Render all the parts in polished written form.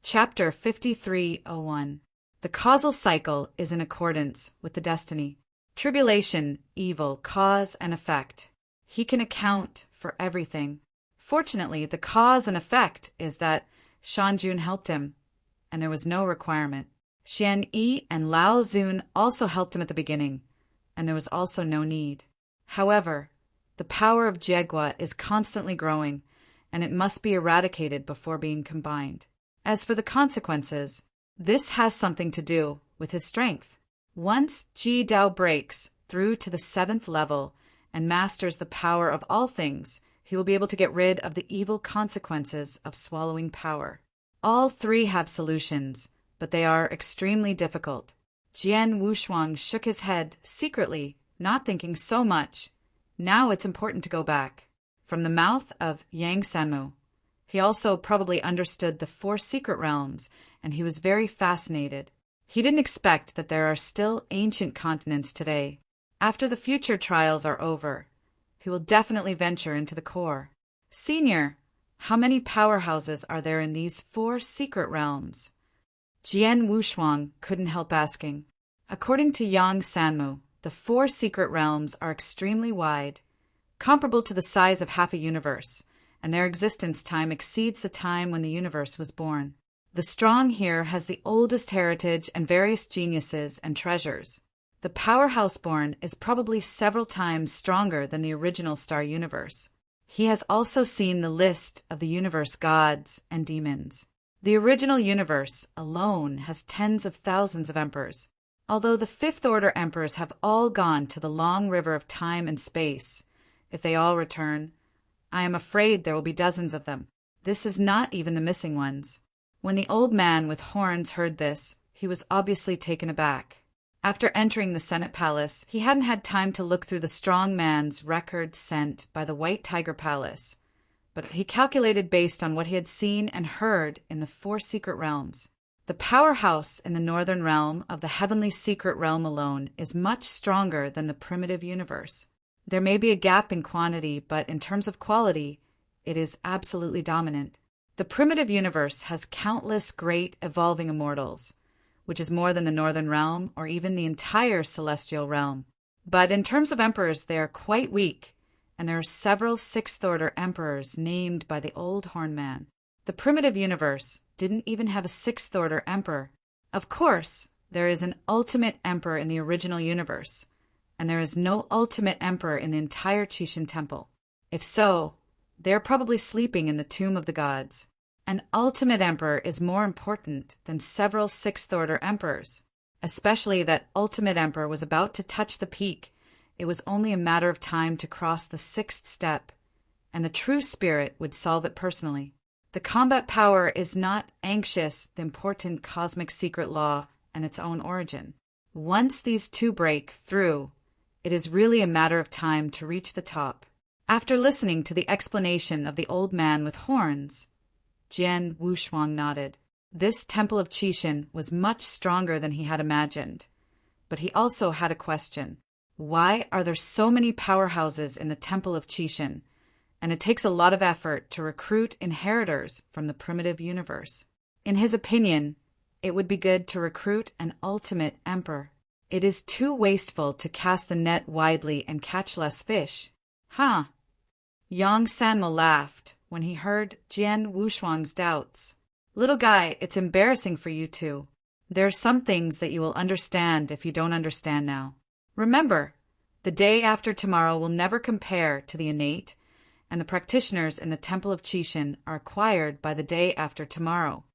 Chapter 53:01. The causal cycle is in accordance with the destiny. Tribulation, evil, cause and effect. He can account for everything. Fortunately, the cause and effect is that Shanjun helped him, and there was no requirement. Xian Yi and Lao Zun also helped him at the beginning, and there was also no need. However, the power of Jiegua is constantly growing, and it must be eradicated before being combined. As for the consequences, this has something to do with his strength. Once Ji Dao breaks through to the 7th level and masters the power of all things, he will be able to get rid of the evil consequences of swallowing power. All three have solutions, but they are extremely difficult. Jian Wushuang shook his head secretly, not thinking so much. Now it's important to go back. From the mouth of Yang Sanmu, he also probably understood the 4 secret realms, and he was very fascinated. He didn't expect that there are still ancient continents today. After the future trials are over, he will definitely venture into the core. Senior, how many powerhouses are there in these 4 secret realms? Jian Wushuang couldn't help asking. According to Yang Sanmu, the 4 secret realms are extremely wide, comparable to the size of half a universe, and their existence time exceeds the time when the universe was born. The strong here has the oldest heritage and various geniuses and treasures. The powerhouse born is probably several times stronger than the original star universe. He has also seen the list of the universe gods and demons. The original universe alone has tens of thousands of emperors. Although the 5th order emperors have all gone to the long river of time and space, if they all return, I am afraid there will be dozens of them. This is not even the missing ones. When the old man with horns heard this, he was obviously taken aback. After entering the Senate Palace, he hadn't had time to look through the strong man's record sent by the White Tiger Palace, but he calculated based on what he had seen and heard in the 4 secret realms. The powerhouse in the northern realm of the heavenly secret realm alone is much stronger than the primitive universe. There may be a gap in quantity, but in terms of quality, it is absolutely dominant. The primitive universe has countless great evolving immortals, which is more than the northern realm or even the entire celestial realm. But in terms of emperors, they are quite weak, and there are several 6th order emperors named by the old horn man. The primitive universe didn't even have a 6th order emperor. Of course, there is an ultimate emperor in the original universe, and there is no ultimate emperor in the entire Qixin Temple. If so, they are probably sleeping in the tomb of the gods. An ultimate emperor is more important than several 6th order emperors, especially that ultimate emperor was about to touch the peak. It was only a matter of time to cross the 6th step, and the true spirit would solve it personally. The combat power is not anxious, the important cosmic secret law and its own origin. Once these 2 break through, it is really a matter of time to reach the top. After listening to the explanation of the old man with horns, Jian Wushuang nodded. This temple of Qixin was much stronger than he had imagined, but he also had a question. Why are there so many powerhouses in the temple of Qixin? And it takes a lot of effort to recruit inheritors from the primitive universe. In his opinion, it would be good to recruit an ultimate emperor. It is too wasteful to cast the net widely and catch less fish. Huh? Yang Sanmu laughed when he heard Jian Wushuang's doubts. Little guy, it's embarrassing for you two. There are some things that you will understand if you don't understand now. Remember, the day after tomorrow will never compare to the innate, and the practitioners in the Temple of Qixin are acquired by the day after tomorrow.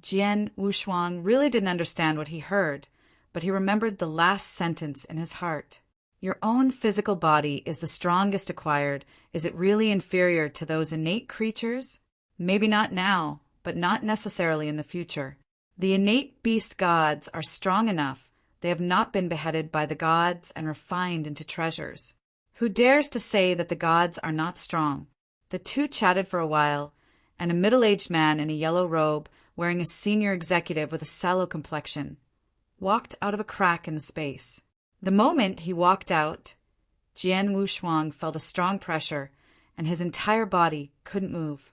Jian Wushuang really didn't understand what he heard, but he remembered the last sentence in his heart. Your own physical body is the strongest acquired. Is it really inferior to those innate creatures? Maybe not now, but not necessarily in the future. The innate beast gods are strong enough. They have not been beheaded by the gods and refined into treasures. Who dares to say that the gods are not strong? The 2 chatted for a while, and a middle-aged man in a yellow robe, wearing a senior executive with a sallow complexion, walked out of a crack in the space. The moment he walked out, Jian Wushuang felt a strong pressure, and his entire body couldn't move.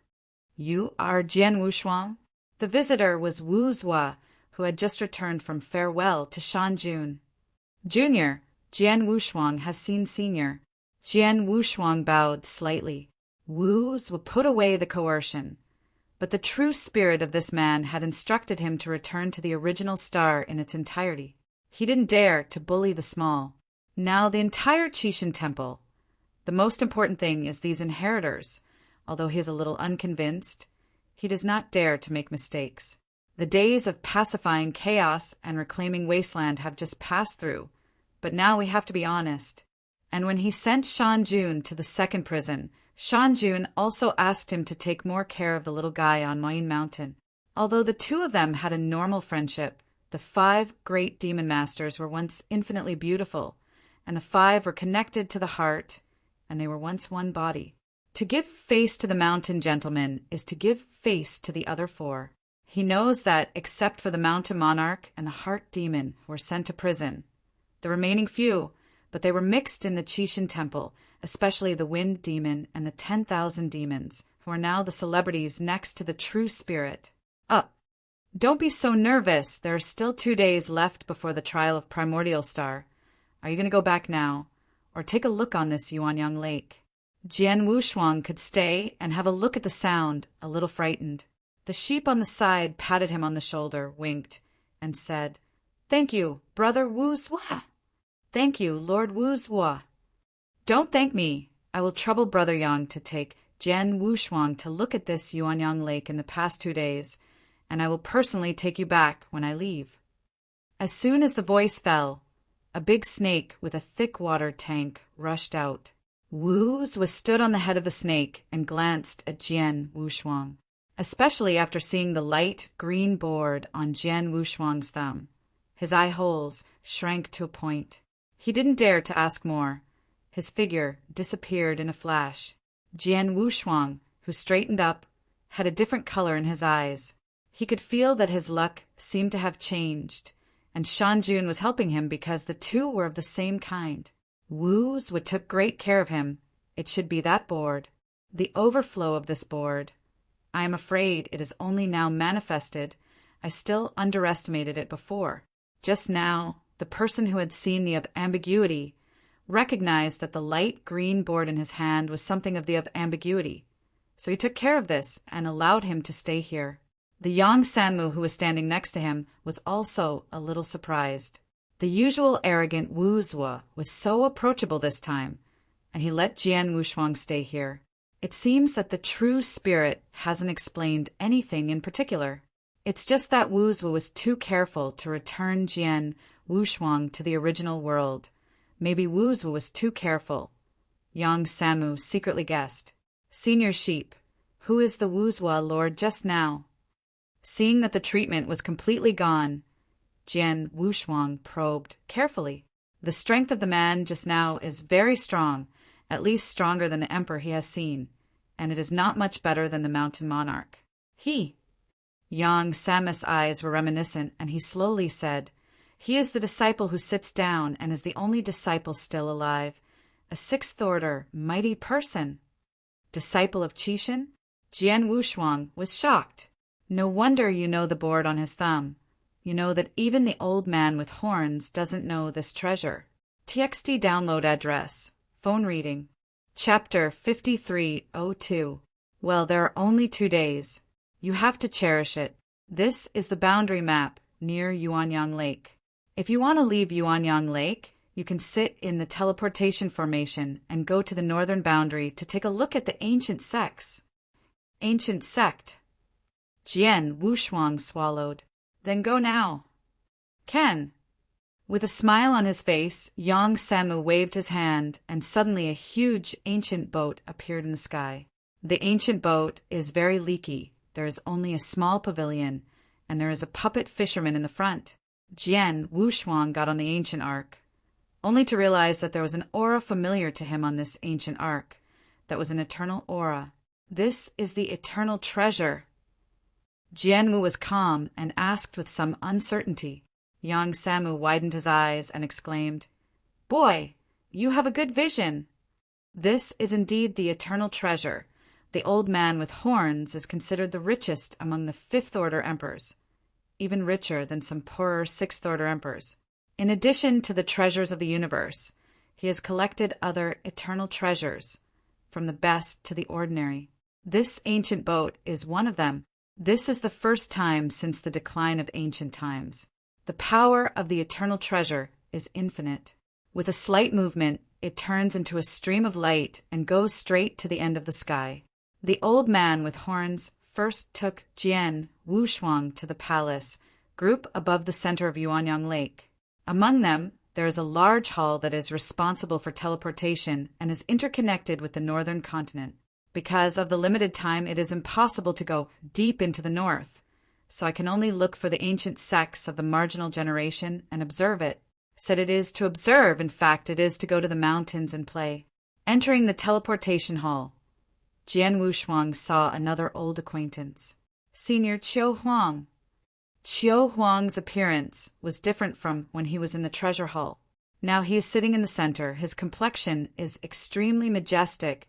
You are Jian Wushuang? The visitor was Wu Zua, who had just returned from farewell to Shan Jun. Junior, Jian Wushuang has seen Senior. Jian Wushuang bowed slightly. Wu Zua put away the coercion. But the true spirit of this man had instructed him to return to the original star in its entirety. He didn't dare to bully the small. Now the entire Qixin temple. The most important thing is these inheritors. Although he is a little unconvinced, he does not dare to make mistakes. The days of pacifying chaos and reclaiming wasteland have just passed through, but now we have to be honest. And when he sent Shan Jun to the second prison, Shan Jun also asked him to take more care of the little guy on Moyin Mountain. Although the two of them had a normal friendship, the 5 great demon masters were once infinitely beautiful, and the 5 were connected to the heart, and they were once one body. To give face to the mountain gentleman is to give face to the other 4. He knows that, except for the mountain monarch and the heart demon who were sent to prison, the remaining few, but they were mixed in the Qixin temple, especially the wind demon and the 10,000 demons, who are now the celebrities next to the true spirit. Up! Don't be so nervous. There are still 2 days left before the trial of Primordial Star. Are you going to go back now? Or take a look on this Yuanyang Lake? Jian Wushuang could stay and have a look at the sound, a little frightened. The sheep on the side patted him on the shoulder, winked, and said, "Thank you, Brother Wu Zua." "Thank you, Lord Wu Zua." "Don't thank me. I will trouble Brother Yang to take Jian Wushuang to look at this Yuanyang Lake in the past 2 days, and I will personally take you back when I leave." As soon as the voice fell, a big snake with a thick water tank rushed out. Wu Zua stood on the head of the snake and glanced at Jian Wushuang, especially after seeing the light green board on Jian Wushuang's thumb. His eye holes shrank to a point. He didn't dare to ask more. His figure disappeared in a flash. Jian Wushuang, who straightened up, had a different color in his eyes. He could feel that his luck seemed to have changed, and Shan Jun was helping him because the two were of the same kind. Wu Zua took great care of him. It should be that board. The overflow of this board. I am afraid it is only now manifested. I still underestimated it before. Just now, the person who had seen the ambiguity recognized that the light green board in his hand was something of the ambiguity. So he took care of this and allowed him to stay here. The young Sanmu who was standing next to him was also a little surprised. The usual arrogant Wu Zua was so approachable this time, and he let Jian Wushuang stay here. It seems that the true spirit hasn't explained anything in particular. It's just that Wu Zua was too careful to return Jian Wushuang to the original world. Maybe Wu Zua was too careful. Yang Samu secretly guessed. Senior Sheep, who is the Wu Zua lord just now? Seeing that the treatment was completely gone, Jian Wushuang probed carefully. The strength of the man just now is very strong, at least stronger than the emperor he has seen, and it is not much better than the mountain monarch. Yang Samus' eyes were reminiscent, and he slowly said, "He is the disciple who sits down and is the only disciple still alive. A 6th order, mighty person." Disciple of Qixin? Jian Wushuang was shocked. No wonder you know the board on his thumb. You know that even the old man with horns doesn't know this treasure. TXT download address. Phone reading. Chapter 5302. Well, there are only 2 days. You have to cherish it. This is the boundary map near Yuanyang Lake. If you want to leave Yuanyang Lake, you can sit in the teleportation formation and go to the northern boundary to take a look at the ancient sects. Ancient sect. Jian Wushuang swallowed. Then go now. Ken. With a smile on his face, Yang Samu waved his hand, and suddenly a huge ancient boat appeared in the sky. The ancient boat is very leaky. There is only a small pavilion, and there is a puppet fisherman in the front. Jian Wushuang got on the ancient ark, only to realize that there was an aura familiar to him on this ancient ark. That was an eternal aura. This is the eternal treasure. Jian Wu was calm and asked with some uncertainty. Yang Samu widened his eyes and exclaimed, "Boy, you have a good vision. This is indeed the eternal treasure, The old man with horns is considered the richest among the fifth-order emperors, even richer than some poorer sixth-order emperors. In addition to the treasures of the universe, he has collected other eternal treasures, from the best to the ordinary. This ancient boat is one of them. This is the first time since the decline of ancient times. The power of the eternal treasure is infinite. With a slight movement, it turns into a stream of light and goes straight to the end of the sky. The old man with horns first took Jian Wushuang to the palace group above the center of Yuanyang Lake. Among them, there is a large hall that is responsible for teleportation and is interconnected with the northern continent. Because of the limited time, it is impossible to go deep into the north, so I can only look for the ancient sects of the marginal generation and observe it. Said it is to observe, in fact, it is to go to the mountains and play. Entering the teleportation hall, Jian Wushuang saw another old acquaintance, Senior Qiu Huang. Qiu Huang's appearance was different from when he was in the treasure hall. Now he is sitting in the center, his complexion is extremely majestic,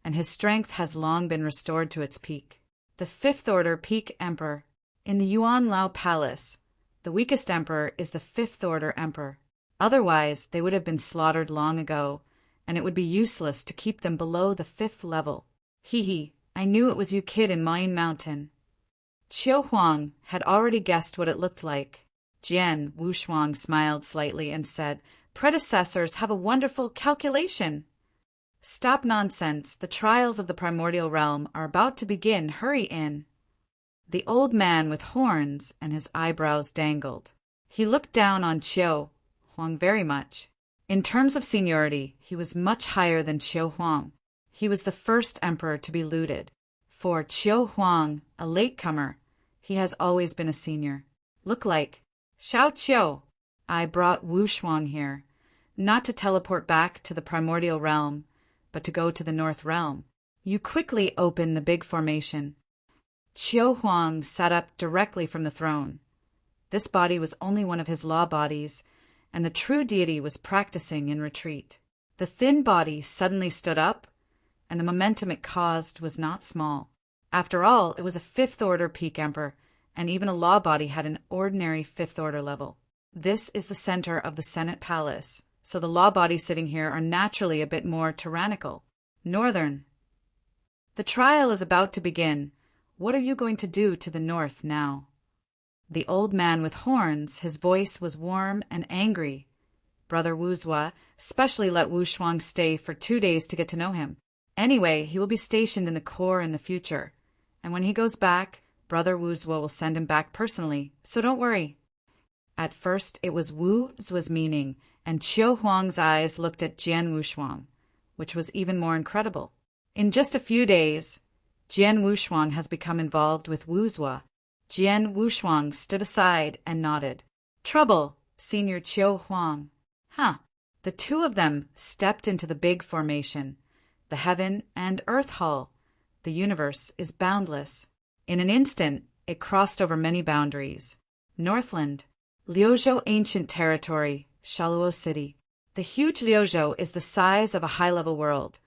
and his strength has long been restored to its peak. The fifth-order peak emperor. In the Yuan Lao Palace, the weakest emperor is the fifth-order emperor. Otherwise, they would have been slaughtered long ago, and it would be useless to keep them below the fifth level. Hee, I knew it was you kid in Mayan Mountain. Qiu Huang had already guessed what it looked like. Jian Wushuang smiled slightly and said, "Predecessors have a wonderful calculation." "Stop nonsense. The trials of the primordial realm are about to begin. Hurry in." The old man with horns and his eyebrows dangled. He looked down on Qiu Huang very much. In terms of seniority, he was much higher than Qiu Huang. He was the first emperor to be looted. For Qiu Huang, a latecomer, he has always been a senior. Look like, "Xiao Qiu, I brought Wushuang here, not to teleport back to the primordial realm, but to go to the North Realm. You quickly open the big formation." Qiu Huang sat up directly from the throne. This body was only one of his law bodies, and the true deity was practicing in retreat. The thin body suddenly stood up, and the momentum it caused was not small. After all, it was a fifth-order peak emperor, and even a law body had an ordinary fifth-order level. This is the center of the Senate Palace, so the law bodies sitting here are naturally a bit more tyrannical. Northern. The trial is about to begin. What are you going to do to the north now? The old man with horns, his voice was warm and angry. Brother Wuzhua specially let Wushuang stay for 2 days to get to know him. Anyway, he will be stationed in the core in the future, and when he goes back, Brother Wuzhua will send him back personally, so don't worry. At first, it was Wuzhua's meaning, and Qiu Huang's eyes looked at Jian Wushuang, which was even more incredible. In just a few days, Jian Wushuang has become involved with Wuzhua. Jian Wushuang stood aside and nodded. "Trouble, Senior Qiu Huang." "Huh." The two of them stepped into the big formation, the heaven and earth hall. The universe is boundless. In an instant, it crossed over many boundaries. Northland, Liuzhou ancient territory, Shaluo City. The huge Liuzhou is the size of a high-level world,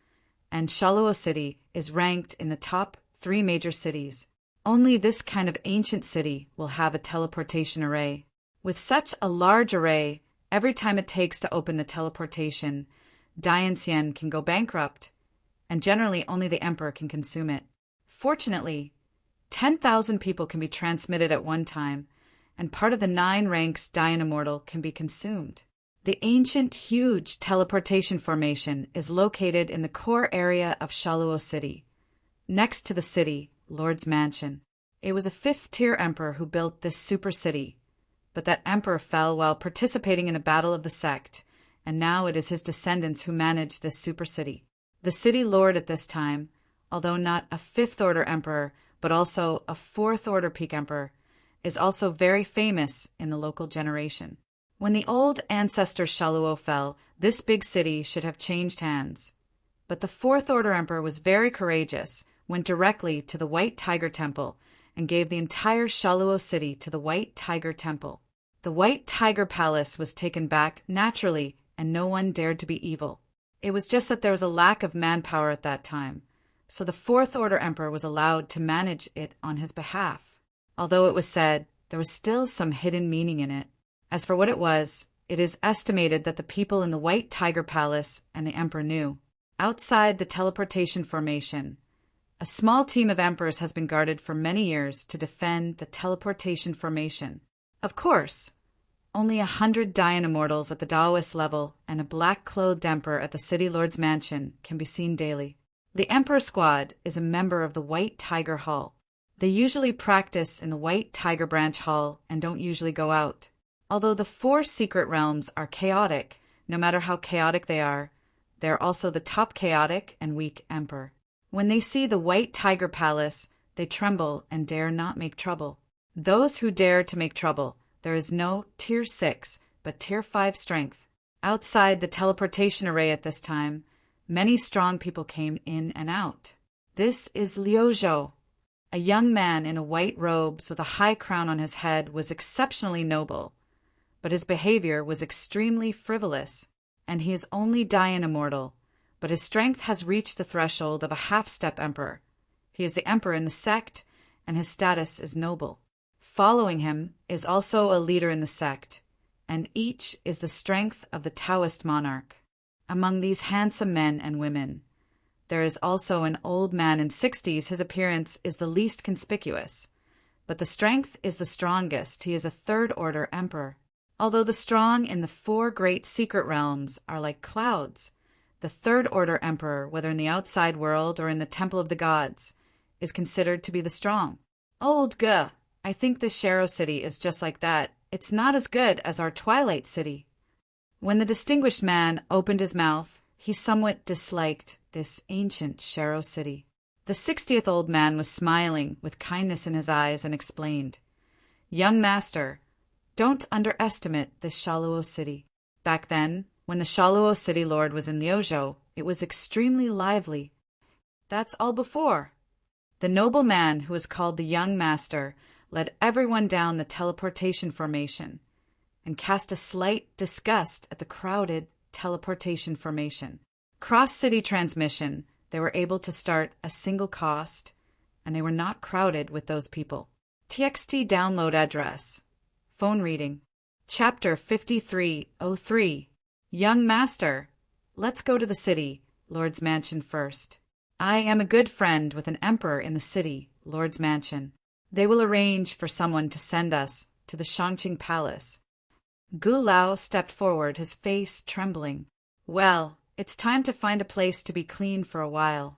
and Shaluo City is ranked in the top 3 major cities. Only this kind of ancient city will have a teleportation array. With such a large array, every time it takes to open the teleportation, Dianxian can go bankrupt, and generally only the emperor can consume it. Fortunately, 10,000 people can be transmitted at one time, and part of the 9 ranks Dian Immortal can be consumed. The ancient, huge teleportation formation is located in the core area of Shaluo City. Next to the city, Lord's Mansion. It was a 5th-tier emperor who built this super city, but that emperor fell while participating in a battle of the sect, and now it is his descendants who manage this super city. The city lord at this time, although not a 5th-order emperor, but also a 4th-order peak emperor, is also very famous in the local generation. When the old ancestor Shaluo fell, this big city should have changed hands. But the 4th-order emperor was very courageous, went directly to the White Tiger Temple, and gave the entire Shaluo city to the White Tiger Temple. The White Tiger Palace was taken back naturally, and no one dared to be evil. It was just that there was a lack of manpower at that time, so the Fourth Order Emperor was allowed to manage it on his behalf. Although it was said, there was still some hidden meaning in it. As for what it was, it is estimated that the people in the White Tiger Palace and the Emperor knew. Outside the teleportation formation, a small team of emperors has been guarded for many years to defend the teleportation formation. Of course, only 100 Dayan Immortals at the Daoist level and a black-clothed emperor at the City Lord's mansion can be seen daily. The Emperor Squad is a member of the White Tiger Hall. They usually practice in the White Tiger Branch Hall and don't usually go out. Although the 4 secret realms are chaotic, no matter how chaotic they are also the top chaotic and weak emperor. When they see the White Tiger Palace, they tremble and dare not make trouble. Those who dare to make trouble, there is no Tier 6, but Tier 5 strength. Outside the teleportation array at this time, many strong people came in and out. This is Liuzhou. A young man in a white robes with a high crown on his head was exceptionally noble, but his behavior was extremely frivolous, and he is only Dayan Immortal, but his strength has reached the threshold of a half-step emperor. He is the emperor in the sect, and his status is noble. Following him is also a leader in the sect, and each is the strength of the Taoist monarch. Among these handsome men and women, there is also an old man in 60s. His appearance is the least conspicuous, but the strength is the strongest. He is a third-order emperor. Although the strong in the 4 great secret realms are like clouds, the third-order emperor, whether in the outside world or in the temple of the gods, is considered to be the strong. Old Ge, I think this Sharo city is just like that. It's not as good as our Twilight City. When the distinguished man opened his mouth, he somewhat disliked this ancient Sharo city. The 60th old man was smiling with kindness in his eyes and explained, "Young master, don't underestimate this Shaluo city. Back then, when the Shaluo city lord was in Liuzhou, it was extremely lively. That's all before." The noble man, who was called the young master, led everyone down the teleportation formation and cast a slight disgust at the crowded teleportation formation. Cross-city transmission, they were able to start a single cost, and they were not crowded with those people. TXT download address. Phone reading. Chapter 5303. Young Master, let's go to the city, Lord's Mansion first. I am a good friend with an emperor in the city, Lord's Mansion. They will arrange for someone to send us to the Shangqing Palace. Gu Lao stepped forward, his face trembling. Well, it's time to find a place to be clean for a while.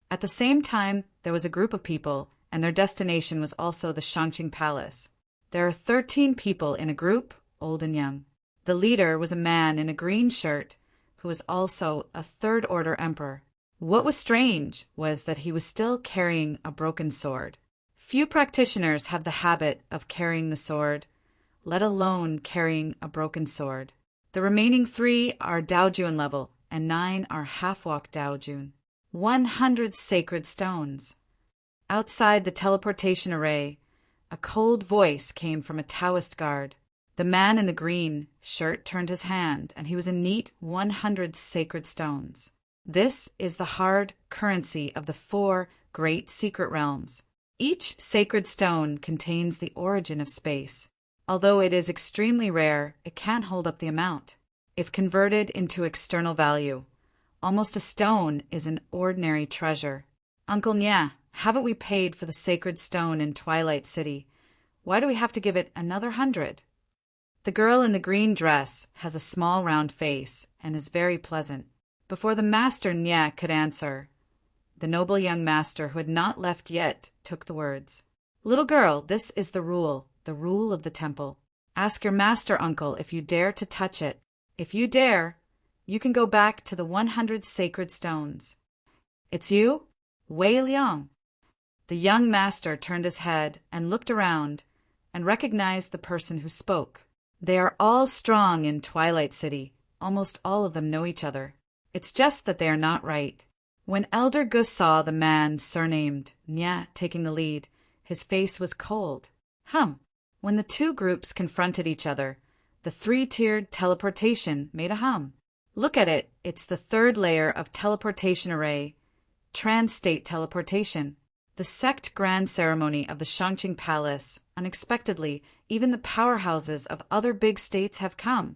At the same time, there was a group of people, and their destination was also the Shangqing Palace. There are 13 people in a group, old and young. The leader was a man in a green shirt who was also a third-order emperor. What was strange was that he was still carrying a broken sword. Few practitioners have the habit of carrying the sword, let alone carrying a broken sword. The remaining 3 are Daojun level, and 9 are half-walk Daojun. 100 sacred stones. Outside the teleportation array, a cold voice came from a Taoist guard. The man in the green shirt turned his hand, and he was a neat 100 sacred stones. This is the hard currency of the 4 great secret realms. Each sacred stone contains the origin of space. Although it is extremely rare, it can't hold up the amount. If converted into external value, almost a stone is an ordinary treasure. Uncle Nya, haven't we paid for the sacred stone in Twilight City? Why do we have to give it another 100? The girl in the green dress has a small round face and is very pleasant. Before the master Nya could answer, the noble young master, who had not left yet, took the words. Little girl, this is the rule of the temple. Ask your master uncle if you dare to touch it. If you dare, you can go back to the 100 sacred stones. It's you? Wei Liang. The young master turned his head and looked around and recognized the person who spoke. They are all strong in Twilight City. Almost all of them know each other. It's just that they are not right. When Elder Gus saw the man surnamed Nya taking the lead, his face was cold. When the 2 groups confronted each other, the 3-tiered teleportation made a hum. Look at it, it's the 3rd layer of teleportation array. Trans-state teleportation. The sect grand ceremony of the Shangqing Palace. Unexpectedly, even the powerhouses of other big states have come.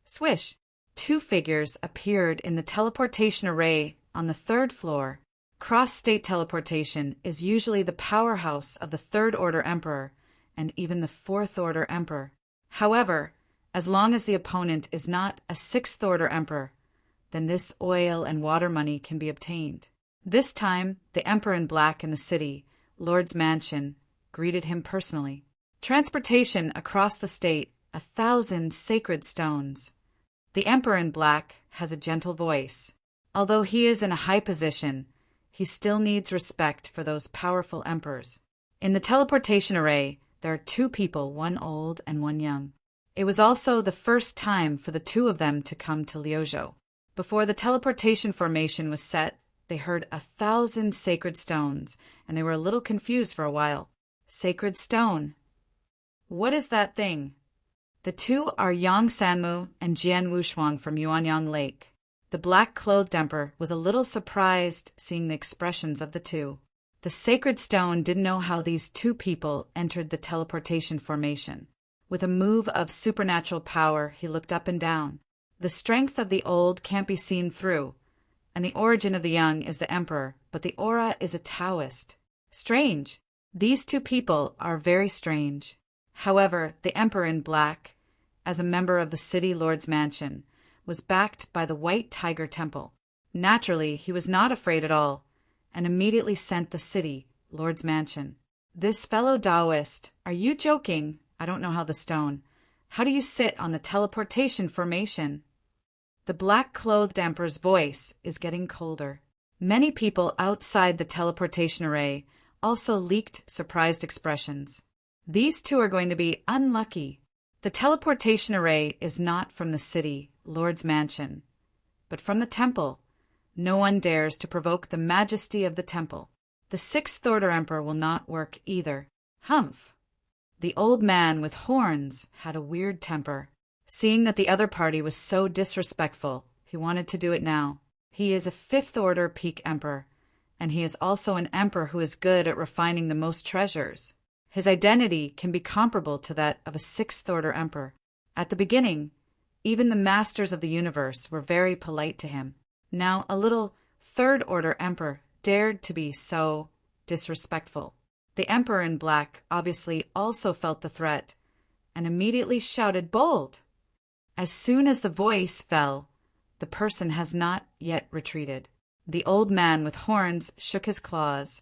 Swish! 2 figures appeared in the teleportation array on the 3rd floor. Cross-state teleportation is usually the powerhouse of the 3rd Order Emperor and even the 4th Order Emperor. However, as long as the opponent is not a 6th Order Emperor, then this oil and water money can be obtained. This time, the Emperor in Black in the city, Lord's Mansion, greeted him personally. Transportation across the state, 1,000 sacred stones. The Emperor in Black has a gentle voice. Although he is in a high position, he still needs respect for those powerful emperors. In the teleportation array, there are 2 people, one old and one young. It was also the first time for the 2 of them to come to Liuzhou. Before the teleportation formation was set, they heard 1,000 sacred stones, and they were a little confused for a while. Sacred stone. What is that thing? The 2 are Yang Sanmu and Jian Wushuang from Yuanyang Lake. The black-clothed emperor was a little surprised seeing the expressions of the 2. The sacred stone didn't know how these 2 people entered the teleportation formation. With a move of supernatural power, he looked up and down. The strength of the old can't be seen through, and the origin of the young is the emperor, but the aura is a Taoist. Strange. These 2 people are very strange. However, the Emperor in Black, as a member of the city Lord's Mansion, was backed by the White Tiger Temple. Naturally, he was not afraid at all, and immediately sent the city, Lord's Mansion. This fellow Taoist, are you joking? I don't know how the stone. How do you sit on the teleportation formation? The black-clothed emperor's voice is getting colder. Many people outside the teleportation array also leaked surprised expressions. These 2 are going to be unlucky. The teleportation array is not from the city, Lord's Mansion, but from the temple. No one dares to provoke the majesty of the temple. The 6th Order Emperor will not work either. Humph! The old man with horns had a weird temper. Seeing that the other party was so disrespectful, he wanted to do it now. He is a 5th Order Peak Emperor, and he is also an emperor who is good at refining the most treasures. His identity can be comparable to that of a 6th Order Emperor. At the beginning, even the masters of the universe were very polite to him. Now a little 3rd Order Emperor dared to be so disrespectful. The Emperor in Black obviously also felt the threat, and immediately shouted, "Bold!" As soon as the voice fell, the person has not yet retreated. The old man with horns shook his claws,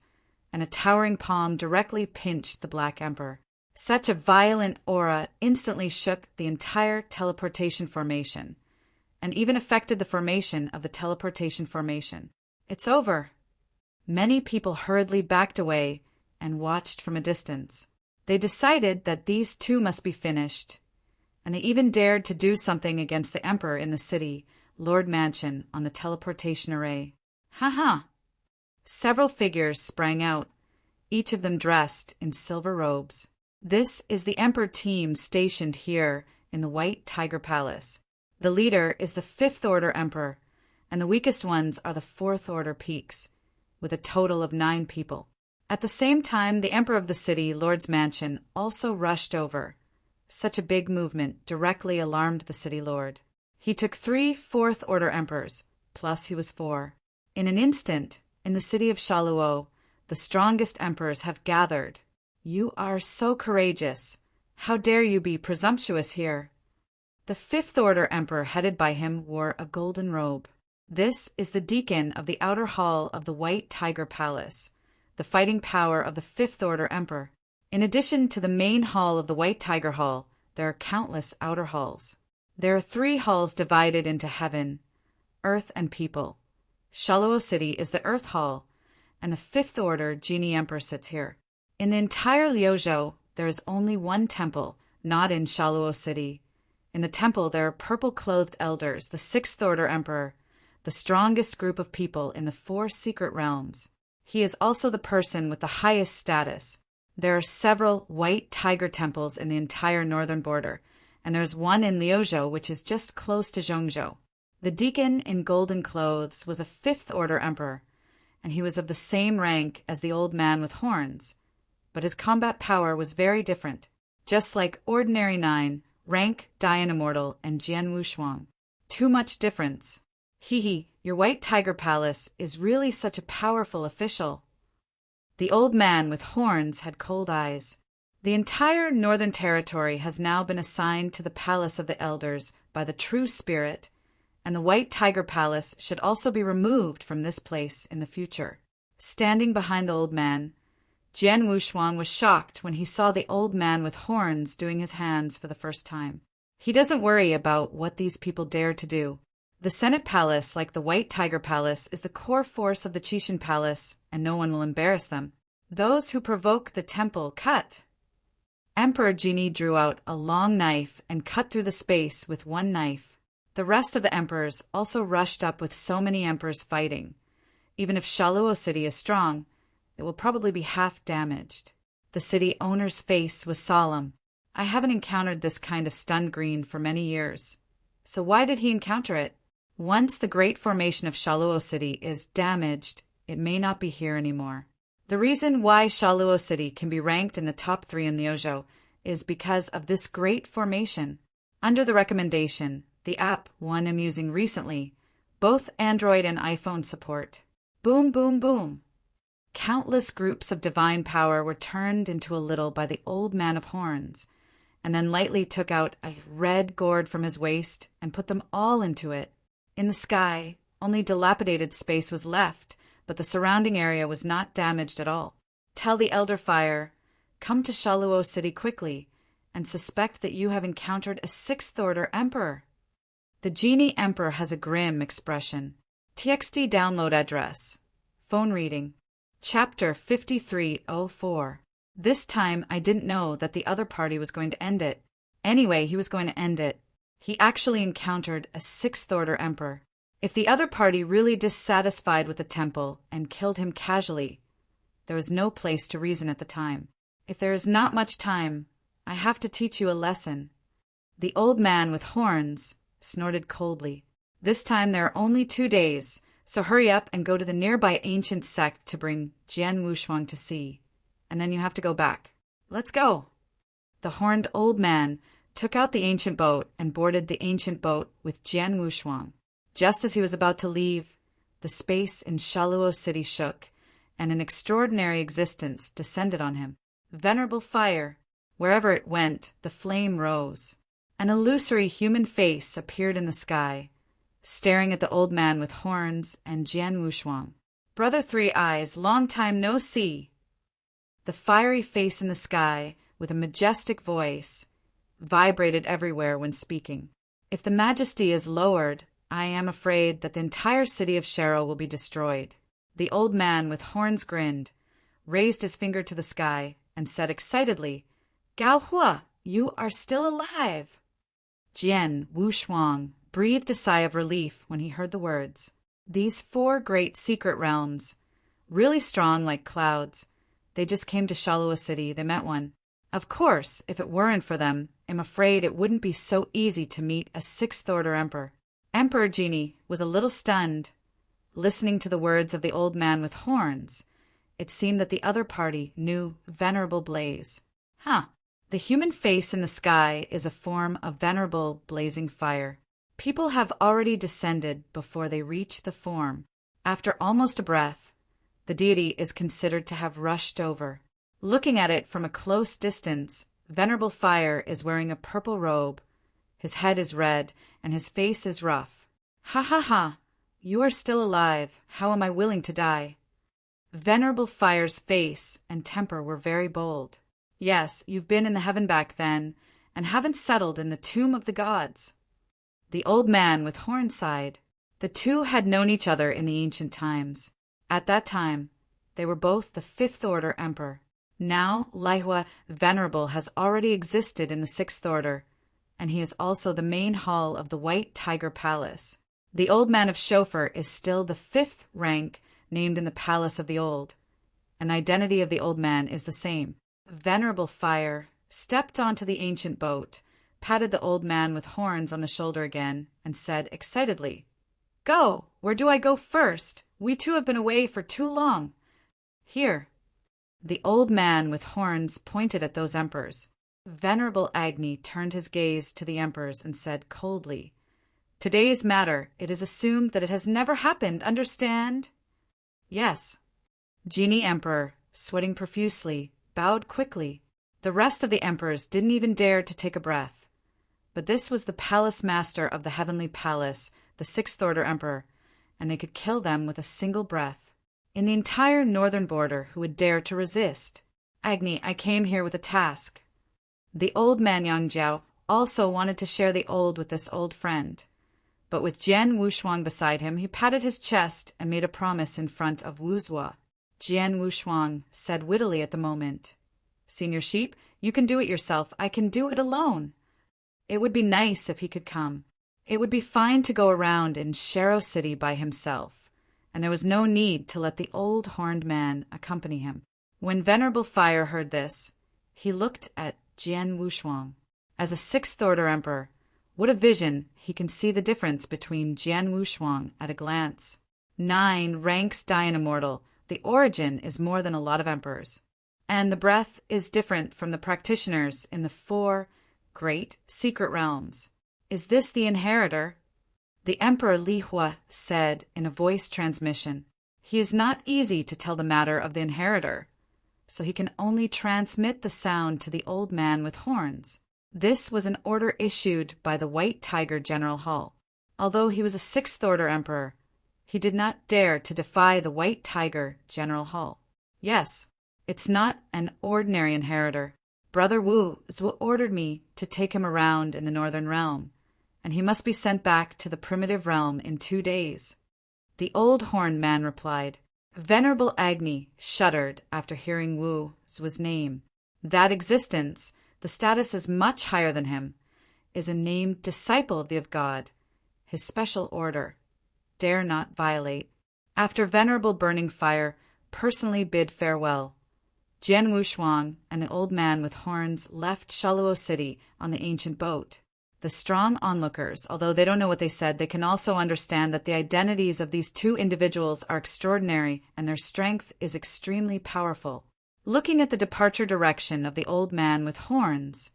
and a towering palm directly pinched the Black Emperor. Such a violent aura instantly shook the entire teleportation formation, and even affected the formation of the teleportation formation. It's over. Many people hurriedly backed away and watched from a distance. They decided that these 2 must be finished, and they even dared to do something against the emperor in the city, Lord Mansion, on the teleportation array. Ha! Several figures sprang out, each of them dressed in silver robes. This is the Emperor team stationed here in the White Tiger Palace. The leader is the 5th Order Emperor, and the weakest ones are the 4th Order Peaks, with a total of 9 people. At the same time, the Emperor of the city, Lord's Mansion, also rushed over. Such a big movement directly alarmed the city lord. He took 3 4th Order Emperors, plus he was 4. In an instant, in the city of Shaluo, the strongest emperors have gathered. You are so courageous. How dare you be presumptuous here? The 5th Order Emperor, headed by him, wore a golden robe. This is the deacon of the outer hall of the White Tiger Palace, the fighting power of the 5th Order Emperor. In addition to the main hall of the White Tiger Hall, there are countless outer halls. There are 3 halls divided into heaven, earth, and people. Shaluo City is the Earth Hall, and the 5th Order Genie Emperor sits here. In the entire Liuzhou, there is only one temple, not in Shaluo City. In the temple, there are purple-clothed elders, the 6th Order Emperor, the strongest group of people in the 4 secret realms. He is also the person with the highest status. There are several white tiger temples in the entire northern border, and there's one in Liuzhou which is just close to Zhongzhou. The deacon in golden clothes was a 5th Order Emperor, and he was of the same rank as the old man with horns. But his combat power was very different, just like ordinary 9, rank, Dian Immortal, and Jian Wushuang. Too much difference. Hee, your white tiger palace is really such a powerful official. The old man with horns had cold eyes. The entire Northern Territory has now been assigned to the Palace of the Elders by the True Spirit, and the White Tiger Palace should also be removed from this place in the future. Standing behind the old man, Jian Wushuang was shocked when he saw the old man with horns doing his hands for the first time. He doesn't worry about what these people dare to do. The Senate Palace, like the White Tiger Palace, is the core force of the Qixin Palace, and no one will embarrass them. Those who provoke the temple cut. Emperor Jini drew out a long knife and cut through the space with one knife. The rest of the emperors also rushed up with so many emperors fighting. Even if Shaluo City is strong, it will probably be half damaged. The city owner's face was solemn. I haven't encountered this kind of stunned green for many years. So why did he encounter it? Once the great formation of Shaluo City is damaged, it may not be here anymore. The reason why Shaluo City can be ranked in the top 3 in Liuzhou is because of this great formation. Under the recommendation, the app one I'm using recently, both Android and iPhone support. Boom, boom, boom. Countless groups of divine power were turned into a little by the old man of horns, and then lightly took out a red gourd from his waist and put them all into it. In the sky, only dilapidated space was left, but the surrounding area was not damaged at all. Tell the Elder Fire, come to Shaluo City quickly, and suspect that you have encountered a 6th Order Emperor. The Genie Emperor has a grim expression. TXT download address. Phone reading. Chapter 5304. This time I didn't know that the other party was going to end it. Anyway, he was going to end it. He actually encountered a 6th Order Emperor. If the other party really dissatisfied with the temple and killed him casually, there was no place to reason at the time. If there is not much time, I have to teach you a lesson. The old man with horns snorted coldly. This time there are only 2 days, so hurry up and go to the nearby ancient sect to bring Jian Wushuang to see. And then you have to go back. Let's go. The horned old man took out the ancient boat and boarded the ancient boat with Jian Wushuang. Just as he was about to leave, the space in Shaluo City shook, and an extraordinary existence descended on him. Venerable fire. Wherever it went, the flame rose. An illusory human face appeared in the sky, staring at the old man with horns and Jian Wushuang. Brother Three Eyes, long time no see. The fiery face in the sky, with a majestic voice, vibrated everywhere when speaking. If the majesty is lowered, I am afraid that the entire city of Shero will be destroyed. The old man with horns grinned, raised his finger to the sky, and said excitedly, Gao Hua, you are still alive. Jian Wushuang breathed a sigh of relief when he heard the words. These 4 great secret realms, really strong like clouds, they just came to Shaluo City, they met one. Of course, if it weren't for them, I'm afraid it wouldn't be so easy to meet a 6th Order Emperor. Emperor Genie was a little stunned. Listening to the words of the old man with horns, it seemed that the other party knew Venerable Blaze. The human face in the sky is a form of venerable blazing fire. People have already descended before they reach the form. After almost a breath, the deity is considered to have rushed over. Looking at it from a close distance, Venerable Fire is wearing a purple robe. His head is red, and his face is rough. Ha ha ha! You are still alive. How am I willing to die? Venerable Fire's face and temper were very bold. Yes, you've been in the heaven back then, and haven't settled in the tomb of the gods. The old man with horn sighed. The two had known each other in the ancient times. At that time, they were both the 5th Order Emperor. Now, Laihua Venerable has already existed in the 6th Order, and he is also the main hall of the White Tiger Palace. The old man of Shofar is still the 5th rank named in the Palace of the Old, and the identity of the old man is the same. Venerable Fire stepped onto the ancient boat, patted the old man with horns on the shoulder again, and said excitedly, Go! Where do I go first? We two have been away for too long. Here. The old man with horns pointed at those emperors. Venerable Agni turned his gaze to the emperors and said coldly, "Today's matter, it is assumed that it has never happened, understand?" "Yes." Genie Emperor, sweating profusely, bowed quickly. The rest of the emperors didn't even dare to take a breath. But this was the palace master of the heavenly palace, the sixth order emperor, and they could kill them with a single breath. In the entire northern border, who would dare to resist? Agni, I came here with a task. The old man Yang Jiao also wanted to share the old with this old friend. But with Jian Wushuang beside him, he patted his chest and made a promise in front of Wu Zhuo. Jian Wushuang said wittily at the moment, "Senior Sheep, you can do it yourself. I can do it alone." It would be nice if he could come. It would be fine to go around in Shero City by himself, and there was no need to let the old horned man accompany him. When Venerable Fire heard this, he looked at Jian Wushuang. As a sixth order emperor, what a vision! He can see the difference between Jian Wushuang at a glance. 9 ranks die in Immortal. The origin is more than a lot of emperors. And the breath is different from the practitioners in the 4 great secret realms. Is this the inheritor? The Emperor Li Hua said in a voice transmission, "He is not easy to tell the matter of the inheritor, so he can only transmit the sound to the old man with horns." This was an order issued by the White Tiger General Hall. Although he was a sixth order emperor, he did not dare to defy the White Tiger General Hall. Yes, it's not an ordinary inheritor. Brother Wu Zhuo ordered me to take him around in the northern realm, and he must be sent back to the primitive realm in 2 days. The old horned man replied. Venerable Agni shuddered after hearing Wu Zhuo's name. That existence, the status is much higher than him, is a named disciple of God. His special order dare not violate. After Venerable Burning Fire personally bid farewell, Jian Wushuang and the old man with horns left Shaluo City on the ancient boat. The strong onlookers, although they don't know what they said, they can also understand that the identities of these 2 individuals are extraordinary and their strength is extremely powerful. Looking at the departure direction of the old man with horns,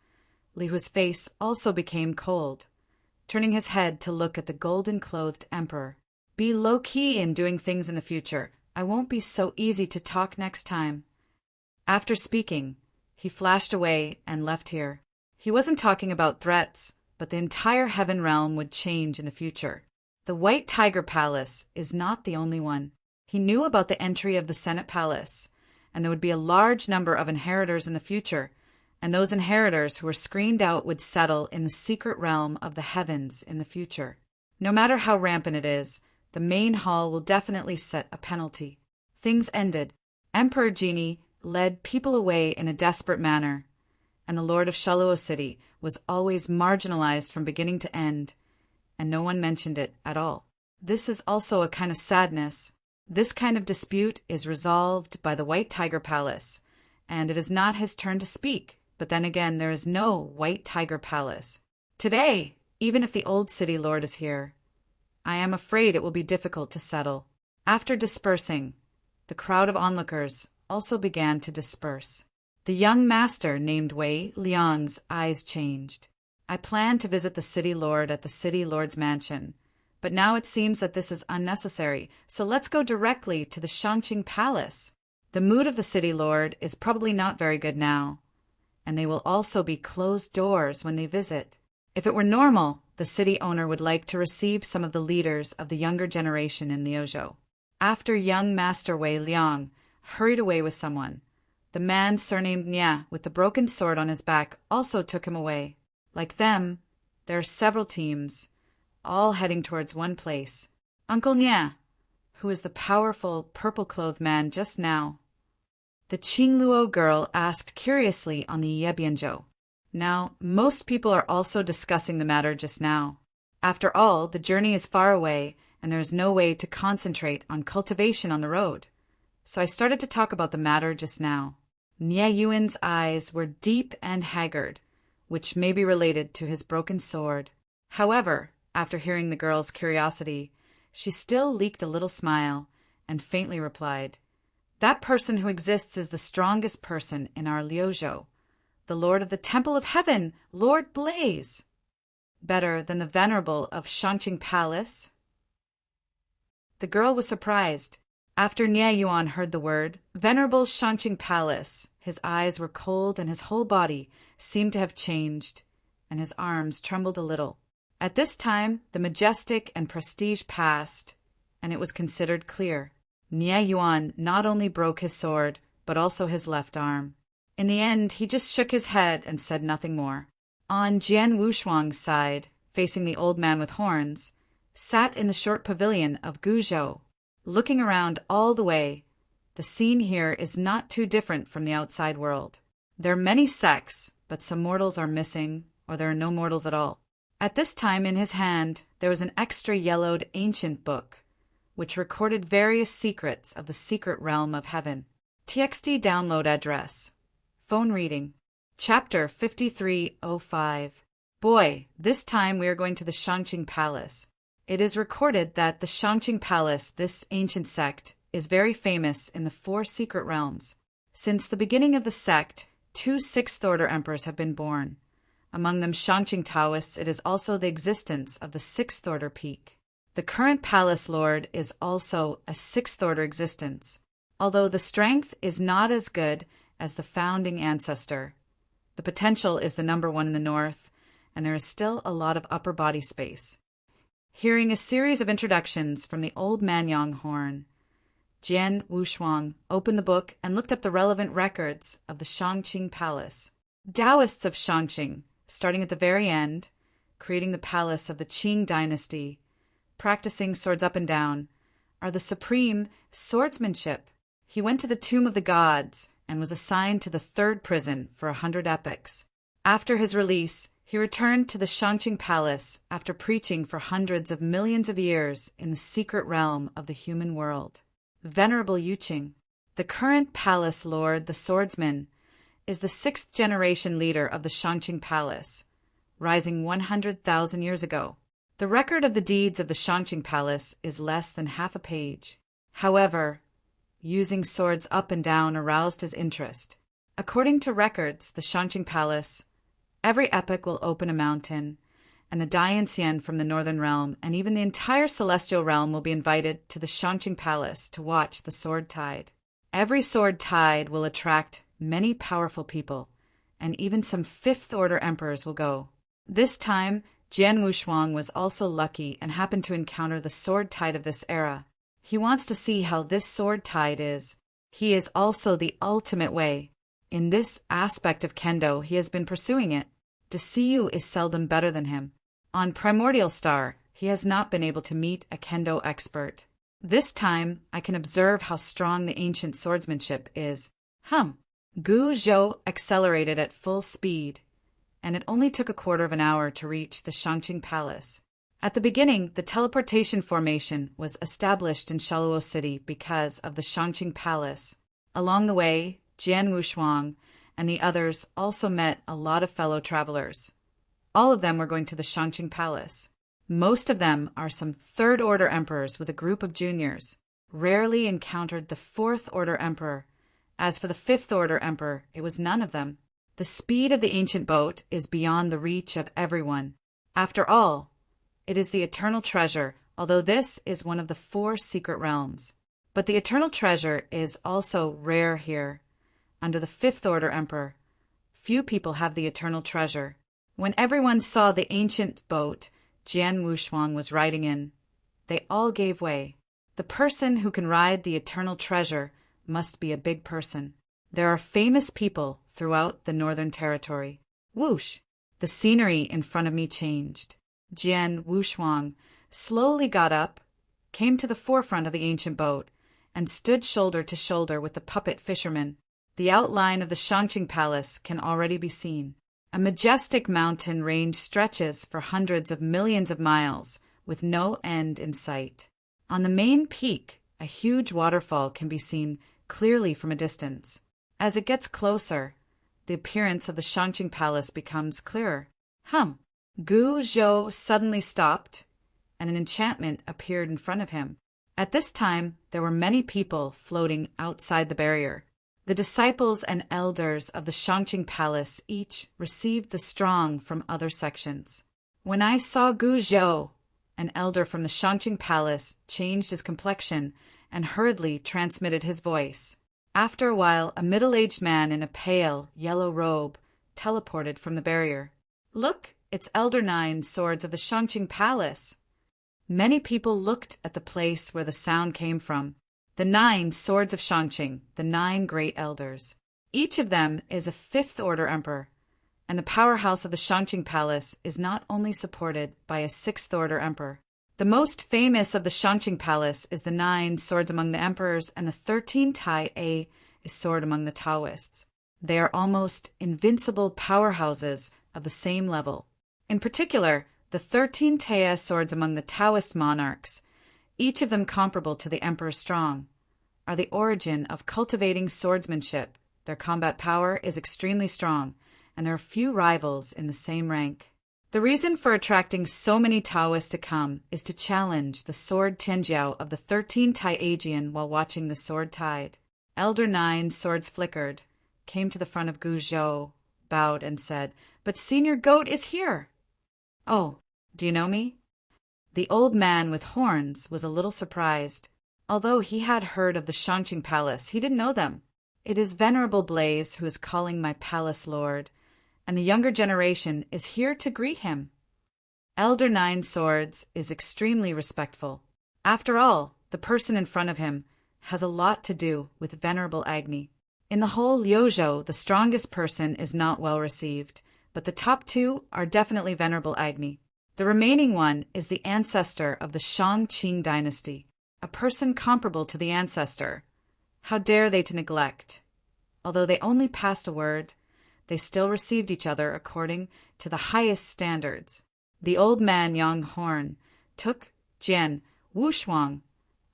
Li Hua's face also became cold, turning his head to look at the golden-clothed emperor. Be low-key in doing things in the future. I won't be so easy to talk next time. After speaking, he flashed away and left here. He wasn't talking about threats, but the entire heaven realm would change in the future. The White Tiger Palace is not the only one. He knew about the entry of the Senate Palace, and there would be a large number of inheritors in the future, and those inheritors who were screened out would settle in the secret realm of the heavens in the future. No matter how rampant it is, the main hall will definitely set a penalty. Things ended. Emperor Genie led people away in a desperate manner, and the Lord of Shaluo City was always marginalized from beginning to end, and no one mentioned it at all. This is also a kind of sadness. This kind of dispute is resolved by the White Tiger Palace, and it is not his turn to speak, but then again there is no White Tiger Palace. Today, even if the old city lord is here, I am afraid it will be difficult to settle. After dispersing, the crowd of onlookers also began to disperse. The young master named Wei Liang's eyes changed. I planned to visit the city lord at the city lord's mansion, but now it seems that this is unnecessary, so let's go directly to the Shangqing Palace. The mood of the city lord is probably not very good now, and they will also be closed doors when they visit. If it were normal, the city owner would like to receive some of the leaders of the younger generation in Liuzhou. After young Master Wei Liang hurried away with someone, the man surnamed Nia with the broken sword on his back also took him away. Like them, there are several teams, all heading towards one place. Uncle Nia, who is the powerful purple-clothed man just now. The Qingluo girl asked curiously on the Yebianzhou. Now, most people are also discussing the matter just now. After all, the journey is far away, and there is no way to concentrate on cultivation on the road. So I started to talk about the matter just now. Nie Yuan's eyes were deep and haggard, which may be related to his broken sword. However, after hearing the girl's curiosity, she still leaked a little smile and faintly replied, "That person who exists is the strongest person in our Liuzhou, the lord of the Temple of Heaven, Lord Blaze." "Better than the venerable of Shangqing Palace?" The girl was surprised. After Nie Yuan heard the word, "Venerable Shangqing Palace," his eyes were cold and his whole body seemed to have changed, and his arms trembled a little. At this time, the majestic and prestige passed, and it was considered clear. Nie Yuan not only broke his sword, but also his left arm. In the end, he just shook his head and said nothing more. On Jian Wushuang's side, facing the old man with horns, sat in the short pavilion of Guzhou. Looking around all the way, the scene here is not too different from the outside world. There are many sects, but some mortals are missing, or there are no mortals at all. At this time in his hand there was an extra yellowed ancient book, which recorded various secrets of the secret realm of heaven. TXT download address. Phone reading. Chapter 5305. Boy, this time we are going to the Shangqing Palace. It is recorded that the Shangqing Palace, this ancient sect, is very famous in the 4 secret realms. Since the beginning of the sect, 2 sixth-order emperors have been born. Among them Shangqing Taoists, it is also the existence of the sixth-order peak. The current palace lord is also a sixth-order existence, although the strength is not as good as the founding ancestor. The potential is the number 1 in the north, and there is still a lot of upper body space. Hearing a series of introductions from the old Manyang horn, Jian Wushuang opened the book and looked up the relevant records of the Shangqing Palace. Taoists of Shangqing, starting at the very end, creating the palace of the Qing dynasty, practicing swords up and down, are the supreme swordsmanship. He went to the tomb of the gods and was assigned to the 3rd prison for 100 epochs. After his release, he returned to the Shangqing Palace after preaching for hundreds of millions of years in the secret realm of the human world. Venerable Yuqing, the current palace lord, the swordsman, is the 6th generation leader of the Shangqing Palace, rising 100,000 years ago. The record of the deeds of the Shangqing Palace is less than half a page. However, using swords up and down aroused his interest. According to records, the Shangqing Palace, every epoch will open a mountain, and the Dainxian from the northern realm and even the entire celestial realm will be invited to the Shangqing Palace to watch the sword tide. Every sword tide will attract many powerful people, and even some 5th-order emperors will go. This time, Jian Wushuang was also lucky and happened to encounter the sword tide of this era. He wants to see how this sword tide is. He is also the ultimate way. In this aspect of kendo, he has been pursuing it. Desiyu is seldom better than him. On Primordial Star, he has not been able to meet a kendo expert. This time, I can observe how strong the ancient swordsmanship is. Gu Zhou accelerated at full speed, and it only took a quarter of an hour to reach the Shangqing Palace. At the beginning, the teleportation formation was established in Shaluo City because of the Shangqing Palace. Along the way, Jian Wushuang and the others also met a lot of fellow travelers. All of them were going to the Shangqing Palace. Most of them are some 3rd-order emperors with a group of juniors. Rarely encountered the 4th-order emperor. As for the 5th-order emperor, it was none of them. The speed of the ancient boat is beyond the reach of everyone. After all, it is the eternal treasure, although this is one of the 4 secret realms. But the eternal treasure is also rare here. Under the 5th-order emperor, few people have the eternal treasure. When everyone saw the ancient boat Jian Wushuang was riding in, they all gave way. The person who can ride the eternal treasure must be a big person. There are famous people throughout the Northern Territory. Whoosh! The scenery in front of me changed. Jian Wushuang slowly got up, came to the forefront of the ancient boat, and stood shoulder to shoulder with the puppet fisherman. The outline of the Shangqing Palace can already be seen. A majestic mountain range stretches for hundreds of millions of miles, with no end in sight. On the main peak, a huge waterfall can be seen clearly from a distance. As it gets closer, the appearance of the Shangqing Palace becomes clearer. Gu Zhou suddenly stopped, and an enchantment appeared in front of him. At this time, there were many people floating outside the barrier. The disciples and elders of the Shangqing Palace each received the strong from other sections. When I saw Gu Zhou, an elder from the Shangqing Palace changed his complexion and hurriedly transmitted his voice. After a while, a middle-aged man in a pale, yellow robe teleported from the barrier. "Look, it's Elder Nine Swords of the Shangqing Palace." Many people looked at the place where the sound came from. The 9 Swords of Shangqing, the 9 great elders. Each of them is a 5th-order emperor, and the powerhouse of the Shangqing Palace is not only supported by a 6th-order emperor. The most famous of the Shangqing Palace is the 9 Swords among the emperors, and the 13 Tai A is sword among the Taoists. They are almost invincible powerhouses of the same level. In particular, the 13 Tea swords among the Taoist monarchs, each of them comparable to the Emperor Strong, are the origin of cultivating swordsmanship. Their combat power is extremely strong, and there are few rivals in the same rank. The reason for attracting so many Taoists to come is to challenge the sword Tianjiao of the 13 Taijian while watching the sword tide. Elder 9 Swords flickered, came to the front of Gu Zhou, bowed and said, "But Senior Goat is here." "Oh, do you know me?" The old man with horns was a little surprised. Although he had heard of the Shangqing Palace, he didn't know them. "It is Venerable Blaze who is calling my palace lord, and the younger generation is here to greet him." Elder 9 Swords is extremely respectful. After all, the person in front of him has a lot to do with Venerable Agni. In the whole Liuzhou, the strongest person is not well received, but the top 2 are definitely Venerable Agni. The remaining one is the ancestor of the Shangqing dynasty, a person comparable to the ancestor. How dare they to neglect? Although they only passed a word, they still received each other according to the highest standards. The old man Yang Horn took Jian Wushuang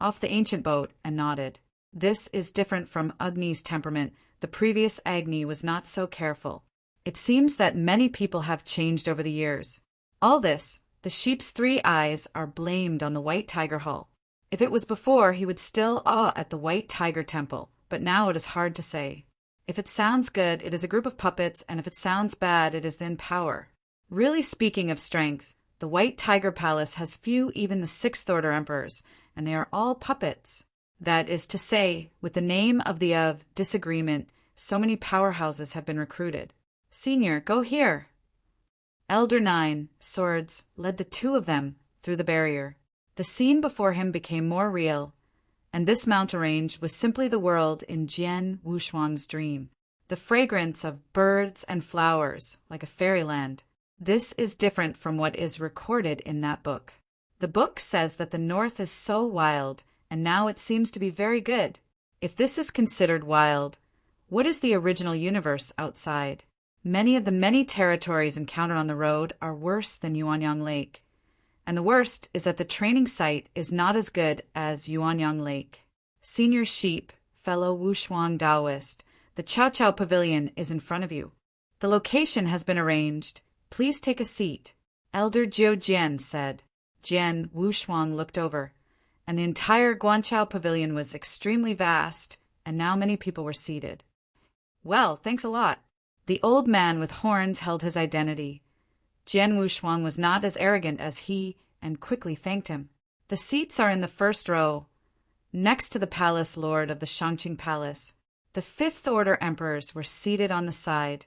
off the ancient boat and nodded. This is different from Agni's temperament. The previous Agni was not so careful. It seems that many people have changed over the years. All this, the sheep's 3 eyes are blamed on the White Tiger Hall. If it was before, he would still awe at the White Tiger Temple, but now it is hard to say. If it sounds good, it is a group of puppets, and if it sounds bad, it is then power. Really speaking of strength, the White Tiger Palace has few, even the 6th-order emperors, and they are all puppets. That is to say, with the name of disagreement, so many powerhouses have been recruited. "Senior, go here." Elder 9 Swords led the 2 of them through the barrier. The scene before him became more real, and this mountain range was simply the world in Jian Wushuang's dream. The fragrance of birds and flowers, like a fairyland. This is different from what is recorded in that book. The book says that the north is so wild, and now it seems to be very good. If this is considered wild, what is the original universe outside? Many of the many territories encountered on the road are worse than Yuanyang Lake. And the worst is that the training site is not as good as Yuanyang Lake. Senior Sheep, fellow Wushuang Taoist, the Chow Chow Pavilion is in front of you. The location has been arranged. Please take a seat, Elder Jiu Jian said. Jian Wushuang looked over, and the entire Guanchao Pavilion was extremely vast, and now many people were seated. "Well, thanks a lot." The old man with horns held his identity. Jian Wushuang was not as arrogant as he and quickly thanked him. The seats are in the first row, next to the palace lord of the Shangqing Palace. The 5th-order emperors were seated on the side,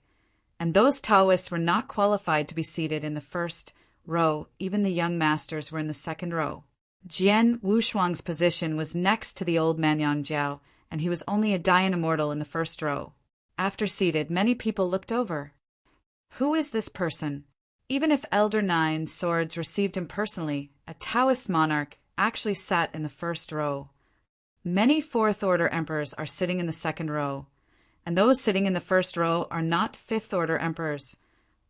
and those Taoists were not qualified to be seated in the first row. Even the young masters were in the second row. Jian Wushuang's position was next to the old man Yang Jiao, and he was only a Dayan Immortal in the first row. After seated, many people looked over. Who is this person? Even if Elder 9 Swords received him personally, a Taoist monarch actually sat in the first row. Many 4th-order emperors are sitting in the second row, and those sitting in the first row are not 5th-order emperors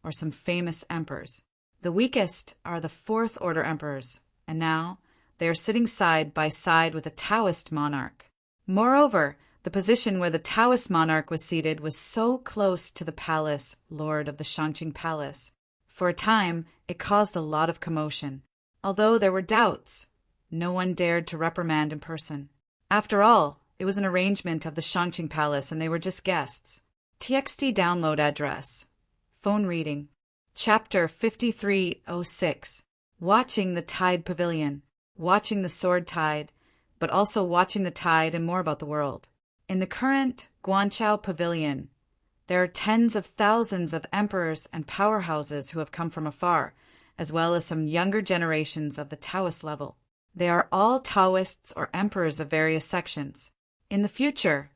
or some famous emperors. The weakest are the 4th-order emperors, and now they are sitting side by side with a Taoist monarch. Moreover, the position where the Taoist monarch was seated was so close to the palace lord of the Shangqing Palace. For a time, it caused a lot of commotion. Although there were doubts, no one dared to reprimand in person. After all, it was an arrangement of the Shangqing Palace and they were just guests. TXT download address. Phone reading. Chapter 5306. Watching the Tide Pavilion. Watching the sword tide, but also watching the tide and more about the world. In the current Guanchao Pavilion, there are tens of thousands of emperors and powerhouses who have come from afar, as well as some younger generations of the Taoist level. They are all Taoists or emperors of various sections. In the future,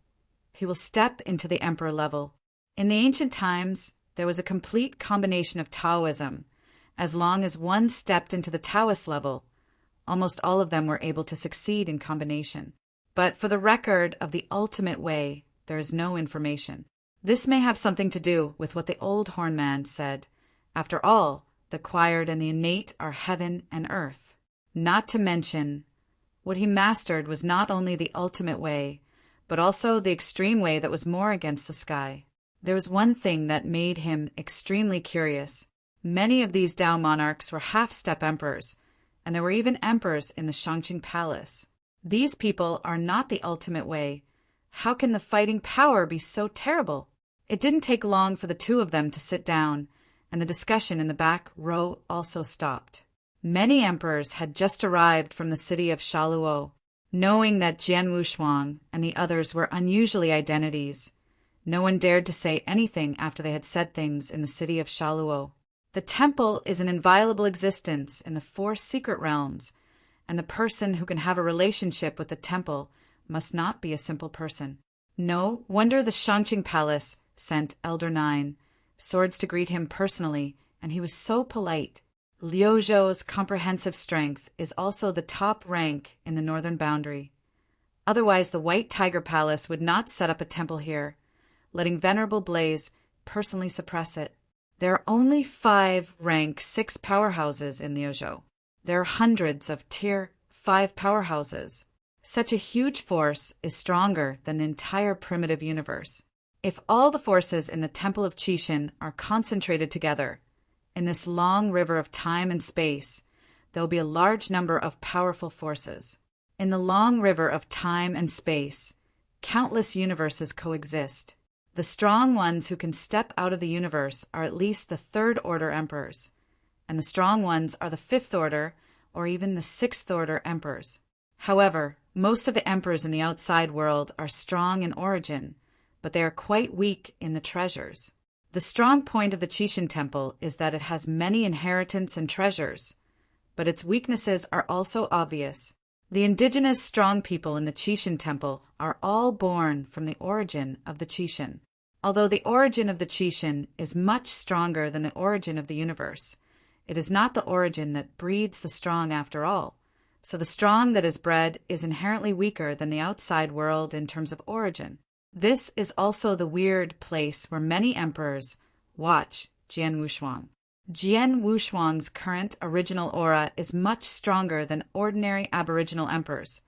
he will step into the emperor level. In the ancient times, there was a complete combination of Taoism. As long as one stepped into the Taoist level, almost all of them were able to succeed in combination. But for the record of the ultimate way, there is no information. This may have something to do with what the old horn man said. After all, the acquired and the innate are heaven and earth. Not to mention, what he mastered was not only the ultimate way, but also the extreme way that was more against the sky. There was one thing that made him extremely curious. Many of these Tao monarchs were half-step emperors, and there were even emperors in the Shangqing Palace. These people are not the ultimate way. How can the fighting power be so terrible? It didn't take long for the two of them to sit down, and the discussion in the back row also stopped. Many emperors had just arrived from the city of Shaluo. Knowing that Jian Wushuang and the others were unusually identities, no one dared to say anything after they had said things in the city of Shaluo. The temple is an inviolable existence in the 4 secret realms, and the person who can have a relationship with the temple must not be a simple person. No wonder the Shangqing Palace sent Elder 9 swords to greet him personally, and he was so polite. Liu Zhou's comprehensive strength is also the top rank in the northern boundary. Otherwise, the White Tiger Palace would not set up a temple here, letting Venerable Blaze personally suppress it. There are only 5 rank 6 powerhouses in Liu Zhou. There are hundreds of tier 5 powerhouses. Such a huge force is stronger than the entire primitive universe. If all the forces in the Temple of Qixin are concentrated together, in this long river of time and space, there will be a large number of powerful forces. In the long river of time and space, countless universes coexist. The strong ones who can step out of the universe are at least the 3rd order emperors, and the strong ones are the 5th order or even the 6th order emperors. However, most of the emperors in the outside world are strong in origin, but they are quite weak in the treasures. The strong point of the Qixin Temple is that it has many inheritance and treasures, but its weaknesses are also obvious. The indigenous strong people in the Qixin Temple are all born from the origin of the Qixin. Although the origin of the Qixin is much stronger than the origin of the universe, it is not the origin that breeds the strong after all. So the strong that is bred is inherently weaker than the outside world in terms of origin. This is also the weird place where many emperors watch Jian Wushuang. Jian Wushuang's current original aura is much stronger than ordinary aboriginal emperors,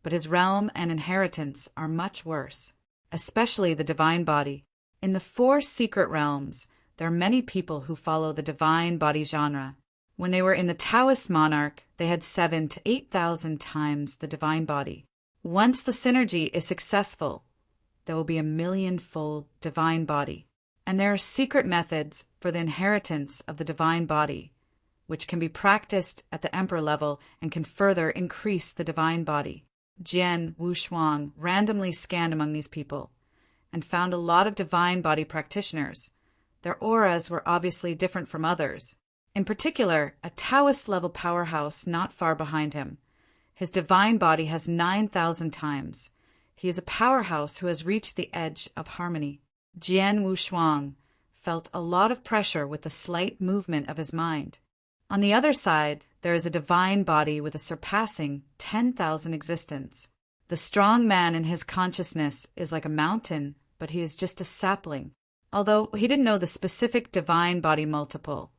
but his realm and inheritance are much worse, especially the divine body. In the 4 secret realms, there are many people who follow the divine body genre. When they were in the Taoist monarch, they had 7,000 to 8,000 times the divine body. Once the synergy is successful, there will be a 1,000,000-fold divine body. And there are secret methods for the inheritance of the divine body, which can be practiced at the emperor level and can further increase the divine body. Jian Wushuang randomly scanned among these people and found a lot of divine body practitioners. Their auras were obviously different from others. In particular, a Taoist-level powerhouse not far behind him. His divine body has 9,000 times. He is a powerhouse who has reached the edge of harmony. Jian Wushuang felt a lot of pressure with the slight movement of his mind. On the other side, there is a divine body with a surpassing 10,000 existence. The strong man in his consciousness is like a mountain, but he is just a sapling. Although he didn't know the specific divine body multiple,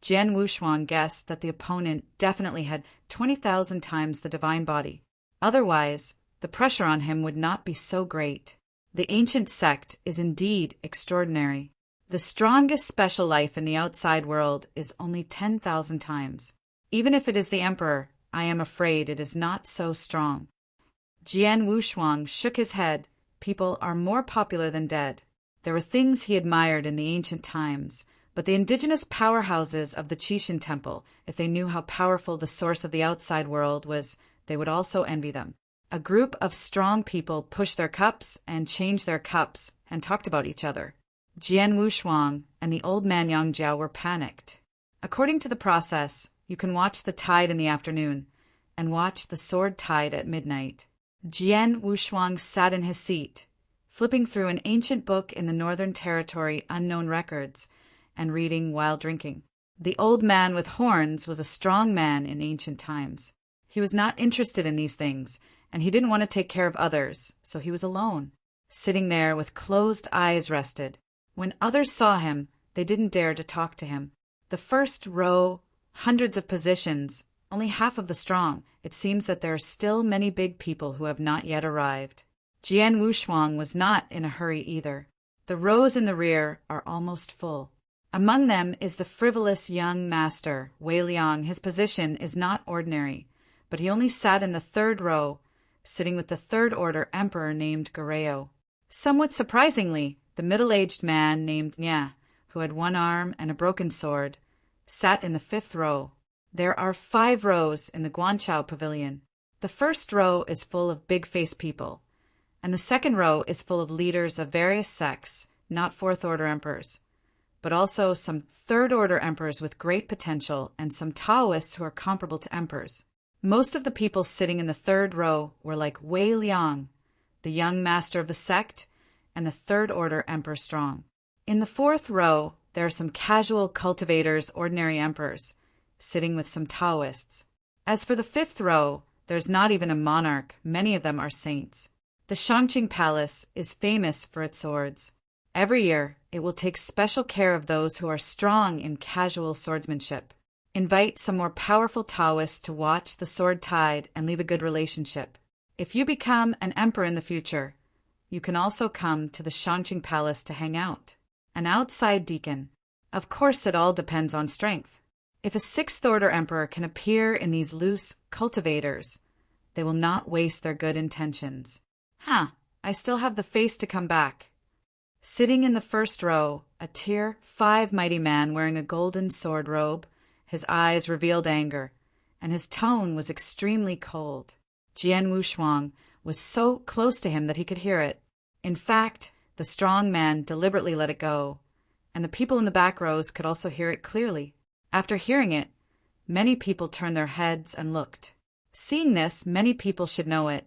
Jian Wushuang guessed that the opponent definitely had 20,000 times the divine body. Otherwise, the pressure on him would not be so great. The ancient sect is indeed extraordinary. The strongest special life in the outside world is only 10,000 times. Even if it is the emperor, I am afraid it is not so strong. Jian Wushuang shook his head. People are more popular than dead. There were things he admired in the ancient times, but the indigenous powerhouses of the Qixin Temple, if they knew how powerful the source of the outside world was, they would also envy them. A group of strong people pushed their cups and changed their cups and talked about each other. Jian Wushuang and the old man Yang Jiao were panicked. According to the process, you can watch the tide in the afternoon and watch the sword tide at midnight. Jian Wushuang sat in his seat, flipping through an ancient book in the Northern Territory Unknown Records and reading while drinking. The old man with horns was a strong man in ancient times. He was not interested in these things, and he didn't want to take care of others, so he was alone, sitting there with closed eyes rested. When others saw him, they didn't dare to talk to him. The first row, hundreds of positions, only half of the strong. It seems that there are still many big people who have not yet arrived. Jian Wushuang was not in a hurry either. The rows in the rear are almost full. Among them is the frivolous young master, Wei Liang. His position is not ordinary, but he only sat in the third row, sitting with the third order emperor named Goreo. Somewhat surprisingly, the middle-aged man named Nya, who had one arm and a broken sword, sat in the fifth row. There are 5 rows in the Guanchao Pavilion. The first row is full of big-faced people, and the second row is full of leaders of various sects, not fourth-order emperors, but also some third-order emperors with great potential and some Taoists who are comparable to emperors. Most of the people sitting in the third row were like Wei Liang, the young master of the sect, and the third-order Emperor Strong. In the fourth row, there are some casual cultivators, ordinary emperors, sitting with some Taoists. As for the fifth row, there's not even a monarch. Many of them are saints. The Shangqing Palace is famous for its swords. Every year, it will take special care of those who are strong in casual swordsmanship. Invite some more powerful Taoists to watch the sword tide and leave a good relationship. If you become an emperor in the future, you can also come to the Shangqing Palace to hang out. An outside deacon. Of course, it all depends on strength. If a sixth-order emperor can appear in these loose cultivators, they will not waste their good intentions. I still have the face to come back. Sitting in the first row, a tier 5 mighty man wearing a golden sword robe. His eyes revealed anger, and his tone was extremely cold. Jian Wushuang was so close to him that he could hear it. In fact, the strong man deliberately let it go, and the people in the back rows could also hear it clearly. After hearing it, many people turned their heads and looked. Seeing this, many people should know it.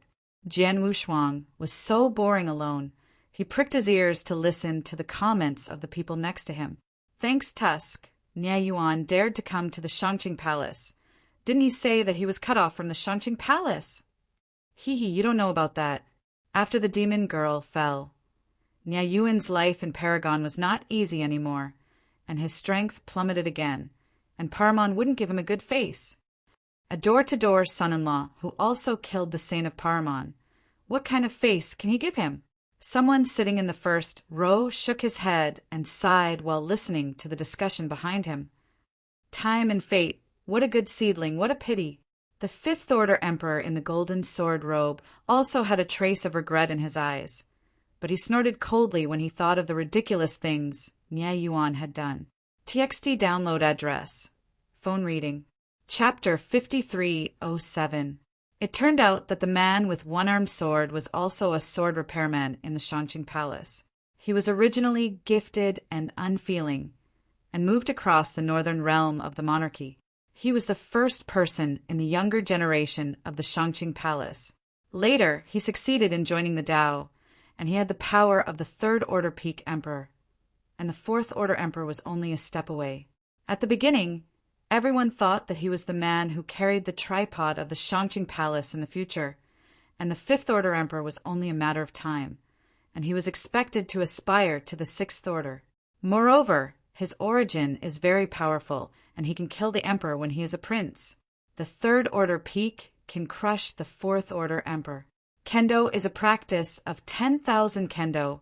Jian Wushuang was so boring alone. He pricked his ears to listen to the comments of the people next to him. Thanks, Tusk. Nye Yuan dared to come to the Shangqing Palace. Didn't he say that he was cut off from the Shangqing Palace? You don't know about that. After the demon girl fell, Nye Yuan's life in Paragon was not easy anymore, and his strength plummeted again, and Paramon wouldn't give him a good face. A door-to-door son-in-law who also killed the saint of Paramon. What kind of face can he give him? Someone sitting in the first row shook his head and sighed while listening to the discussion behind him. Time and fate, what a good seedling, what a pity. The fifth-order emperor in the golden sword robe also had a trace of regret in his eyes, but he snorted coldly when he thought of the ridiculous things Nye Yuan had done. TXT download address. Phone reading. Chapter 5307. It turned out that the man with one-armed sword was also a sword repairman in the Shangqing Palace. He was originally gifted and unfeeling, and moved across the northern realm of the monarchy. He was the first person in the younger generation of the Shangqing Palace. Later, he succeeded in joining the Dao, and he had the power of the third-order peak emperor, and the fourth-order emperor was only a step away. At the beginning, everyone thought that he was the man who carried the tripod of the Shangqing Palace in the future, and the fifth-order emperor was only a matter of time, and he was expected to aspire to the sixth order. Moreover, his origin is very powerful, and he can kill the emperor when he is a prince. The third-order peak can crush the fourth-order emperor. Kendo is a practice of 10,000 kendo,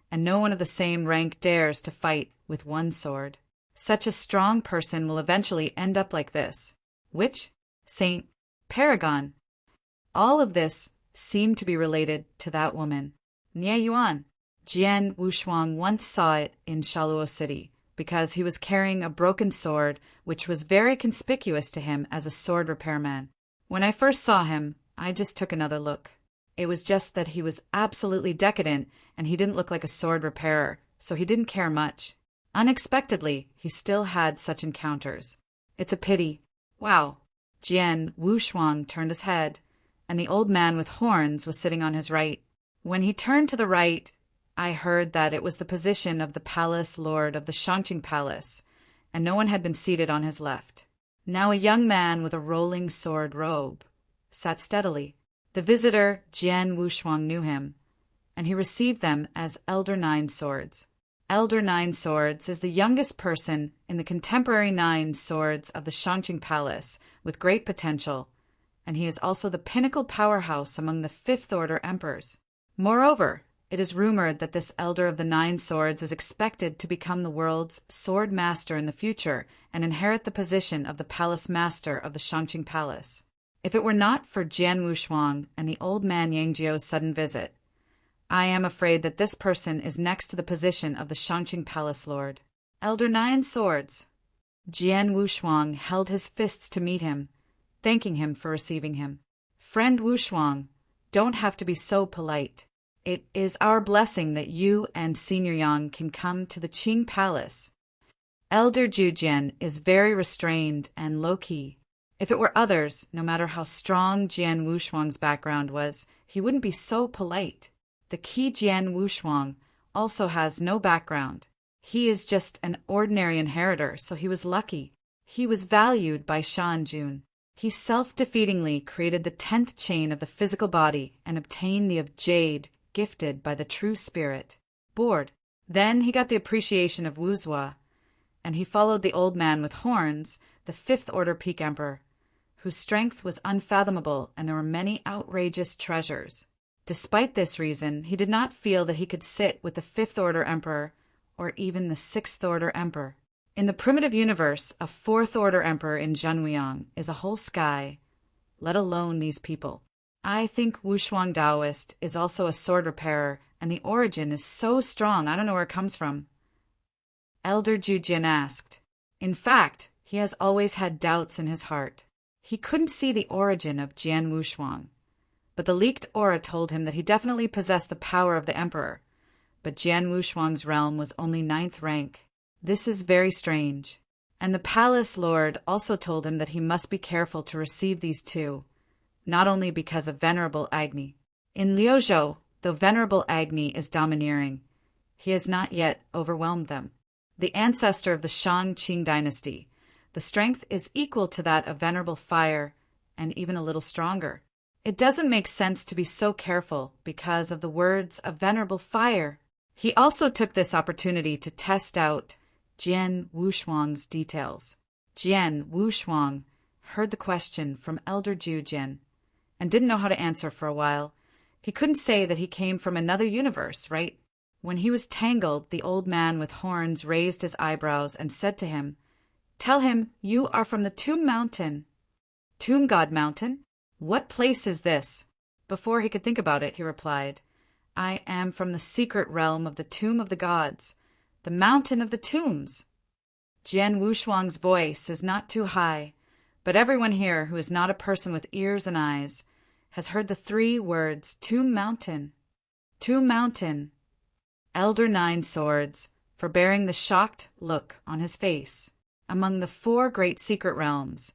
and no one of the same rank dares to fight with one sword. Such a strong person will eventually end up like this. witch, saint, paragon. All of this seemed to be related to that woman, Nie Yuan. Jian Wushuang once saw it in Shaluo City because he was carrying a broken sword which was very conspicuous to him as a sword repairman. When I first saw him, I just took another look. It was just that he was absolutely decadent and he didn't look like a sword repairer, so he didn't care much. Unexpectedly, he still had such encounters. It's a pity. Wow. Jian Wushuang turned his head, and the old man with horns was sitting on his right. When he turned to the right, I heard that it was the position of the palace lord of the Shangqing Palace, and no one had been seated on his left. Now a young man with a rolling sword robe sat steadily. The visitor, Jian Wushuang, knew him, and he received them as Elder Nine Swords. Elder Nine Swords is the youngest person in the contemporary Nine Swords of the Shangqing Palace with great potential, and he is also the pinnacle powerhouse among the Fifth Order emperors. Moreover, it is rumored that this Elder of the Nine Swords is expected to become the world's sword master in the future and inherit the position of the palace master of the Shangqing Palace. If it were not for Jian Wushuang and the old man Yangjiao's sudden visit, I am afraid that this person is next to the position of the Shangqing Palace Lord. Elder Nine Swords. Jian Wushuang held his fists to meet him, thanking him for receiving him. Friend Wushuang, don't have to be so polite. It is our blessing that you and Senior Yang can come to the Qing Palace. Elder Zhujian is very restrained and low-key. If it were others, no matter how strong Jian Wushuang's background was, he wouldn't be so polite. The key Jian Wushuang also has no background. He is just an ordinary inheritor, so he was lucky. He was valued by Shan Jun. He self-defeatingly created the 10th chain of the physical body and obtained the of jade gifted by the true spirit. Bored. Then he got the appreciation of Wuzhua, and he followed the old man with horns, the Fifth Order Peak Emperor, whose strength was unfathomable and there were many outrageous treasures. Despite this reason, he did not feel that he could sit with the Fifth Order Emperor or even the Sixth Order Emperor. In the primitive universe, a Fourth Order Emperor in Zhenwuyang is a whole sky, let alone these people. I think Wushuang Daoist is also a sword repairer, and the origin is so strong, I don't know where it comes from. Elder Zhujian asked. In fact, he has always had doubts in his heart. He couldn't see the origin of Jian Wushuang, but the leaked aura told him that he definitely possessed the power of the emperor. But Jian Wushuang's realm was only 9th rank. This is very strange. And the palace lord also told him that he must be careful to receive these two, not only because of Venerable Agni. In Liuzhou, though Venerable Agni is domineering, he has not yet overwhelmed them. The ancestor of the Shang Qing dynasty, the strength is equal to that of Venerable Fire and even a little stronger. It doesn't make sense to be so careful because of the words of Venerable Fire. He also took this opportunity to test out Jian Wushuang's details. Jian Wushuang heard the question from Elder Zhujian and didn't know how to answer for a while. He couldn't say that he came from another universe, right? When he was tangled, the old man with horns raised his eyebrows and said to him, "Tell him you are from the Tomb Mountain." Tomb God Mountain? What place is this? Before he could think about it, he replied, I am from the secret realm of the Tomb of the Gods, the Mountain of the Tombs. Jian Wushuang's voice is not too high, but everyone here who is not a person with ears and eyes has heard the 3 words Tomb Mountain. Tomb Mountain. Elder Nine Swords, forbearing the shocked look on his face. Among the 4 great secret realms,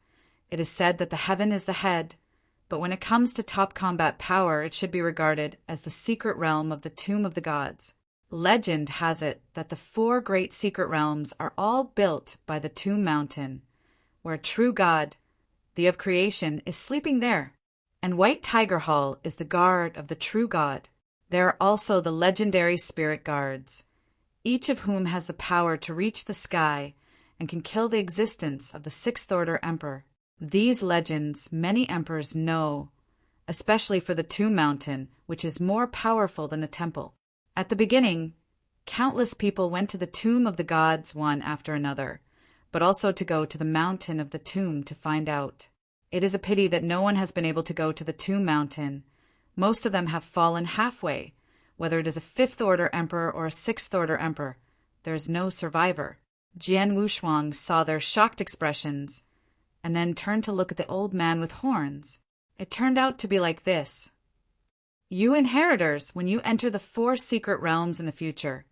it is said that the heaven is the head, but when it comes to top combat power, it should be regarded as the secret realm of the Tomb of the Gods. Legend has it that the 4 great secret realms are all built by the Tomb Mountain, where a true God, the of creation, is sleeping there, and White Tiger Hall is the guard of the true God. There are also the legendary spirit guards, each of whom has the power to reach the sky and can kill the existence of the Sixth Order Emperor. These legends many emperors know, especially for the Tomb Mountain, which is more powerful than the temple. At the beginning, countless people went to the Tomb of the Gods one after another, but also to go to the mountain of the tomb to find out. It is a pity that no one has been able to go to the tomb mountain. Most of them have fallen halfway. Whether it is a fifth-order emperor or a sixth-order emperor, there is no survivor. Jian Wushuang saw their shocked expressions and then turned to look at the old man with horns. It turned out to be like this. You inheritors, when you enter the 4 secret realms in the future,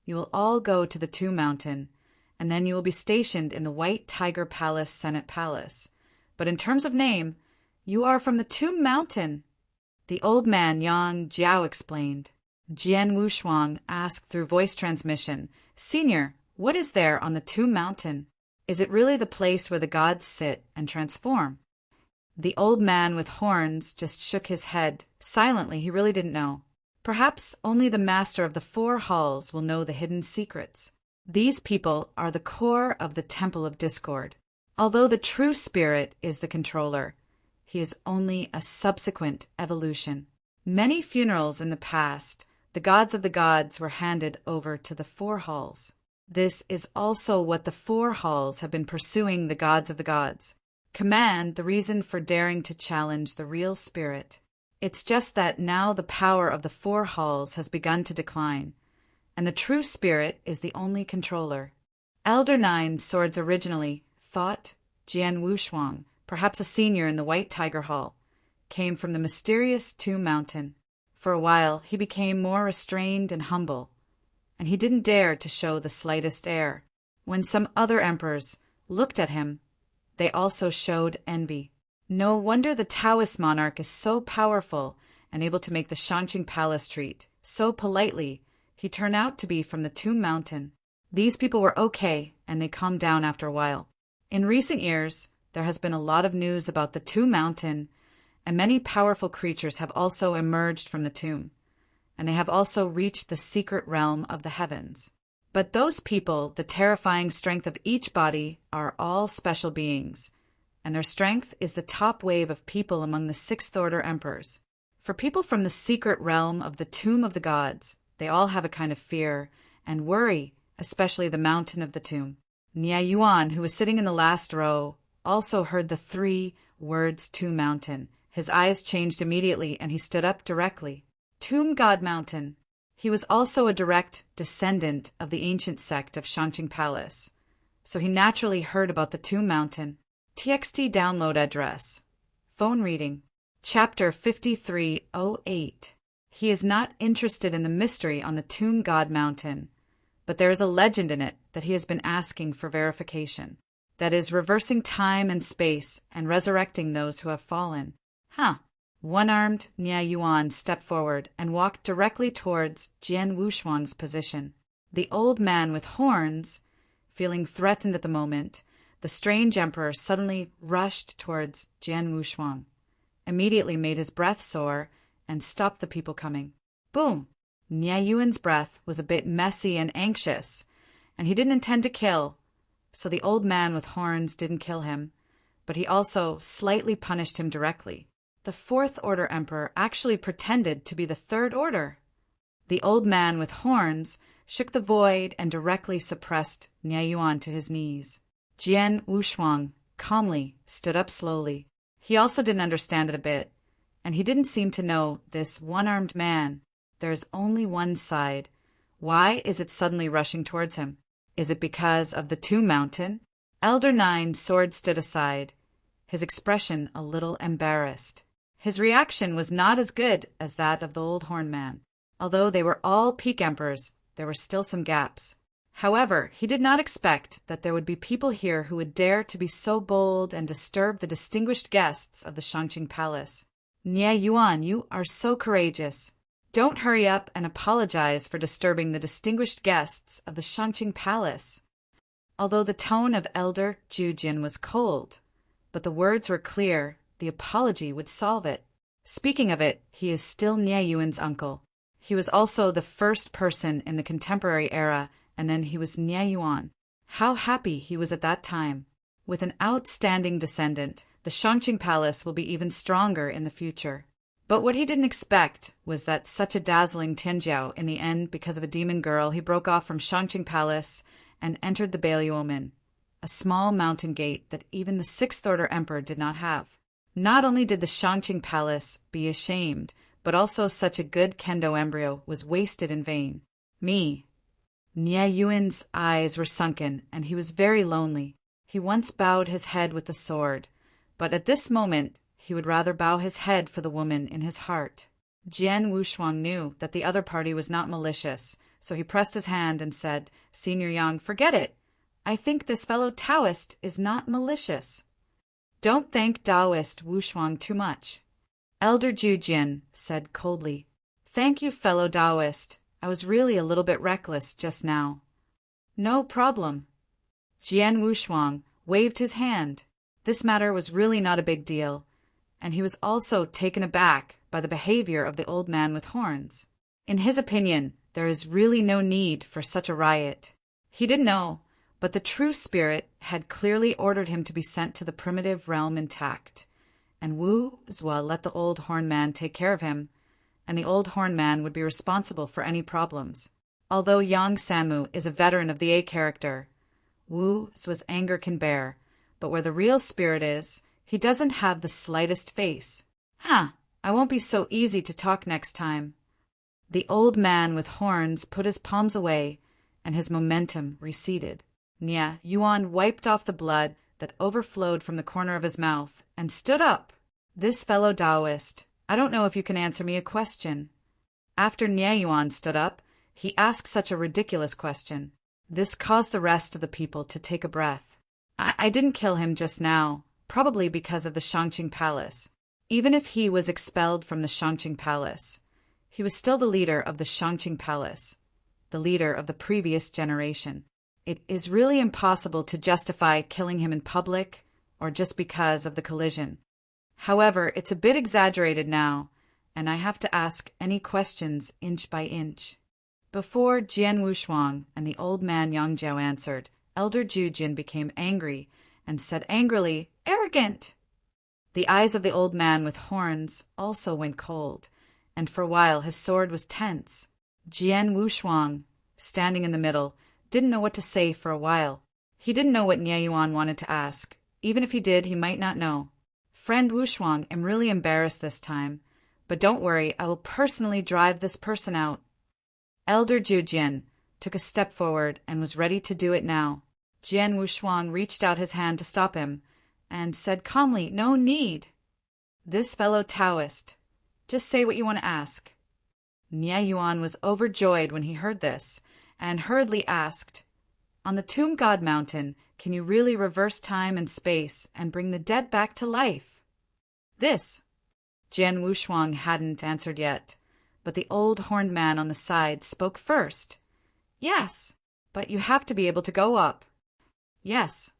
you will all go to the Tomb Mountain, and then you will be stationed in the White Tiger Palace Senate Palace. But in terms of name, you are from the Tomb Mountain. The old man Yang Jiao explained. Jian Wushuang asked through voice transmission, Senior, what is there on the Tomb Mountain? Is it really the place where the gods sit and transform? The old man with horns just shook his head. Silently, he really didn't know. Perhaps only the master of the 4 halls will know the hidden secrets. These people are the core of the Temple of Discord. Although the true spirit is the controller, he is only a subsequent evolution. Many funerals in the past, the gods of the gods were handed over to the 4 halls. This is also what the 4 halls have been pursuing the gods of the gods. Command, the reason for daring to challenge the real spirit. It's just that now the power of the 4 halls has begun to decline, and the true spirit is the only controller. Elder Nine Swords originally thought Jian Wushuang, perhaps a senior in the White Tiger Hall, came from the mysterious Tomb Mountain. For a while, he became more restrained and humble, and he didn't dare to show the slightest air. When some other emperors looked at him, they also showed envy. No wonder the Taoist monarch is so powerful and able to make the Shanqing Palace treat so politely. He turned out to be from the Tomb Mountain. These people were okay, and they calmed down after a while. In recent years, there has been a lot of news about the Tomb Mountain, and many powerful creatures have also emerged from the tomb, and they have also reached the secret realm of the heavens. But those people, the terrifying strength of each body, are all special beings, and their strength is the top wave of people among the 6th-order emperors. For people from the secret realm of the Tomb of the Gods, they all have a kind of fear and worry, especially the mountain of the tomb. Nia Yuan, who was sitting in the last row, also heard the 3 words Tomb Mountain. His eyes changed immediately, and he stood up directly. Tomb God Mountain. He was also a direct descendant of the ancient sect of Shanqing Palace, so he naturally heard about the Tomb Mountain. TXT download address. Phone reading. Chapter 5308. He is not interested in the mystery on the Tomb God Mountain, but there is a legend in it that he has been asking for verification. That is, reversing time and space and resurrecting those who have fallen. One-armed Nia Yuan stepped forward and walked directly towards Jian Wushuang's position. The old man with horns, feeling threatened at the moment, the strange emperor suddenly rushed towards Jian Wushuang, immediately made his breath soar, and stopped the people coming. Boom! Nia Yuan's breath was a bit messy and anxious, and he didn't intend to kill, so the old man with horns didn't kill him, but he also slightly punished him directly. The 4th-order emperor actually pretended to be the 3rd order. The old man with horns shook the void and directly suppressed Nia Yuan to his knees. Jian Wushuang calmly stood up slowly. He also didn't understand it a bit, and he didn't seem to know this one-armed man. There is only one side. Why is it suddenly rushing towards him? Is it because of the Tomb Mountain? Elder Nine Swords stood aside, his expression a little embarrassed. His reaction was not as good as that of the old horn man. Although they were all peak emperors, there were still some gaps. However, he did not expect that there would be people here who would dare to be so bold and disturb the distinguished guests of the Shanqing Palace. Nia Yuan, you are so courageous. Don't hurry up and apologize for disturbing the distinguished guests of the Shanqing Palace. Although the tone of Elder Jujin was cold, but the words were clear, the apology would solve it. Speaking of it, he is still Nia Yuan's uncle. He was also the first person in the contemporary era, and then he was Nia Yuan. How happy he was at that time. With an outstanding descendant, the Shanqing Palace will be even stronger in the future. But what he didn't expect was that such a dazzling Tianjiao, in the end, because of a demon girl, he broke off from Shanqing Palace and entered the Baliuomen, a small mountain gate that even the Sixth Order Emperor did not have. Not only did the Shangqing Palace be ashamed, but also such a good kendo embryo was wasted in vain. Me. Nie Yuan's eyes were sunken, and he was very lonely. He once bowed his head with the sword, but at this moment he would rather bow his head for the woman in his heart. Jian Wushuang knew that the other party was not malicious, so he pressed his hand and said, "Senior Yang, forget it. I think this fellow Taoist is not malicious." "Don't thank Taoist Wushuang too much," Elder Jujian said coldly. "Thank you, fellow Taoist. I was really a little bit reckless just now." "No problem." Jian Wushuang waved his hand. This matter was really not a big deal, and he was also taken aback by the behavior of the old man with horns. In his opinion, there is really no need for such a riot. He didn't know, but the true spirit had clearly ordered him to be sent to the primitive realm intact, and Wu Zua let the old horn man take care of him, and the old horn man would be responsible for any problems. Although Yang Samu is a veteran of the A character, Wu Zua's anger can bear, but where the real spirit is, he doesn't have the slightest face. I won't be so easy to talk next time. The old man with horns put his palms away, and his momentum receded. Nie Yuan wiped off the blood that overflowed from the corner of his mouth and stood up. "This fellow Taoist, I don't know if you can answer me a question." After Nie Yuan stood up, he asked such a ridiculous question. This caused the rest of the people to take a breath. I didn't kill him just now, probably because of the Shangqing Palace. Even if he was expelled from the Shangqing Palace, he was still the leader of the Shangqing Palace, the leader of the previous generation. It is really impossible to justify killing him in public or just because of the collision. However, it's a bit exaggerated now, and I have to ask any questions inch by inch. Before Jian Wushuang and the old man Yang Jiao answered, Elder Jujin became angry and said angrily, "Arrogant!" The eyes of the old man with horns also went cold, and for a while his sword was tense. Jian Wushuang, standing in the middle, didn't know what to say for a while. He didn't know what Nie Yuan wanted to ask. Even if he did, he might not know. "Friend Wushuang, I'm really embarrassed this time, but don't worry, I will personally drive this person out." Elder Jujian took a step forward and was ready to do it now. Jian Wushuang reached out his hand to stop him and said calmly, "No need. This fellow Taoist, just say what you want to ask." Nie Yuan was overjoyed when he heard this and hurriedly asked, "On the Tomb God Mountain, can you really reverse time and space and bring the dead back to life?" This, Jian Wushuang hadn't answered yet, but the old horned man on the side spoke first. "Yes, but you have to be able to go up." "Yes."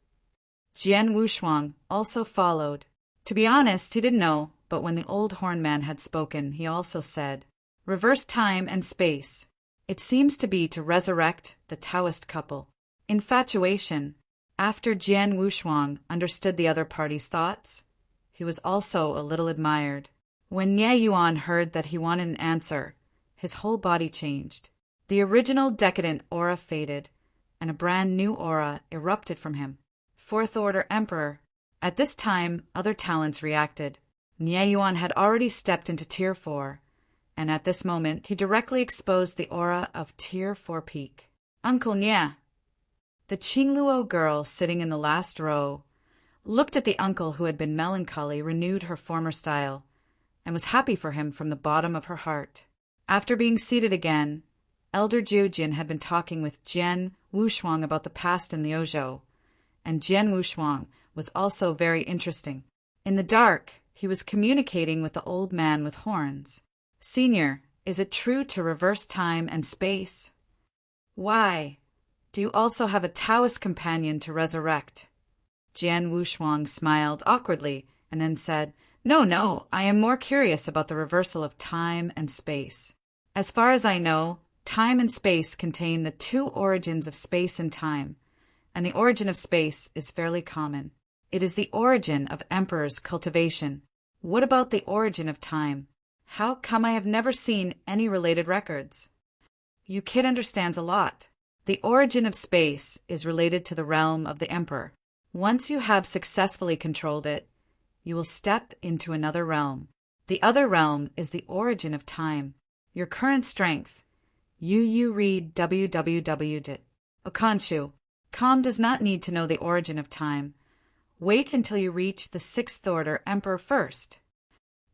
Jian Wushuang also followed. To be honest, he didn't know, but when the old horned man had spoken, he also said, "Reverse time and space. It seems to be to resurrect the Taoist couple." Infatuation. After Jian Wushuang understood the other party's thoughts, he was also a little admired. When Nie Yuan heard that he wanted an answer, his whole body changed. The original decadent aura faded, and a brand new aura erupted from him. Fourth Order Emperor. At this time, other talents reacted. Nie Yuan had already stepped into Tier 4, and at this moment he directly exposed the aura of Tier 4 Peak. "Uncle Nie." The Qingluo girl sitting in the last row looked at the uncle who had been melancholy, renewed her former style, and was happy for him from the bottom of her heart. After being seated again, Elder Jujin had been talking with Jian Wushuang about the past in the Liuzhou, and Jian Wushuang was also very interesting. In the dark, he was communicating with the old man with horns. "Senior, is it true to reverse time and space?" "Why? Do you also have a Taoist companion to resurrect?" Jian Wushuang smiled awkwardly and then said, No, I am more curious about the reversal of time and space. As far as I know, time and space contain the two origins of space and time, and the origin of space is fairly common. It is the origin of emperor's cultivation. What about the origin of time? How come I have never seen any related records? You kid understands a lot. The origin of space is related to the realm of the emperor. Once you have successfully controlled it, you will step into another realm. The other realm is the origin of time. Your current strength. You read www. Okanshu. Calm does not need to know the origin of time. Wait until you reach the sixth order emperor first.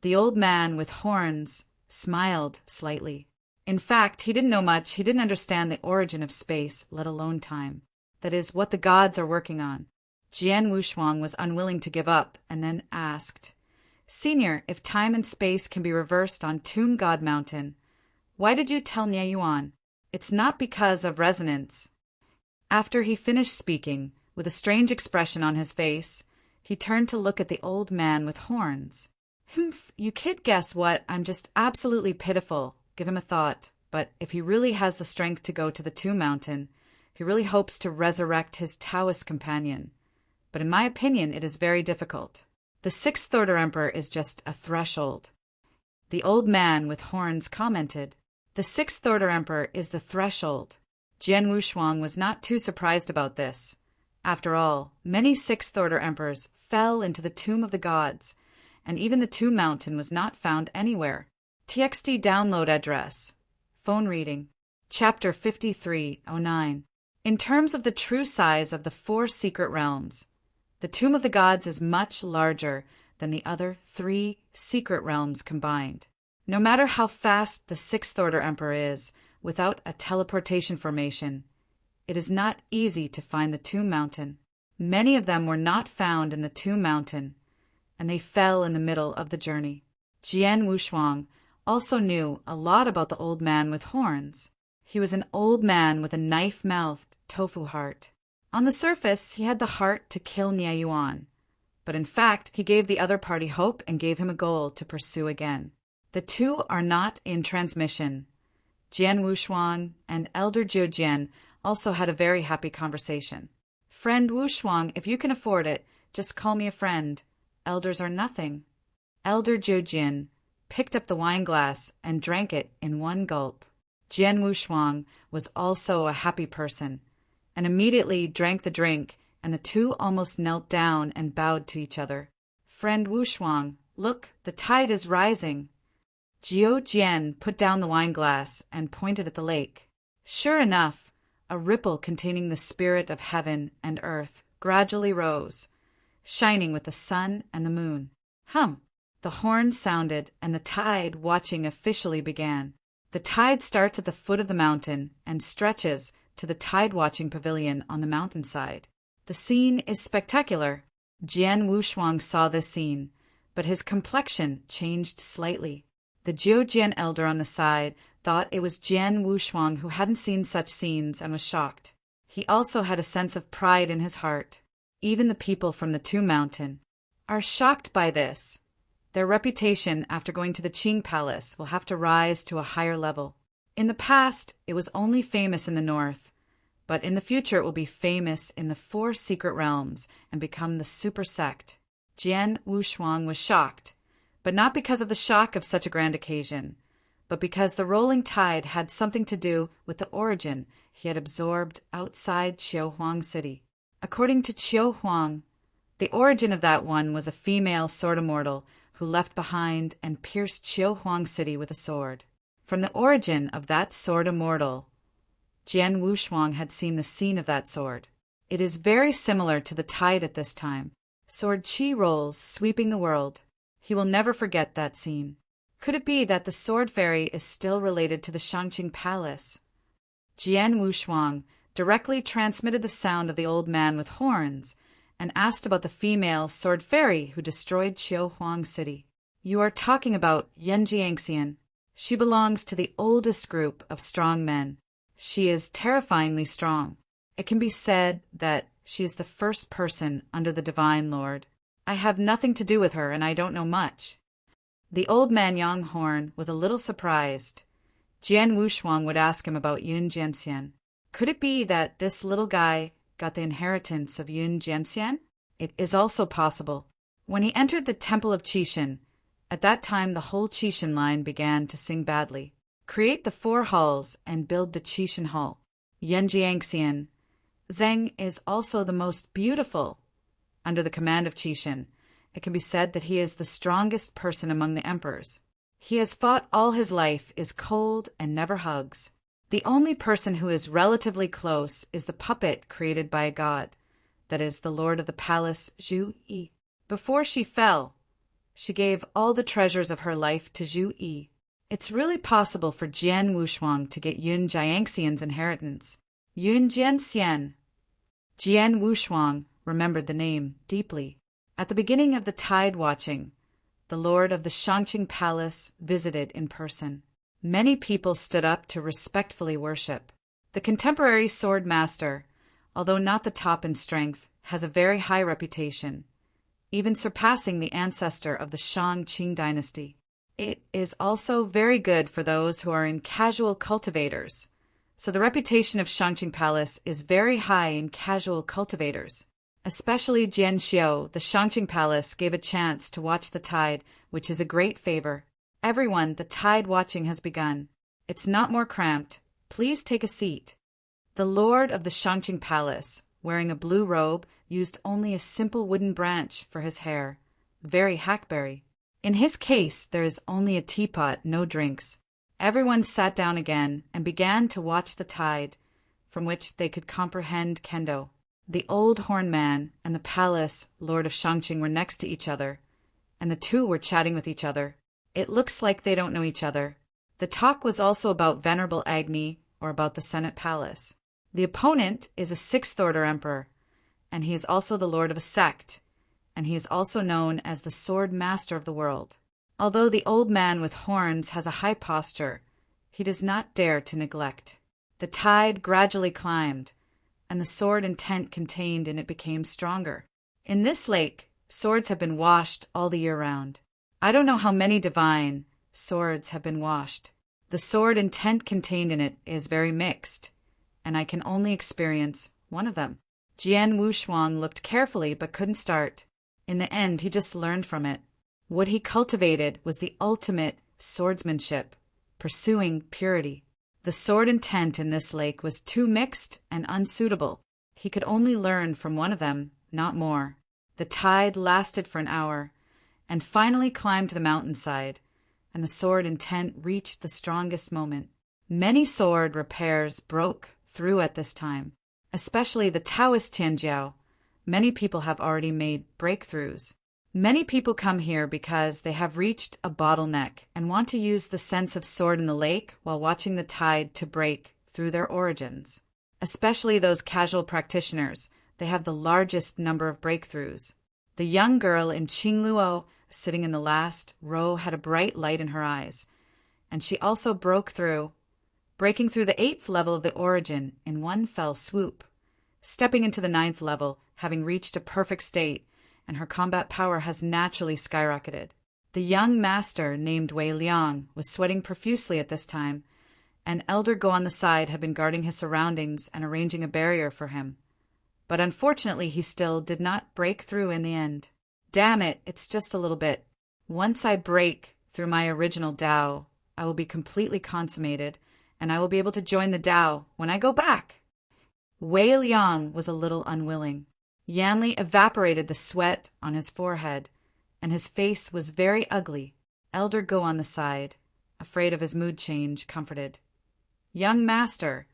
The old man with horns smiled slightly. In fact, he didn't know much. He didn't understand the origin of space, let alone time. That is, what the gods are working on. Jian Wushuang was unwilling to give up and then asked, Senior, if time and space can be reversed on Tomb God Mountain, why did you tell Nie Yuan? It's not because of resonance. After he finished speaking, with a strange expression on his face, he turned to look at the old man with horns. Humph, you kid guess what? I'm just absolutely pitiful. Give him a thought. But if he really has the strength to go to the Tomb Mountain, he really hopes to resurrect his Taoist companion. But in my opinion, it is very difficult. The sixth order emperor is just a threshold. The old man with horns commented, The sixth order emperor is the threshold. Jian Wushuang was not too surprised about this. After all, many sixth order emperors fell into the tomb of the gods, and even the Tomb Mountain was not found anywhere. TXT download address. Phone reading. Chapter 5309. In terms of the true size of the four secret realms, the Tomb of the Gods is much larger than the other three secret realms combined. No matter how fast the sixth order emperor is, without a teleportation formation, it is not easy to find the Tomb Mountain. Many of them were not found in the Tomb Mountain, and they fell in the middle of the journey. Jian Wushuang also knew a lot about the old man with horns. He was an old man with a knife-mouthed tofu heart. On the surface, he had the heart to kill Nie Yuan, but in fact, he gave the other party hope and gave him a goal to pursue again. The two are not in transmission. Jian Wushuang and Elder Zhujian also had a very happy conversation. Friend Wushuang, if you can afford it, just call me a friend. Elders are nothing. Elder Zhujian picked up the wine glass and drank it in one gulp. Jian Wushuang was also a happy person, and immediately drank the drink, and the two almost knelt down and bowed to each other. Friend Wushuang, look, the tide is rising. Jiao Jian put down the wine glass and pointed at the lake. Sure enough, a ripple containing the spirit of heaven and earth gradually rose, shining with the sun and the moon. Hum! The horn sounded, and the tide watching officially began. The tide starts at the foot of the mountain and stretches to the tide-watching pavilion on the mountainside. The scene is spectacular. Jian Wushuang saw this scene, but his complexion changed slightly. The Zhujian elder on the side thought it was Jian Wushuang who hadn't seen such scenes and was shocked. He also had a sense of pride in his heart. Even the people from the Tomb Mountain are shocked by this. Their reputation after going to the Qing Palace will have to rise to a higher level. In the past, it was only famous in the north, but in the future it will be famous in the four secret realms and become the super sect. Jian Wushuang was shocked, but not because of the shock of such a grand occasion, but because the rolling tide had something to do with the origin he had absorbed outside Qiuhuang City. According to Qiuhuang, the origin of that one was a female sword immortal who left behind and pierced Qiuhuang City with a sword. From the origin of that sword immortal, Jian Wushuang had seen the scene of that sword. It is very similar to the tide at this time. Sword qi rolls sweeping the world. He will never forget that scene. Could it be that the sword fairy is still related to the Shangqing Palace? Jian Wushuang directly transmitted the sound of the old man with horns and asked about the female sword fairy who destroyed Qiuhuang City. You are talking about Yan Jiangxian. She belongs to the oldest group of strong men. She is terrifyingly strong. It can be said that she is the first person under the Divine Lord. I have nothing to do with her, and I don't know much. The old man Yang Horn was a little surprised. Jian Wushuang would ask him about Yun Jianxian. Could it be that this little guy got the inheritance of Yun Jianxian? It is also possible. When he entered the Temple of Qixin, at that time the whole Qixin line began to sing badly. Create the 4 halls and build the Qixin Hall. Jiangxian. Zheng is also the most beautiful. Under the command of Qixin, it can be said that he is the strongest person among the emperors. He has fought all his life, is cold, and never hugs. The only person who is relatively close is the puppet created by a god, that is, the lord of the palace, Zhu Yi. Before she fell, she gave all the treasures of her life to Zhu Yi. It's really possible for Jian Wushuang to get Yun Jiangxian's inheritance. Yun Jianxian. Jian Wushuang remembered the name deeply. At the beginning of the tide watching, the lord of the Shangqing Palace visited in person. Many people stood up to respectfully worship. The contemporary sword master, although not the top in strength, has a very high reputation, even surpassing the ancestor of the Shang-Qing dynasty. It is also very good for those who are in casual cultivators. So the reputation of Shangqing Palace is very high in casual cultivators. Especially Jian Xiao, the Shangqing Palace, gave a chance to watch the tide, which is a great favor. Everyone, the tide watching has begun. It's not more cramped. Please take a seat. The lord of the Shangqing Palace, wearing a blue robe, used only a simple wooden branch for his hair. Very hackberry. In his case, there is only a teapot, no drinks. Everyone sat down again and began to watch the tide, from which they could comprehend kendo. The old horn man and the palace lord of Shangqing were next to each other, and the two were chatting with each other. It looks like they don't know each other. The talk was also about Venerable Agni, or about the Senate Palace. The opponent is a sixth-order emperor, and he is also the lord of a sect, and he is also known as the sword master of the world. Although the old man with horns has a high posture, he does not dare to neglect. The tide gradually climbed, and the sword and tent contained in it became stronger. In this lake, swords have been washed all the year round. I don't know how many divine swords have been washed. The sword and tent contained in it is very mixed, and I can only experience one of them. Jian Wushuang looked carefully but couldn't start. In the end, he just learned from it. What he cultivated was the ultimate swordsmanship, pursuing purity. The sword and tent in this lake was too mixed and unsuitable. He could only learn from one of them, not more. The tide lasted for an hour, and finally climbed to the mountainside, and the sword and tent reached the strongest moment. Many sword repairs broke through at this time, especially the Taoist Tianjiao. Many people have already made breakthroughs. Many people come here because they have reached a bottleneck and want to use the sense of sword in the lake while watching the tide to break through their origins. Especially those casual practitioners, they have the largest number of breakthroughs. The young girl in Qingluo, sitting in the last row, had a bright light in her eyes, and she also broke through, breaking through the 8th level of the origin in one fell swoop, stepping into the 9th level, having reached a perfect state, and her combat power has naturally skyrocketed. The young master, named Wei Liang, was sweating profusely at this time. An elder Go on the side had been guarding his surroundings and arranging a barrier for him. But unfortunately, he still did not break through in the end. Damn it, it's just a little bit. Once I break through my original Tao, I will be completely consummated, and I will be able to join the Tao when I go back. Wei Liang was a little unwilling. Yanli evaporated the sweat on his forehead, and his face was very ugly. Elder Go on the side, afraid of his mood change, comforted. Young master,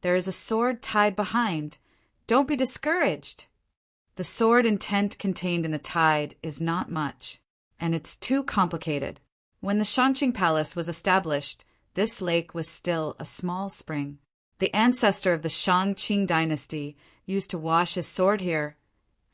there is a sword tied behind. Don't be discouraged. The sword and tent contained in the tide is not much, and it's too complicated. When the Shangqing Palace was established, this lake was still a small spring. The ancestor of the Shang-Qing dynasty used to wash his sword here,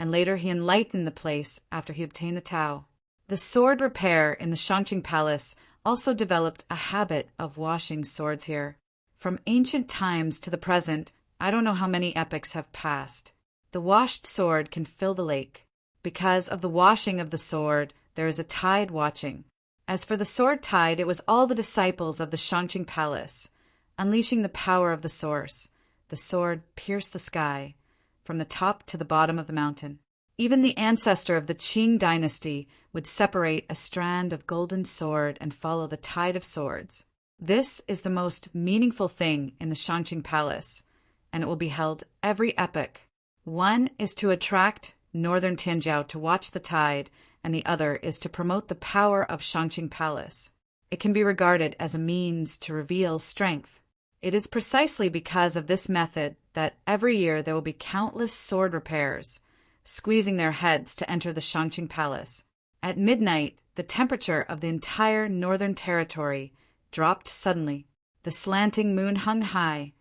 and later he enlightened the place after he obtained the Tao. The sword repair in the Shangqing Palace also developed a habit of washing swords here. From ancient times to the present, I don't know how many epochs have passed. The washed sword can fill the lake. Because of the washing of the sword, there is a tide watching. As for the sword tide, it was all the disciples of the Shangqing Palace, unleashing the power of the source. The sword pierced the sky, from the top to the bottom of the mountain. Even the ancestor of the Qing dynasty would separate a strand of golden sword and follow the tide of swords. This is the most meaningful thing in the Shangqing Palace, and it will be held every epoch. One is to attract northern Tianjiao to watch the tide, and the other is to promote the power of Shangqing Palace. It can be regarded as a means to reveal strength. It is precisely because of this method that every year there will be countless sword repairs, squeezing their heads to enter the Shangqing Palace. At midnight, the temperature of the entire northern territory dropped suddenly. The slanting moon hung high.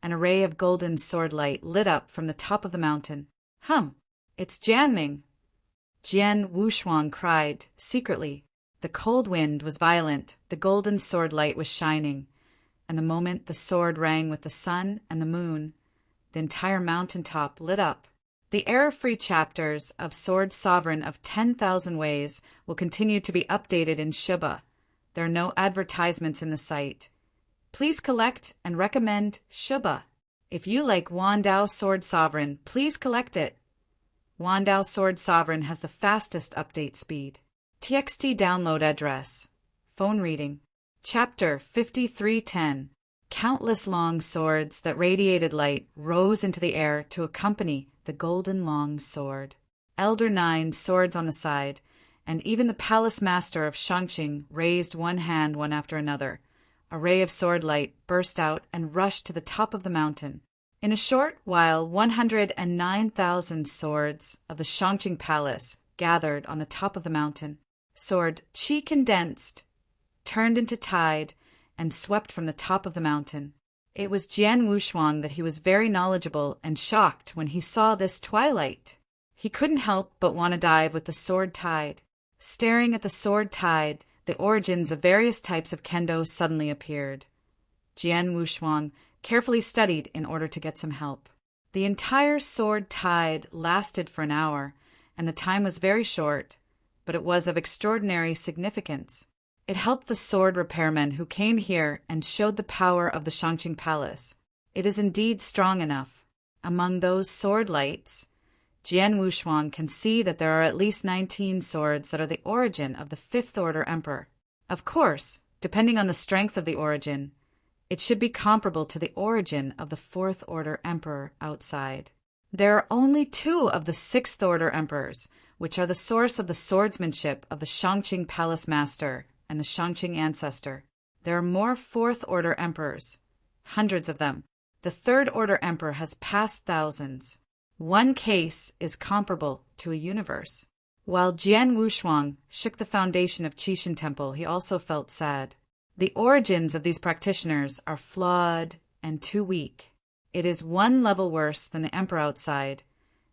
An array of golden sword light lit up from the top of the mountain. It's Jianming! Jian Wushuang cried, secretly. The cold wind was violent, the golden sword light was shining, and the moment the sword rang with the sun and the moon, the entire mountain top lit up. The error-free chapters of Sword Sovereign of 10,000 Ways will continue to be updated in Shiba. There are no advertisements in the site. Please collect and recommend Shiba. If you like Wandao Sword Sovereign, please collect it. Wandao Sword Sovereign has the fastest update speed. TXT download address. Phone reading. Chapter 5310. Countless long swords that radiated light rose into the air to accompany the golden long sword. Elder 9 swords on the side, and even the palace master of Shangqing raised one hand one after another. A ray of sword light burst out and rushed to the top of the mountain. In a short while, 109,000 swords of the Shangqing Palace gathered on the top of the mountain. Sword Qi condensed, turned into tide, and swept from the top of the mountain. It was Jian Wushuang that he was very knowledgeable and shocked when he saw this twilight. He couldn't help but want to dive with the sword tide. Staring at the sword tide, the origins of various types of kendo suddenly appeared. Jian Wushuang carefully studied in order to get some help. The entire sword tide lasted for an hour, and the time was very short, but it was of extraordinary significance. It helped the sword repairmen who came here and showed the power of the Shangqing Palace. It is indeed strong enough. Among those sword lights, Jian Wushuang can see that there are at least 19 swords that are the origin of the Fifth Order Emperor. Of course, depending on the strength of the origin, it should be comparable to the origin of the Fourth Order Emperor outside. There are only 2 of the Sixth Order Emperors, which are the source of the swordsmanship of the Shangqing Palace Master and the Shangqing Ancestor. There are more Fourth Order Emperors, hundreds of them. The Third Order Emperor has passed thousands. One case is comparable to a universe. While Jian Wushuang shook the foundation of Qixin Temple, he also felt sad. The origins of these practitioners are flawed and too weak. It is 1 level worse than the Emperor outside,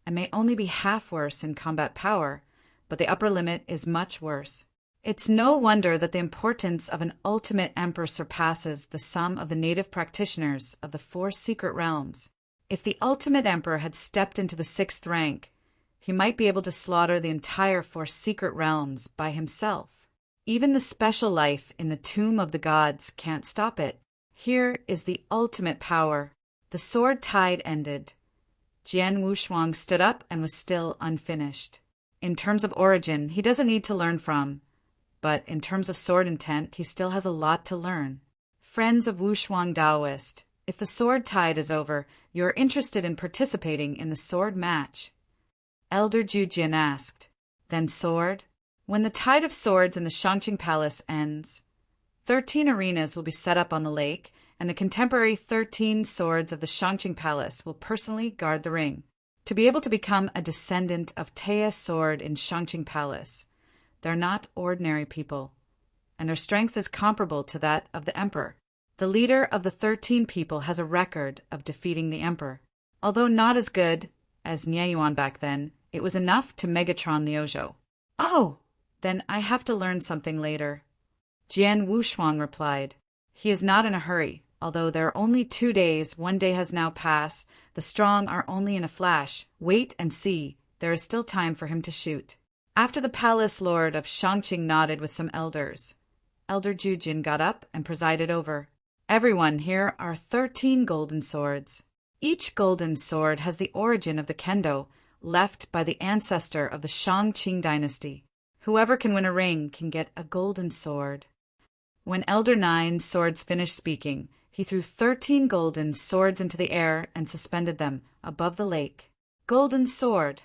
and may only be half worse in combat power, but the upper limit is much worse. It's no wonder that the importance of an ultimate emperor surpasses the sum of the native practitioners of the 4 secret realms. If the ultimate emperor had stepped into the 6th rank, he might be able to slaughter the entire 4 secret realms by himself. Even the special life in the Tomb of the Gods can't stop it. Here is the ultimate power. The sword tide ended. Jian Wushuang stood up and was still unfinished. In terms of origin, he doesn't need to learn from, but in terms of sword intent, he still has a lot to learn. Friends of Wushuang Daoist, if the sword tide is over, you are interested in participating in the sword match. Elder Jujin asked. Then sword? When the tide of swords in the Shangqing Palace ends, 13 arenas will be set up on the lake, and the contemporary 13 swords of the Shangqing Palace will personally guard the ring. To be able to become a descendant of Teia's sword in Shangqing Palace, they're not ordinary people, and their strength is comparable to that of the emperor. The leader of the 13 people has a record of defeating the emperor. Although not as good as Nieyuan back then, it was enough to Megatron the Ojo. Oh, then I have to learn something later. Jian Wushuang replied. He is not in a hurry. Although there are only 2 days, 1 day has now passed. The strong are only in a flash. Wait and see. There is still time for him to shoot. After the palace lord of Shangqing nodded with some elders, Elder Jujin got up and presided over. Everyone, here are 13 golden swords. Each golden sword has the origin of the kendo left by the ancestor of the Shangqing dynasty. Whoever can win a ring can get a golden sword. When Elder 9 Swords finished speaking, He threw 13 golden swords into the air and suspended them above the lake. Golden sword.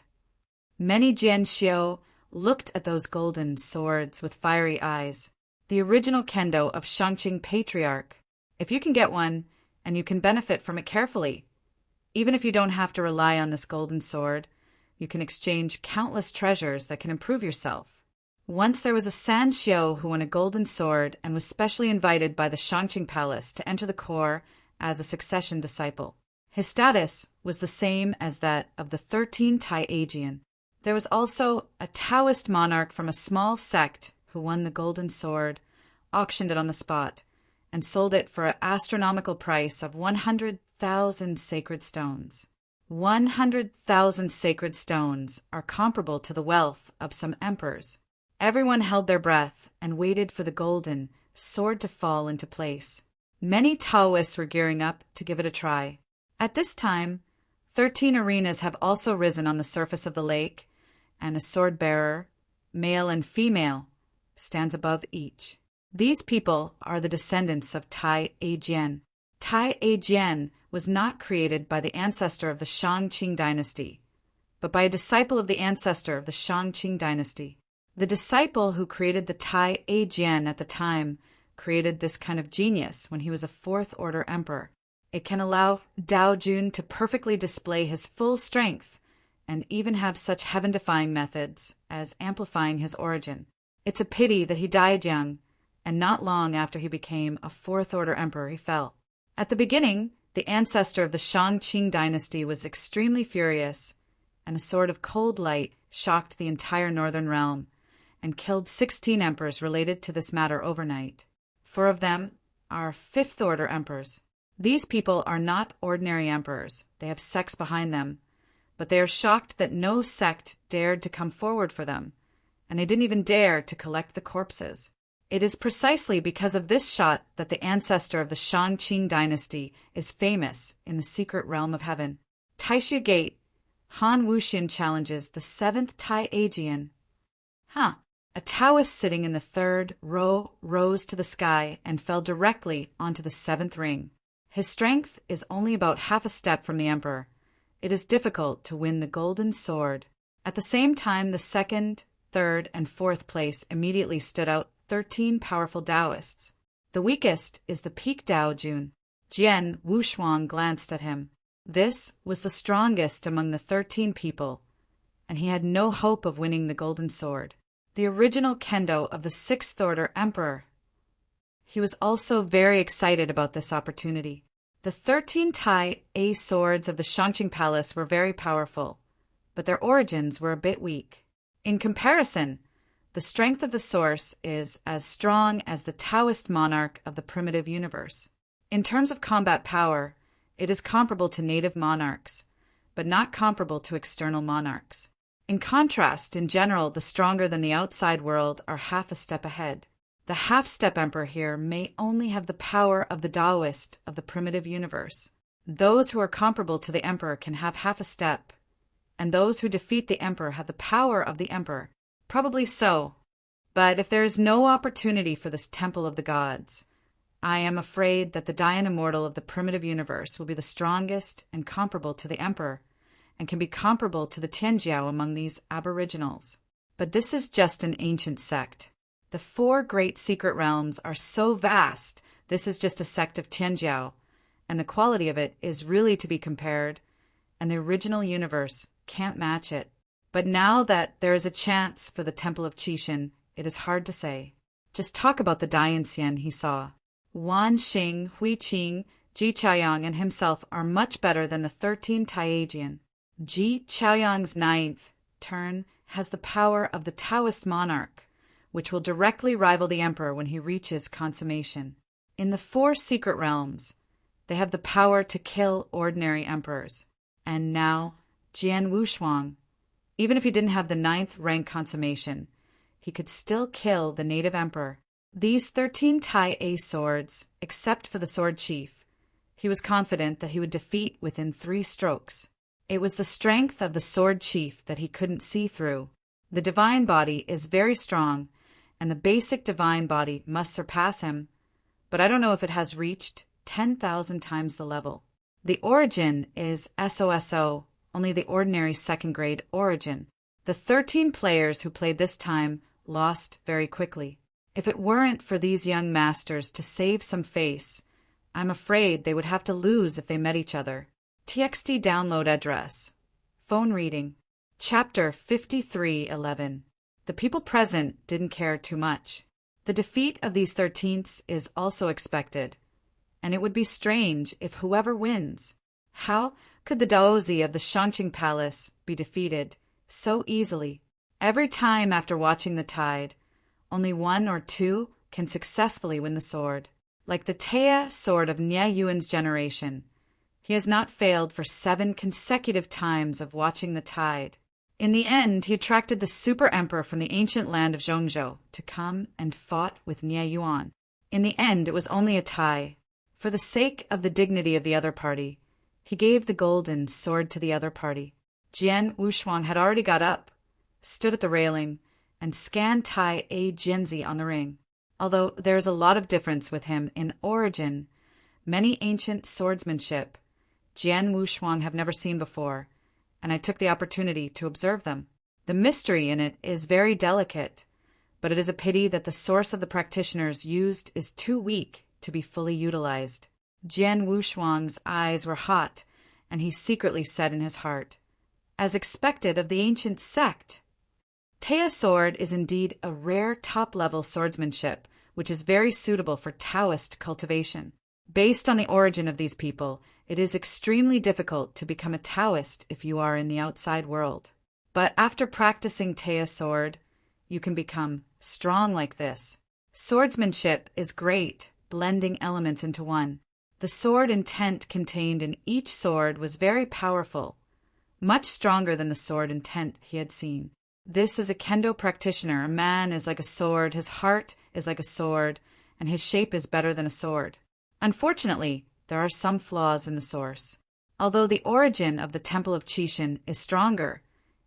Many Jianxiu looked at those golden swords with fiery eyes. The original kendo of Shangqing Patriarch. If you can get one, and you can benefit from it carefully, even if you don't have to rely on this golden sword, you can exchange countless treasures that can improve yourself. Once there was a Sanxiu who won a golden sword and was specially invited by the Shangqing Palace to enter the corps as a succession disciple. His status was the same as that of the 13 Tai-Ajian. There was also a Taoist monarch from a small sect who won the golden sword, auctioned it on the spot, and sold it for an astronomical price of 100,000 sacred stones. 100,000 sacred stones are comparable to the wealth of some emperors. Everyone held their breath and waited for the golden sword to fall into place. Many Taoists were gearing up to give it a try. At this time, 13 arenas have also risen on the surface of the lake, and a sword-bearer, male and female, stands above each. These people are the descendants of Tai-Ajian. Tai-Ajian was not created by the ancestor of the Shangqing dynasty, but by a disciple of the ancestor of the Shangqing dynasty. The disciple who created the Tai-Ajian at the time created this kind of genius when he was a fourth-order emperor. It can allow Dao Jun to perfectly display his full strength and even have such heaven-defying methods as amplifying his origin. It's a pity that he died young, and not long after he became a fourth-order emperor he fell. At the beginning, the ancestor of the Shangqing dynasty was extremely furious, and a sword of cold light shocked the entire northern realm and killed 16 emperors related to this matter overnight. 4 of them are fifth-order emperors. These people are not ordinary emperors. They have sects behind them, but they are shocked that no sect dared to come forward for them, and they didn't even dare to collect the corpses. It is precisely because of this shot that the ancestor of the Shangqing dynasty is famous in the secret realm of heaven. Taishu Gate, Han Wuxian challenges the 7th Tai-Ajian. A Taoist sitting in the 3rd row rose to the sky and fell directly onto the 7th ring. His strength is only about half a step from the emperor. It is difficult to win the golden sword. At the same time, the 2nd, 3rd, and 4th place immediately stood out 13 powerful Taoists. The weakest is the peak Dao Jun. Jian Wushuang glanced at him. This was the strongest among the 13 people, and he had no hope of winning the golden sword. The original kendo of the 6th order emperor. He was also very excited about this opportunity. The 13 Tai-A swords of the Shangqing Palace were very powerful, but their origins were a bit weak. In comparison, the strength of the source is as strong as the Taoist monarch of the primitive universe. In terms of combat power, it is comparable to native monarchs, but not comparable to external monarchs. In contrast, in general, the stronger than the outside world are half a step ahead. The half-step emperor here may only have the power of the Taoist of the primitive universe. Those who are comparable to the emperor can have half a step, and those who defeat the emperor have the power of the emperor. Probably so, but if there is no opportunity for this temple of the gods, I am afraid that the Dayan Immortal of the primitive universe will be the strongest and comparable to the emperor, and can be comparable to the Tianjiao among these aboriginals. But this is just an ancient sect. The 4 great secret realms are so vast, this is just a sect of Tianjiao, and the quality of it is really to be compared, and the original universe can't match it. But now that there is a chance for the Temple of Qixin, it is hard to say. Just talk about the Dayanxian he saw. Wan Xing, Hui Qing, Ji Chaoyang, and himself are much better than the 13 Tai-Ajian. Ji Chaoyang's 9th turn has the power of the Taoist monarch, which will directly rival the emperor when he reaches consummation. In the 4 secret realms, they have the power to kill ordinary emperors. And now, Jian Wushuang, even if he didn't have the 9th rank consummation, he could still kill the native emperor. These 13 Tai-A swords, except for the sword chief, he was confident that he would defeat within 3 strokes. It was the strength of the sword chief that he couldn't see through. The divine body is very strong, and the basic divine body must surpass him, but I don't know if it has reached 10,000 times the level. The origin is SOSO, only the ordinary second-grade origin. The 13 players who played this time lost very quickly. If it weren't for these young masters to save some face, I'm afraid they would have to lose if they met each other. TXT download address. Phone reading. Chapter 5311. The people present didn't care too much. The defeat of these 13ths is also expected, and it would be strange if whoever wins. How could the Daozi of the Shangqing Palace be defeated so easily? Every time after watching the tide, only 1 or 2 can successfully win the sword. Like the Taya sword of Nie Yuan's generation, he has not failed for 7 consecutive times of watching the tide. In the end, he attracted the super emperor from the ancient land of Zhongzhou to come and fought with Nie Yuan. In the end, it was only a tie. For the sake of the dignity of the other party, he gave the golden sword to the other party. Jian Wushuang had already got up, stood at the railing, and scanned Tai A Jianzi on the ring. Although there is a lot of difference with him in origin, many ancient swordsmanship Jian Wushuang have never seen before, and I took the opportunity to observe them. The mystery in it is very delicate, but it is a pity that the source of the practitioners used is too weak to be fully utilized. Jian Wushuang's eyes were hot, and he secretly said in his heart, as expected of the ancient sect. Taya sword is indeed a rare top-level swordsmanship, which is very suitable for Taoist cultivation. Based on the origin of these people, it is extremely difficult to become a Taoist if you are in the outside world. But after practicing Taya sword, you can become strong like this. Swordsmanship is great, blending elements into one. The sword intent contained in each sword was very powerful, much stronger than the sword intent he had seen. This is a kendo practitioner. A man is like a sword, his heart is like a sword, and his shape is better than a sword. Unfortunately, there are some flaws in the source. Although the origin of the Temple of Qixin is stronger,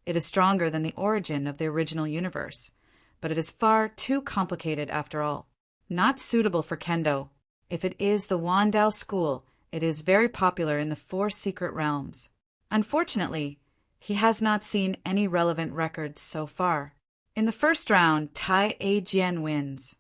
it is stronger than the origin of the original universe, but it is far too complicated after all. Not suitable for kendo. If it is the Wandao school, it is very popular in the 4 secret realms. Unfortunately, he has not seen any relevant records so far. In the first round, Tai A Jian wins.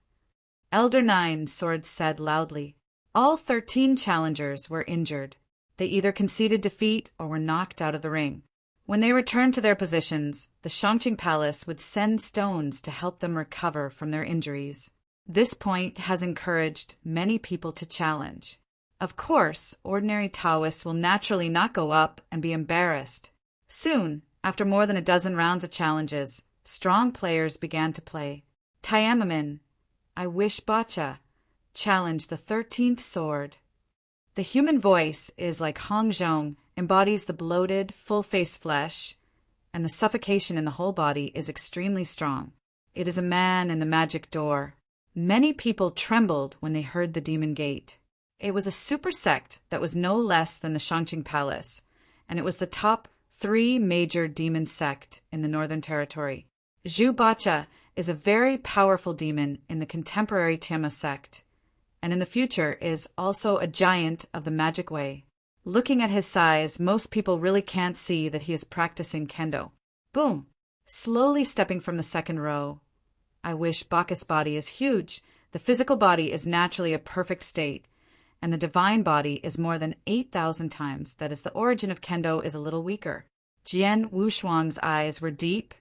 Elder 9 Swords said loudly. All 13 challengers were injured. They either conceded defeat or were knocked out of the ring. When they returned to their positions, the Shangqing Palace would send stones to help them recover from their injuries. This point has encouraged many people to challenge. Of course, ordinary Taoists will naturally not go up and be embarrassed. Soon, after more than a dozen rounds of challenges, strong players began to play. Tiananmen, I wish Bacha, challenged the 13th sword. The human voice is like Hong Zhong, embodies the bloated, full-faced flesh, and the suffocation in the whole body is extremely strong. It is a man in the magic door. Many people trembled when they heard the demon gate. It was a super sect that was no less than the Shangqing Palace, and it was the top 3 major demon sect in the Northern Territory. Zhu Bacha is a very powerful demon in the contemporary Tiama sect, and in the future is also a giant of the magic way. Looking at his size, most people really can't see that he is practicing kendo. Boom! Slowly stepping from the second row. I wish Bacchus' body is huge. The physical body is naturally a perfect state, and the divine body is more than 8,000 times. That is, the origin of kendo is a little weaker. Jian Wushuang's eyes were deep.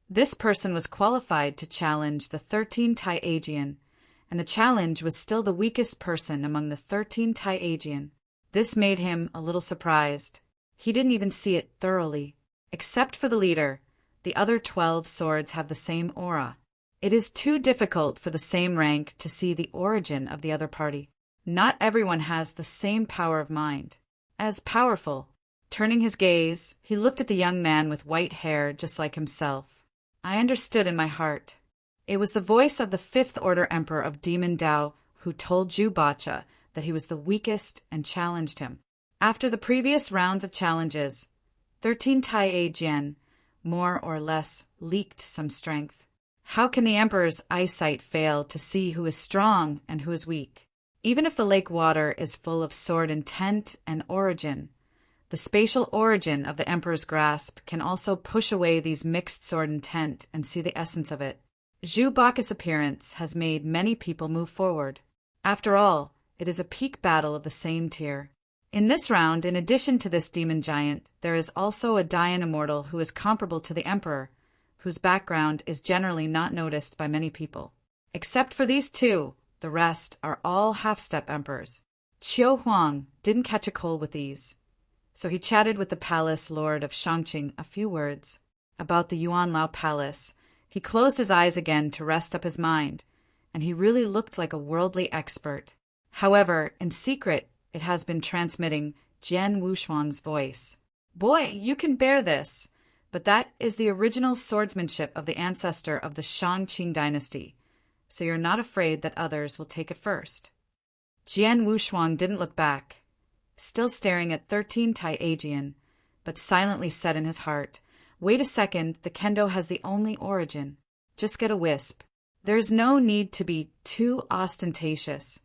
This person was qualified to challenge the 13 Tai-Ajian, and the challenge was still the weakest person among the 13 Tai-Ajian. This made him a little surprised. He didn't even see it thoroughly. Except for the leader, the other 12 swords have the same aura. It is too difficult for the same rank to see the origin of the other party. Not everyone has the same power of mind. As powerful. Turning his gaze, he looked at the young man with white hair just like himself. I understood in my heart. It was the voice of the 5th Order Emperor of Demon Dao who told Zhu Bacha that he was the weakest and challenged him. After the previous rounds of challenges, 13 Tai-Ajian, more or less, leaked some strength. How can the Emperor's eyesight fail to see who is strong and who is weak? Even if the lake water is full of sword intent and origin, the spatial origin of the emperor's grasp can also push away these mixed sword intent and see the essence of it. Zhu Baka's appearance has made many people move forward. After all, it is a peak battle of the same tier. In this round, in addition to this demon giant, there is also a Dayan immortal who is comparable to the emperor, whose background is generally not noticed by many people. Except for these two, the rest are all half-step emperors. Qiu Huang didn't catch a cold with these, so he chatted with the palace lord of Shangqing a few words about the Yuan Lao Palace. He closed his eyes again to rest up his mind, and he really looked like a worldly expert. However, in secret, it has been transmitting Jian Wushuang's voice. Boy, you can bear this, but that is the original swordsmanship of the ancestor of the Shangqing dynasty, so you're not afraid that others will take it first. Jian Wushuang didn't look back, still staring at 13 Tai Aegean, but silently said in his heart, "Wait a second, the kendo has the only origin. Just get a wisp. There's no need to be too ostentatious."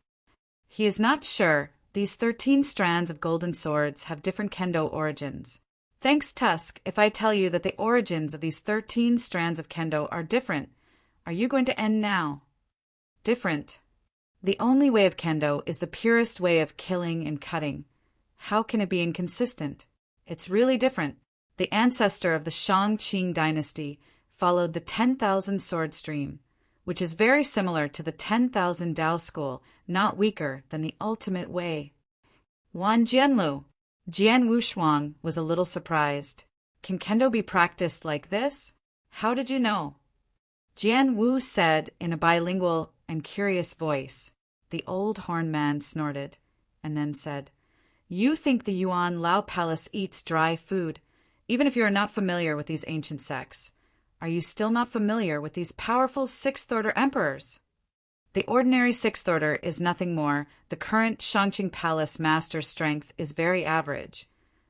He is not sure. These 13 strands of golden swords have different kendo origins. Thanks, Tusk, if I tell you that the origins of these 13 strands of kendo are different. Are you going to end now? Different. The only way of kendo is the purest way of killing and cutting. How can it be inconsistent? It's really different. The ancestor of the Shangqing dynasty followed the 10,000 sword stream, which is very similar to the 10,000 Dao school, not weaker than the ultimate way. Wan Jianlu. Jian Wushuang was a little surprised. Can kendo be practiced like this? How did you know? Jian Wu said in a bilingual and curious voice. The old horn man snorted, and then said, "You think the Yuan Lao Palace eats dry food, even if you are not familiar with these ancient sects. Are you still not familiar with these powerful sixth-order emperors?" The ordinary sixth order is nothing more. The current Shangqing Palace master's strength is very average.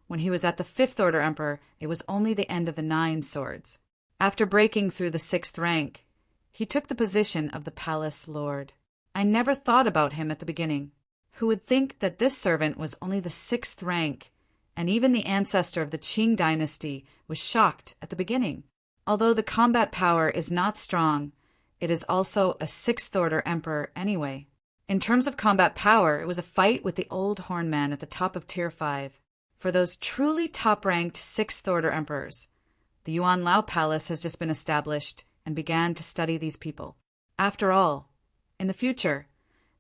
When he was at the fifth-order emperor, it was only the end of the 9 swords. After breaking through the 6th rank, he took the position of the palace lord. I never thought about him at the beginning. Who would think that this servant was only the 6th rank, and even the ancestor of the Qing dynasty was shocked at the beginning. Although the combat power is not strong, it is also a 6th-order emperor anyway. In terms of combat power, it was a fight with the old horn man at the top of Tier 5. For those truly top-ranked 6th-order emperors, the Yuan Lao Palace has just been established and began to study these people. After all, in the future,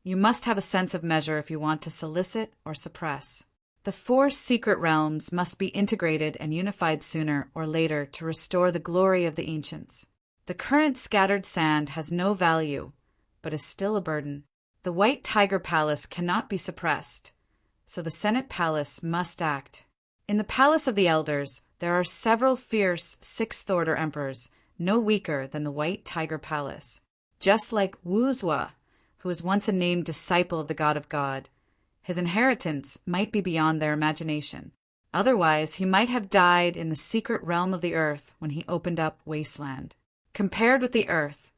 you must have a sense of measure if you want to solicit or suppress. The 4 secret realms must be integrated and unified sooner or later to restore the glory of the ancients. The current scattered sand has no value, but is still a burden. The White Tiger Palace cannot be suppressed, so the Senate Palace must act. In the Palace of the Elders, there are several fierce 6th-order emperors, no weaker than the White Tiger Palace. Just like Wu Zua, who was once a named disciple of the God of God, his inheritance might be beyond their imagination. Otherwise, he might have died in the secret realm of the earth when he opened up Wasteland. Compared with the earth,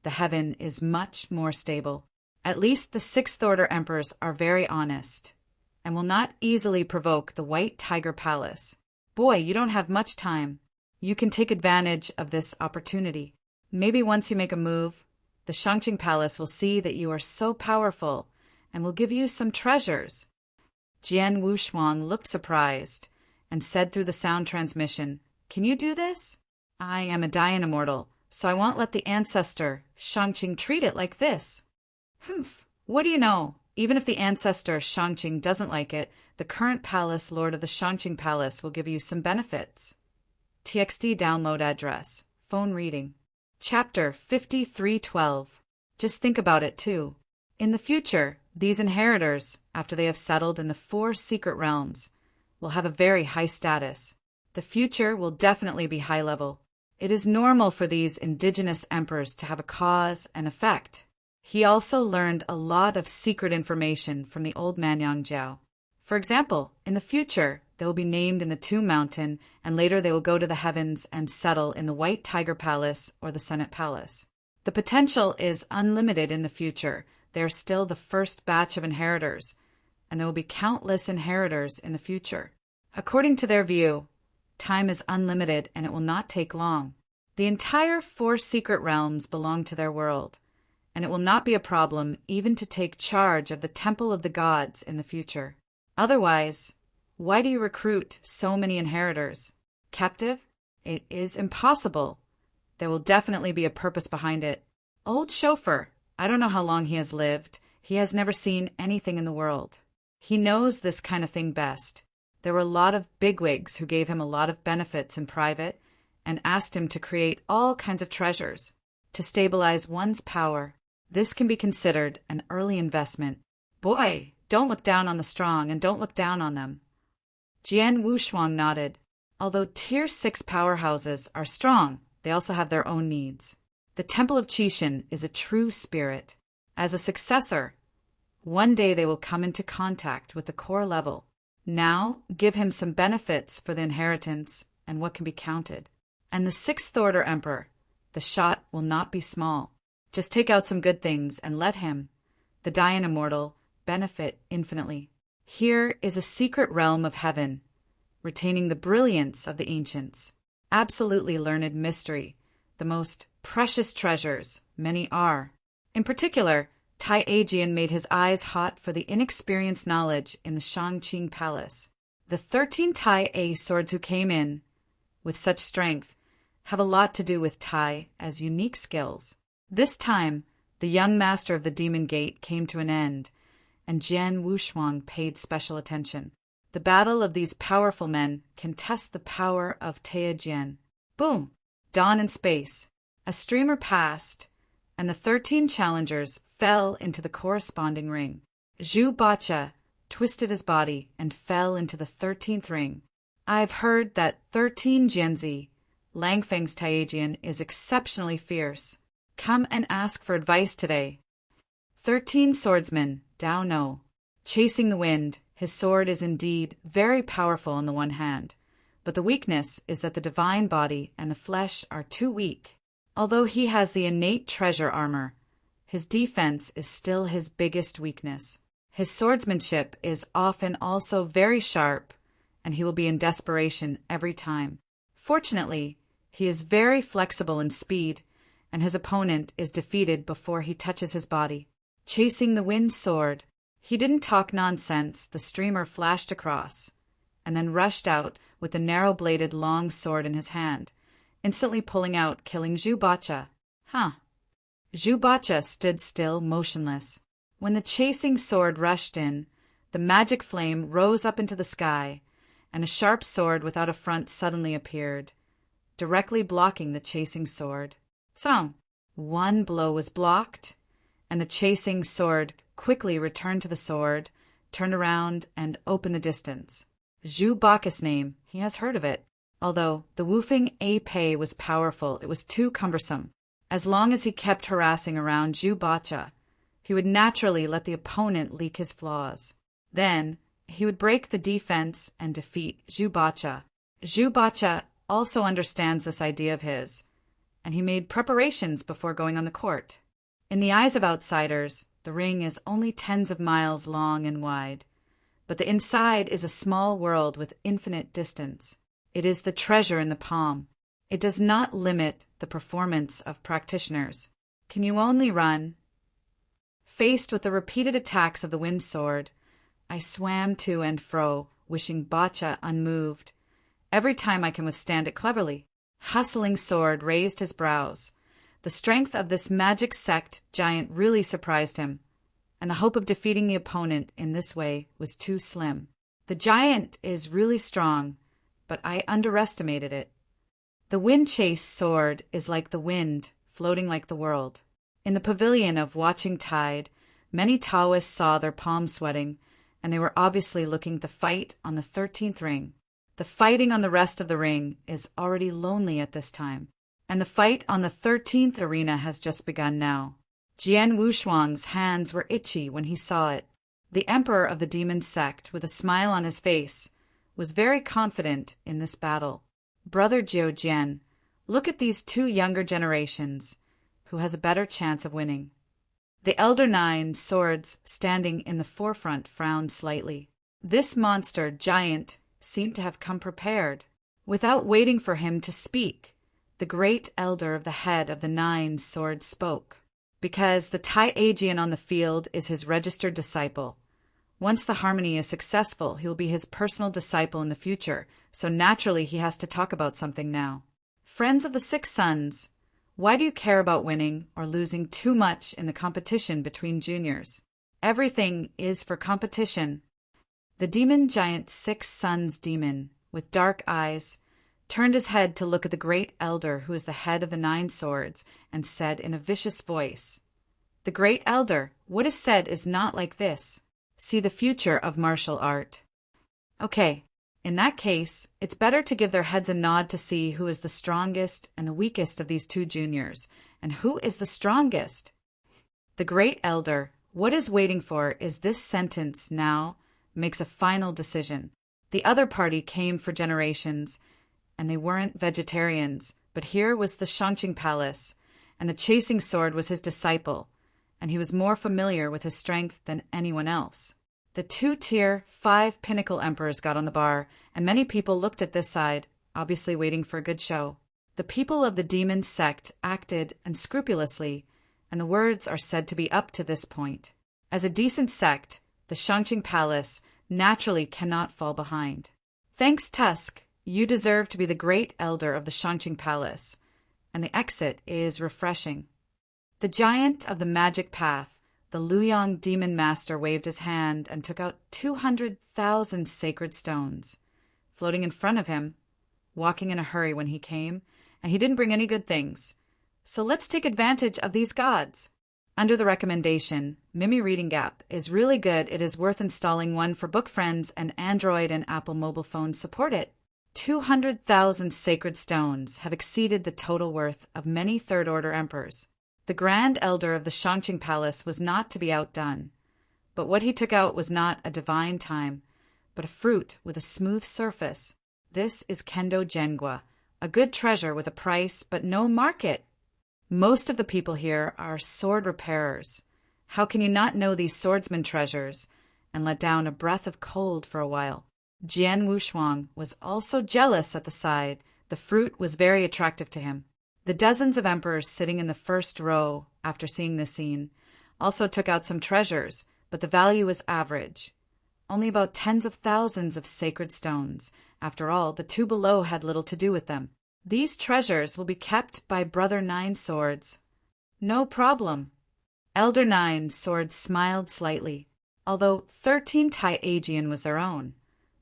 the heaven is much more stable. At least the 6th-order emperors are very honest and will not easily provoke the White Tiger Palace. Boy, you don't have much time. You can take advantage of this opportunity. Maybe once you make a move, the Shangqing Palace will see that you are so powerful and will give you some treasures. Jian Wushuang looked surprised and said through the sound transmission, "Can you do this? I am a Dayan immortal, so I won't let the ancestor Shangqing treat it like this." Humph, what do you know? Even if the ancestor Shangqing doesn't like it, the current palace lord of the Shangqing Palace will give you some benefits. TXT download address. Phone reading. Chapter 5312. Just think about it too. In the future, these inheritors, after they have settled in the 4 secret realms, will have a very high status. The future will definitely be high level. It is normal for these indigenous emperors to have a cause and effect. He also learned a lot of secret information from the old man Yang Jiao. For example, in the future, they will be named in the Tomb Mountain, and later they will go to the heavens and settle in the White Tiger Palace or the Senate Palace. The potential is unlimited in the future. They are still the first batch of inheritors, and there will be countless inheritors in the future. According to their view, time is unlimited and it will not take long. The entire 4 secret realms belong to their world, and it will not be a problem even to take charge of the temple of the gods in the future. Otherwise, why do you recruit so many inheritors? Captive? It is impossible. There will definitely be a purpose behind it. Old chauffeur, I don't know how long he has lived. He has never seen anything in the world. He knows this kind of thing best. There were a lot of bigwigs who gave him a lot of benefits in private and asked him to create all kinds of treasures to stabilize one's power. This can be considered an early investment. Boy, don't look down on the strong and don't look down on them. Jian Wushuang nodded. Although Tier 6 powerhouses are strong, they also have their own needs. The Temple of Qixin is a true spirit. As a successor, one day they will come into contact with the core level. Now, give him some benefits for the inheritance and what can be counted. And the 6th Order Emperor, the shot will not be small. Just take out some good things and let him, the Dian Immortal, benefit infinitely. Here is a secret realm of heaven, retaining the brilliance of the ancients. Absolutely learned mystery, the most precious treasures, many are. In particular, Tai Ajian made his eyes hot for the inexperienced knowledge in the Shangqing Palace. The 13 Tai A swords who came in with such strength have a lot to do with Tai as unique skills. This time, the young master of the Demon Gate came to an end, and Jian Wushuang paid special attention. The battle of these powerful men can test the power of Taijian. Boom! Dawn in space. A streamer passed, and the 13 challengers fell into the corresponding ring. Zhu Bacha twisted his body and fell into the 13th ring. I've heard that 13 Jianzi, Langfeng's Taijian, is exceptionally fierce. Come and ask for advice today. 13 swordsmen, Dao No. Chasing the wind, his sword is indeed very powerful on the one hand, but the weakness is that the divine body and the flesh are too weak. Although he has the innate treasure armor, his defense is still his biggest weakness. His swordsmanship is often also very sharp, and he will be in desperation every time. Fortunately, he is very flexible in speed, and his opponent is defeated before he touches his body. Chasing the wind sword. He didn't talk nonsense. The streamer flashed across, and then rushed out with the narrow-bladed long sword in his hand, instantly pulling out, killing Zhu Bacha. Zhu Bacha stood still, motionless. When the chasing sword rushed in, the magic flame rose up into the sky, and a sharp sword without a front suddenly appeared, directly blocking the chasing sword. So, one blow was blocked, and the chasing sword quickly returned to the sword, turned around, and opened the distance. Zhu Bacha's name, he has heard of it. Although the woofing A Pei was powerful, it was too cumbersome. As long as he kept harassing around Zhu Bacha, he would naturally let the opponent leak his flaws. Then, he would break the defense and defeat Zhu Bacha. Zhu Bacha also understands this idea of his, and he made preparations before going on the court. In the eyes of outsiders, the ring is only tens of miles long and wide, but the inside is a small world with infinite distance. It is the treasure in the palm. It does not limit the performance of practitioners. Can you only run? Faced with the repeated attacks of the wind sword, I swam to and fro, wishing Bacha unmoved. Every time I can withstand it cleverly. Hustling sword raised his brows. The strength of this magic sect giant really surprised him, and the hope of defeating the opponent in this way was too slim. The giant is really strong, but I underestimated it. The wind-chase sword is like the wind, floating like the world. In the pavilion of Watching Tide, many Taoists saw their palms sweating, and they were obviously looking at the fight on the 13th ring. The fighting on the rest of the ring is already lonely at this time, and the fight on the 13th arena has just begun now. Jian Wushuang's hands were itchy when he saw it. The emperor of the demon sect, with a smile on his face, was very confident in this battle. Brother Jiu Jian, look at these 2 younger generations. Who has a better chance of winning? The elder nine swords standing in the forefront frowned slightly. This monster giant seemed to have come prepared. Without waiting for him to speak, the great elder of the head of the nine swords spoke. Because the Ty-Aegean on the field is his registered disciple. Once the harmony is successful, he will be his personal disciple in the future, so naturally he has to talk about something now. Friends of the Six Sons, why do you care about winning or losing too much in the competition between juniors? Everything is for competition. The demon giant Six Sons demon, with dark eyes, turned his head to look at the great elder who is the head of the nine swords, and said in a vicious voice, "The great elder, what is said is not like this. See the future of martial art." Okay, in that case, it's better to give their heads a nod to see who is the strongest and the weakest of these two juniors, and who is the strongest. The great elder, what is waiting for is this sentence now, makes a final decision. The other party came for generations, and they weren't vegetarians, but here was the Shangqing Palace, and the chasing sword was his disciple, and he was more familiar with his strength than anyone else. The 2-tier, 5 pinnacle emperors got on the bar, and many people looked at this side, obviously waiting for a good show. The people of the demon sect acted unscrupulously, and the words are said to be up to this point. As a decent sect, the Shangqing Palace naturally cannot fall behind. Thanks, Tusk. You deserve to be the great elder of the Shangqing Palace, and the exit is refreshing. The giant of the magic path, the Luyang demon master, waved his hand and took out 200,000 sacred stones. Floating in front of him, walking in a hurry when he came, and he didn't bring any good things. So let's take advantage of these gods. Under the recommendation, Mimi Reading Gap is really good. It is worth installing one for book friends, and Android and Apple mobile phones support it. 200,000 sacred stones have exceeded the total worth of many third-order emperors. The grand elder of the Shangqing Palace was not to be outdone, but what he took out was not a divine time, but a fruit with a smooth surface. This is Kendo Jengua, a good treasure with a price but no market. Most of the people here are sword repairers. How can you not know these swordsman treasures and let down a breath of cold for a while? Jian Wushuang was also jealous at the side. The fruit was very attractive to him. The dozens of emperors sitting in the first row, after seeing this scene, also took out some treasures, but the value was average. Only about tens of thousands of sacred stones. After all, the two below had little to do with them. These treasures will be kept by Brother Nine Swords. No problem. Elder Nine Swords smiled slightly, although 13 Ty-Aegean was their own.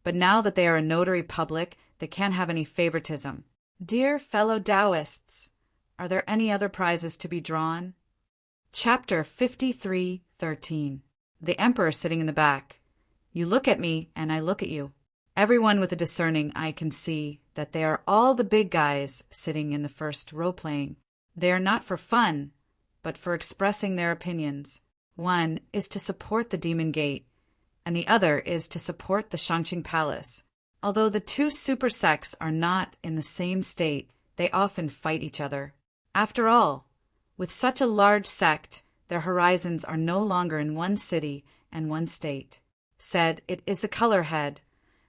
But now that they are a notary public, they can't have any favoritism. Dear fellow Taoists, are there any other prizes to be drawn? Chapter 53:13. The Emperor sitting in the back. You look at me, and I look at you. Everyone with a discerning eye can see that they are all the big guys sitting in the first row playing. They are not for fun, but for expressing their opinions. One is to support the Demon Gate, and the other is to support the Shangqing Palace. Although the two super sects are not in the same state, they often fight each other. After all, with such a large sect, their horizons are no longer in one city and one state. Said it is the color head.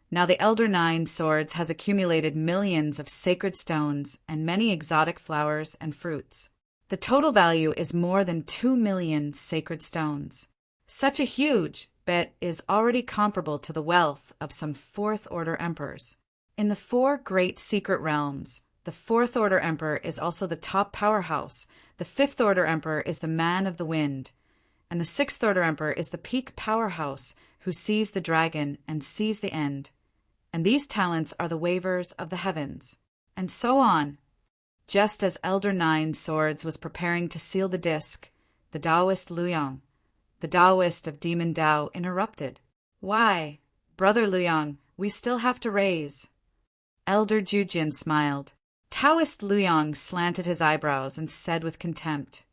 Now the Elder Nine Swords has accumulated millions of sacred stones and many exotic flowers and fruits. The total value is more than 2 million sacred stones. Such a huge bet is already comparable to the wealth of some fourth-order emperors. In the 4 great secret realms, the fourth-order emperor is also the top powerhouse, the fifth-order emperor is the man of the wind, and the sixth-order emperor is the peak powerhouse who sees the dragon and sees the end. And these talents are the wavers of the heavens. And so on. Just as Elder Nine Swords was preparing to seal the disc, the Taoist Luyang, the Taoist of Demon Tao, interrupted. Why, Brother Luyang, we still have to raise. Elder Jujin smiled. Taoist Luyang slanted his eyebrows and said with contempt,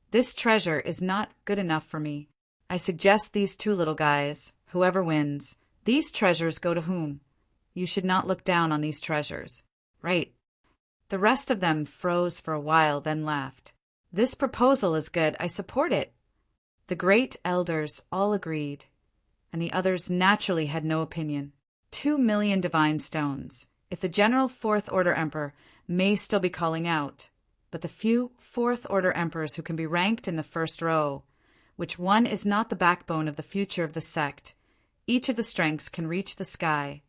This treasure is not good enough for me. I suggest these two little guys, whoever wins. These treasures go to whom? You should not look down on these treasures. Right. The rest of them froze for a while, then laughed. This proposal is good. I support it. The great elders all agreed, and the others naturally had no opinion. 2,000,000 divine stones. If the general Fourth Order Emperor may still be calling out, but the few Fourth Order Emperors who can be ranked in the first row, which one is not the backbone of the future of the sect, each of the strengths can reach the sky,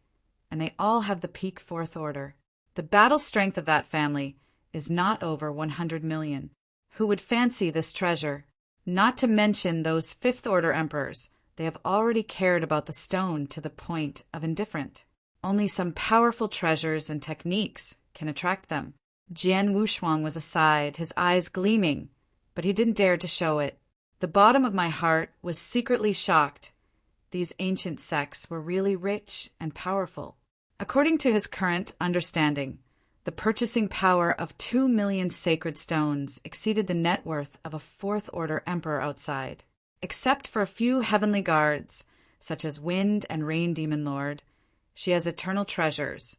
and they all have the peak Fourth Order. The battle strength of that family is not over 100,000,000. Who would fancy this treasure? Not to mention those Fifth Order Emperors. They have already cared about the stone to the point of indifferent. Only some powerful treasures and techniques can attract them. Jian Wushuang was aside, his eyes gleaming, but he didn't dare to show it. The bottom of my heart was secretly shocked. These ancient sects were really rich and powerful. According to his current understanding, the purchasing power of 2,000,000 sacred stones exceeded the net worth of a Fourth Order Emperor outside. Except for a few heavenly guards, such as Wind and Rain Demon Lord, she has eternal treasures,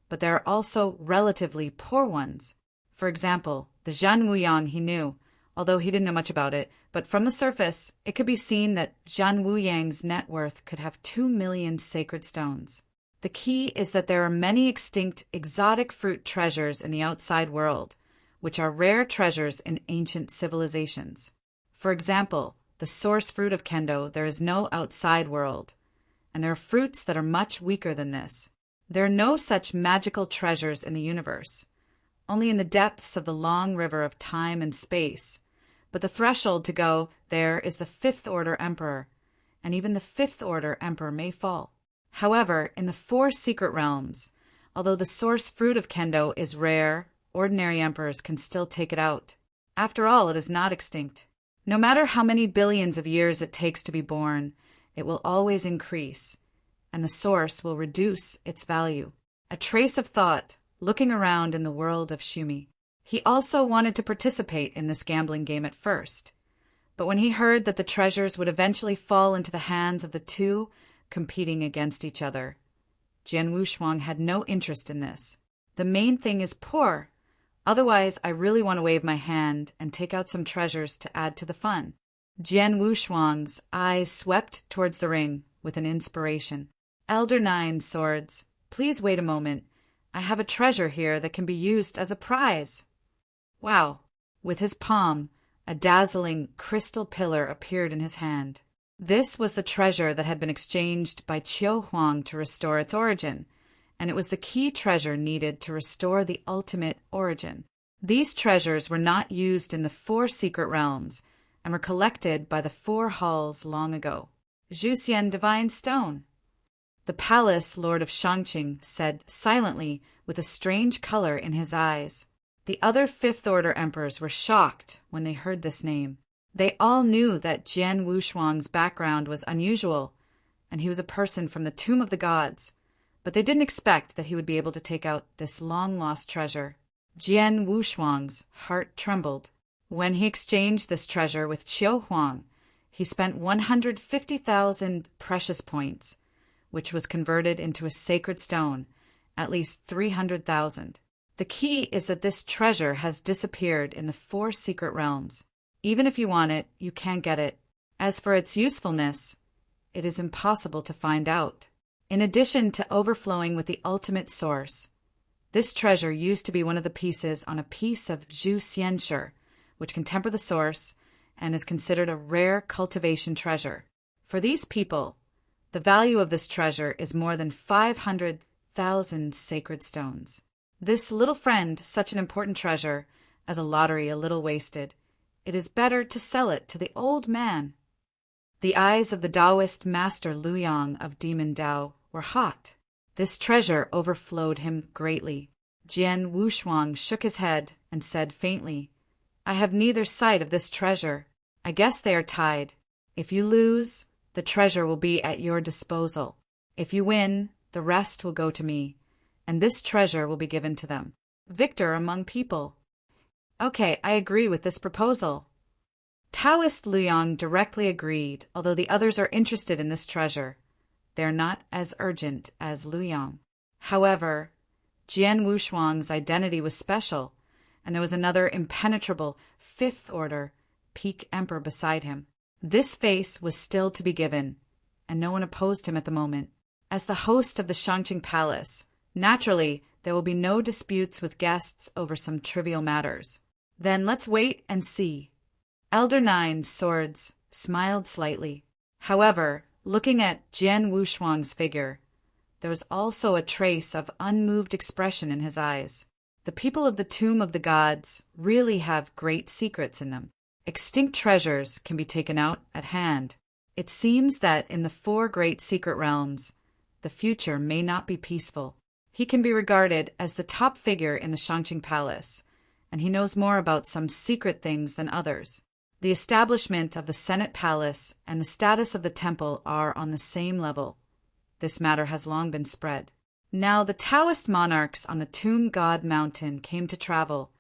but there are also relatively poor ones. For example, the Zhan Wuyang he knew, although he didn't know much about it, but from the surface, it could be seen that Zhan Wuyang's net worth could have 2,000,000 sacred stones. The key is that there are many extinct exotic fruit treasures in the outside world, which are rare treasures in ancient civilizations. For example, the source fruit of Kendo, there is no outside world, and there are fruits that are much weaker than this. There are no such magical treasures in the universe, only in the depths of the long river of time and space, but the threshold to go there is the Fifth Order Emperor, and even the Fifth Order Emperor may fall. However, in the four secret realms, although the source fruit of Kendo is rare, ordinary emperors can still take it out. After all, it is not extinct. No matter how many billions of years it takes to be born, it will always increase, and the source will reduce its value. A trace of thought, looking around in the world of Shumi. He also wanted to participate in this gambling game at first, but when he heard that the treasures would eventually fall into the hands of the two competing against each other, Jian Wushuang had no interest in this. The main thing is poor. Otherwise, I really want to wave my hand and take out some treasures to add to the fun. Jian Wushuang's eyes swept towards the ring with an inspiration. Elder Nine Swords, please wait a moment. I have a treasure here that can be used as a prize. Wow! With his palm, a dazzling crystal pillar appeared in his hand. This was the treasure that had been exchanged by Qiu Huang to restore its origin, and it was the key treasure needed to restore the ultimate origin. These treasures were not used in the four secret realms and were collected by the four halls long ago. Zhuxian Divine Stone. The palace lord of Shangqing said silently with a strange color in his eyes. The other Fifth Order Emperors were shocked when they heard this name. They all knew that Jian Wushuang's background was unusual, and he was a person from the Tomb of the Gods, but they didn't expect that he would be able to take out this long-lost treasure. Jian Wushuang's heart trembled. When he exchanged this treasure with Qiu Huang, he spent 150,000 precious points, which was converted into a sacred stone, at least 300,000. The key is that this treasure has disappeared in the four secret realms. Even if you want it, you can't get it. As for its usefulness, it is impossible to find out. In addition to overflowing with the ultimate source, this treasure used to be one of the pieces on a piece of Zhu Xianshi, which can temper the source and is considered a rare cultivation treasure. For these people, the value of this treasure is more than 500,000 sacred stones. This little friend, such an important treasure, as a lottery a little wasted. It is better to sell it to the old man. The eyes of the Taoist master Luyang of Demon Tao were hot. This treasure overflowed him greatly. Jian Wushuang shook his head and said faintly, I have neither sight of this treasure. I guess they are tied. If you lose, the treasure will be at your disposal. If you win, the rest will go to me, and this treasure will be given to them. Victor among people. Okay, I agree with this proposal. Taoist Luyang directly agreed, although the others are interested in this treasure. They are not as urgent as Luyang. However, Jian Wushuang's identity was special, and there was another impenetrable Fifth Order peak emperor beside him. This face was still to be given, and no one opposed him at the moment. As the host of the Shangqing Palace, naturally, there will be no disputes with guests over some trivial matters. Then let's wait and see. Elder Nine Swords smiled slightly. However, looking at Jian Wushuang's figure, there was also a trace of unmoved expression in his eyes. The people of the Tomb of the Gods really have great secrets in them. Extinct treasures can be taken out at hand. It seems that in the 4 great secret realms, the future may not be peaceful. He can be regarded as the top figure in the Shangqing Palace, and he knows more about some secret things than others. The establishment of the Senate Palace and the status of the temple are on the same level. This matter has long been spread. Now the Taoist monarchs on the Tomb God Mountain came to travel,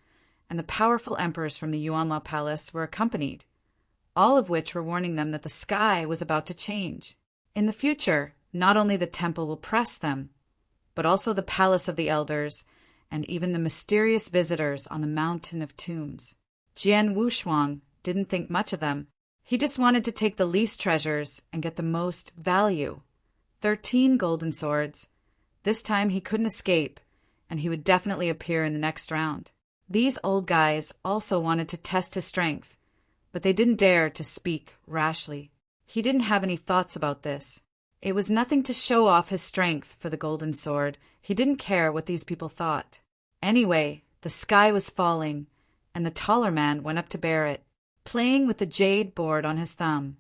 and the powerful emperors from the Yuanlao Palace were accompanied, all of which were warning them that the sky was about to change. In the future, not only the temple will press them, but also the palace of the elders and even the mysterious visitors on the Mountain of Tombs. Jian Wushuang didn't think much of them. He just wanted to take the least treasures and get the most value. 13 golden swords. This time he couldn't escape, and he would definitely appear in the next round. These old guys also wanted to test his strength, but they didn't dare to speak rashly. He didn't have any thoughts about this. It was nothing to show off his strength for the golden sword. He didn't care what these people thought. Anyway, the sky was falling, and the taller man went up to bear it, playing with the jade board on his thumb.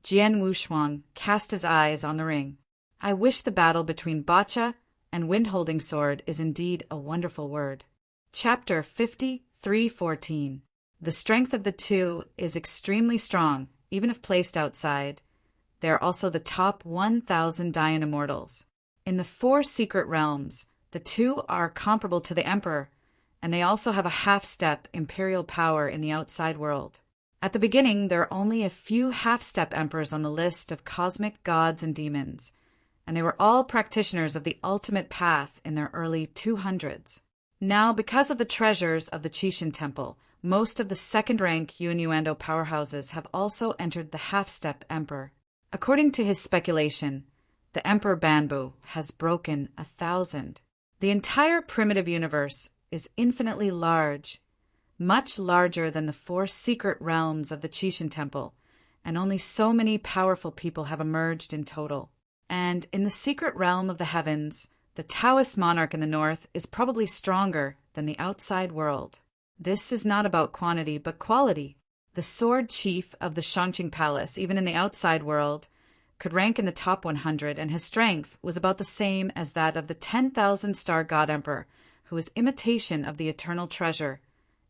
Jian Wushuang cast his eyes on the ring. I wish the battle between Bacha and Wind-Holding Sword is indeed a wonderful word. Chapter 53:14. The strength of the two is extremely strong, even if placed outside. They are also the top 1,000 Dayan immortals. In the 4 secret realms, the two are comparable to the Emperor, and they also have a half-step imperial power in the outside world. At the beginning, there are only a few half-step emperors on the list of cosmic gods and demons, and they were all practitioners of the ultimate path in their early 200s. Now, because of the treasures of the Qixin Temple, most of the second-rank Yuanyuando powerhouses have also entered the half-step emperor. According to his speculation, the Emperor Banbu has broken 1,000. The entire primitive universe is infinitely large, much larger than the 4 secret realms of the Qixin Temple, and only so many powerful people have emerged in total. And in the secret realm of the heavens, the Taoist monarch in the north is probably stronger than the outside world. This is not about quantity, but quality. The sword chief of the Shangqing Palace, even in the outside world, could rank in the top 100, and his strength was about the same as that of the 10,000-star God Emperor, who is imitation of the eternal treasure,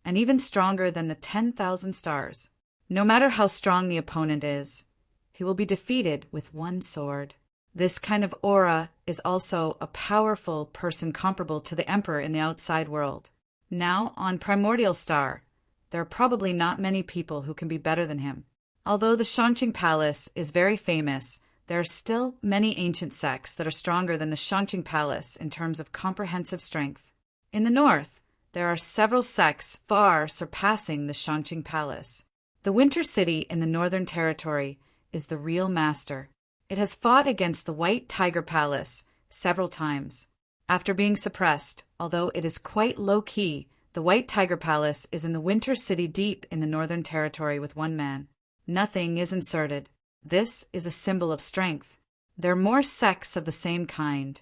and even stronger than the 10,000 stars. No matter how strong the opponent is, he will be defeated with one sword. This kind of aura is also a powerful person comparable to the Emperor in the outside world. Now, on Primordial Star, there are probably not many people who can be better than him. Although the Shangqing Palace is very famous, there are still many ancient sects that are stronger than the Shangqing Palace in terms of comprehensive strength. In the north, there are several sects far surpassing the Shangqing Palace. The Winter City in the Northern Territory is the real master. It has fought against the White Tiger Palace several times. After being suppressed, although it is quite low-key, the White Tiger Palace is in the Winter City deep in the Northern Territory with one man. Nothing is inserted. This is a symbol of strength. There are more sects of the same kind,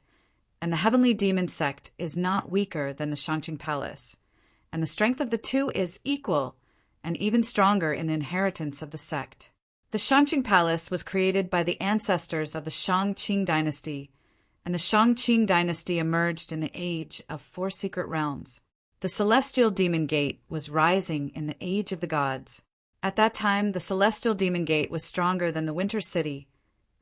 and the Heavenly Demon sect is not weaker than the Shangqing Palace, and the strength of the two is equal and even stronger in the inheritance of the sect. The Shangqing Palace was created by the ancestors of the Shang-Qing dynasty, and the Shang-Qing dynasty emerged in the age of 4 secret realms. The Celestial Demon Gate was rising in the age of the gods. At that time, the Celestial Demon Gate was stronger than the Winter City,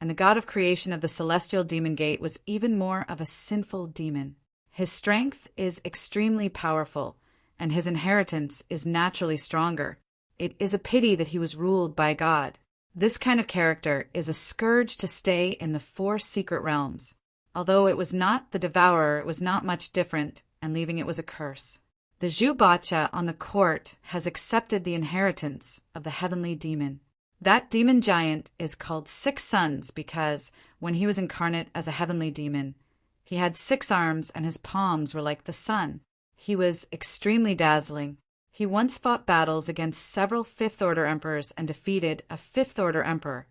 and the god of creation of the Celestial Demon Gate was even more of a sinful demon. His strength is extremely powerful, and his inheritance is naturally stronger. It is a pity that he was ruled by God. This kind of character is a scourge to stay in the 4 secret realms. Although it was not the devourer, it was not much different, and leaving it was a curse. The Zhu Bacha on the court has accepted the inheritance of the heavenly demon. That demon giant is called Six Suns because, when he was incarnate as a heavenly demon, he had 6 arms and his palms were like the sun. He was extremely dazzling. He once fought battles against several Fifth-Order Emperors and defeated a Fifth-Order Emperor.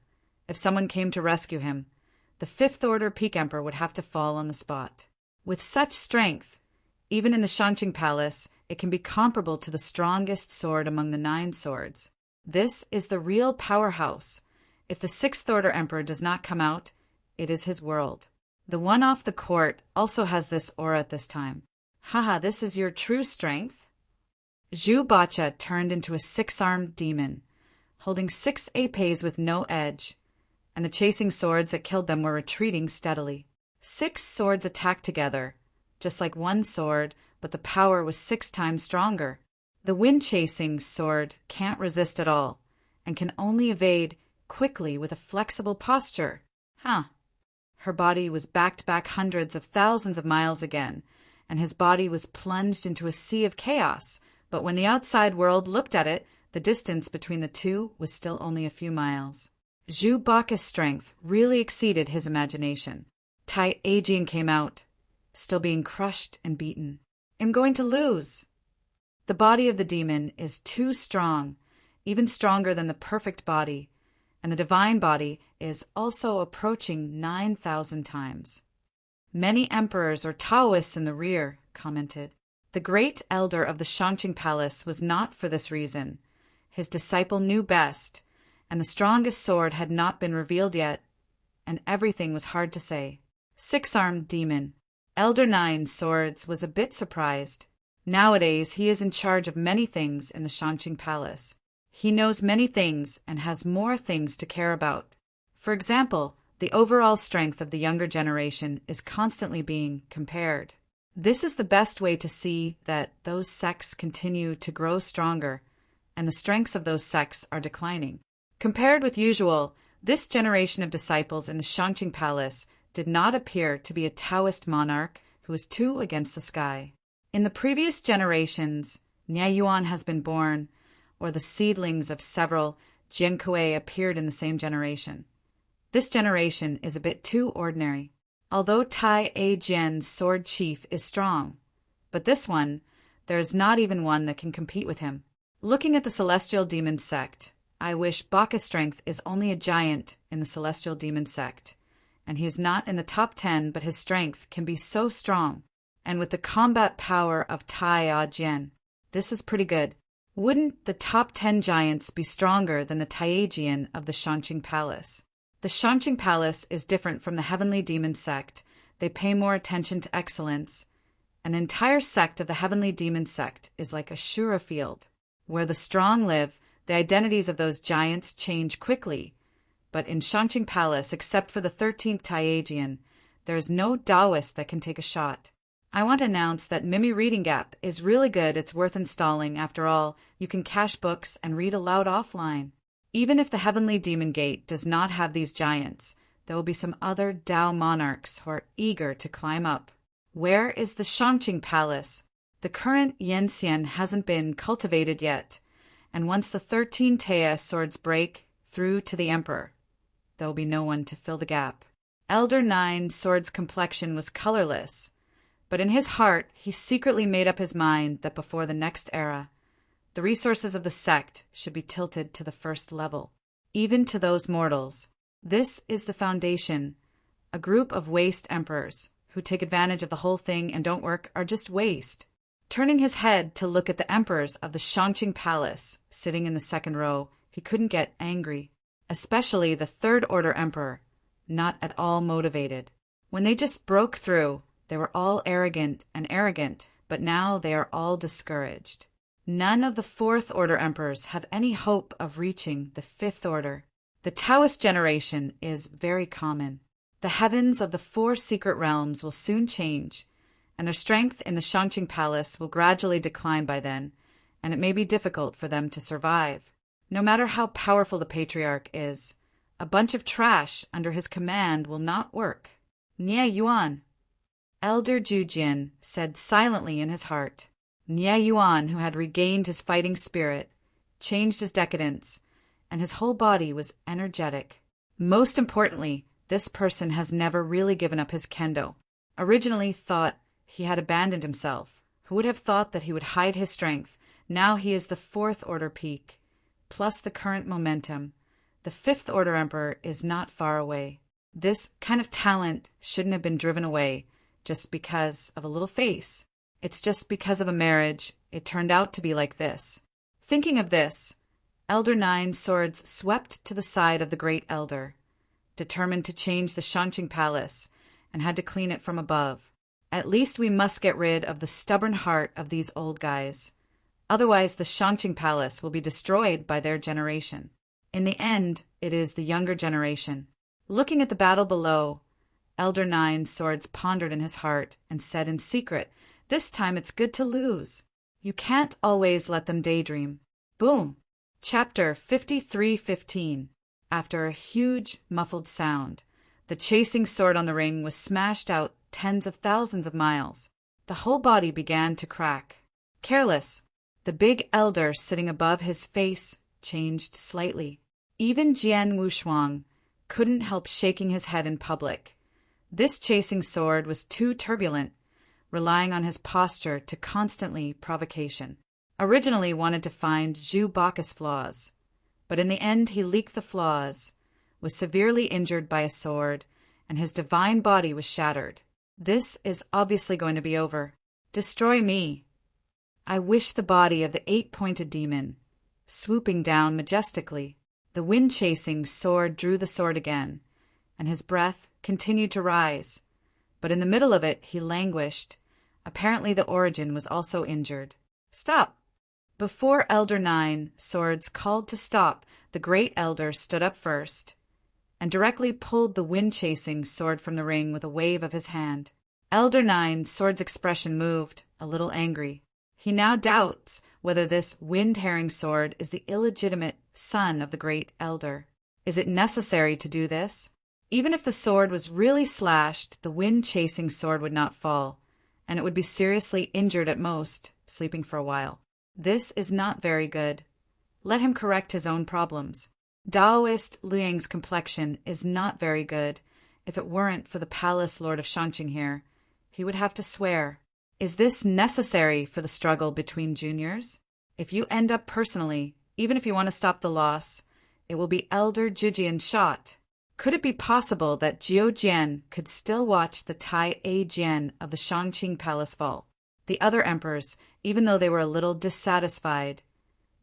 If someone came to rescue him, the Fifth-Order Peak Emperor would have to fall on the spot. With such strength, even in the Shanqing Palace, it can be comparable to the strongest sword among the 9 swords. This is the real powerhouse. If the Sixth Order Emperor does not come out, it is his world. The one off the court also has this aura at this time. Haha, this is your true strength? Zhu Bacha turned into a 6-armed demon, holding 6 épées with no edge, and the chasing swords that killed them were retreating steadily. 6 swords attacked together, just like one sword, but the power was 6 times stronger. The wind-chasing sword can't resist at all, and can only evade quickly with a flexible posture. Her body was backed back hundreds of thousands of miles again, and his body was plunged into a sea of chaos, but when the outside world looked at it, the distance between the two was still only a few miles. Zhu Baca's strength really exceeded his imagination. Tai Ajian came out, still being crushed and beaten. I'm going to lose. The body of the demon is too strong, even stronger than the perfect body, and the divine body is also approaching 9,000 times. Many emperors or Taoists in the rear commented. The great elder of the Shanqing Palace was not for this reason. His disciple knew best, and the strongest sword had not been revealed yet, and everything was hard to say. 6-armed demon. Elder 9 Swords was a bit surprised. Nowadays, he is in charge of many things in the Shanqing Palace. He knows many things and has more things to care about. For example, the overall strength of the younger generation is constantly being compared. This is the best way to see that those sects continue to grow stronger, and the strengths of those sects are declining. Compared with usual, this generation of disciples in the Shanqing Palace did not appear to be a Taoist monarch who was too against the sky. In the previous generations, Nie Yuan has been born, or the seedlings of several Jiankui appeared in the same generation. This generation is a bit too ordinary. Although Tai Ajian's sword chief is strong, but this one, there is not even one that can compete with him. Looking at the Celestial Demon Sect, I wish Baca's strength is only a giant in the Celestial Demon Sect, and he is not in the top 10, but his strength can be so strong. And with the combat power of Tai Ajian, this is pretty good. Wouldn't the top 10 giants be stronger than the Taijian of the Shanqing Palace? The Shanqing Palace is different from the Heavenly Demon Sect. They pay more attention to excellence. An entire sect of the Heavenly Demon Sect is like a Shura field. Where the strong live, the identities of those giants change quickly. But in Shanqing Palace, except for the 13th Taijian, there is no Taoist that can take a shot. I want to announce that Mimi Reading Gap is really good. It's worth installing. After all, you can cache books and read aloud offline. Even if the Heavenly Demon Gate does not have these giants, there will be some other Tao monarchs who are eager to climb up. Where is the Shanqing Palace? The current Yanxian hasn't been cultivated yet, and once the 13 Taya swords break through to the Emperor, there will be no one to fill the gap. Elder 9 Sword's complexion was colorless, but in his heart he secretly made up his mind that before the next era, the resources of the sect should be tilted to the first level, even to those mortals. This is the foundation. A group of waste emperors who take advantage of the whole thing and don't work are just waste. Turning his head to look at the emperors of the Shanqing Palace sitting in the second row, he couldn't get angry, especially the Third Order Emperor, not at all motivated. When they just broke through, they were all arrogant, but now they are all discouraged. None of the Fourth Order Emperors have any hope of reaching the Fifth Order. The Taoist generation is very common. The heavens of the 4 secret realms will soon change, and their strength in the Shanqing Palace will gradually decline by then, and it may be difficult for them to survive. No matter how powerful the Patriarch is, a bunch of trash under his command will not work. Nie Yuan. Elder Jujian said silently in his heart. Nie Yuan, who had regained his fighting spirit, changed his decadence, and his whole body was energetic. Most importantly, this person has never really given up his kendo. Originally thought he had abandoned himself. Who would have thought that he would hide his strength? Now he is the fourth order peak, plus the current momentum. The fifth order emperor is not far away. This kind of talent shouldn't have been driven away just because of a little face. It's just because of a marriage it turned out to be like this. Thinking of this, Elder Nine Swords swept to the side of the Great Elder, determined to change the Shanqing Palace, and had to clean it from above. At least we must get rid of the stubborn heart of these old guys. Otherwise the Shanqing Palace will be destroyed by their generation. In the end, it is the younger generation. Looking at the battle below, Elder Nine Swords pondered in his heart and said in secret, "This time it's good to lose. You can't always let them daydream." Boom! Chapter 53:15. After a huge, muffled sound, the chasing sword on the ring was smashed out tens of thousands of miles. The whole body began to crack. Careless, the big elder sitting above his face changed slightly. Even Jian Wushuang couldn't help shaking his head in public. This chasing sword was too turbulent, relying on his posture to constantly provocation. Originally wanted to find Zhu Baka's flaws, but in the end he leaked the flaws, was severely injured by a sword, and his divine body was shattered. This is obviously going to be over. Destroy me. I wish the body of the eight-pointed demon, swooping down majestically. The wind-chasing sword drew the sword again, and his breath continued to rise, but in the middle of it he languished. Apparently the origin was also injured. Stop! Before Elder Nine Swords called to stop, the Great Elder stood up first, and directly pulled the wind-chasing sword from the ring with a wave of his hand. Elder Nine Swords' expression moved, a little angry. He now doubts whether this wind-herring sword is the illegitimate son of the Great Elder. Is it necessary to do this? Even if the sword was really slashed, the wind-chasing sword would not fall, and it would be seriously injured at most, sleeping for a while. This is not very good. Let him correct his own problems. Taoist Liang's complexion is not very good. If it weren't for the palace lord of Shanqing here, he would have to swear. Is this necessary for the struggle between juniors? If you end up personally, even if you want to stop the loss, it will be Elder Zhijian's shot. Could it be possible that Jiu Jian could still watch the Tai A Jian of the Shanqing Palace fall? The other emperors, even though they were a little dissatisfied,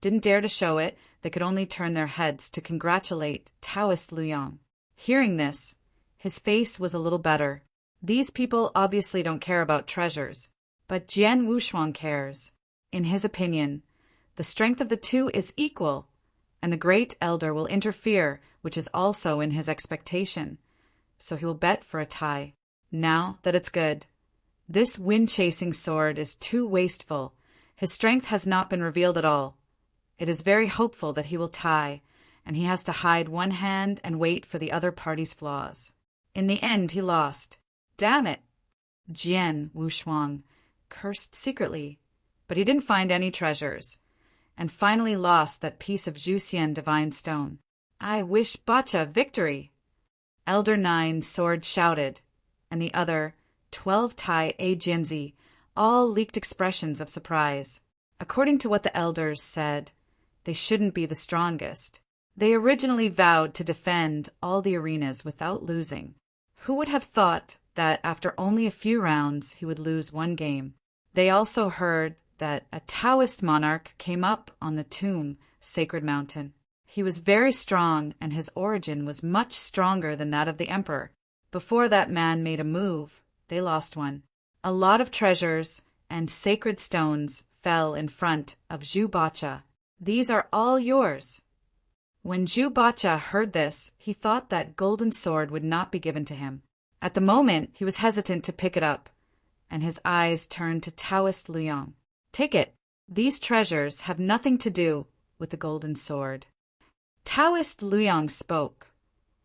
didn't dare to show it. They could only turn their heads to congratulate Taoist Liang. Hearing this, his face was a little better. These people obviously don't care about treasures, but Jian Wushuang cares. In his opinion, the strength of the two is equal, and the Great Elder will interfere, which is also in his expectation, so he will bet for a tie. Now that it's good. This wind-chasing sword is too wasteful. His strength has not been revealed at all. It is very hopeful that he will tie, and he has to hide one hand and wait for the other party's flaws. In the end, he lost. Damn it! Jian Wushuang cursed secretly, but he didn't find any treasures, and finally lost that piece of Zhuxian divine stone. I wish Bacha victory! Elder Nine Sword shouted, and the other 12 Tai A Jinzi all leaked expressions of surprise. According to what the elders said, they shouldn't be the strongest. They originally vowed to defend all the arenas without losing. Who would have thought that after only a few rounds he would lose one game? They also heard that a Taoist monarch came up on the tomb, Sacred Mountain. He was very strong, and his origin was much stronger than that of the emperor. Before that man made a move, they lost one. A lot of treasures and sacred stones fell in front of Zhu Bacha. These are all yours. When Zhu Bacha heard this, he thought that golden sword would not be given to him. At the moment, he was hesitant to pick it up, and his eyes turned to Taoist Liang. Take it. These treasures have nothing to do with the golden sword. Taoist Liang spoke,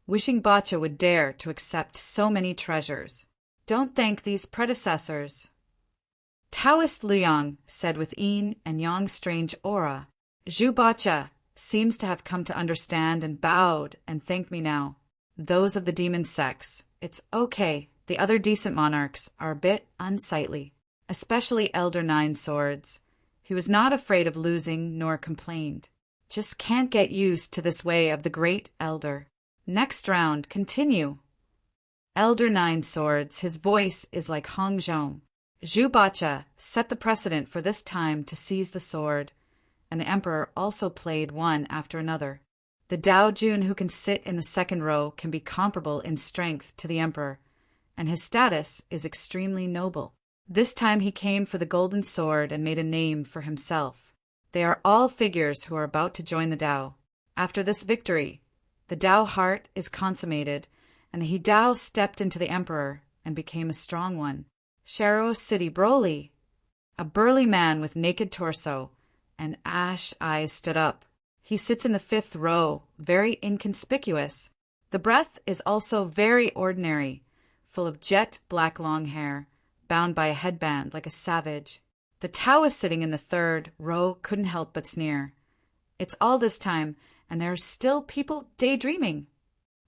wishing Bacha would dare to accept so many treasures. Don't thank these predecessors. Taoist Liang said with yin and yang strange aura. Zhu Bacha, seems to have come to understand and bowed and thanked me now. Those of the demon sects, it's okay. The other decent monarchs are a bit unsightly, especially Elder Nine Swords. He was not afraid of losing nor complained. Just can't get used to this way of the great elder. Next round, continue. Elder Nine Swords, his voice is like Hong Zhong. Zhu Bacha set the precedent for this time to seize the sword, and the emperor also played one after another. The Dao Jun who can sit in the second row can be comparable in strength to the emperor, and his status is extremely noble. This time he came for the golden sword and made a name for himself. They are all figures who are about to join the Dao. After this victory, the Dao heart is consummated, and the He Dao stepped into the emperor and became a strong one. Sharo City Broly. A burly man with naked torso and ash eyes stood up. He sits in the 5th row, very inconspicuous. The breath is also very ordinary, full of jet black long hair, bound by a headband like a savage. The Taoist sitting in the 3rd row couldn't help but sneer. It's all this time, and there are still people daydreaming.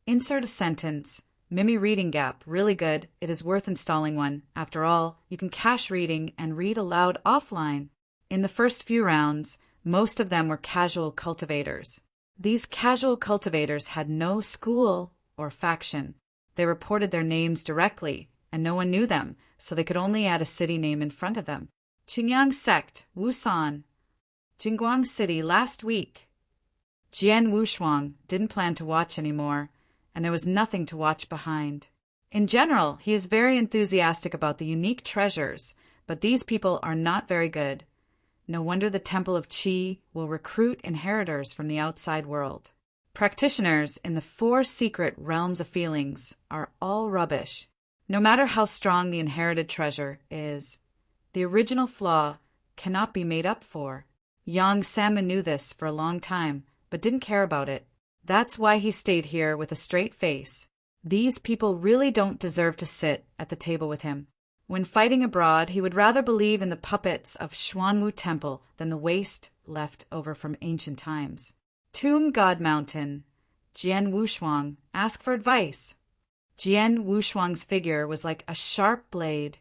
Insert a sentence. Mimi Reading Gap, really good. It is worth installing one. After all, you can cache reading and read aloud offline. In the first few rounds, most of them were casual cultivators. These casual cultivators had no school or faction. They reported their names directly, and no one knew them, so they could only add a city name in front of them. Qingyang Sect, Wusan. Jingguang City last week. Jian Wushuang didn't plan to watch anymore, and there was nothing to watch behind. In general, he is very enthusiastic about the unique treasures, but these people are not very good. No wonder the Temple of Qi will recruit inheritors from the outside world. Practitioners in the 4 secret realms of feelings are all rubbish. No matter how strong the inherited treasure is, the original flaw cannot be made up for. Yang Salmon knew this for a long time, but didn't care about it. That's why he stayed here with a straight face. These people really don't deserve to sit at the table with him. When fighting abroad, he would rather believe in the puppets of Xuanwu Temple than the waste left over from ancient times. Tomb God Mountain. Jian Wushuang, ask for advice. Jian Wushuang's figure was like a sharp blade,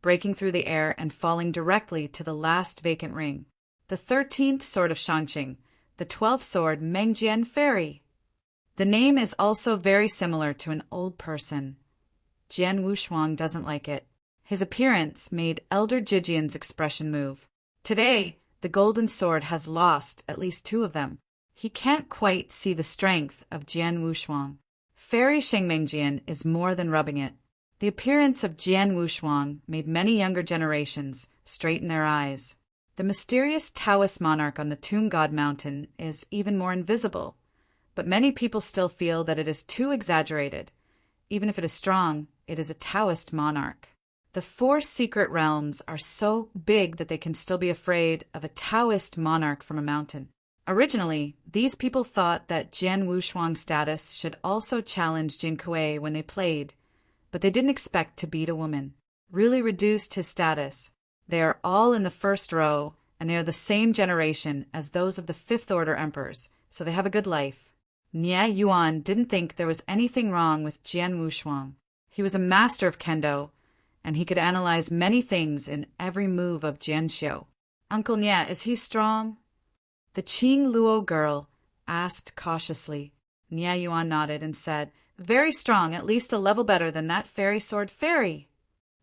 breaking through the air and falling directly to the last vacant ring. The 13th sword of Shangqing, the 12th sword Mengjian Fairy. The name is also very similar to an old person. Jian Wushuang doesn't like it. His appearance made Elder Jijian's expression move. Today, the golden sword has lost at least 2 of them. He can't quite see the strength of Jian Wushuang. Fairy Shengmengjian is more than rubbing it. The appearance of Jian Wushuang made many younger generations straighten their eyes. The mysterious Taoist monarch on the Tomb God Mountain is even more invisible, but many people still feel that it is too exaggerated. Even if it is strong, it is a Taoist monarch. The 4 secret realms are so big that they can still be afraid of a Taoist monarch from a mountain. Originally, these people thought that Jian Wushuang's status should also challenge Jin Kuei when they played, but they didn't expect to beat a woman. Really reduced his status. They are all in the 1st row, and they are the same generation as those of the 5th order emperors, so they have a good life. Nie Yuan didn't think there was anything wrong with Jian Wushuang. He was a master of kendo, and he could analyze many things in every move of Jian Xiu. Uncle Nie, is he strong? The Qing Luo girl asked cautiously. Nie Yuan nodded and said, very strong, at least a level better than that fairy sword fairy.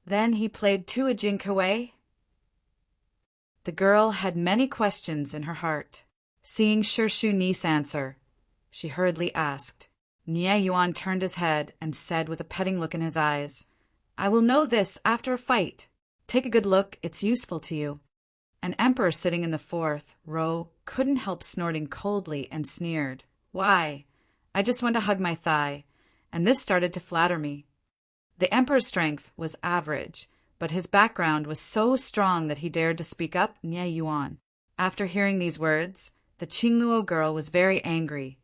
Then he played to a Jin Kuei? The girl had many questions in her heart. Seeing Shirshu Ni's answer, she hurriedly asked. Nie Yuan turned his head and said with a petting look in his eyes, I will know this after a fight. Take a good look, it's useful to you. An emperor sitting in the 4th row couldn't help snorting coldly and sneered. Why? I just want to hug my thigh, and this started to flatter me. The emperor's strength was average, but his background was so strong that he dared to speak up Nie Yuan. After hearing these words, the Qingluo girl was very angry,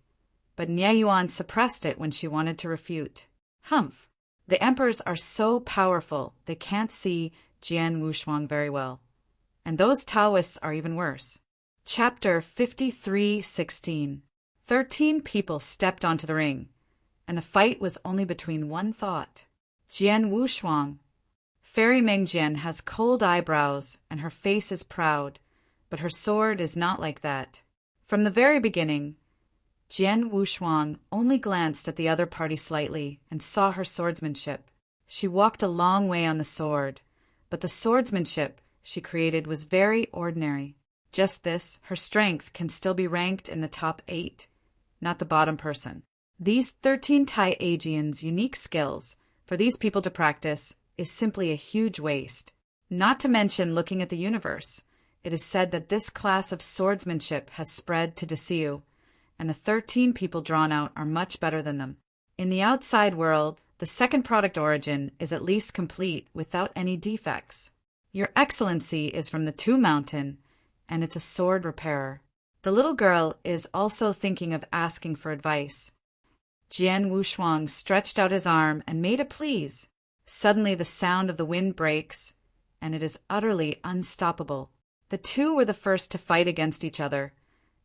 but Nie Yuan suppressed it when she wanted to refute. Humph! The emperors are so powerful they can't see Jian Wushuang very well. And those Taoists are even worse. Chapter 53:16. 13 people stepped onto the ring, and the fight was only between one thought. Jian Wushuang. Fairy Mengjian has cold eyebrows, and her face is proud, but her sword is not like that. From the very beginning, Jian Wushuang only glanced at the other party slightly and saw her swordsmanship. She walked a long way on the sword, but the swordsmanship she created was very ordinary. Just this, her strength can still be ranked in the top 8, not the bottom person. These 13 Tai Aegeans' unique skills, for these people to practice, is simply a huge waste. Not to mention looking at the universe. It is said that this class of swordsmanship has spread to Desiu, and the 13 people drawn out are much better than them. In the outside world, the second product origin is at least complete without any defects. Your Excellency is from the Two Mountain, and it's a sword repairer. The little girl is also thinking of asking for advice. Jian Wushuang stretched out his arm and made a please. Suddenly the sound of the wind breaks, and it is utterly unstoppable. The two were the first to fight against each other,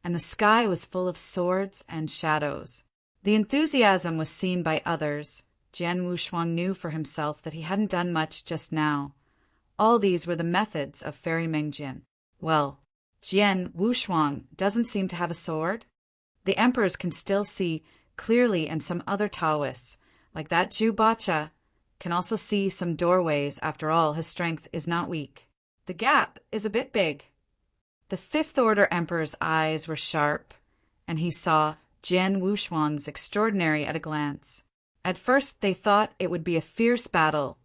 and the sky was full of swords and shadows. The enthusiasm was seen by others. Jian Wushuang knew for himself that he hadn't done much just now. All these were the methods of Fairy Mengjian. Well, Jian Wushuang doesn't seem to have a sword. The emperors can still see clearly, and some other Taoists, like that Jew Bacha, can also see some doorways. After all, his strength is not weak. The gap is a bit big. The Fifth Order Emperor's eyes were sharp, and he saw Jian Wushuang's extraordinary at a glance. At first they thought it would be a fierce battle,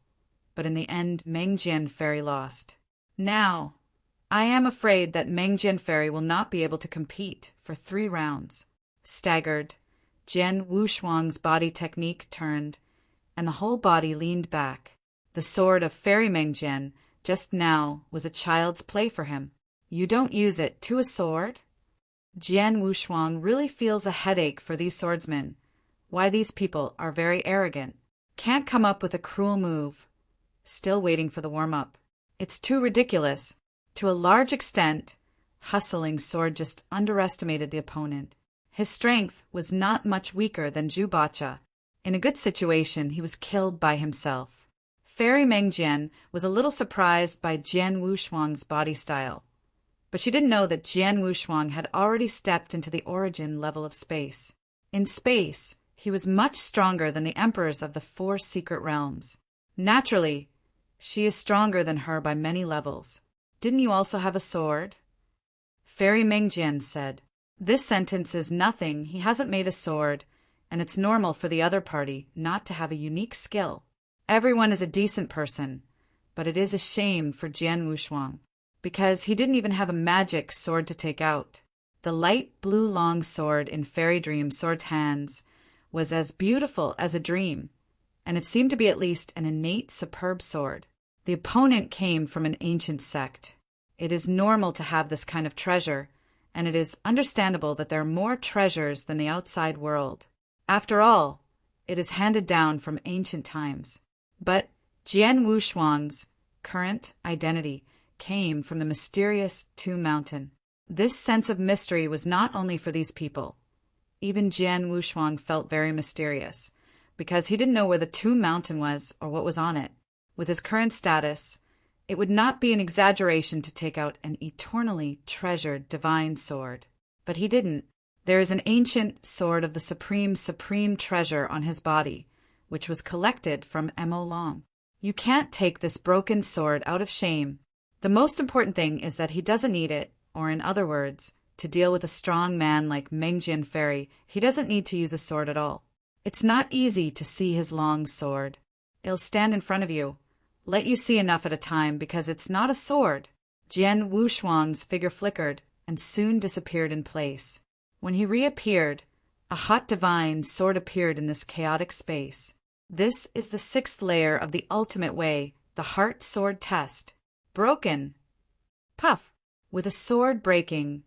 but in the end Mengjian Fairy lost. Now, I am afraid that Mengjian Fairy will not be able to compete for 3 rounds. Staggered, Jian Wushuang's body technique turned, and the whole body leaned back. The sword of Fairy Mengjian just now was a child's play for him. You don't use it to a sword? Jian Wushuang really feels a headache for these swordsmen. Why these people are very arrogant. Can't come up with a cruel move. Still waiting for the warm-up. It's too ridiculous. To a large extent, hustling sword just underestimated the opponent. His strength was not much weaker than Zhu Bacha. In a good situation, he was killed by himself. Fairy Mengjian was a little surprised by Jian Wushuang's body style, but she didn't know that Jian Wushuang had already stepped into the origin level of space. In space, he was much stronger than the emperors of the 4 secret realms. Naturally, she is stronger than her by many levels. Didn't you also have a sword? Fairy Mengjian said. This sentence is nothing. He hasn't made a sword, and it's normal for the other party not to have a unique skill. Everyone is a decent person, but it is a shame for Jian Wushuang, because he didn't even have a magic sword to take out. The light blue long sword in Fairy Dream Sword's hands was as beautiful as a dream, and it seemed to be at least an innate superb sword. The opponent came from an ancient sect. It is normal to have this kind of treasure, and it is understandable that there are more treasures than the outside world. After all, it is handed down from ancient times. But Jian Wushuang's current identity came from the mysterious Two Mountain. This sense of mystery was not only for these people. Even Jian Wushuang felt very mysterious, because he didn't know where the Two Mountain was or what was on it. With his current status, it would not be an exaggeration to take out an eternally treasured divine sword. But he didn't. There is an ancient sword of the supreme treasure on his body, which was collected from Mo Long. You can't take this broken sword out of shame. The most important thing is that he doesn't need it, or in other words, to deal with a strong man like Mengjian Fairy, he doesn't need to use a sword at all. It's not easy to see his long sword. It'll stand in front of you. Let you see enough at a time, because it's not a sword. Jian Wushuang's figure flickered and soon disappeared in place. When he reappeared, a hot divine sword appeared in this chaotic space. This is the 6th layer of the ultimate way, the heart sword test. Broken. Puff. With a sword breaking,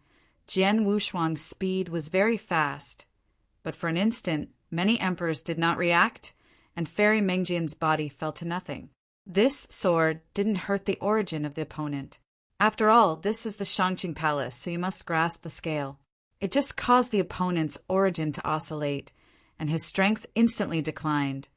Jian Wushuang's speed was very fast, but for an instant, many emperors did not react, and Fairy Mengjian's body fell to nothing. This sword didn't hurt the origin of the opponent. After all, this is the Shangqing Palace, so you must grasp the scale. It just caused the opponent's origin to oscillate, and his strength instantly declined,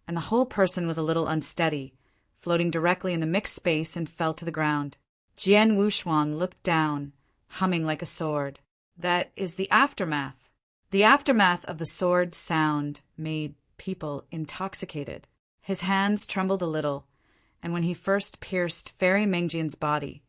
and the whole person was a little unsteady, floating directly in the mixed space and fell to the ground. Jian Wushuang looked down, humming like a sword. That is the aftermath. The aftermath of the sword sound made people intoxicated. His hands trembled a little, and when he first pierced Fairy Mengjian's body,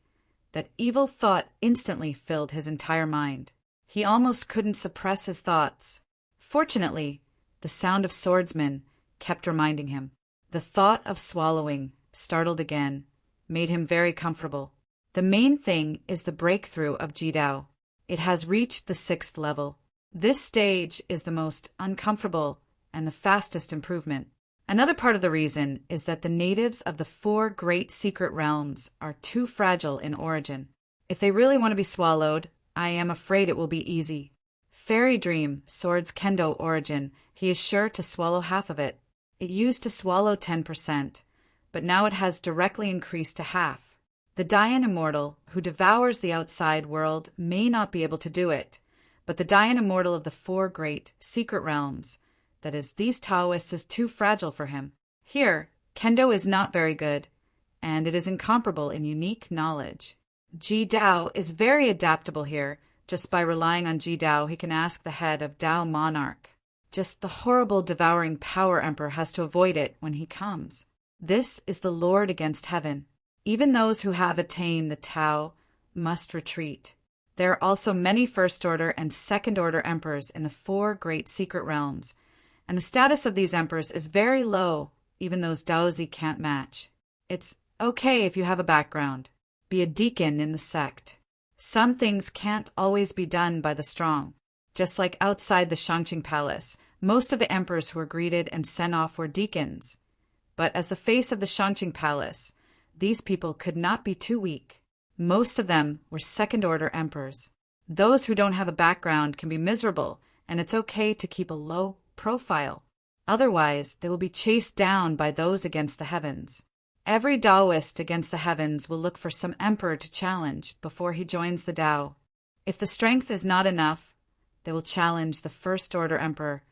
that evil thought instantly filled his entire mind. He almost couldn't suppress his thoughts. Fortunately, the sound of swordsmen kept reminding him. The thought of swallowing, startled again, made him very comfortable. The main thing is the breakthrough of Jidao. It has reached the 6th level. This stage is the most uncomfortable and the fastest improvement. Another part of the reason is that the natives of the 4 great secret realms are too fragile in origin. If they really want to be swallowed, I am afraid it will be easy. Fairy Dream, Sword's Kendo origin, he is sure to swallow half of it. It used to swallow 10%, but now it has directly increased to half. The Dayan Immortal, who devours the outside world, may not be able to do it, but the Dayan Immortal of the 4 great secret realms, that is, these Taoists, is too fragile for him. Here, Kendo is not very good, and it is incomparable in unique knowledge. Ji Dao is very adaptable here. Just by relying on Ji Dao, he can ask the head of Dao Monarch. Just the horrible devouring power emperor has to avoid it when he comes. This is the Lord against heaven. Even those who have attained the Tao must retreat. There are also many first-order and second-order emperors in the 4 great secret realms, and the status of these emperors is very low, even those Daozi can't match. It's okay if you have a background. Be a deacon in the sect. Some things can't always be done by the strong. Just like outside the Shangqing Palace, most of the emperors who were greeted and sent off were deacons. But as the face of the Shangqing Palace, these people could not be too weak. Most of them were second-order emperors. Those who don't have a background can be miserable, and it's okay to keep a low profile. Otherwise, they will be chased down by those against the heavens. Every Taoist against the heavens will look for some emperor to challenge before he joins the Tao. If the strength is not enough, they will challenge the first-order emperor,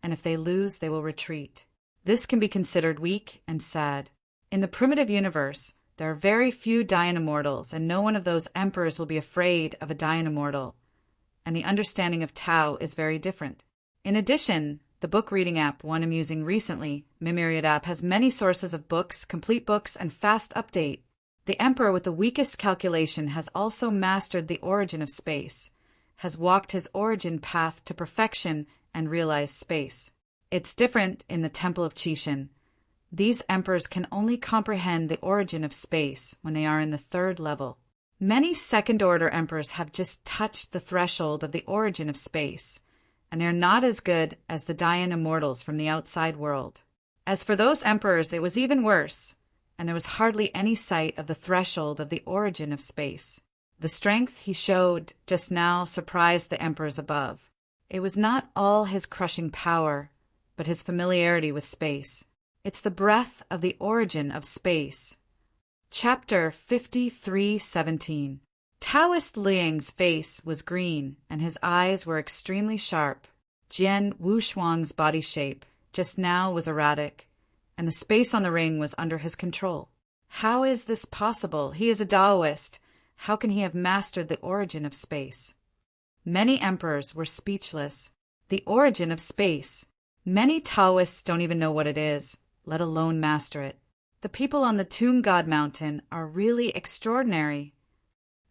and if they lose, they will retreat. This can be considered weak and sad. In the primitive universe, there are very few Dayan Immortals, and no one of those emperors will be afraid of a Dayan Immortal, and the understanding of Tao is very different. In addition, the book reading app one I'm using recently, Myriad app, has many sources of books, complete books, and fast update. The emperor with the weakest calculation has also mastered the origin of space, has walked his origin path to perfection and realized space. It's different in the Temple of Qixin. These emperors can only comprehend the origin of space when they are in the 3rd level. Many second-order emperors have just touched the threshold of the origin of space, and they are not as good as the Dayan Immortals from the outside world. As for those emperors, it was even worse, and there was hardly any sight of the threshold of the origin of space. The strength he showed just now surprised the emperors above. It was not all his crushing power, but his familiarity with space. It's the breath of the origin of space. Chapter 53:17. Taoist Liang's face was green, and his eyes were extremely sharp. Jian Wushuang's body shape just now was erratic, and the space on the ring was under his control. How is this possible? He is a Taoist. How can he have mastered the origin of space? Many emperors were speechless. The origin of space. Many Taoists don't even know what it is, let alone master it. The people on the Tomb God Mountain are really extraordinary.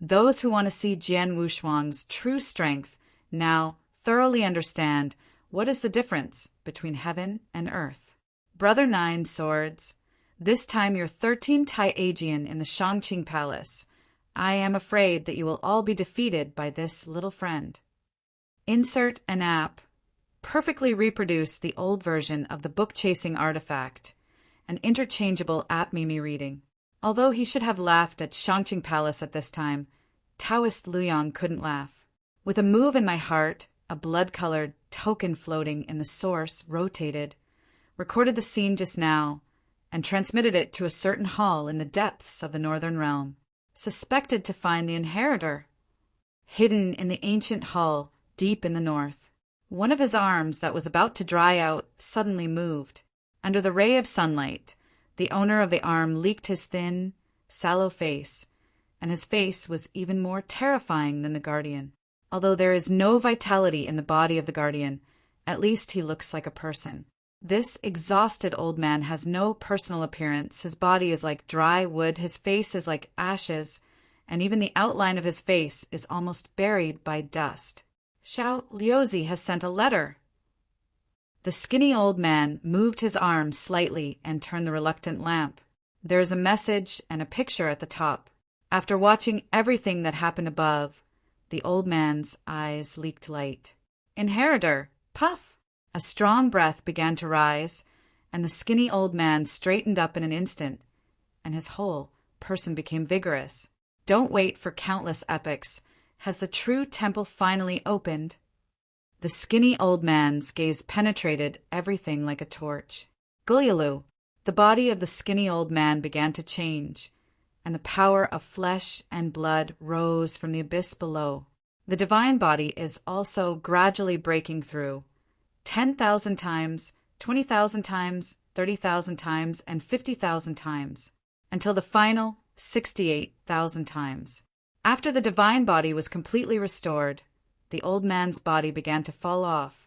Those who want to see Jian Wushuang's true strength now thoroughly understand what is the difference between heaven and earth. Brother Nine Swords, this time you're 13 Taijian in the Shangqing Palace. I am afraid that you will all be defeated by this little friend. Insert an app. Perfectly reproduce the old version of the book-chasing artifact, an interchangeable app Mimi reading. Although he should have laughed at Shangqing Palace at this time, Taoist Liang couldn't laugh. With a move in my heart, a blood-colored token floating in the source rotated, recorded the scene just now, and transmitted it to a certain hall in the depths of the northern realm. suspected to find the inheritor, hidden in the ancient hall deep in the north. One of his arms that was about to dry out suddenly moved. Under the ray of sunlight, the owner of the arm leaked his thin, sallow face, and his face was even more terrifying than the guardian. Although there is no vitality in the body of the guardian, at least he looks like a person. This exhausted old man has no personal appearance. His body is like dry wood, his face is like ashes, and even the outline of his face is almost buried by dust. Xiao Liuzi has sent a letter. The skinny old man moved his arm slightly and turned the reluctant lamp. There is a message and a picture at the top. After watching everything that happened above, the old man's eyes leaked light. Inheritor, puff! A strong breath began to rise, and the skinny old man straightened up in an instant, and his whole person became vigorous. Don't wait for countless epochs. Has the true temple finally opened? The skinny old man's gaze penetrated everything like a torch. Gulyalu, the body of the skinny old man began to change, and the power of flesh and blood rose from the abyss below. The divine body is also gradually breaking through, 10,000 times, 20,000 times, 30,000 times, and 50,000 times, until the final 68,000 times. After the divine body was completely restored, the old man's body began to fall off,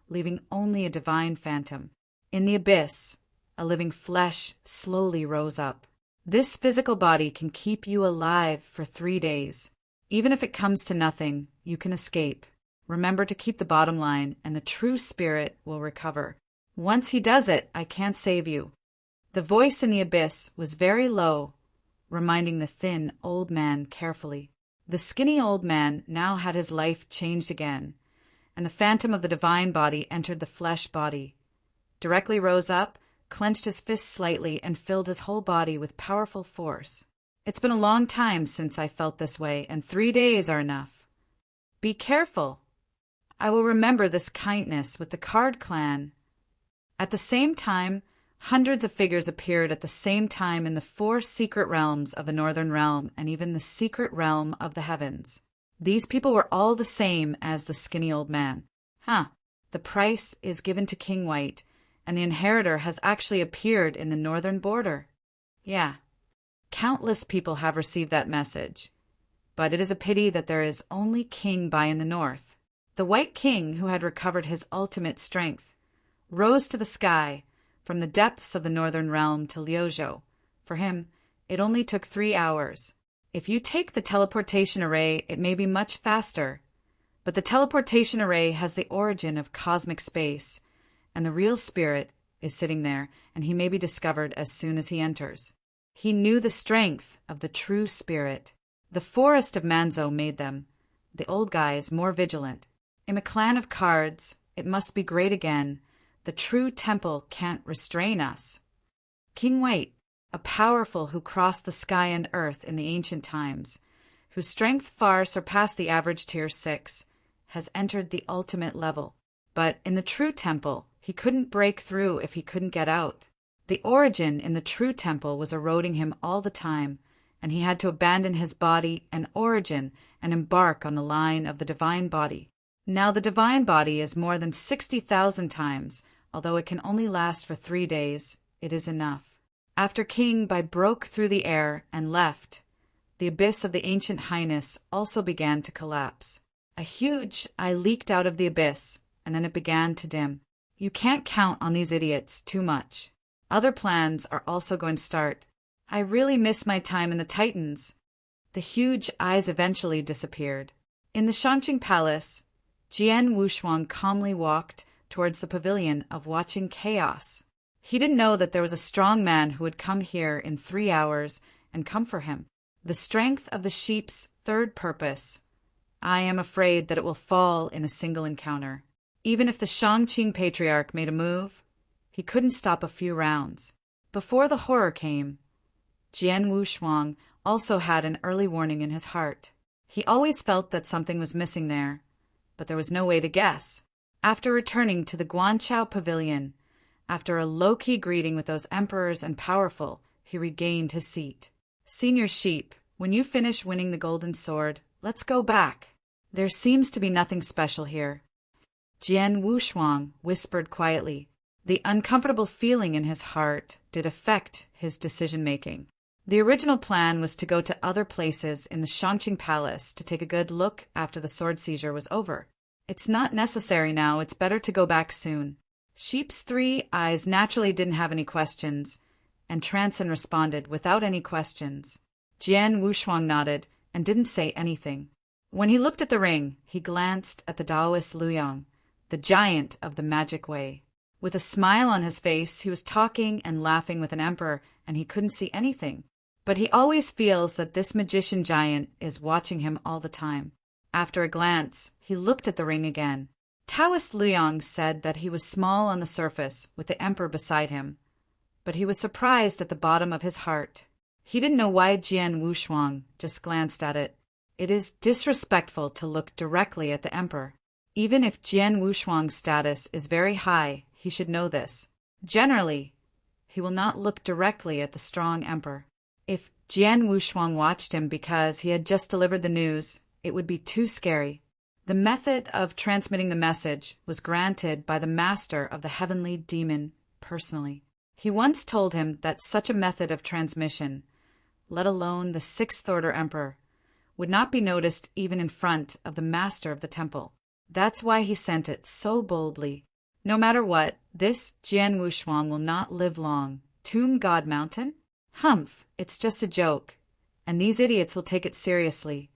leaving only a divine phantom. In the abyss, a living flesh slowly rose up. This physical body can keep you alive for 3 days. Even if it comes to nothing, you can escape. Remember to keep the bottom line, and the true spirit will recover. Once he does it, I can't save you. The voice in the abyss was very low, reminding the thin old man carefully. The skinny old man now had his life changed again, and the phantom of the divine body entered the flesh body, directly rose up, clenched his fists slightly, and filled his whole body with powerful force. It's been a long time since I felt this way, and 3 days are enough. Be careful. I will remember this kindness with the Card clan. At the same time, hundreds of figures appeared at the same time in the 4 secret realms of the Northern Realm and even the secret realm of the heavens. These people were all the same as the skinny old man. The price is given to King White, and the inheritor has actually appeared in the northern border. Yeah, countless people have received that message. But it is a pity that there is only King Bai in the north. The White King, who had recovered his ultimate strength, rose to the sky from the depths of the northern realm to Liuzhou. For him, it only took 3 hours. If you take the teleportation array, it may be much faster. But the teleportation array has the origin of cosmic space, and the real spirit is sitting there, and he may be discovered as soon as he enters. He knew the strength of the true spirit. The forest of Manzhou made them, the old guys, more vigilant. In a clan of cards, it must be great again. The true temple can't restrain us. King White, a powerful who crossed the sky and earth in the ancient times, whose strength far surpassed the average tier 6, has entered the ultimate level. But in the true temple, he couldn't break through if he couldn't get out. The origin in the true temple was eroding him all the time, and he had to abandon his body and origin and embark on the line of the divine body. Now the divine body is more than 60,000 times, although it can only last for 3 days, it is enough. After King Bai broke through the air and left, the abyss of the ancient highness also began to collapse. A huge eye leaked out of the abyss, and then it began to dim. You can't count on these idiots too much. Other plans are also going to start. I really miss my time in the Titans. The huge eyes eventually disappeared. In the Shangqing Palace, Jian Wushuang calmly walked towards the pavilion of watching chaos. He didn't know that there was a strong man who would come here in 3 hours and come for him. The strength of the sheep's third purpose. I am afraid that it will fall in a single encounter. Even if the Shangqing Patriarch made a move, he couldn't stop a few rounds. Before the horror came, Jian Wushuang also had an early warning in his heart. He always felt that something was missing there, but there was no way to guess. After returning to the Guanchao Pavilion, after a low-key greeting with those emperors and powerful, he regained his seat. Senior Sheep, When you finish winning the golden sword, let's go back. There seems to be nothing special here. Jian Wushuang whispered quietly. The uncomfortable feeling in his heart did affect his decision-making. The original plan was to go to other places in the Shangqing Palace to take a good look after the sword seizure was over. It's not necessary now, it's better to go back soon. Sheep's three eyes naturally didn't have any questions, and Transon responded without any questions. Jian Wushuang nodded and didn't say anything. When he looked at the ring, he glanced at the Taoist Luyang, the giant of the magic way. With a smile on his face, he was talking and laughing with an emperor, and he couldn't see anything. But he always feels that this magician giant is watching him all the time. After a glance, he looked at the ring again. Taoist Luyang said that he was small on the surface, with the emperor beside him. But he was surprised at the bottom of his heart. He didn't know why Jian Wushuang just glanced at it. It is disrespectful to look directly at the emperor. Even if Jian Wushuang's status is very high, he should know this. Generally, he will not look directly at the strong emperor. If Jian Wushuang watched him because he had just delivered the news, it would be too scary. The method of transmitting the message was granted by the master of the heavenly demon personally. He once told him that such a method of transmission, let alone the sixth-order emperor, would not be noticed even in front of the master of the temple. That's why he sent it so boldly. No matter what, this Jian Wushuang will not live long. Tomb God Mountain? Humph, it's just a joke, and these idiots will take it seriously.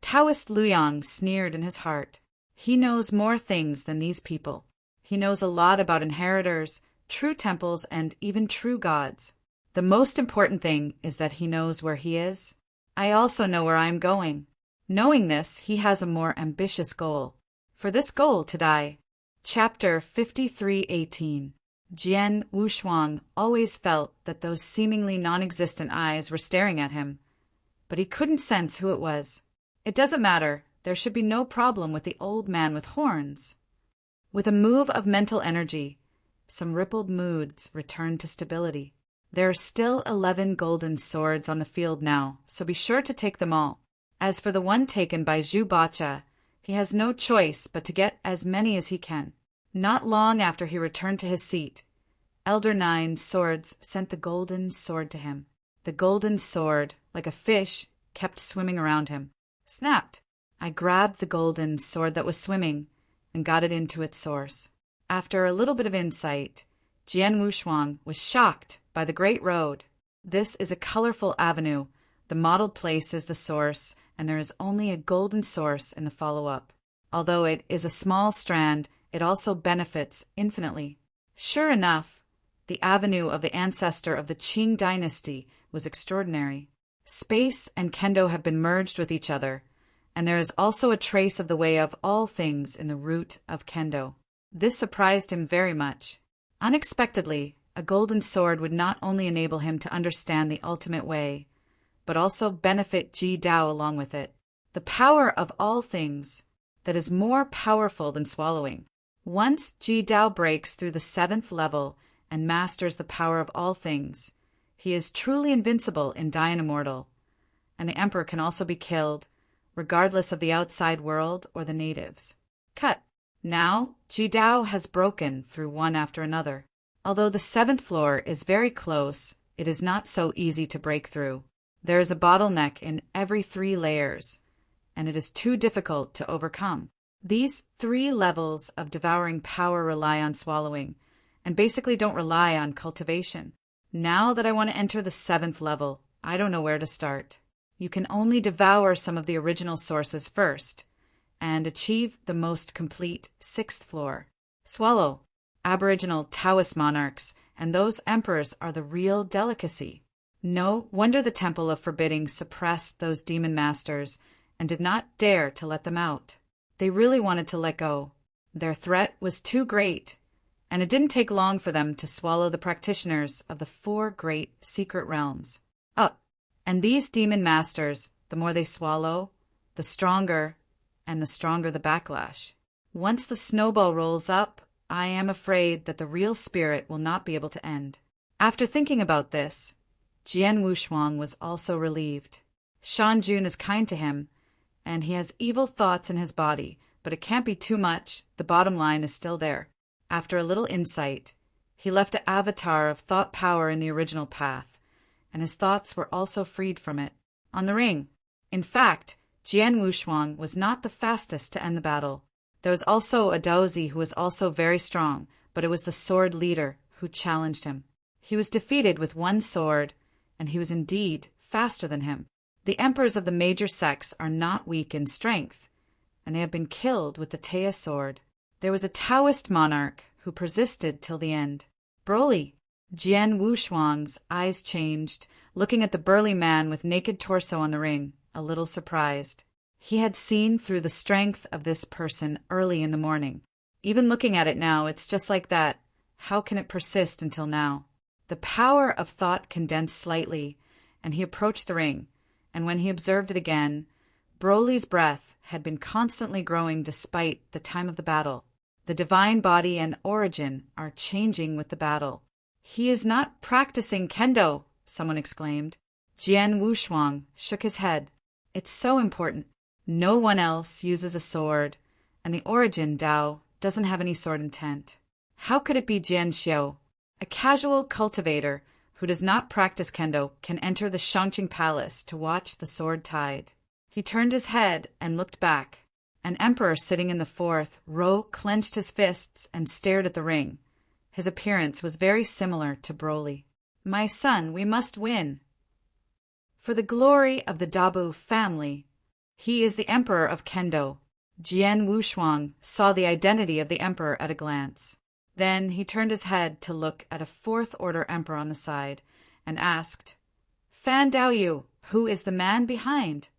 Taoist Luyang sneered in his heart. He knows more things than these people. He knows a lot about inheritors, true temples, and even true gods. The most important thing is that he knows where he is. I also know where I am going. Knowing this, he has a more ambitious goal. For this goal to die. Chapter 53:18. Jian Wushuang always felt that those seemingly non-existent eyes were staring at him, but he couldn't sense who it was. It doesn't matter, there should be no problem with the old man with horns. With a move of mental energy, some rippled moods returned to stability. There are still 11 golden swords on the field now, so be sure to take them all. As for the one taken by Zhu Bacha, he has no choice but to get as many as he can. Not long after he returned to his seat, Elder Nine Swords sent the golden sword to him. The golden sword, like a fish, kept swimming around him. Snapped! I grabbed the golden sword that was swimming and got it into its source. After a little bit of insight, Jian Wushuang was shocked by the great road. This is a colorful avenue. The modeled place is the source, and there is only a golden source in the follow-up. Although it is a small strand, it also benefits infinitely. Sure enough, the avenue of the ancestor of the Qing dynasty was extraordinary. Space and kendo have been merged with each other, and there is also a trace of the way of all things in the root of kendo. This surprised him very much. Unexpectedly, a golden sword would not only enable him to understand the ultimate way, but also benefit Ji Dao along with it. The power of all things that is more powerful than swallowing. Once Ji Dao breaks through the 7th level and masters the power of all things, he is truly invincible in Dai Immortal, and the Emperor can also be killed, regardless of the outside world or the natives. Cut. Now, Ji Dao has broken through one after another. Although the 7th floor is very close, it is not so easy to break through. There is a bottleneck in every 3 layers, and it is too difficult to overcome. These 3 levels of devouring power rely on swallowing, and basically don't rely on cultivation. Now that I want to enter the 7th level, I don't know where to start. You can only devour some of the original sources first, and achieve the most complete 6th floor. Swallow. Aboriginal Taoist monarchs and those emperors are the real delicacy. No wonder the Temple of Forbidding suppressed those demon masters and did not dare to let them out. They really wanted to let go. Their threat was too great, and it didn't take long for them to swallow the practitioners of the 4 great secret realms. And these demon masters, the more they swallow, the stronger the backlash. Once the snowball rolls up, I am afraid that the real spirit will not be able to end. After thinking about this, Jian Wushuang was also relieved. Shan Jun is kind to him, and he has evil thoughts in his body, but it can't be too much. The bottom line is still there. After a little insight, he left an avatar of thought power in the original path, and his thoughts were also freed from it. On the ring. In fact, Jian Wushuang was not the fastest to end the battle. There was also a Daozi who was also very strong, but it was the sword leader who challenged him. He was defeated with one sword, and he was indeed faster than him. The emperors of the major sects are not weak in strength, and they have been killed with the Teia sword. There was a Taoist monarch who persisted till the end. Broly. Jian Wushuang's eyes changed, looking at the burly man with naked torso on the ring, a little surprised. He had seen through the strength of this person early in the morning. Even looking at it now, it's just like that. How can it persist until now? The power of thought condensed slightly, and he approached the ring, and when he observed it again, Broly's breath had been constantly growing despite the time of the battle. The divine body and origin are changing with the battle. He is not practicing kendo, someone exclaimed. Jian Wushuang shook his head. It's so important. No one else uses a sword, and the origin Dao doesn't have any sword intent. How could it be Jian Xiao? A casual cultivator who does not practice kendo can enter the Shangqing Palace to watch the sword tide. He turned his head and looked back. An emperor sitting in the fourth row clenched his fists and stared at the ring. His appearance was very similar to Broly. My son, we must win. For the glory of the Dabu family. He is the emperor of kendo. Jian Wushuang saw the identity of the emperor at a glance. Then he turned his head to look at a fourth-order emperor on the side and asked, Fan Daoyu, who is the man behind?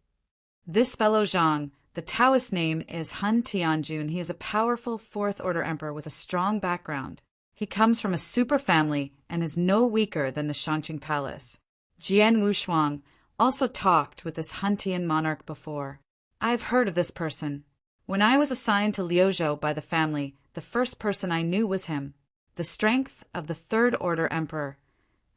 This fellow Zhang, the Taoist name is Han Tianjun. He is a powerful fourth-order emperor with a strong background. He comes from a super family and is no weaker than the Shangqing Palace. Jian Wushuang also talked with this Huntian monarch before. I've heard of this person. When I was assigned to Liuzhou by the family, the first person I knew was him. The strength of the third-order emperor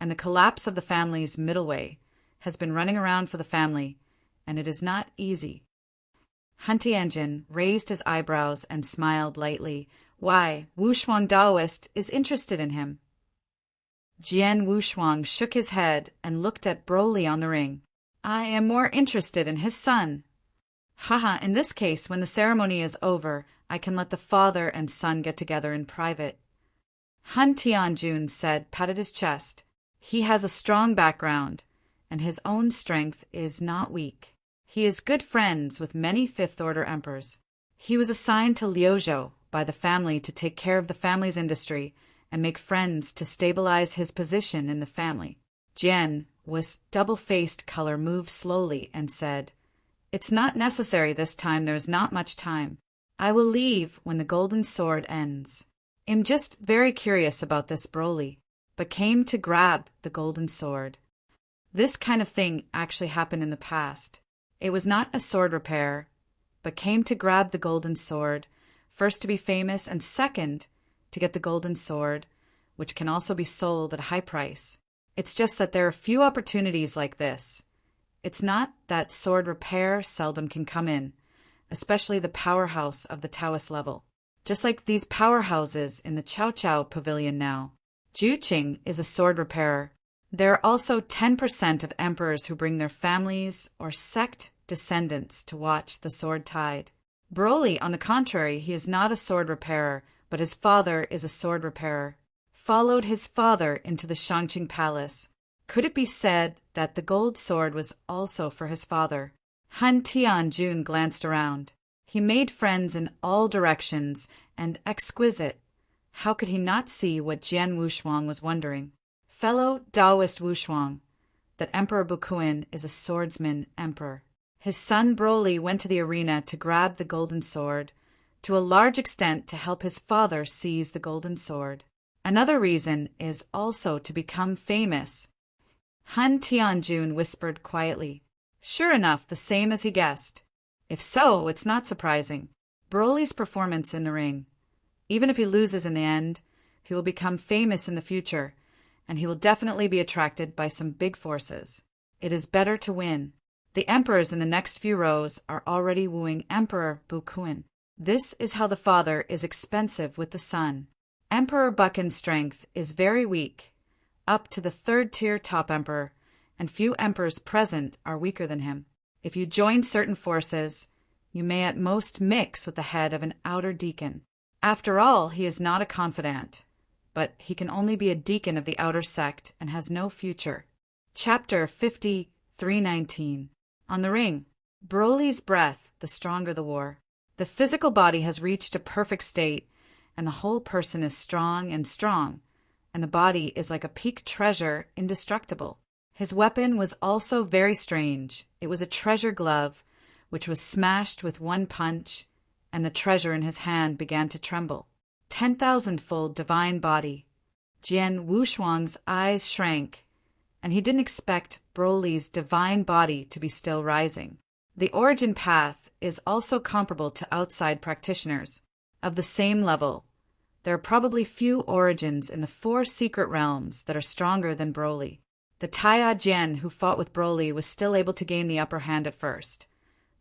and the collapse of the family's middle way has been running around for the family, and it is not easy. Han Tianjin raised his eyebrows and smiled lightly. Why, Wushuang Daoist is interested in him. Jian Wushuang shook his head and looked at Broly on the ring. I am more interested in his son. Haha, in this case, when the ceremony is over, I can let the father and son get together in private. Han Tianjun said, patted his chest. He has a strong background, and his own strength is not weak. He is good friends with many fifth-order emperors. He was assigned to Liuzhou by the family to take care of the family's industry and make friends to stabilize his position in the family. Jian, with double-faced color, moved slowly and said, It's not necessary this time. There's not much time. I will leave when the golden sword ends. I'm just very curious about this Broly, but came to grab the golden sword. This kind of thing actually happened in the past. It was not a sword repair, but came to grab the golden sword, first to be famous and second to get the golden sword, which can also be sold at a high price. It's just that there are few opportunities like this. It's not that sword repair seldom can come in, especially the powerhouse of the Taoist level. Just like these powerhouses in the Cao Cao Pavilion now. Juqing is a sword repairer. There are also 10% of emperors who bring their families or sect descendants to watch the sword tide. Broly, on the contrary, he is not a sword repairer, but his father is a sword repairer. Followed his father into the Shangqing Palace. Could it be said that the gold sword was also for his father? Han Tianjun glanced around. He made friends in all directions and exquisite. How could he not see what Jian Wushuang was wondering? Fellow Taoist Wushuang, that Emperor Bukuin is a swordsman emperor. His son Broly went to the arena to grab the golden sword, to a large extent to help his father seize the golden sword. Another reason is also to become famous. Han Tianjun whispered quietly. Sure enough, the same as he guessed. If so, it's not surprising. Broly's performance in the ring. Even if he loses in the end, he will become famous in the future, and he will definitely be attracted by some big forces. It is better to win. The emperors in the next few rows are already wooing Emperor Bukuin. This is how the father is expensive with the son. Emperor Buchan's strength is very weak, up to the third-tier top emperor, and few emperors present are weaker than him. If you join certain forces, you may at most mix with the head of an outer deacon. After all, he is not a confidant, but he can only be a deacon of the outer sect and has no future. Chapter 53:19. On the ring. Broly's breath, the stronger the war. The physical body has reached a perfect state, and the whole person is strong, and the body is like a peak treasure, indestructible. His weapon was also very strange. It was a treasure glove, which was smashed with one punch, and the treasure in his hand began to tremble. 10,000-fold divine body. Jian Wushuang's eyes shrank, and he didn't expect Broly's divine body to be still rising. The origin path is also comparable to outside practitioners. Of the same level, there are probably few origins in the 4 secret realms that are stronger than Broly. The Taiya Jian who fought with Broly was still able to gain the upper hand at first,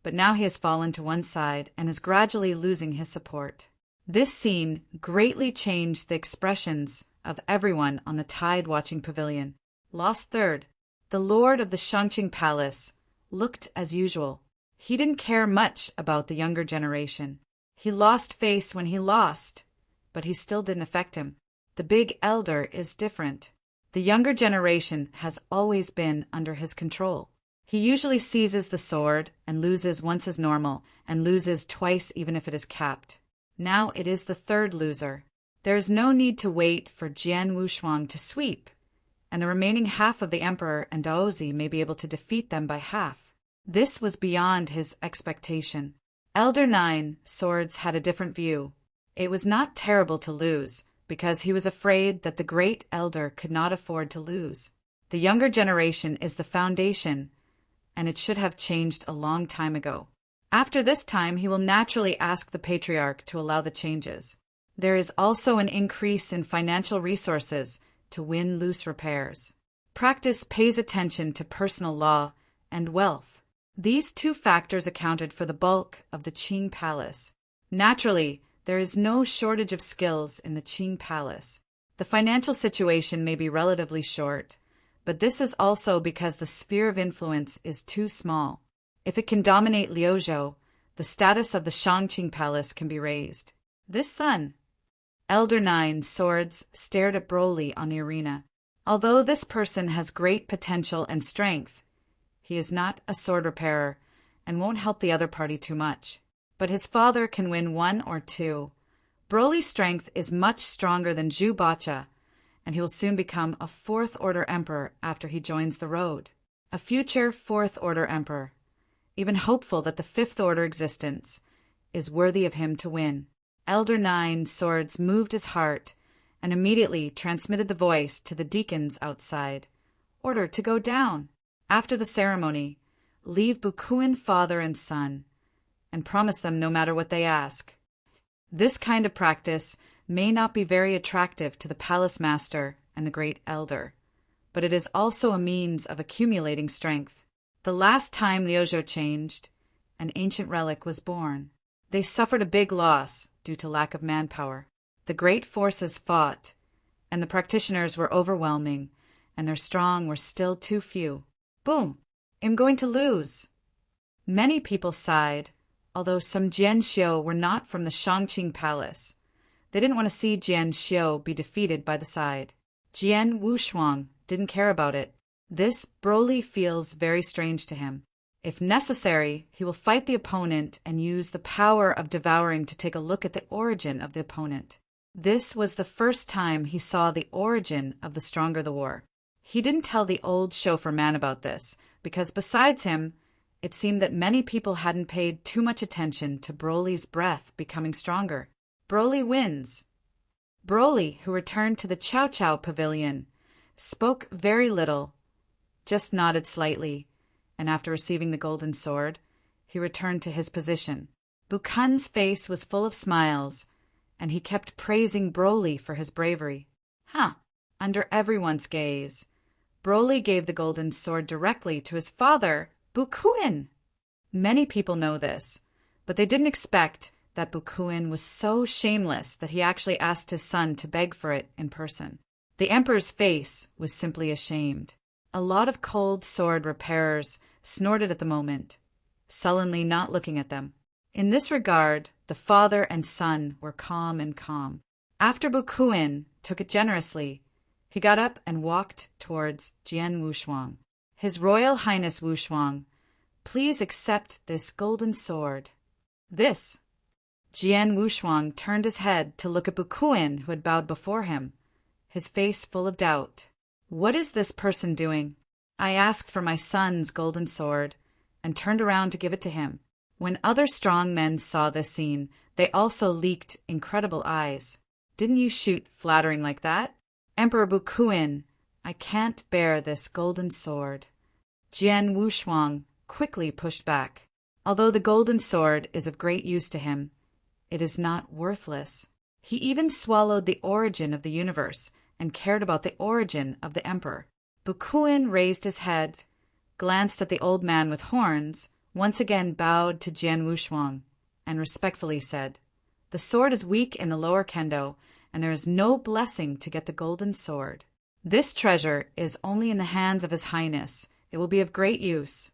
but now he has fallen to one side and is gradually losing his support. This scene greatly changed the expressions of everyone on the tide-watching pavilion. Lost third. The lord of the Shangqing Palace looked as usual. He didn't care much about the younger generation. He lost face when he lost, but he still didn't affect him. The big elder is different. The younger generation has always been under his control. He usually seizes the sword and loses once as normal, and loses twice even if it is capped. Now it is the third loser. There is no need to wait for Jian Wushuang to sweep, and the remaining half of the emperor and Daozi may be able to defeat them by half. This was beyond his expectation. Elder 9 Swords had a different view. It was not terrible to lose, because he was afraid that the great elder could not afford to lose. The younger generation is the foundation, and it should have changed a long time ago. After this time, he will naturally ask the patriarch to allow the changes. There is also an increase in financial resources to win loose repairs. Practice pays attention to personal law and wealth. These 2 factors accounted for the bulk of the Qing Palace. Naturally, there is no shortage of skills in the Qing Palace. The financial situation may be relatively short, but this is also because the sphere of influence is too small. If it can dominate Liuzhou, the status of the Shangqing Palace can be raised. This son, Elder 9 Swords, stared at Broly on the arena. Although this person has great potential and strength, he is not a sword repairer and won't help the other party too much. But his father can win 1 or 2. Broly's strength is much stronger than Zhu Bacha, and he will soon become a 4th-order emperor after he joins the road. A future 4th-order emperor, even hopeful that the 5th-order existence is worthy of him to win. Elder 9 Swords moved his heart and immediately transmitted the voice to the deacons outside. Order to go down. After the ceremony, leave Bukuin father and son, and promise them no matter what they ask. This kind of practice may not be very attractive to the palace master and the great elder, but it is also a means of accumulating strength. The last time Liuzhou changed, an ancient relic was born. They suffered a big loss due to lack of manpower. The great forces fought, and the practitioners were overwhelming, and their strong were still too few. Boom! I'm going to lose. Many people sighed, although some Jianxiu were not from the Shangqing Palace. They didn't want to see Jianxiu be defeated by the side. Jian Wushuang didn't care about it. This Broly feels very strange to him. If necessary, he will fight the opponent and use the power of devouring to take a look at the origin of the opponent. This was the first time he saw the origin of the stronger the war. He didn't tell the old chauffeur man about this, because besides him, it seemed that many people hadn't paid too much attention to Broly's breath becoming stronger. Broly wins. Broly, who returned to the Cao Cao pavilion, spoke very little, just nodded slightly, and after receiving the golden sword, he returned to his position. Bukun's face was full of smiles, and he kept praising Broly for his bravery. Under everyone's gaze, Broly gave the golden sword directly to his father, Bukuin! Many people know this, but they didn't expect that Bukuin was so shameless that he actually asked his son to beg for it in person. The emperor's face was simply ashamed. A lot of cold sword repairers snorted at the moment, sullenly not looking at them. In this regard, the father and son were calm and calm. After Bukuin took it generously, he got up and walked towards Jian Wushuang. His Royal Highness Wushuang, please accept this golden sword. This. Jian Wushuang turned his head to look at Bukuin, who had bowed before him, his face full of doubt. What is this person doing? I asked for my son's golden sword, and turned around to give it to him. When other strong men saw this scene, they also leaked incredible eyes. Didn't you shoot flattering like that? Emperor Bukuin, I can't bear this golden sword. Jian Wushuang quickly pushed back. Although the golden sword is of great use to him, it is not worthless. He even swallowed the origin of the universe and cared about the origin of the emperor. Bukuin raised his head, glanced at the old man with horns, once again bowed to Jian Wushuang, and respectfully said, "The sword is weak in the lower kendo, and there is no blessing to get the golden sword. This treasure is only in the hands of His Highness. It will be of great use.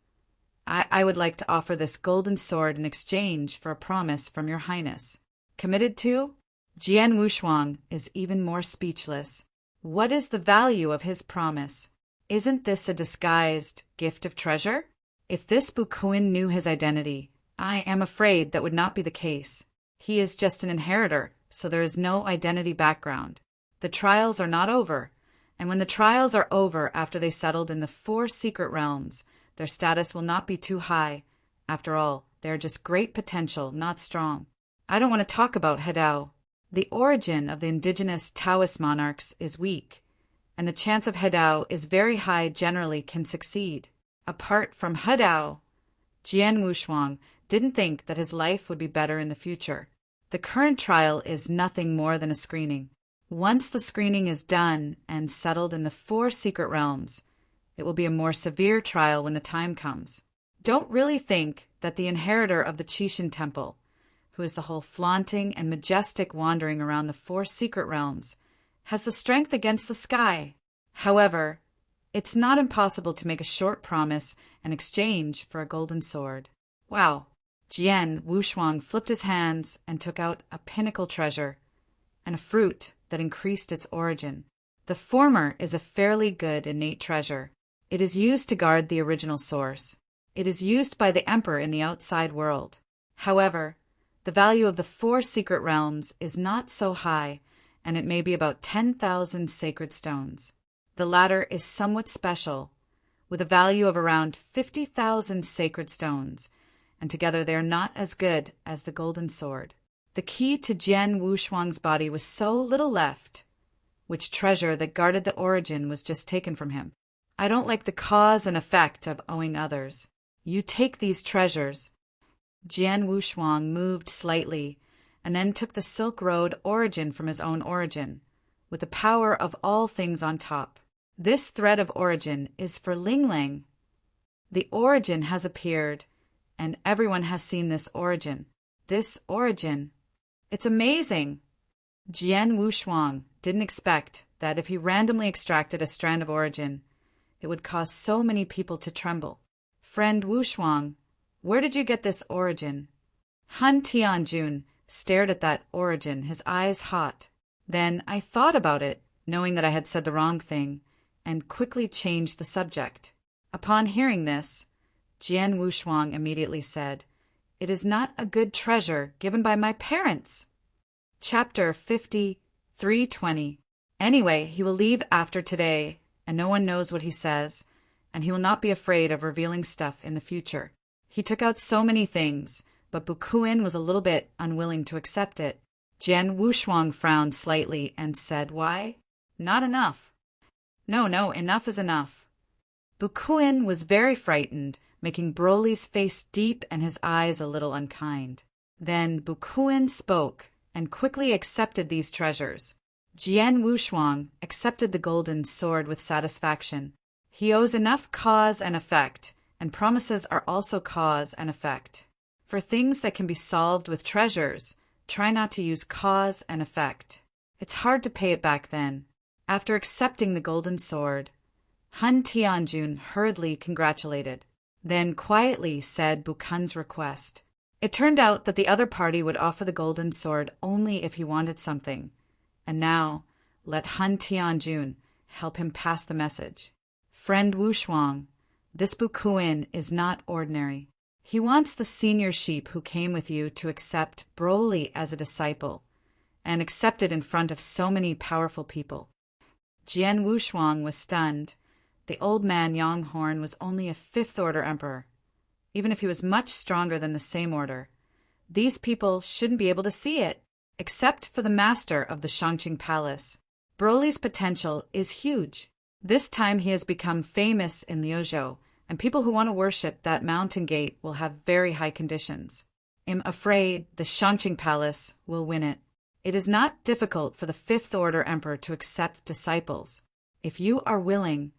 I would like to offer this golden sword in exchange for a promise from Your Highness." Committed to? Jian Wushuang is even more speechless. What is the value of his promise? Isn't this a disguised gift of treasure? If this Bukuin knew his identity, I am afraid that would not be the case. He is just an inheritor, so there is no identity background. The trials are not over, and when the trials are over after they settled in the 4 secret realms, their status will not be too high. After all, they are just great potential, not strong. I don't want to talk about Hedao. The origin of the indigenous Taoist monarchs is weak, and the chance of Hedao is very high generally can succeed. Apart from Hedao, Jian Wushuang didn't think that his life would be better in the future. The current trial is nothing more than a screening. Once the screening is done and settled in the 4 secret realms, it will be a more severe trial when the time comes. Don't really think that the inheritor of the Qixin Temple, who is the whole flaunting and majestic wandering around the 4 secret realms, has the strength against the sky. However, it's not impossible to make a short promise in exchange for a golden sword. Wow! Jian Wushuang flipped his hands and took out a pinnacle treasure, and a fruit that increased its origin. The former is a fairly good innate treasure. It is used to guard the original source. It is used by the emperor in the outside world. However, the value of the 4 secret realms is not so high, and it may be about 10,000 sacred stones. The latter is somewhat special, with a value of around 50,000 sacred stones, and together they are not as good as the golden sword. The key to Jian Wushuang's body was so little left, which treasure that guarded the origin was just taken from him. I don't like the cause and effect of owing others. You take these treasures. Jian Wushuang moved slightly, and then took the Silk Road origin from his own origin, with the power of all things on top. This thread of origin is for Ling Ling. The origin has appeared, and everyone has seen this origin. This origin. It's amazing! Jian Wushuang didn't expect that if he randomly extracted a strand of origin, it would cause so many people to tremble. Friend Wushuang, where did you get this origin? Han Tianjun stared at that origin, his eyes hot. Then I thought about it, knowing that I had said the wrong thing, and quickly changed the subject. Upon hearing this, Jian Wushuang immediately said, "It is not a good treasure given by my parents." Chapter 53:20. Anyway, he will leave after today, and no one knows what he says, and he will not be afraid of revealing stuff in the future. He took out so many things, but Bukuin was a little bit unwilling to accept it. Jian Wushuang frowned slightly and said, "Why? Not enough." No, enough is enough. Bukuin was very frightened, making Broly's face deep and his eyes a little unkind. Then Bukuin spoke and quickly accepted these treasures. Jian Wushuang accepted the golden sword with satisfaction. He owes enough cause and effect, and promises are also cause and effect. For things that can be solved with treasures, try not to use cause and effect. It's hard to pay it back then. After accepting the golden sword, Han Tianjun hurriedly congratulated, then quietly said Bukun's request. It turned out that the other party would offer the golden sword only if he wanted something, and now let Han Tianjun help him pass the message. Friend Wu Shuang, this Bukun is not ordinary. He wants the senior sheep who came with you to accept Broly as a disciple, and accept it in front of so many powerful people. Jian Wushuang was stunned. The old man Yang Horn was only a fifth-order emperor. Even if he was much stronger than the same order, these people shouldn't be able to see it, except for the master of the Shangqing Palace. Broly's potential is huge. This time he has become famous in Liuzhou, and people who want to worship that mountain gate will have very high conditions. I'm afraid the Shangqing Palace will win it. It is not difficult for the fifth-order emperor to accept disciples. If you are willing,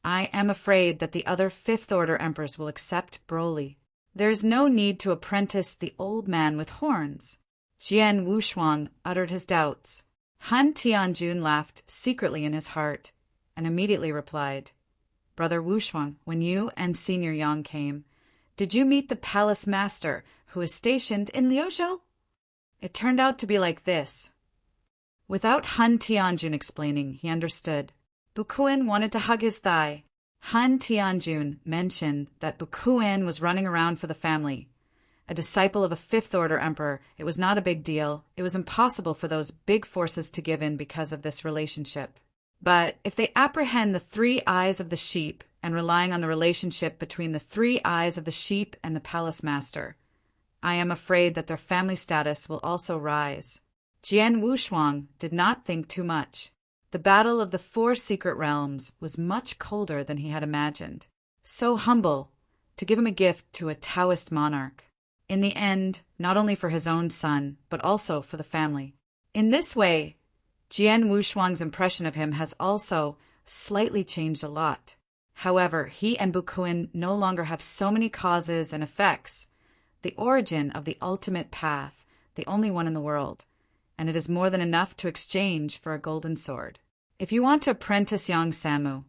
I am afraid that the other fifth-order emperors will accept Broly. There is no need to apprentice the old man with horns. Jian Wushuang uttered his doubts. Han Tianjun laughed secretly in his heart, and immediately replied, Brother Wushuang, when you and Senior Yang came, did you meet the palace master who is stationed in Liuzhou? It turned out to be like this. Without Han Tianjun explaining, he understood. Bukun wanted to hug his thigh. Han Tianjun mentioned that Bukun was running around for the family. A disciple of a fifth-order emperor, it was not a big deal. It was impossible for those big forces to give in because of this relationship. But if they apprehend the three eyes of the sheep and relying on the relationship between the three eyes of the sheep and the palace master, I am afraid that their family status will also rise. Jian Wushuang did not think too much. The battle of the four secret realms was much colder than he had imagined. So humble, to give him a gift to a Taoist monarch. In the end, not only for his own son, but also for the family. In this way, Jian Wushuang's impression of him has also slightly changed a lot. However, he and Bukun no longer have so many causes and effects. The origin of the ultimate path, the only one in the world, and it is more than enough to exchange for a golden sword. If you want to apprentice Yang Samu,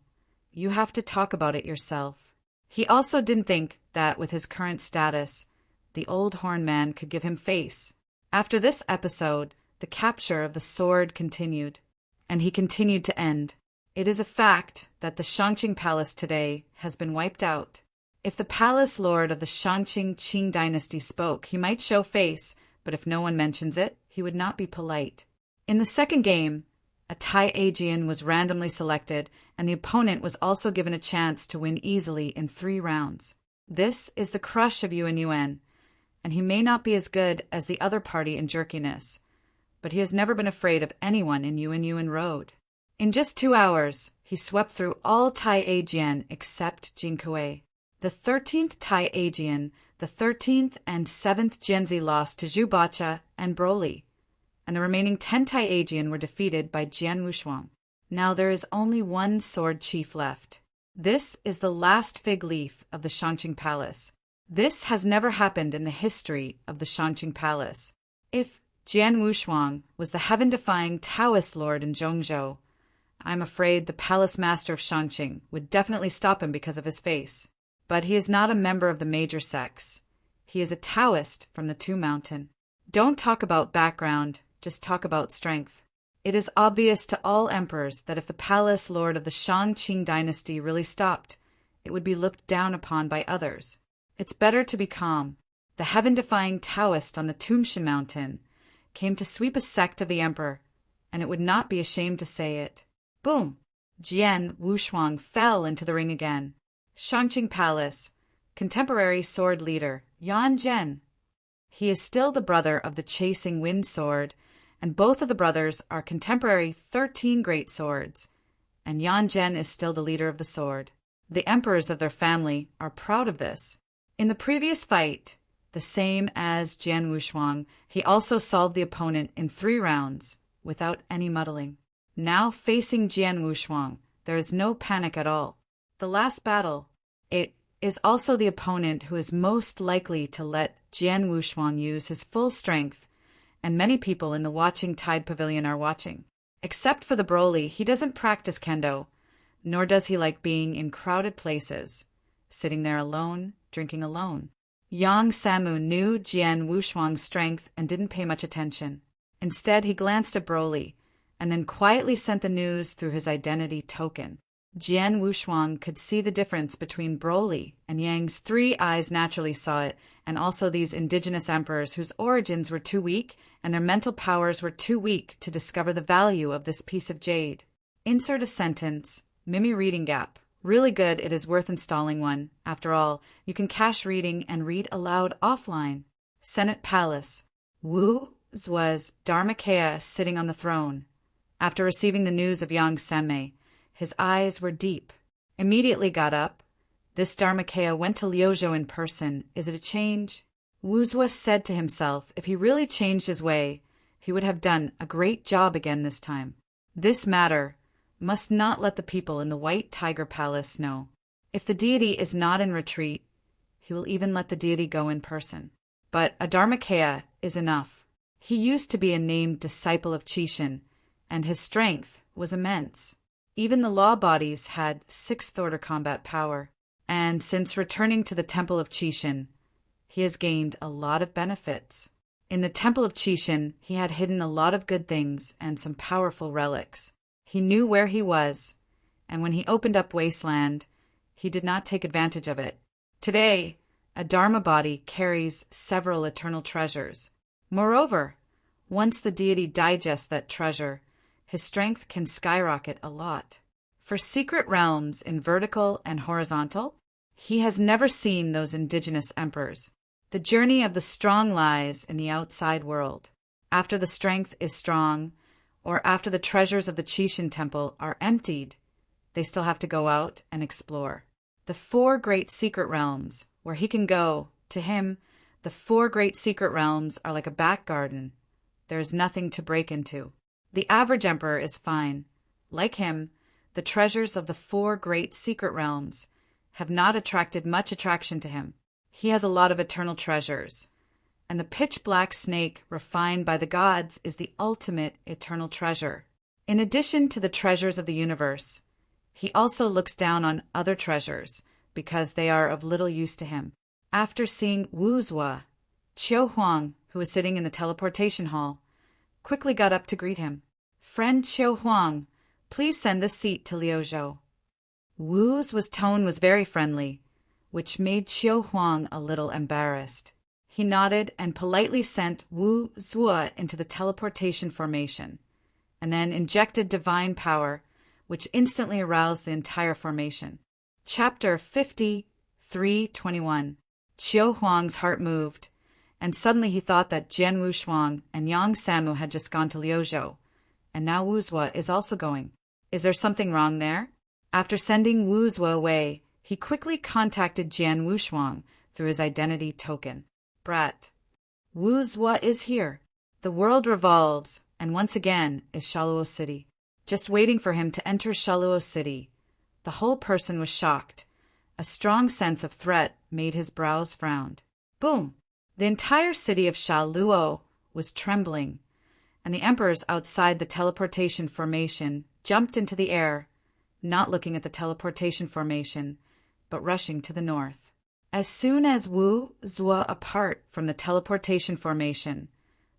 you have to talk about it yourself. He also didn't think that with his current status, the old horn man could give him face. After this episode, the capture of the sword continued, and he continued to end. It is a fact that the Shangqing Palace today has been wiped out. If the palace lord of the Shangqing Qing dynasty spoke, he might show face, but if no one mentions it, he would not be polite. In the second game, a Tai Aegean was randomly selected, and the opponent was also given a chance to win easily in 3 rounds. This is the crush of Yuan Yuan, and he may not be as good as the other party in jerkiness, but he has never been afraid of anyone in Yuan Yuan Road. In just 2 hours, he swept through all Tai Aegean except Jin Kuei. The 13th Tai Aegean, the 13th and 7th Jianzi lost to Zhu Bacha and Broly, and the remaining 10 Tai Aegean were defeated by Jian Wushuang. Now there is only one sword chief left. This is the last fig leaf of the Shangqing Palace. This has never happened in the history of the Shangqing Palace. If Jian Wushuang was the heaven-defying Taoist lord in Zhongzhou, I'm afraid the palace master of Shangqing would definitely stop him because of his face. But he is not a member of the major sects. He is a Taoist from the Two Mountain. Don't talk about background, just talk about strength. It is obvious to all emperors that if the palace lord of the Shangqing dynasty really stopped, it would be looked down upon by others. It's better to be calm. The heaven-defying Taoist on the Tumshan Mountain came to sweep a sect of the emperor, and it would not be ashamed to say it. Boom! Jian Wushuang fell into the ring again. Shangqing Palace, contemporary sword leader, Yan Zhen. He is still the brother of the chasing wind sword, and both of the brothers are contemporary 13 great swords, and Yan Zhen is still the leader of the sword. The emperors of their family are proud of this. In the previous fight, the same as Jian Wushuang, he also solved the opponent in 3 rounds, without any muddling. Now facing Jian Wushuang, there is no panic at all. The last battle, it is also the opponent who is most likely to let Jian Wushuang use his full strength, and many people in the Watching Tide Pavilion are watching. Except for the Broly, he doesn't practice kendo, nor does he like being in crowded places, sitting there alone, drinking alone. Yang Samu knew Jian Wushuang's strength and didn't pay much attention. Instead, he glanced at Broly, and then quietly sent the news through his identity token. Jian Wushuang could see the difference between Broly, and Yang's 3 eyes naturally saw it, and also these indigenous emperors whose origins were too weak and their mental powers were too weak to discover the value of this piece of jade. Insert a sentence, Mimi Reading Gap. Really good, it is worth installing one. After all, you can cache reading and read aloud offline. Senate Palace. Wu was Dharmakaya sitting on the throne. After receiving the news of Yang Seme, his eyes were deep. Immediately got up. This Dharmakaya went to Liuzhou in person. Is it a change? Wuzwa said to himself if he really changed his way, he would have done a great job again this time. This matter must not let the people in the White Tiger Palace know. If the deity is not in retreat, he will even let the deity go in person. But a Dharmakaya is enough. He used to be a named disciple of Qishan, and his strength was immense. Even the law bodies had 6th order combat power, and since returning to the Temple of Qishan, he has gained a lot of benefits. In the Temple of Qishan, he had hidden a lot of good things and some powerful relics. He knew where he was, and when he opened up Wasteland, he did not take advantage of it. Today, a Dharma body carries several eternal treasures. Moreover, once the deity digests that treasure, his strength can skyrocket a lot. For secret realms in vertical and horizontal, he has never seen those indigenous emperors. The journey of the strong lies in the outside world. After the strength is strong, or after the treasures of the Qishan temple are emptied, they still have to go out and explore. The 4 great secret realms, where he can go, to him, the 4 great secret realms are like a back garden. There is nothing to break into. The average emperor is fine. Like him, the treasures of the 4 great secret realms have not attracted much attraction to him. He has a lot of eternal treasures, and the pitch-black snake refined by the gods is the ultimate eternal treasure. In addition to the treasures of the universe, he also looks down on other treasures because they are of little use to him. After seeing Wuzwa, Qiu Huang, who was sitting in the teleportation hall, quickly got up to greet him. Friend Qiu Huang, please send this seat to Liuzhou. Wu's tone was very friendly, which made Qiu Huang a little embarrassed. He nodded and politely sent Wu Zua into the teleportation formation, and then injected divine power, which instantly aroused the entire formation. Chapter 53:21. Qiu Huang's heart moved, and suddenly he thought that Jian Wushuang and Yang Samu had just gone to Liuzhou, and now Wuzwa is also going. Is there something wrong there? After sending Wuzwa away, he quickly contacted Jian Wushuang through his identity token. Brat. Wuzwa is here. The world revolves, and once again is Shaluo City. Just waiting for him to enter Shaluo City. The whole person was shocked. A strong sense of threat made his brows frown. Boom! The entire city of Shaluo was trembling, and the emperors outside the teleportation formation jumped into the air, not looking at the teleportation formation, but rushing to the north. As soon as Wu Zua apart from the teleportation formation,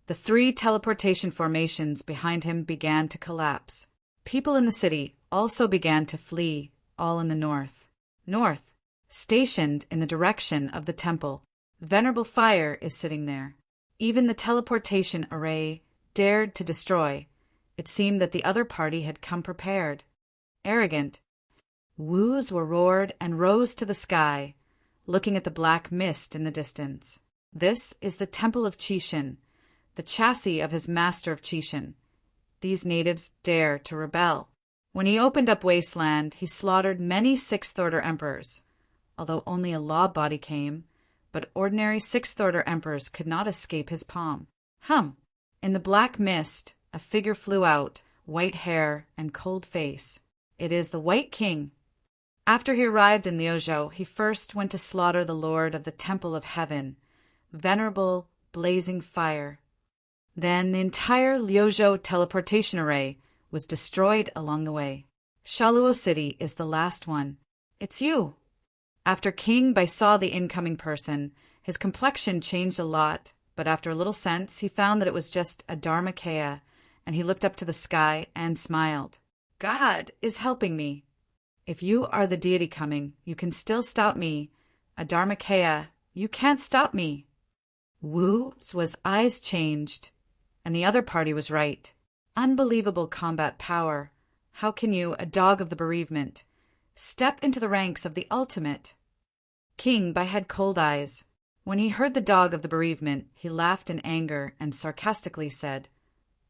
the 3 teleportation formations behind him began to collapse. People in the city also began to flee, all in the north. North, stationed in the direction of the temple. Venerable Fire is sitting there. Even the teleportation array dared to destroy. It seemed that the other party had come prepared. Arrogant. Woos were roared and rose to the sky, looking at the black mist in the distance. This is the Temple of Qishan, the chassis of his master of Qishan. These natives dare to rebel. When he opened up Wasteland, he slaughtered many 6th Order emperors, although only a law body came, but ordinary 6th Order emperors could not escape his palm. In the black mist, a figure flew out, white hair and cold face. It is the White King. After he arrived in Liuzhou, he first went to slaughter the lord of the Temple of Heaven, venerable blazing fire. Then the entire Liuzhou teleportation array was destroyed along the way. Shaluo City is the last one. It's you. After King Bai saw the incoming person, his complexion changed a lot, but after a little sense, he found that it was just a Dharmakaya, and he looked up to the sky and smiled. God is helping me. If you are the deity coming, you can still stop me. A Dharmakaya, you can't stop me. Wu's eyes changed, and the other party was right. Unbelievable combat power. How can you, a dog of the bereavement, step into the ranks of the ultimate? King Bai had cold eyes. When he heard the dog of the bereavement, he laughed in anger and sarcastically said,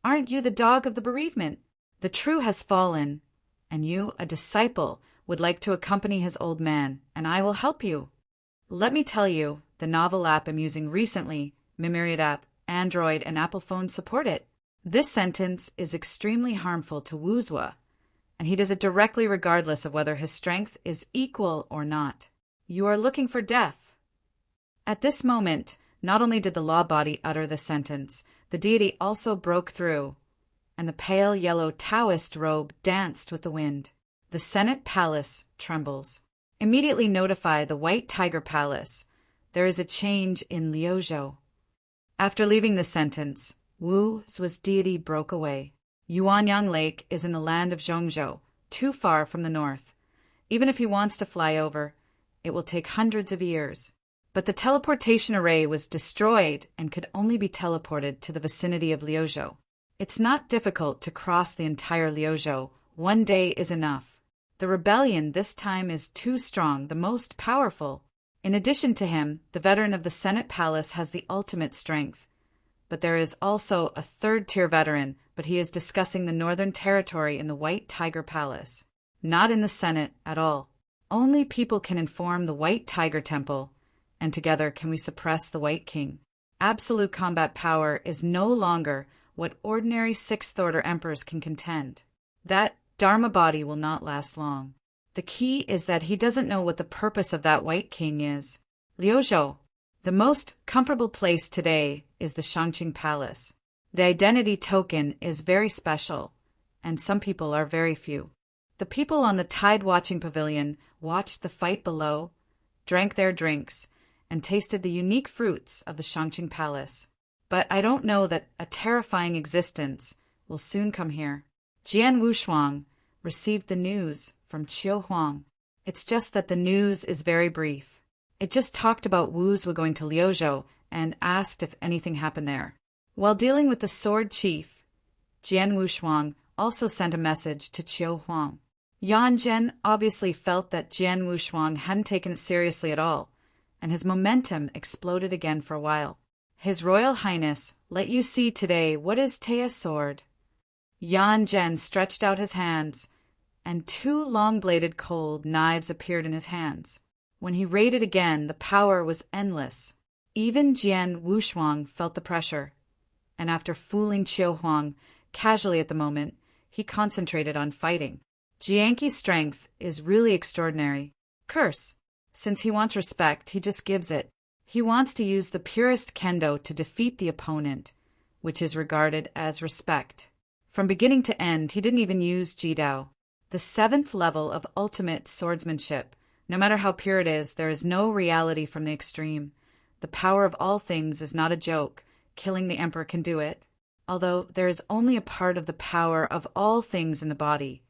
"Aren't you the dog of the bereavement? The true has fallen, and you, a disciple, would like to accompany his old man, and I will help you. Let me tell you, the novel app I'm using recently, Myriad app, Android, and Apple phones support it. This sentence is extremely harmful to Wuzwa, and he does it directly regardless of whether his strength is equal or not. You are looking for death." At this moment, not only did the law body utter the sentence, the deity also broke through, and the pale yellow Taoist robe danced with the wind. The Senate Palace trembles. Immediately notify the White Tiger Palace. There is a change in Liuzhou. After leaving the sentence, Wu's deity broke away. Yuanyang Lake is in the land of Zhongzhou, too far from the north. Even if he wants to fly over, it will take hundreds of years. But the teleportation array was destroyed and could only be teleported to the vicinity of Liuzhou. It's not difficult to cross the entire Liuzhou. One day is enough. The rebellion this time is too strong, the most powerful. In addition to him, the veteran of the Senate Palace has the ultimate strength. But there is also a third-tier veteran, but he is discussing the Northern Territory in the White Tiger Palace. Not in the Senate at all. Only people can inform the White Tiger Temple, and together can we suppress the White King. Absolute combat power is no longer what ordinary sixth-order emperors can contend. That Dharma body will not last long. The key is that he doesn't know what the purpose of that White King is. Liuzhou, the most comfortable place today, is the Shangqing Palace. The identity token is very special, and some people are very few. The people on the tide-watching pavilion watched the fight below, drank their drinks, and tasted the unique fruits of the Shangqing Palace. But I don't know that a terrifying existence will soon come here. Jian Wushuang received the news from Qiu Huang. It's just that the news is very brief. It just talked about Wu's going to Liuzhou and asked if anything happened there. While dealing with the sword chief, Jian Wushuang also sent a message to Qiu Huang. Yan Zhen obviously felt that Jian Wushuang hadn't taken it seriously at all, and his momentum exploded again for a while. His Royal Highness, let you see today what is Tea's sword. Yan Zhen stretched out his hands, and two long-bladed cold knives appeared in his hands. When he raided again, the power was endless. Even Jian Wushuang felt the pressure, and after fooling Qiu Huang casually at the moment, he concentrated on fighting. Jianqi's strength is really extraordinary. Curse. Since he wants respect, he just gives it. He wants to use the purest kendo to defeat the opponent, which is regarded as respect. From beginning to end, he didn't even use Jidao. The 7th level of ultimate swordsmanship. No matter how pure it is, there is no reality from the extreme. The power of all things is not a joke. Killing the emperor can do it. Although there is only a part of the power of all things in the body.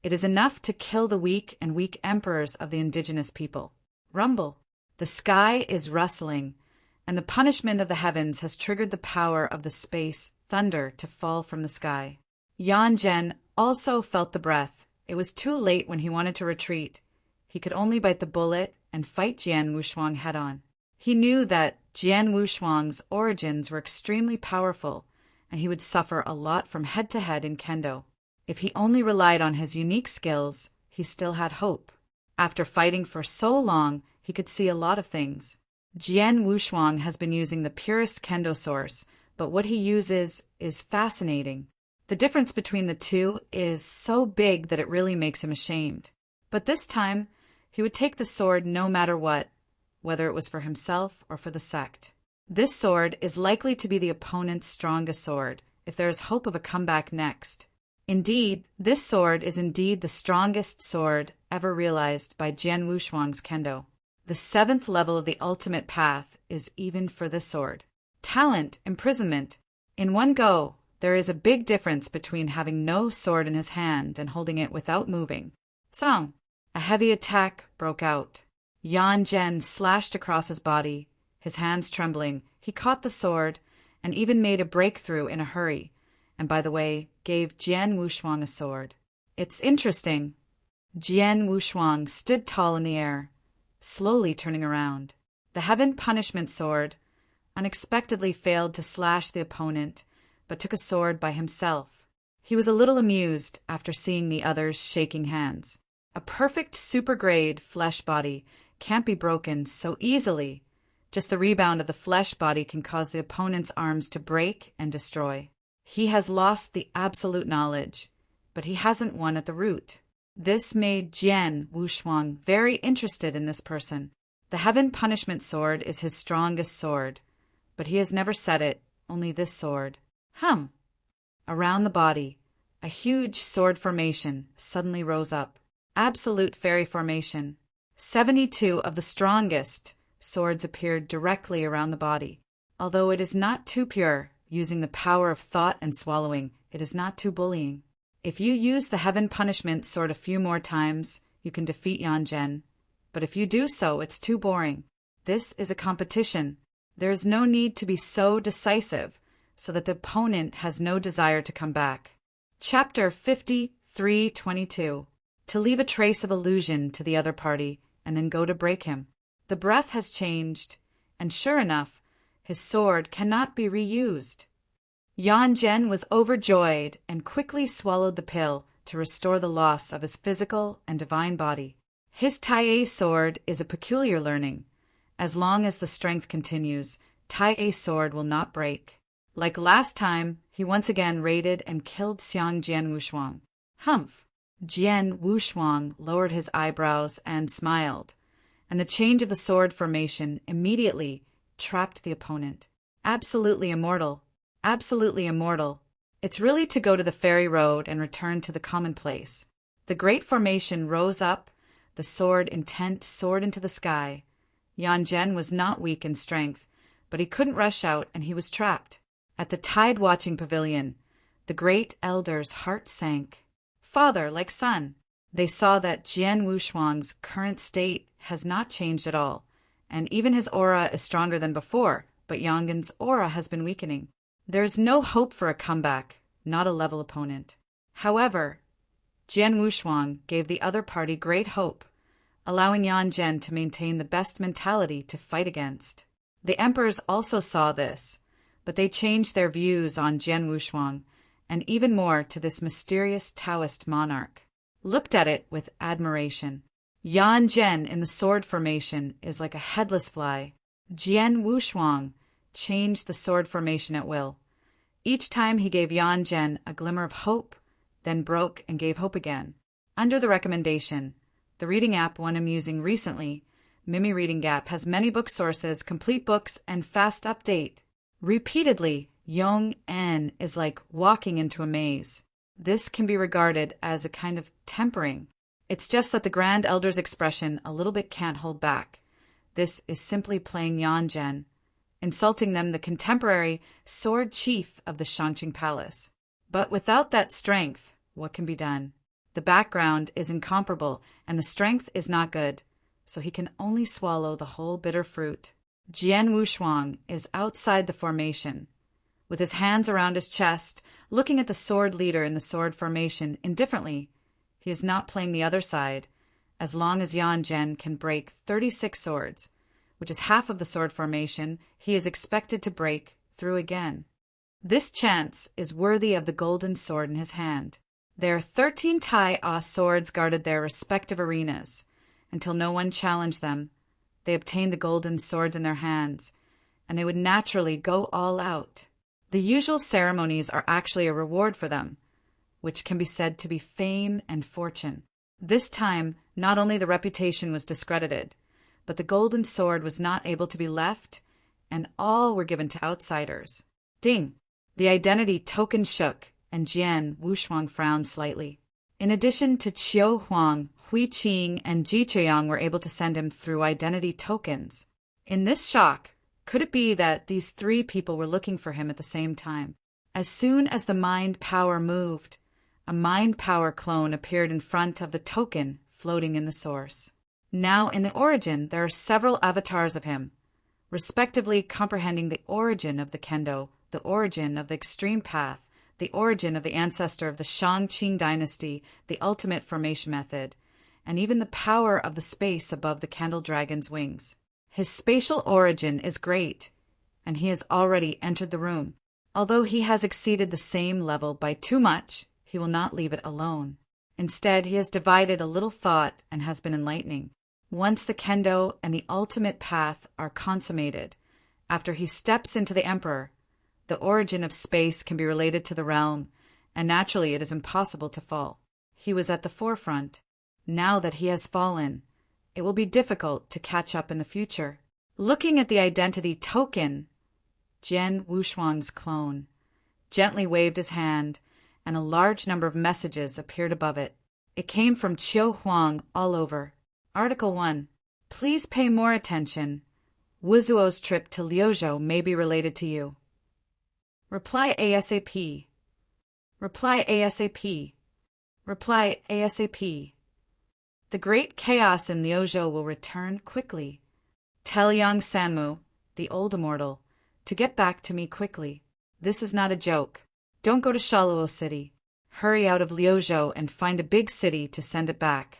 It is enough to kill the weak and weak emperors of the indigenous people. Rumble. The sky is rustling, and the punishment of the heavens has triggered the power of the space thunder to fall from the sky. Yan Zhen also felt the breath. It was too late when he wanted to retreat. He could only bite the bullet and fight Jian Wushuang head-on. He knew that Jian Wushuang's origins were extremely powerful, and he would suffer a lot from head-to-head in kendo. If he only relied on his unique skills, he still had hope. After fighting for so long, he could see a lot of things. Jian Wushuang has been using the purest kendo source, but what he uses is fascinating. The difference between the two is so big that it really makes him ashamed. But this time, He would take the sword no matter what, whether it was for himself or for the sect. This sword is likely to be the opponent's strongest sword, if there is hope of a comeback next. Indeed, this sword is indeed the strongest sword ever realized by Jian Wushuang's kendo. The 7th level of the ultimate path is even for this sword. Talent, imprisonment. In one go, there is a big difference between having no sword in his hand and holding it without moving. Tsang! A heavy attack broke out. Yan Zhen slashed across his body, his hands trembling. He caught the sword and even made a breakthrough in a hurry, and by the way, gave Jian Wushuang a sword. It's interesting. Jian Wushuang stood tall in the air, slowly turning around. The Heaven Punishment Sword unexpectedly failed to slash the opponent, but took a sword by himself. He was a little amused after seeing the others shaking hands. A perfect super-grade flesh body can't be broken so easily. Just the rebound of the flesh body can cause the opponent's arms to break and destroy. He has lost the absolute knowledge, but he hasn't won at the root. This made Jian Wushuang very interested in this person. The Heaven Punishment Sword is his strongest sword, but he has never said it, only this sword. Around the body, a huge sword formation suddenly rose up. Absolute fairy formation. 72 of the strongest swords appeared directly around the body. Although it is not too pure, using the power of thought and swallowing, it is not too bullying. If you use the Heaven Punishment Sword a few more times, you can defeat Yan Zhen. But if you do so, it's too boring. This is a competition. There is no need to be so decisive, so that the opponent has no desire to come back. Chapter 53:22. To leave a trace of illusion to the other party, and then go to break him. The breath has changed, and sure enough, his sword cannot be reused. Yan Zhen was overjoyed and quickly swallowed the pill to restore the loss of his physical and divine body. His Tai sword is a peculiar learning. As long as the strength continues, Tai sword will not break. Like last time, he once again raided and killed Xiang Jian Wushuang. Jian Wushuang lowered his eyebrows and smiled, and the change of the sword formation immediately trapped the opponent. Absolutely immortal. Absolutely immortal. It's really to go to the fairy road and return to the commonplace. The great formation rose up, the sword intent soared into the sky. Yan Zhen was not weak in strength, but he couldn't rush out and he was trapped. At the tide-watching pavilion, the great elder's heart sank. Father, like son. They saw that Jian Wushuang's current state has not changed at all, and even his aura is stronger than before, but Yanggen's aura has been weakening. There's no hope for a comeback, not a level opponent. However, Jian Wushuang gave the other party great hope, allowing Yan Zhen to maintain the best mentality to fight against. The emperors also saw this, but they changed their views on Jian Wushuang, and even more to this mysterious Taoist monarch. Looked at it with admiration. Yan Zhen in the sword formation is like a headless fly. Jian Wushuang changed the sword formation at will. Each time he gave Yan Zhen a glimmer of hope, then broke and gave hope again. Under the recommendation, the reading app one I'm using recently, Mimi Reading Gap, has many book sources, complete books, and fast update. Repeatedly, Yong En is like walking into a maze. This can be regarded as a kind of tempering. It's just that the Grand Elder's expression a little bit can't hold back. This is simply playing Yan Zhen, insulting them, the contemporary sword chief of the Shangqing Palace. But without that strength, what can be done? The background is incomparable, and the strength is not good, so he can only swallow the whole bitter fruit. Jian Wushuang is outside the formation, with his hands around his chest, looking at the sword leader in the sword formation indifferently. He is not playing the other side, as long as Yan Zhen can break 36 swords, which is half of the sword formation he is expected to break through again. This chance is worthy of the golden sword in his hand. Their 13 Tai swords guarded their respective arenas, until no one challenged them. They obtained the golden swords in their hands, and they would naturally go all out. The usual ceremonies are actually a reward for them, which can be said to be fame and fortune. This time, not only the reputation was discredited, but the golden sword was not able to be left, and all were given to outsiders. Ding! The identity token shook, and Jian Wushuang frowned slightly. In addition to Qiu Huang, Hui Qing, and Ji Cheyong were able to send him through identity tokens. In this shock, could it be that these three people were looking for him at the same time? As soon as the mind power moved, a mind power clone appeared in front of the token floating in the source. Now in the origin, there are several avatars of him, respectively comprehending the origin of the kendo, the origin of the extreme path, the origin of the ancestor of the Shang-Qing dynasty, the ultimate formation method, and even the power of the space above the candle dragon's wings. His spatial origin is great, and he has already entered the room. Although he has exceeded the same level by too much, he will not leave it alone. Instead, he has divided a little thought and has been enlightening. Once the kendo and the ultimate path are consummated, after he steps into the emperor, the origin of space can be related to the realm, and naturally it is impossible to fall. He was at the forefront. Now that he has fallen, it will be difficult to catch up in the future. Looking at the identity token, Jian Wushuang's clone gently waved his hand, and a large number of messages appeared above it. It came from Qiu Huang all over. Article 1. Please pay more attention. Wuzuo's trip to Liuzhou may be related to you. Reply ASAP. Reply ASAP. Reply ASAP. The great chaos in Liuzhou will return quickly. Tell Yang Sanmu, the old immortal, to get back to me quickly. This is not a joke. Don't go to Shaluo City. Hurry out of Liuzhou and find a big city to send it back.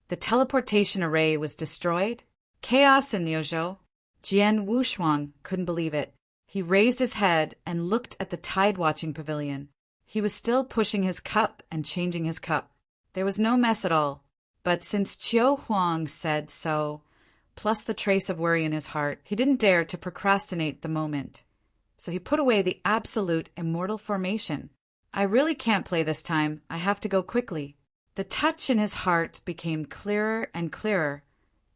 The teleportation array was destroyed? Chaos in Liuzhou? Jian Wushuang couldn't believe it. He raised his head and looked at the tide-watching pavilion. He was still pushing his cup and changing his cup. There was no mess at all. But since Qiu Huang said so, plus the trace of worry in his heart, he didn't dare to procrastinate the moment. So he put away the absolute immortal formation. I really can't play this time. I have to go quickly. The touch in his heart became clearer and clearer,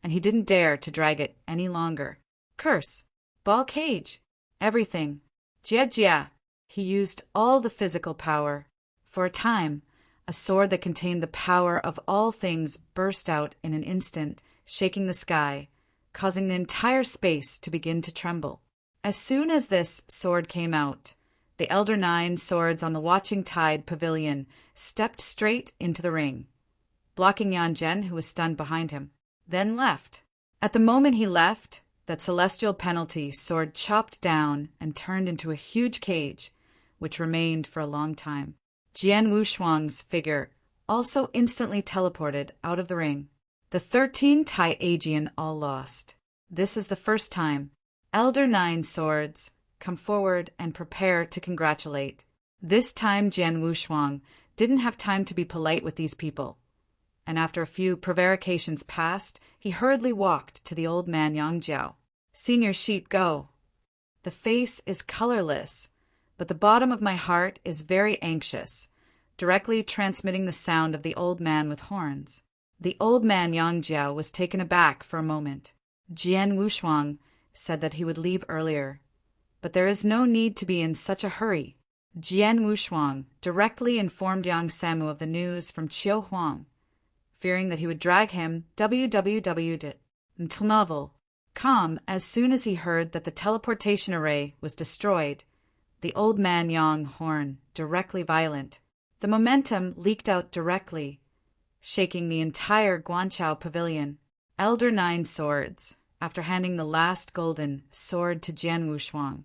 and he didn't dare to drag it any longer. Curse. Ball cage. Everything. Jia Jia. He used all the physical power. For a time, a sword that contained the power of all things burst out in an instant, shaking the sky, causing the entire space to begin to tremble. As soon as this sword came out, the Elder Nine swords on the Watching Tide pavilion stepped straight into the ring, blocking Yan Zhen, who was stunned behind him, then left. At the moment he left, that celestial penalty sword chopped down and turned into a huge cage, which remained for a long time. Jian Wushuang's figure also instantly teleported out of the ring. The 13 Tai Aegean all lost. This is the first time. Elder Nine swords, come forward and prepare to congratulate. This time Jian Wushuang didn't have time to be polite with these people, and after a few prevarications passed, he hurriedly walked to the old man Yang Jiao. Senior sheep, go. The face is colorless, but the bottom of my heart is very anxious, directly transmitting the sound of the old man with horns. The old man Yang Jiao was taken aback for a moment. Jian Wushuang said that he would leave earlier, but there is no need to be in such a hurry. Jian Wushuang directly informed Yang Samu of the news from Qiu Huang, fearing that he would drag him until novel. Calm as soon as he heard that the teleportation array was destroyed, the old man Yang horn directly violent. The momentum leaked out directly, shaking the entire Guanchao pavilion. Elder Nine swords, after handing the last golden sword to Jian Wushuang.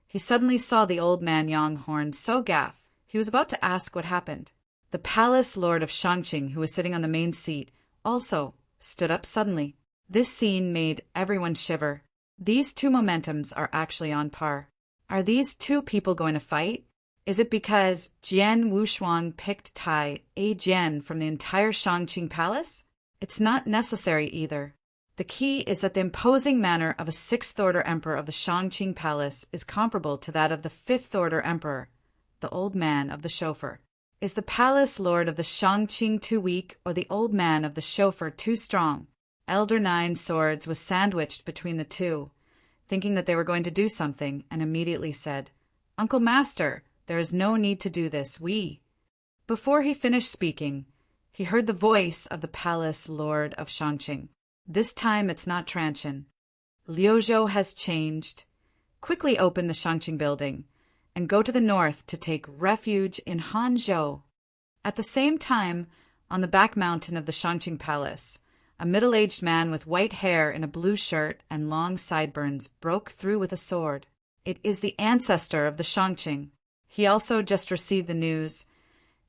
He suddenly saw the old man Yang horn so gaff, he was about to ask what happened. The palace lord of Shangqing, who was sitting on the main seat, also stood up suddenly. This scene made everyone shiver. These two momentums are actually on par. Are these two people going to fight? Is it because Jian Wushuang picked Tai Aegean from the entire Shangqing palace? It's not necessary either. The key is that the imposing manner of a sixth-order emperor of the Shangqing palace is comparable to that of the fifth-order emperor, the old man of the chauffeur. Is the palace lord of the Shangqing too weak, or the old man of the chauffeur too strong? Elder Nine Swords was sandwiched between the two, thinking that they were going to do something, and immediately said, "Uncle Master, there is no need to do this. Before he finished speaking, he heard the voice of the palace lord of Shangqing. This time it's not Transhan. Liuzhou has changed. Quickly open the Shangqing building and go to the north to take refuge in Hanzhou." At the same time, on the back mountain of the Shangqing Palace, a middle-aged man with white hair in a blue shirt and long sideburns broke through with a sword. It is the ancestor of the Shangqing. He also just received the news,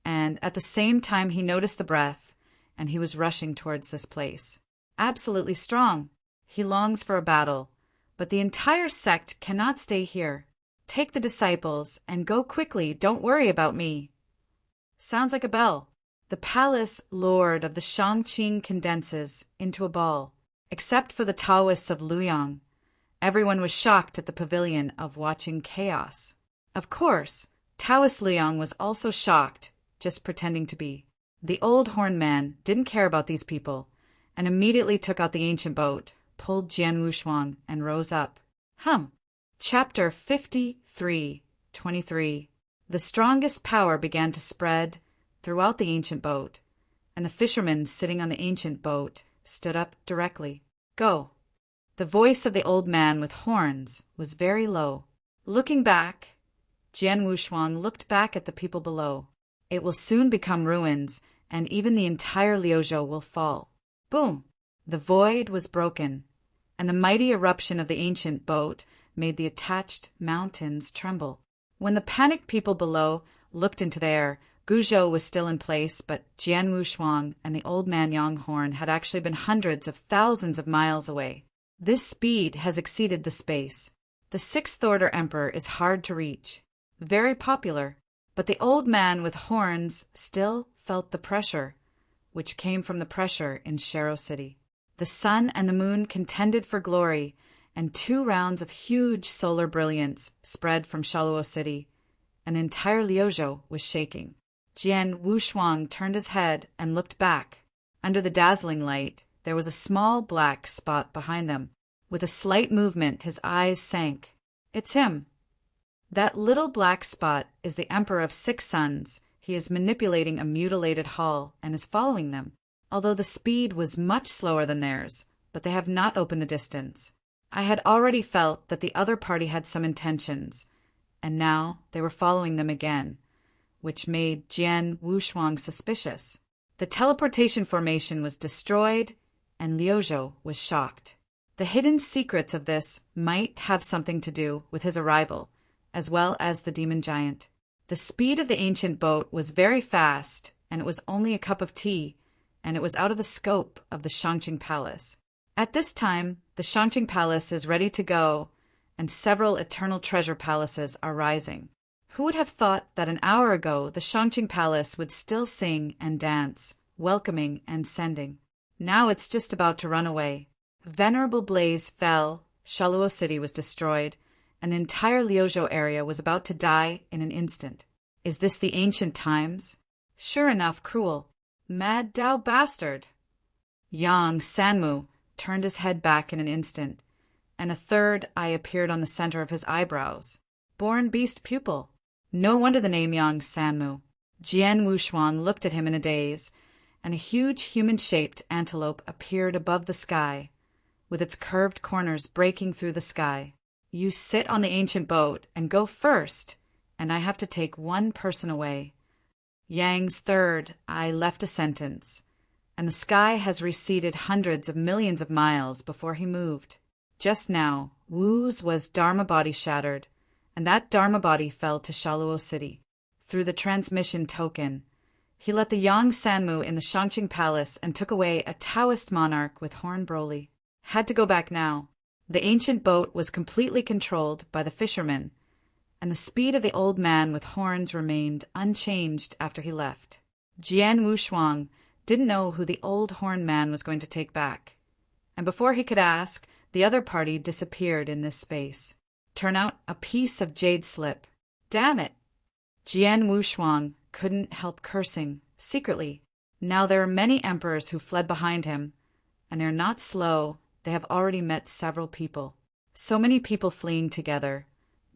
and at the same time he noticed the breath, and he was rushing towards this place. Absolutely strong. He longs for a battle, but the entire sect cannot stay here. Take the disciples and go quickly. Don't worry about me. Sounds like a bell. The palace lord of the Shangqing condenses into a ball. Except for the Taoists of Luoyang, everyone was shocked at the pavilion of watching chaos. Of course, Taoist Luoyang was also shocked, just pretending to be. The old horn man didn't care about these people, and immediately took out the ancient boat, pulled Jian Wushuang, and rose up. Chapter 53:23. The strongest power began to spread throughout the ancient boat, and the fisherman sitting on the ancient boat stood up directly. "Go." The voice of the old man with horns was very low. Looking back, Jian Wushuang looked back at the people below. It will soon become ruins, and even the entire Liuzhou will fall. Boom! The void was broken, and the mighty eruption of the ancient boat made the attached mountains tremble. When the panicked people below looked into the air, Guzhou was still in place, but Jian Wushuang and the old man Yanghorn had actually been hundreds of thousands of miles away. This speed has exceeded the space. The Sixth Order Emperor is hard to reach, very popular, but the old man with horns still felt the pressure, which came from the pressure in Sharo City. The sun and the moon contended for glory, and 2 rounds of huge solar brilliance spread from Shaluo City, and the entire Liuzhou was shaking. Jian Wushuang turned his head and looked back. Under the dazzling light, there was a small black spot behind them. With a slight movement, his eyes sank. It's him. That little black spot is the Emperor of 6 Suns. He is manipulating a mutilated hall and is following them. Although the speed was much slower than theirs, but they have not opened the distance. I had already felt that the other party had some intentions, and now they were following them again, which made Jian Wushuang suspicious. The teleportation formation was destroyed, and Liuzhou was shocked. The hidden secrets of this might have something to do with his arrival, as well as the demon giant. The speed of the ancient boat was very fast, and it was only a cup of tea, and it was out of the scope of the Shangqing Palace. At this time, the Shangqing Palace is ready to go, and several eternal treasure palaces are rising. Who would have thought that an hour ago the Shangqing Palace would still sing and dance, welcoming and sending? Now it's just about to run away. Venerable Blaze fell, Shaluo City was destroyed, and the entire Liuzhou area was about to die in an instant. Is this the ancient times? Sure enough, cruel. Mad Dao bastard! Yang Sanmu turned his head back in an instant, and a third eye appeared on the center of his eyebrows. Born beast pupil. No wonder the name Yang Sanmu. Jian Wushuang looked at him in a daze, and a huge human-shaped antelope appeared above the sky, with its curved corners breaking through the sky. You sit on the ancient boat and go first, and I have to take one person away. Yang's third eye left a sentence, and the sky has receded hundreds of millions of miles before he moved. Just now, Wu's was Dharma body shattered, and that Dharma body fell to Shaluo City. Through the transmission token, he let the Yang Sanmu in the Shangqing Palace and took away a Taoist monarch with Horn Broly. Had to go back now. The ancient boat was completely controlled by the fishermen, and the speed of the old man with horns remained unchanged after he left. Jian Wushuang didn't know who the old horn man was going to take back, and before he could ask, the other party disappeared in this space. Turn out a piece of jade slip. Damn it! Jian Wushuang couldn't help cursing, secretly. Now there are many emperors who fled behind him, and they're not slow, they have already met several people. So many people fleeing together,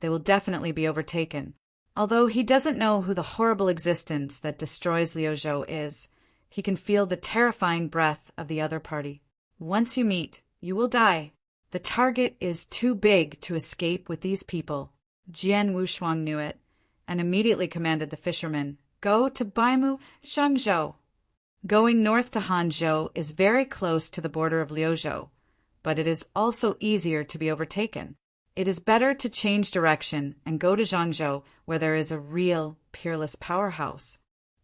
they will definitely be overtaken. Although he doesn't know who the horrible existence that destroys Liu Zhou is, he can feel the terrifying breath of the other party. Once you meet, you will die. The target is too big to escape with these people. Jian Wushuang knew it, and immediately commanded the fishermen, "Go to Baimu, Shangzhou." Going north to Hanzhou is very close to the border of Liuzhou, but it is also easier to be overtaken. It is better to change direction and go to Zhangzhou, where there is a real, peerless powerhouse.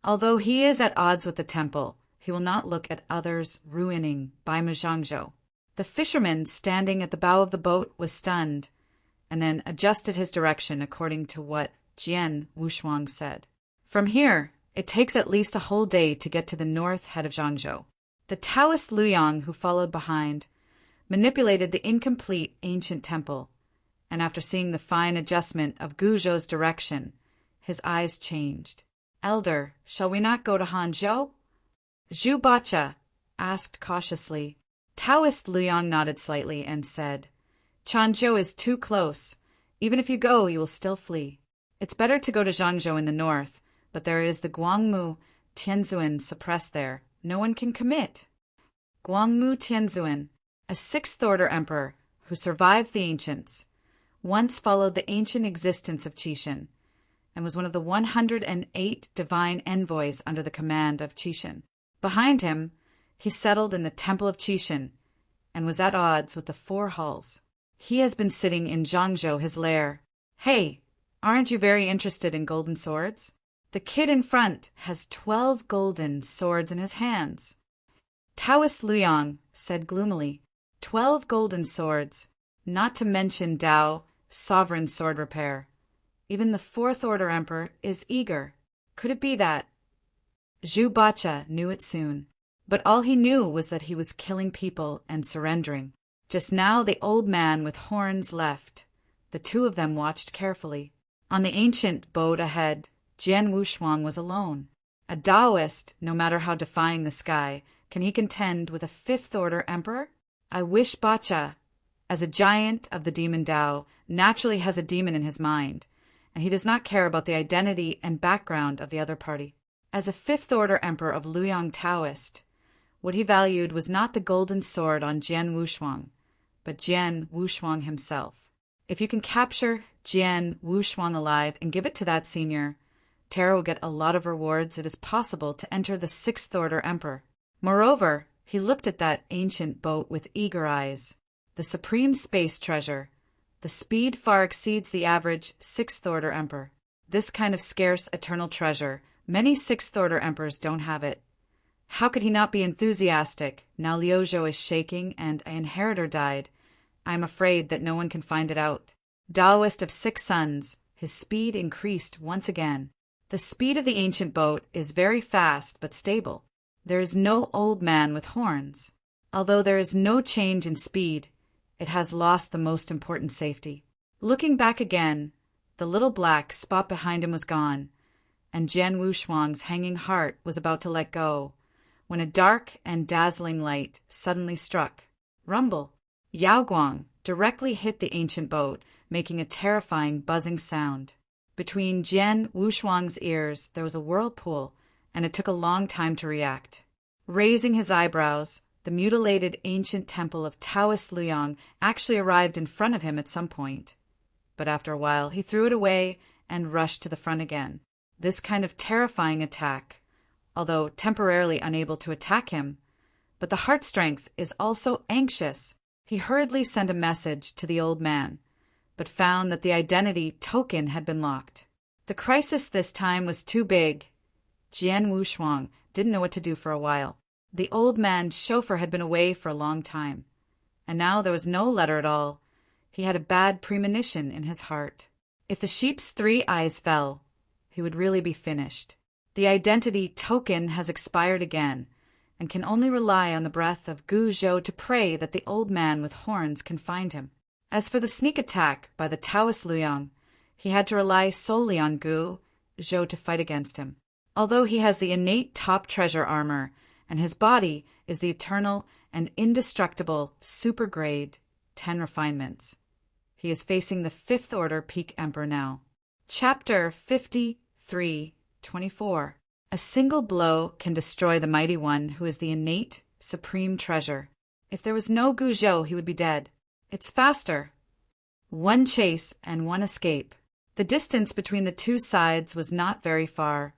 Although he is at odds with the temple, he will not look at others ruining Baimu Zhangzhou. The fisherman standing at the bow of the boat was stunned, and then adjusted his direction according to what Jian Wushuang said. From here, it takes at least a whole day to get to the north head of Zhangzhou. The Taoist Luyang, who followed behind, manipulated the incomplete ancient temple, and after seeing the fine adjustment of Guzhou's direction, his eyes changed. "Elder, shall we not go to Hanzhou?" Zhu Bacha asked cautiously. Taoist Luyang nodded slightly and said, "Changzhou is too close. Even if you go, you will still flee. It's better to go to Zhangzhou in the north, but there is the Guangmu Tianzuan suppressed there. No one can commit." Guangmu Tianzuan, a sixth-order emperor who survived the ancients, once followed the ancient existence of Qixin, and was one of the 108 divine envoys under the command of Qixin. Behind him, he settled in the Temple of Qixin, and was at odds with the four halls. He has been sitting in Zhangzhou, his lair. "Hey, aren't you very interested in golden swords?" The kid in front has 12 golden swords in his hands. Taoist Luyang said gloomily, 12 golden swords, not to mention Dao, sovereign sword repair. Even the fourth-order emperor is eager. Could it be that? Zhu Bacha knew it soon, but all he knew was that he was killing people and surrendering. Just now the old man with horns left. The two of them watched carefully. On the ancient boat ahead, Jian Wushuang was alone. A Taoist, no matter how defying the sky, can he contend with a fifth-order emperor? I wish Bacha, as a giant of the demon Dao, naturally has a demon in his mind, and he does not care about the identity and background of the other party. As a fifth-order emperor of Luyang Taoist, what he valued was not the golden sword on Jian Wushuang, but Jian Wushuang himself. If you can capture Jian Wushuang alive and give it to that senior, Terra will get a lot of rewards. It is possible to enter the sixth-order emperor. Moreover, he looked at that ancient boat with eager eyes. The supreme space treasure. The speed far exceeds the average sixth-order emperor. This kind of scarce eternal treasure, many sixth-order emperors don't have it. How could he not be enthusiastic? Now Liuzhou is shaking and an inheritor died. I am afraid that no one can find it out. Taoist of 6 sons, his speed increased once again. The speed of the ancient boat is very fast but stable. There is no old man with horns. Although there is no change in speed, it has lost the most important safety. Looking back again, the little black spot behind him was gone, and Jian Wushuang's hanging heart was about to let go, when a dark and dazzling light suddenly struck. Rumble! Yao Guang directly hit the ancient boat, making a terrifying buzzing sound. Between Jian Wushuang's ears there was a whirlpool, and it took a long time to react. Raising his eyebrows, the mutilated ancient temple of Taoist Luyang actually arrived in front of him at some point. But after a while he threw it away and rushed to the front again. This kind of terrifying attack, although temporarily unable to attack him, but the heart strength is also anxious. He hurriedly sent a message to the old man, but found that the identity token had been locked. The crisis this time was too big. Jian Wushuang didn't know what to do for a while. The old man's chauffeur had been away for a long time, and now there was no letter at all. He had a bad premonition in his heart. If the sheep's 3 eyes fell, he would really be finished. The identity token has expired again, and can only rely on the breath of Gu Zhou to pray that the old man with horns can find him. As for the sneak attack by the Taoist Luyang, he had to rely solely on Gu Zhou to fight against him. although he has the innate top treasure armor, and his body is the eternal and indestructible supergrade 10 refinements. He is facing the 5th Order Peak Emperor now. Chapter 53:24. A single blow can destroy the mighty one who is the innate, supreme treasure. If there was no Guizhou, he would be dead. It's faster. One chase and one escape. The distance between the two sides was not very far,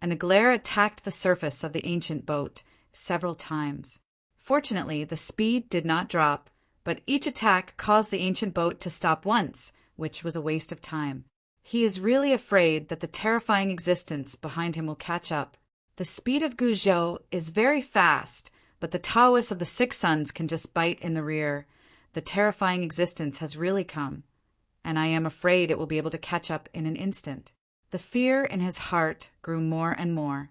and the glare attacked the surface of the ancient boat several times. Fortunately, the speed did not drop, but each attack caused the ancient boat to stop once, which was a waste of time. He is really afraid that the terrifying existence behind him will catch up. The speed of Guizhou is very fast, but the Taoists of the Six Suns can just bite in the rear. The terrifying existence has really come, and I am afraid it will be able to catch up in an instant. The fear in his heart grew more and more,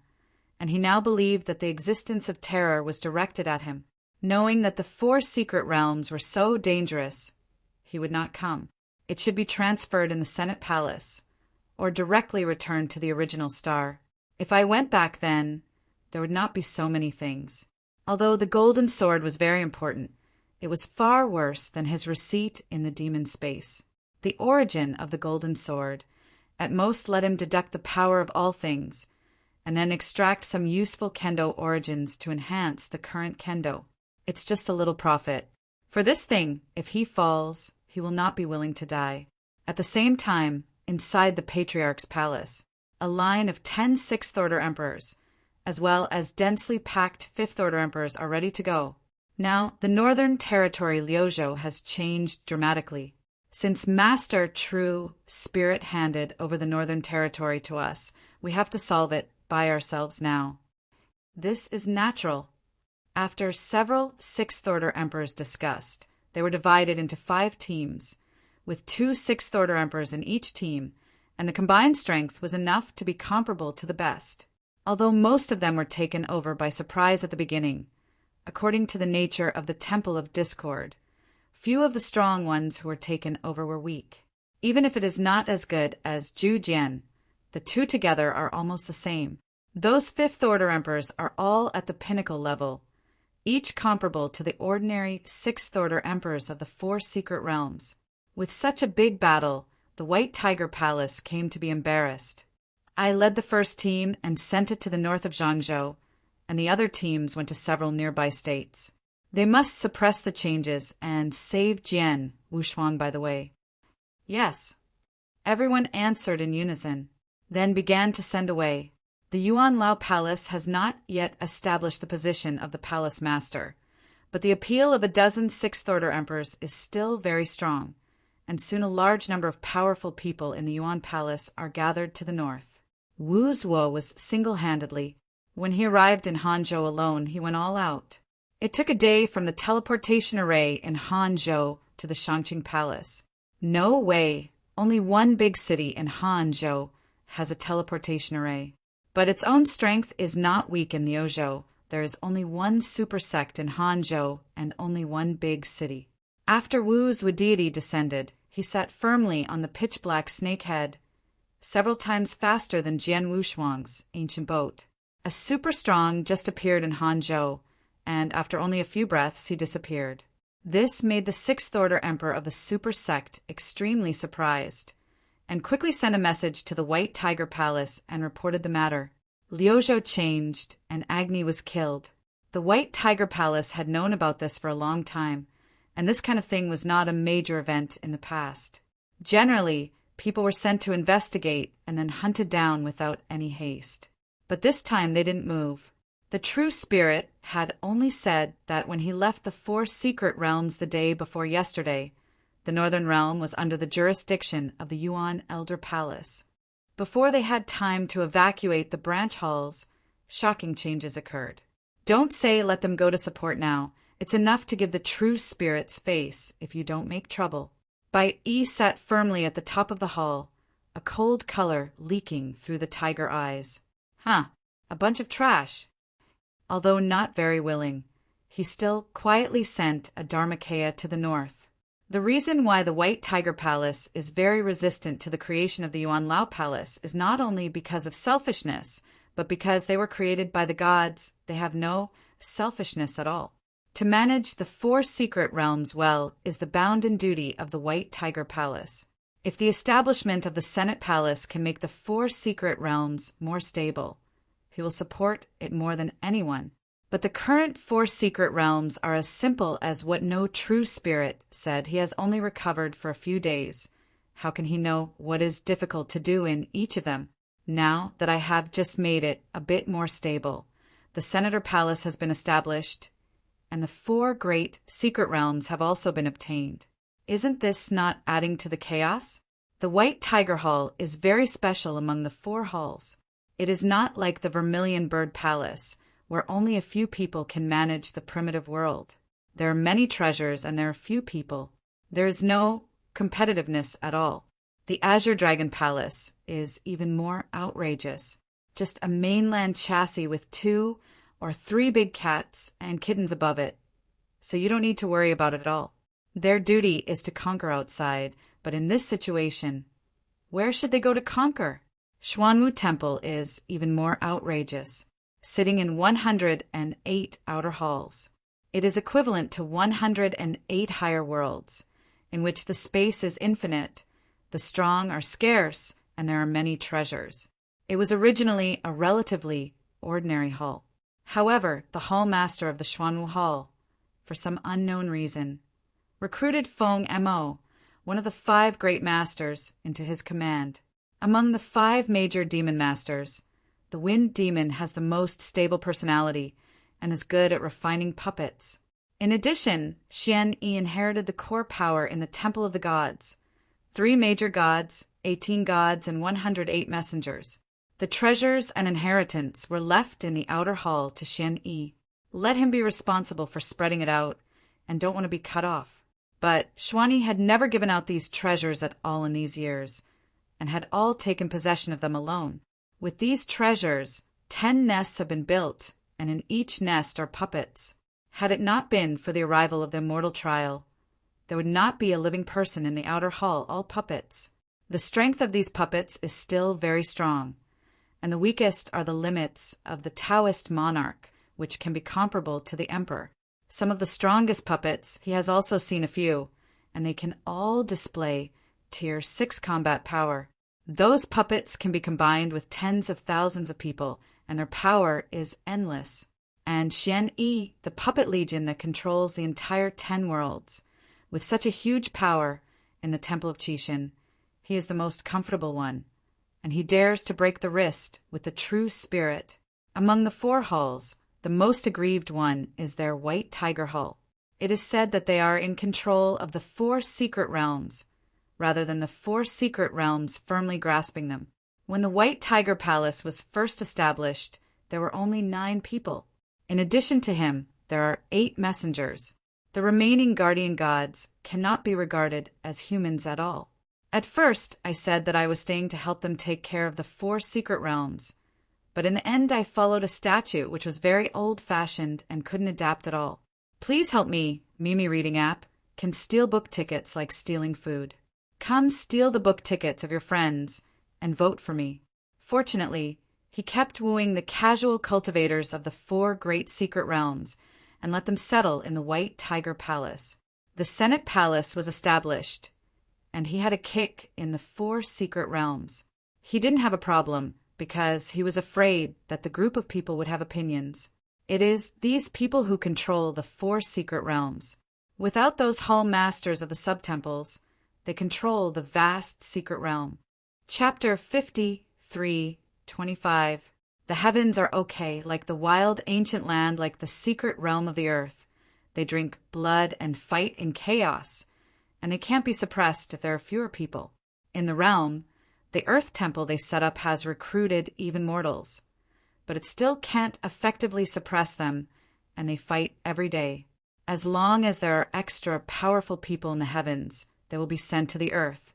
and he now believed that the existence of terror was directed at him. Knowing that the 4 secret realms were so dangerous, he would not come. It should be transferred in the Senate Palace, or directly returned to the original star. If I went back then, there would not be so many things. Although the golden sword was very important, it was far worse than his receipt in the demon space. The origin of the golden sword at most let him deduct the power of all things, and then extract some useful kendo origins to enhance the current kendo. It's just a little profit. For this thing, if he falls, he will not be willing to die. At the same time, inside the Patriarch's palace, a line of 10 Sixth Order Emperors, as well as densely packed Fifth Order Emperors, are ready to go. Now, the northern territory Liuzhou has changed dramatically. Since Master True Spirit handed over the northern territory to us, we have to solve it by ourselves now. This is natural. After several Sixth Order Emperors discussed, they were divided into 5 teams, with 2 Sixth Order Emperors in each team, and the combined strength was enough to be comparable to the best, although most of them were taken over by surprise at the beginning. According to the nature of the Temple of Discord, few of the strong ones who were taken over were weak. Even if it is not as good as Zhu Jian, the two together are almost the same. Those Fifth Order Emperors are all at the pinnacle level, each comparable to the ordinary Sixth Order Emperors of the 4 secret realms. With such a big battle, the White Tiger Palace came to be embarrassed. I led the first team and sent it to the north of Zhangzhou, and the other teams went to several nearby states. They must suppress the changes and save Jian, Wushuang by the way. Yes. Everyone answered in unison, then began to send away. The Yuan Lao Palace has not yet established the position of the Palace Master, but the appeal of a dozen Sixth Order Emperors is still very strong, and soon a large number of powerful people in the Yuan Palace are gathered to the north. Wu Zuo was single-handedly. When he arrived in Hanzhou alone, he went all out. It took a day from the teleportation array in Hanzhou to the Shangqing Palace. No way, only one big city in Hanzhou has a teleportation array. But its own strength is not weak in Liuzhou. There is only one super sect in Hanzhou and only one big city. After Wu's deity descended, he sat firmly on the pitch-black snakehead, several times faster than Jian Wushuang's ancient boat. A super strong just appeared in Hanzhou, and after only a few breaths he disappeared. This made the Sixth Order Emperor of the super sect extremely surprised, and quickly sent a message to the White Tiger Palace and reported the matter. Liuzhou changed, and Agni was killed. The White Tiger Palace had known about this for a long time, and this kind of thing was not a major event in the past. Generally, people were sent to investigate and then hunted down without any haste. But this time they didn't move. The True Spirit had only said that when he left the 4 secret realms the day before yesterday, the Northern Realm was under the jurisdiction of the Yuan Elder Palace. Before they had time to evacuate the branch halls, shocking changes occurred. Don't say let them go to support now. It's enough to give the True Spirit space if you don't make trouble. Bai Yi sat firmly at the top of the hall, a cold color leaking through the tiger eyes. A bunch of trash. Although not very willing, he still quietly sent a Dharmakaya to the north. The reason why the White Tiger Palace is very resistant to the creation of the Yuan Lao Palace is not only because of selfishness, but because they were created by the gods, they have no selfishness at all. To manage the 4 secret realms well is the bounden duty of the White Tiger Palace. If the establishment of the Senate Palace can make the 4 secret realms more stable, he will support it more than anyone. But the current 4 secret realms are as simple as what no true spirit said. He has only recovered for a few days. How can he know what is difficult to do in each of them? Now that I have just made it a bit more stable, the Senator Palace has been established, and the 4 great secret realms have also been obtained. Isn't this not adding to the chaos? The White Tiger Hall is very special among the 4 halls. It is not like the Vermilion Bird Palace, where only a few people can manage the primitive world. There are many treasures and there are few people. There is no competitiveness at all. The Azure Dragon Palace is even more outrageous. Just a mainland chassis with 2 or 3 big cats and kittens above it. So you don't need to worry about it at all. Their duty is to conquer outside, but in this situation, where should they go to conquer? Xuanwu Temple is even more outrageous, sitting in 108 outer halls. It is equivalent to 108 higher worlds, in which the space is infinite, the strong are scarce, and there are many treasures. It was originally a relatively ordinary hall. However, the hall master of the Xuanwu Hall, for some unknown reason, recruited Feng Mo, one of the 5 great masters, into his command. Among the 5 major demon masters, the Wind Demon has the most stable personality and is good at refining puppets. In addition, Xian Yi inherited the core power in the Temple of the Gods. 3 major gods, 18 gods, and 108 messengers. The treasures and inheritance were left in the outer hall to Xian Yi. Let him be responsible for spreading it out, and don't want to be cut off. But Xuan Yi had never given out these treasures at all in these years, and had all taken possession of them alone. With these treasures, 10 nests have been built, and in each nest are puppets. Had it not been for the arrival of the Immortal trial, there would not be a living person in the outer hall, all puppets. The strength of these puppets is still very strong, and the weakest are the limits of the Taoist monarch, which can be comparable to the emperor. Some of the strongest puppets, he has also seen a few, and they can all display Tier 6 combat power. Those puppets can be combined with tens of thousands of people, and their power is endless. And Xian Yi, the puppet legion that controls the entire 10 worlds, with such a huge power in the Temple of Qixin, he is the most comfortable one, and he dares to break the wrist with the true spirit. Among the 4 halls, the most aggrieved one is their White Tiger Hall. It is said that they are in control of the 4 secret realms, rather than the 4 secret realms firmly grasping them. When the White Tiger Palace was first established, there were only 9 people. In addition to him, there are 8 messengers. The remaining guardian gods cannot be regarded as humans at all. At first, I said that I was staying to help them take care of the 4 secret realms, but in the end I followed a statute which was very old-fashioned and couldn't adapt at all. Please help me, Mimi Reading App, can steal book tickets like stealing food. Come steal the book tickets of your friends and vote for me. Fortunately, he kept wooing the casual cultivators of the 4 great secret realms and let them settle in the White Tiger Palace. The Senate Palace was established, and he had a kick in the 4 secret realms. He didn't have a problem because he was afraid that the group of people would have opinions. It is these people who control the 4 secret realms. Without those hall masters of the subtemples, they control the vast secret realm. Chapter 53:25. The heavens are okay, like the wild ancient land, like the secret realm of the earth. They drink blood and fight in chaos, and they can't be suppressed if there are fewer people. In the realm, the earth temple they set up has recruited even mortals, but it still can't effectively suppress them, and they fight every day. As long as there are extra powerful people in the heavens, they will be sent to the earth.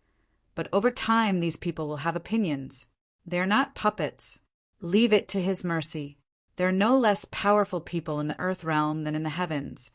But over time, these people will have opinions. They are not puppets. Leave it to his mercy. There are no less powerful people in the earth realm than in the heavens,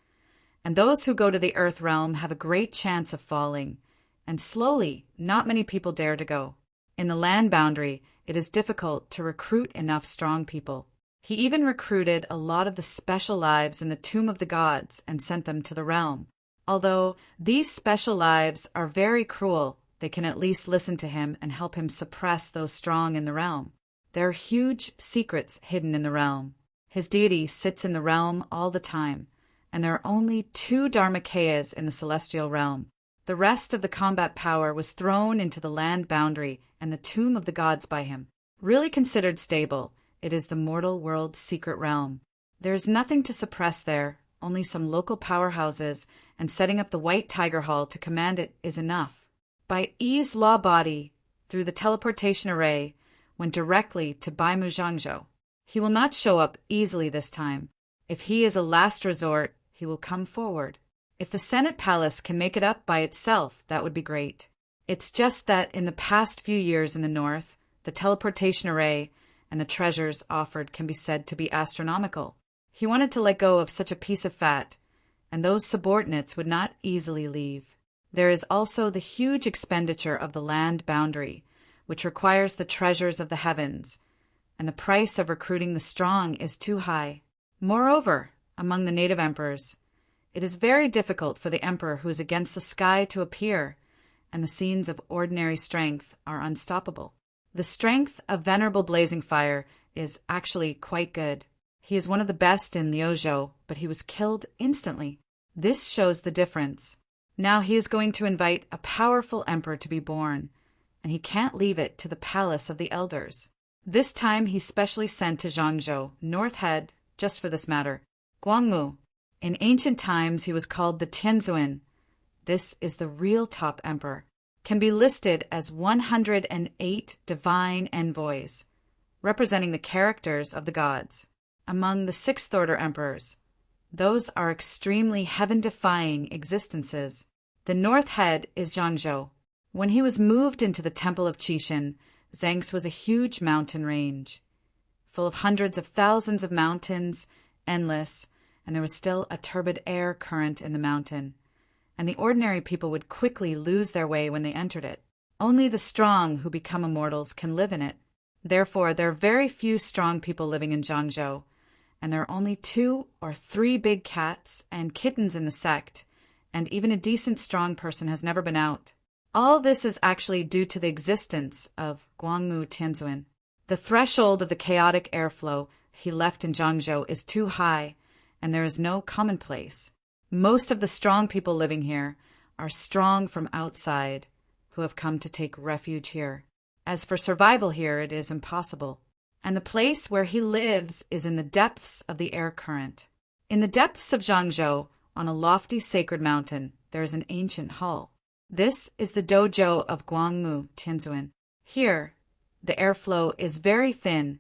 and those who go to the earth realm have a great chance of falling, and slowly, not many people dare to go. In the land boundary, it is difficult to recruit enough strong people. He even recruited a lot of the special lives in the Tomb of the Gods and sent them to the realm. Although these special lives are very cruel, they can at least listen to him and help him suppress those strong in the realm. There are huge secrets hidden in the realm. His deity sits in the realm all the time, and there are only 2 Dharmakayas in the celestial realm. The rest of the combat power was thrown into the land boundary and the Tomb of the Gods by him. Really considered stable, it is the mortal world's secret realm. There is nothing to suppress there, only some local powerhouses, and setting up the White Tiger Hall to command it is enough. By Yi's law body, through the teleportation array, went directly to Baimu Zhangzhou. He will not show up easily this time. If he is a last resort, he will come forward. If the Senate Palace can make it up by itself, that would be great. It's just that in the past few years in the north, the teleportation array and the treasures offered can be said to be astronomical. He wanted to let go of such a piece of fat, and those subordinates would not easily leave. There is also the huge expenditure of the land boundary, which requires the treasures of the heavens, and the price of recruiting the strong is too high. Moreover, among the native emperors, it is very difficult for the emperor who is against the sky to appear, and the scenes of ordinary strength are unstoppable. The strength of Venerable Blazing Fire is actually quite good. He is one of the best in Liuzhou, but he was killed instantly. This shows the difference. Now he is going to invite a powerful emperor to be born, and he can't leave it to the palace of the elders. This time he specially sent to Zhangzhou, North Head, just for this matter, Guangmu. In ancient times he was called the Tianzuan. This is the real top emperor. Can be listed as 108 divine envoys, representing the characters of the gods. Among the 6th order emperors, those are extremely heaven-defying existences. The north head is Zhangzhou. When he was moved into the temple of Qixin, Zhang's was a huge mountain range, full of hundreds of thousands of mountains, endless, and there was still a turbid air current in the mountain, and the ordinary people would quickly lose their way when they entered it. Only the strong who become immortals can live in it. Therefore, there are very few strong people living in Zhangzhou, and there are only 2 or 3 big cats and kittens in the sect, and even a decent strong person has never been out. All this is actually due to the existence of Guangmu Tianzuan. The threshold of the chaotic airflow he left in Zhangzhou is too high, and there is no commonplace. Most of the strong people living here are strong from outside, who have come to take refuge here. As for survival here, it is impossible. And the place where he lives is in the depths of the air current. In the depths of Zhangzhou, on a lofty sacred mountain, there is an ancient hall. This is the dojo of Guangmu Tianzuan. Here, the airflow is very thin,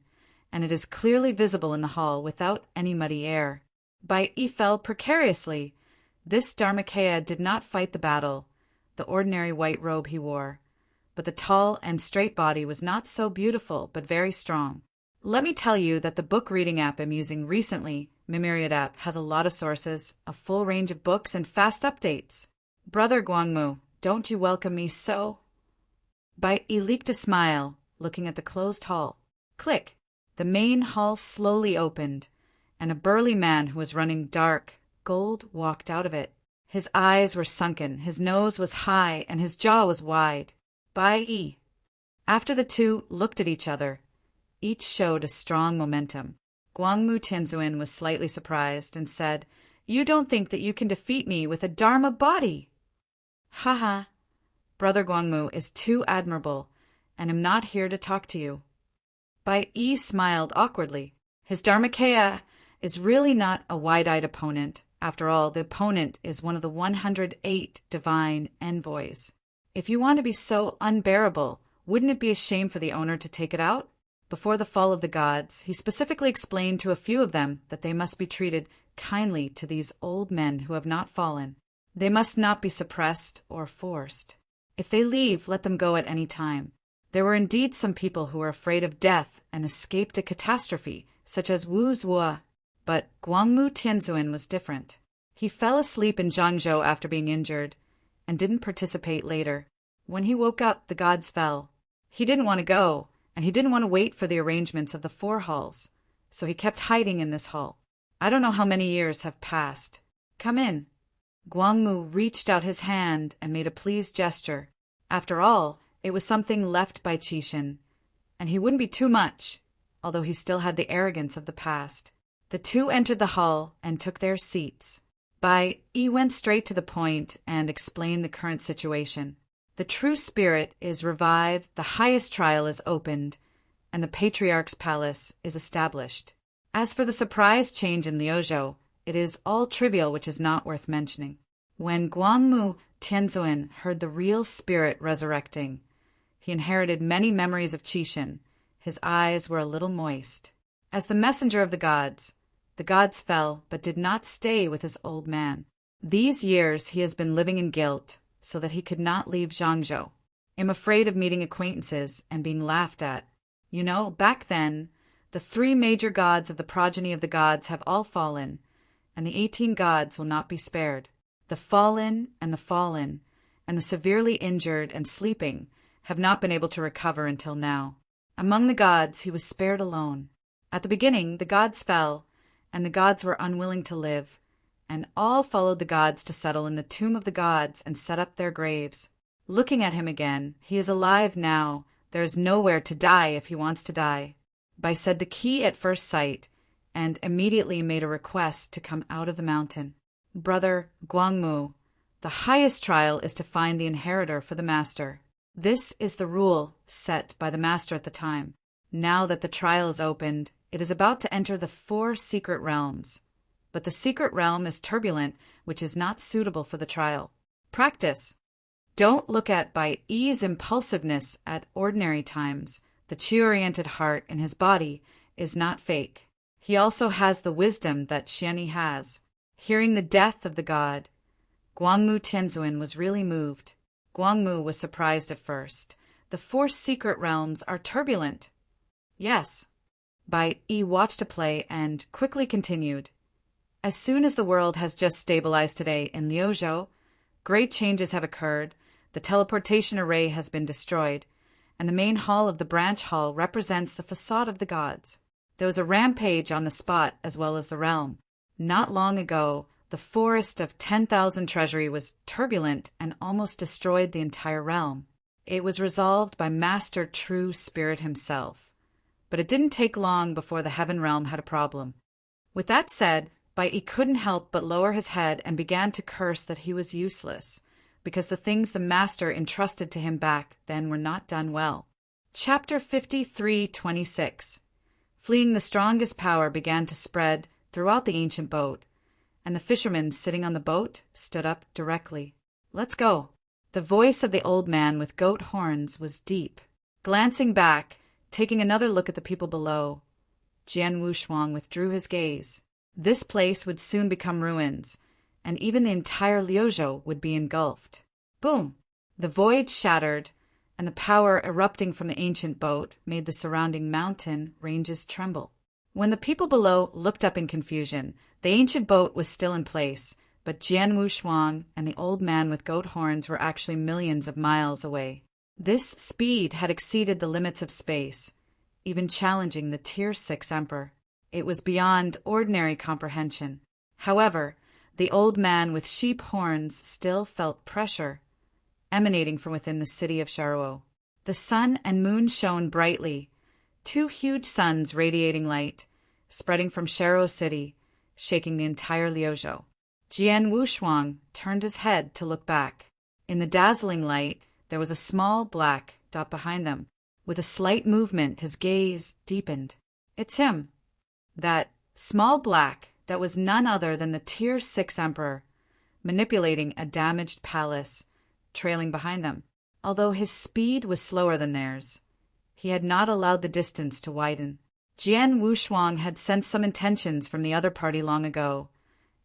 and it is clearly visible in the hall without any muddy air. Bai Yi fell precariously. This Dharmakaya did not fight the battle, the ordinary white robe he wore, but the tall and straight body was not so beautiful but very strong. Let me tell you that the book reading app I'm using recently, Myriad app, has a lot of sources, a full range of books, and fast updates. Brother Guangmu, don't you welcome me so? Bai Yi leaked a smile, looking at the closed hall. Click! The main hall slowly opened, and a burly man who was running dark gold walked out of it. His eyes were sunken, his nose was high, and his jaw was wide. Bai Yi. After the two looked at each other, each showed a strong momentum. Guangmu Tianzuan was slightly surprised and said, "You don't think that you can defeat me with a Dharma body?" "Haha. Brother Guangmu is too admirable, and am not here to talk to you." Bai Yi smiled awkwardly. His Dharmakaya is really not a wide-eyed opponent. After all, the opponent is one of the 108 divine envoys. If you want to be so unbearable, wouldn't it be a shame for the owner to take it out? Before the fall of the gods, he specifically explained to a few of them that they must be treated kindly to these old men who have not fallen. They must not be suppressed or forced. If they leave, let them go at any time. There were indeed some people who were afraid of death and escaped a catastrophe, such as Wu Zuo, but Guangmu Tianzuan was different. He fell asleep in Zhangzhou after being injured, and didn't participate later. When he woke up, the gods fell. He didn't want to go, and he didn't want to wait for the arrangements of the 4 halls, so he kept hiding in this hall. I don't know how many years have passed. Come in. Guangmu reached out his hand and made a pleased gesture. After all, it was something left by Qixin, and he wouldn't be too much, although he still had the arrogance of the past. The 2 entered the hall and took their seats. Bai Yi went straight to the point and explained the current situation. The true spirit is revived, the highest trial is opened, and the patriarch's palace is established. As for the surprise change in Liuzhou, it is all trivial, which is not worth mentioning. When Guangmu Tianzuan heard the real spirit resurrecting, he inherited many memories of Qixin. His eyes were a little moist. As the messenger of the gods fell, but did not stay with his old man. These years he has been living in guilt, so that he could not leave Zhangzhou. I'm afraid of meeting acquaintances and being laughed at. You know, back then, the 3 major gods of the progeny of the gods have all fallen, and the 18 gods will not be spared. The fallen, and the severely injured and sleeping have not been able to recover until now. Among the gods he was spared alone. At the beginning the gods fell, and the gods were unwilling to live, and all followed the gods to settle in the tomb of the gods and set up their graves. Looking at him again, he is alive now. There is nowhere to die if he wants to die. Bai said the key at first sight, and immediately made a request to come out of the mountain. Brother Guangmu, the highest trial is to find the inheritor for the master. This is the rule set by the master at the time. Now that the trial is opened, it is about to enter the 4 secret realms. But the secret realm is turbulent, which is not suitable for the trial. Practice. Don't look at Bai Yi's impulsiveness at ordinary times. The Qi-oriented heart in his body is not fake. He also has the wisdom that Xianyi has. Hearing the death of the god, Guangmu Tianzuan was really moved. Guangmu was surprised at first. The 4 secret realms are turbulent. Yes. Bai Yi watched a play and quickly continued. As soon as the world has just stabilized today in Liuzhou, great changes have occurred. The teleportation array has been destroyed, and the main hall of the branch hall represents the facade of the gods. There was a rampage on the spot as well as the realm. Not long ago, the forest of 10,000 treasury was turbulent and almost destroyed the entire realm. It was resolved by Master True Spirit himself. But it didn't take long before the heaven realm had a problem. With that said, Bai Yi couldn't help but lower his head and began to curse that he was useless, because the things the master entrusted to him back then were not done well. Chapter 53:26. Fleeing the strongest power began to spread throughout the ancient boat, and the fishermen sitting on the boat stood up directly. Let's go. The voice of the old man with goat horns was deep. Glancing back, taking another look at the people below, Jian Wushuang withdrew his gaze. This place would soon become ruins, and even the entire Liuzhou would be engulfed. Boom! The void shattered, and the power erupting from the ancient boat made the surrounding mountain ranges tremble. When the people below looked up in confusion, the ancient boat was still in place, but Jian Wushuang and the old man with goat horns were actually millions of miles away. This speed had exceeded the limits of space, even challenging the Tier 6 Emperor. It was beyond ordinary comprehension. However, the old man with sheep horns still felt pressure emanating from within the city of Sharuo. The sun and moon shone brightly, 2 huge suns radiating light, spreading from Sharuo City, shaking the entire Liuzhou. Jian Wushuang turned his head to look back. In the dazzling light, there was a small black dot behind them. With a slight movement, his gaze deepened. It's him. That small black that was none other than the Tier 6 Emperor, manipulating a damaged palace, trailing behind them. Although his speed was slower than theirs, he had not allowed the distance to widen. Jian Wushuang had sensed some intentions from the other party long ago,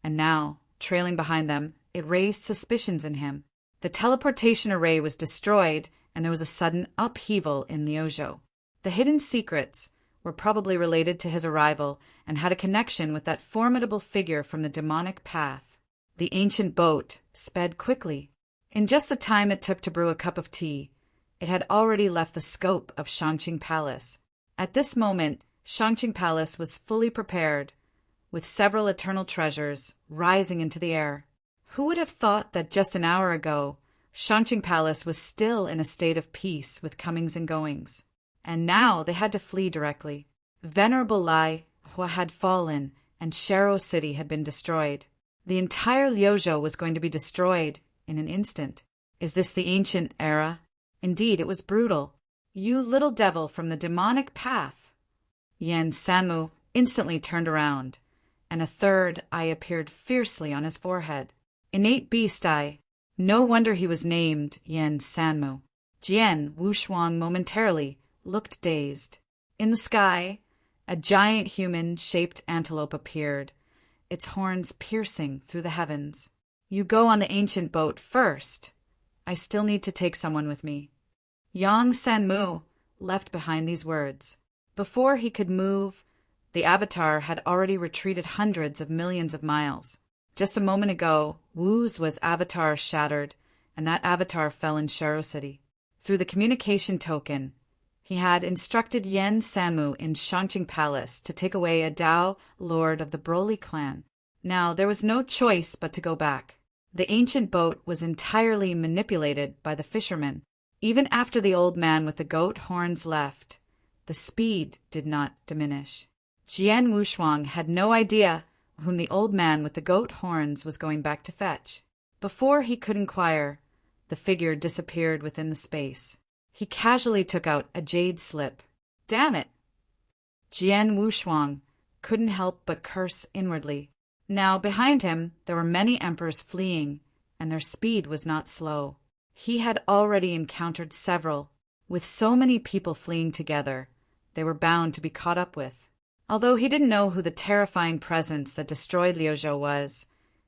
and now, trailing behind them, it raised suspicions in him. The teleportation array was destroyed, and there was a sudden upheaval in Liuzhou. The hidden secrets were probably related to his arrival and had a connection with that formidable figure from the demonic path. The ancient boat sped quickly. In just the time it took to brew a cup of tea, It had already left the scope of Shangqing Palace. At this moment, Shangqing Palace was fully prepared, with several eternal treasures rising into the air. Who would have thought that just an hour ago, Shangqing Palace was still in a state of peace with comings and goings, and now they had to flee directly. Venerable Lai Hua had fallen, and Shero City had been destroyed. The entire Liuzhou was going to be destroyed in an instant. Is this the ancient era? Indeed, it was brutal. You little devil from the demonic path! Yan Sanmu instantly turned around, and a third eye appeared fiercely on his forehead. Innate beast eye. No wonder he was named Yan Sanmu. Jian Wushuang momentarily looked dazed. In the sky, a giant human-shaped antelope appeared, its horns piercing through the heavens. You go on the ancient boat first. I still need to take someone with me. Yang Sanmu left behind these words. Before he could move, the avatar had already retreated hundreds of millions of miles. Just a moment ago, Wu's was avatar shattered, and that avatar fell in Shero City. Through the communication token, he had instructed Yan Sanmu in Shangqing Palace to take away a Dao lord of the Broly clan. Now there was no choice but to go back. The ancient boat was entirely manipulated by the fishermen. Even after the old man with the goat horns left, the speed did not diminish. Jian Wushuang had no idea whom the old man with the goat horns was going back to fetch. Before he could inquire, the figure disappeared within the space. He casually took out a jade slip. Damn it! Jian Wushuang couldn't help but curse inwardly. Now, behind him, there were many emperors fleeing, and their speed was not slow. He had already encountered several. With so many people fleeing together, they were bound to be caught up with. Although he didn't know who the terrifying presence that destroyed Liuzhou was,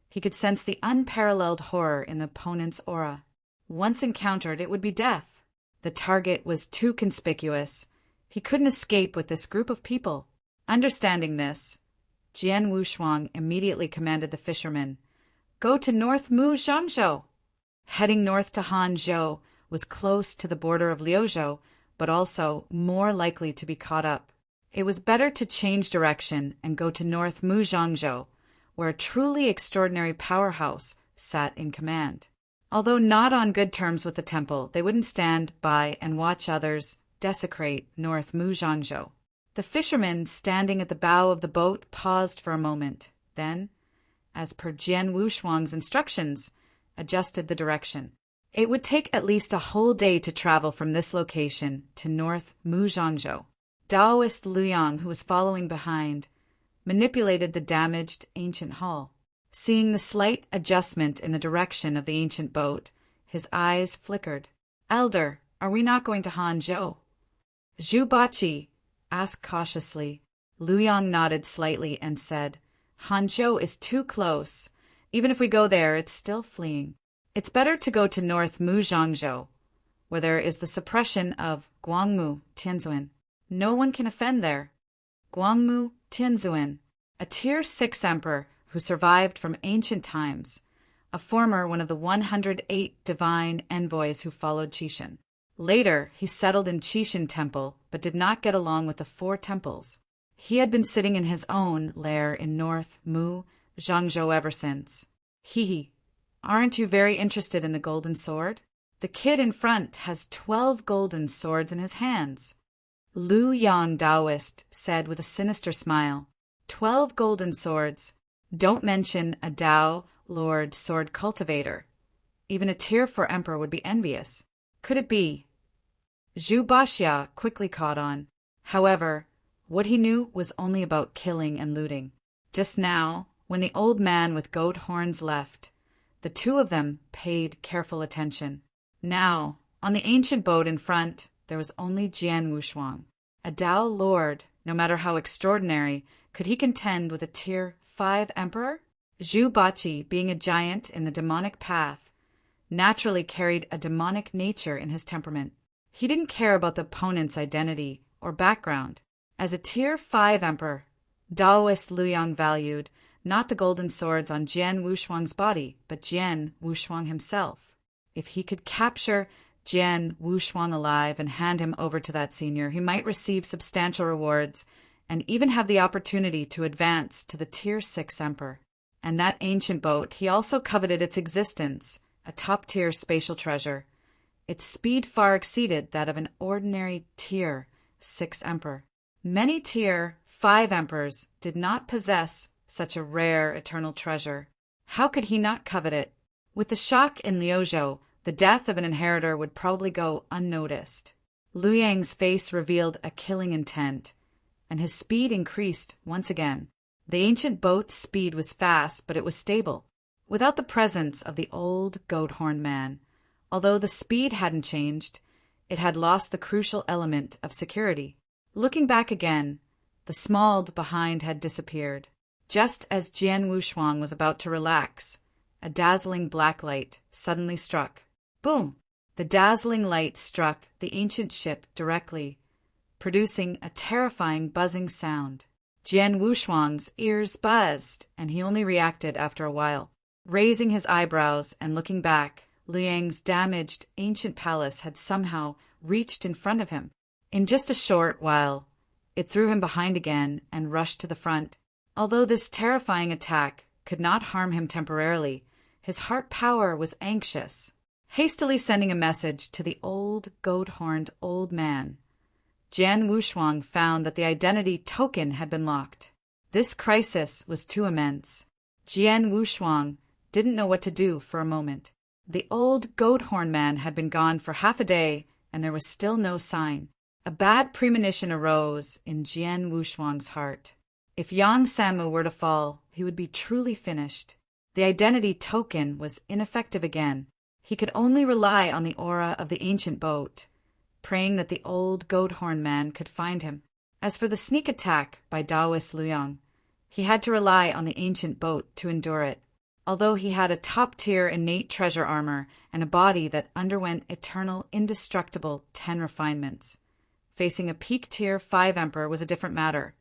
he could sense the unparalleled horror in the opponent's aura. Once encountered, it would be death. The target was too conspicuous. He couldn't escape with this group of people. Understanding this, Jian Wushuang immediately commanded the fishermen, "Go to North Muzhangzhou." Heading north to Hanzhou was close to the border of Liuzhou, but also more likely to be caught up. It was better to change direction and go to North Muzhangzhou, where a truly extraordinary powerhouse sat in command. Although not on good terms with the temple, they wouldn't stand by and watch others desecrate North Muzhangzhou. The fishermen standing at the bow of the boat paused for a moment, then, as per Jian Wushuang's instructions, adjusted the direction. It would take at least a whole day to travel from this location to North Muzhangzhou. Taoist Luyang, who was following behind, manipulated the damaged ancient hull. Seeing the slight adjustment in the direction of the ancient boat, his eyes flickered. "Elder, are we not going to Hanzhou?" Zhu Bachi asked cautiously. Luyang nodded slightly and said, "Hanzhou is too close. Even if we go there, it's still fleeing. It's better to go to North Muzhangzhou, where there is the suppression of Guangmu Tianzuan. No one can offend there." Guangmu Tianzuan, a Tier 6 emperor who survived from ancient times, a former one of the 108 divine envoys who followed Qixin. Later, he settled in Qixin Temple, but did not get along with the four temples. He had been sitting in his own lair in North Muzhangzhou ever since. Hee, aren't you very interested in the golden sword? The kid in front has 12 golden swords in his hands. Lu Yang Taoist said with a sinister smile, 12 golden swords. Don't mention a Dao Lord sword cultivator. Even a Tier 4 emperor would be envious. Could it be? Zhu Baxia quickly caught on. However, what he knew was only about killing and looting. Just now, when the old man with goat horns left, the two of them paid careful attention. Now, on the ancient boat in front, there was only Jian Wushuang. A Dao Lord, no matter how extraordinary, could he contend with a Tier 5 emperor? Zhu Bachi, being a giant in the demonic path, naturally carried a demonic nature in his temperament. He didn't care about the opponent's identity or background. As a Tier 5 emperor, Taoist Luyang valued not the golden swords on Jian Wushuang's body, but Jian Wushuang himself. If he could capture Jian Wushuang alive and hand him over to that senior, he might receive substantial rewards and even have the opportunity to advance to the Tier 6 Emperor. And that ancient boat, he also coveted its existence, a top-tier spatial treasure. Its speed far exceeded that of an ordinary Tier 6 Emperor. Many Tier 5 Emperors did not possess such a rare eternal treasure. How could he not covet it? With the shock in Liuzhou, the death of an inheritor would probably go unnoticed. Liu Yang's face revealed a killing intent, and his speed increased once again. The ancient boat's speed was fast, but it was stable, without the presence of the old goat-horned man. Although the speed hadn't changed, it had lost the crucial element of security. Looking back again, the smalled behind had disappeared. Just as Jian Wushuang was about to relax, a dazzling black light suddenly struck. Boom! The dazzling light struck the ancient ship directly, producing a terrifying buzzing sound. Jian Wushuang's ears buzzed, and he only reacted after a while. Raising his eyebrows and looking back, Liu Yang's damaged ancient palace had somehow reached in front of him. In just a short while, it threw him behind again and rushed to the front. Although this terrifying attack could not harm him temporarily, his heart power was anxious. Hastily sending a message to the old goat-horned old man, Jian Wushuang found that the identity token had been locked. This crisis was too immense. Jian Wushuang didn't know what to do for a moment. The old goat-horned man had been gone for half a day, and there was still no sign. A bad premonition arose in Jian Wushuang's heart. If Yang Samu were to fall, he would be truly finished. The identity token was ineffective again. He could only rely on the aura of the ancient boat, praying that the old goat-horned man could find him. As for the sneak attack by Taoist Liu Yang, he had to rely on the ancient boat to endure it. Although he had a top-tier innate treasure armor and a body that underwent eternal, indestructible 10 refinements, facing a peak Tier 5 Emperor was a different matter.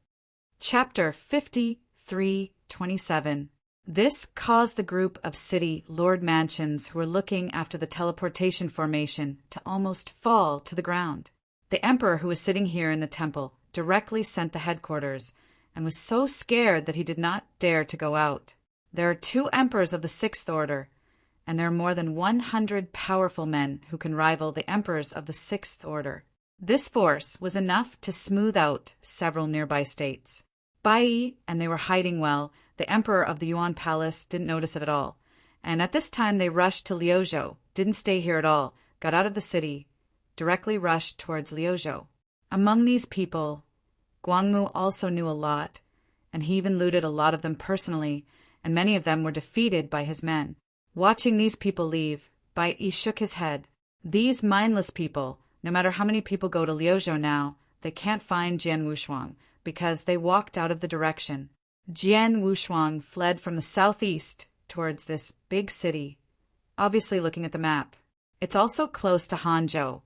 Chapter 53:27. This caused the group of city lord mansions who were looking after the teleportation formation to almost fall to the ground. The emperor who was sitting here in the temple directly sent the headquarters and was so scared that he did not dare to go out. There are 2 emperors of the 6th order, and there are more than 100 powerful men who can rival the emperors of the 6th order. This force was enough to smooth out several nearby states. Bai, and they were hiding well. The emperor of the Yuan Palace didn't notice it at all. And at this time they rushed to Liuzhou, didn't stay here at all, got out of the city, directly rushed towards Liuzhou. Among these people, Guangmu also knew a lot, and he even looted a lot of them personally, and many of them were defeated by his men. Watching these people leave, Bai Yi shook his head. These mindless people, no matter how many people go to Liuzhou now, they can't find Jian Wushuang, because they walked out of the direction. Jian Wushuang fled from the southeast towards this big city, obviously looking at the map. It's also close to Hanzhou,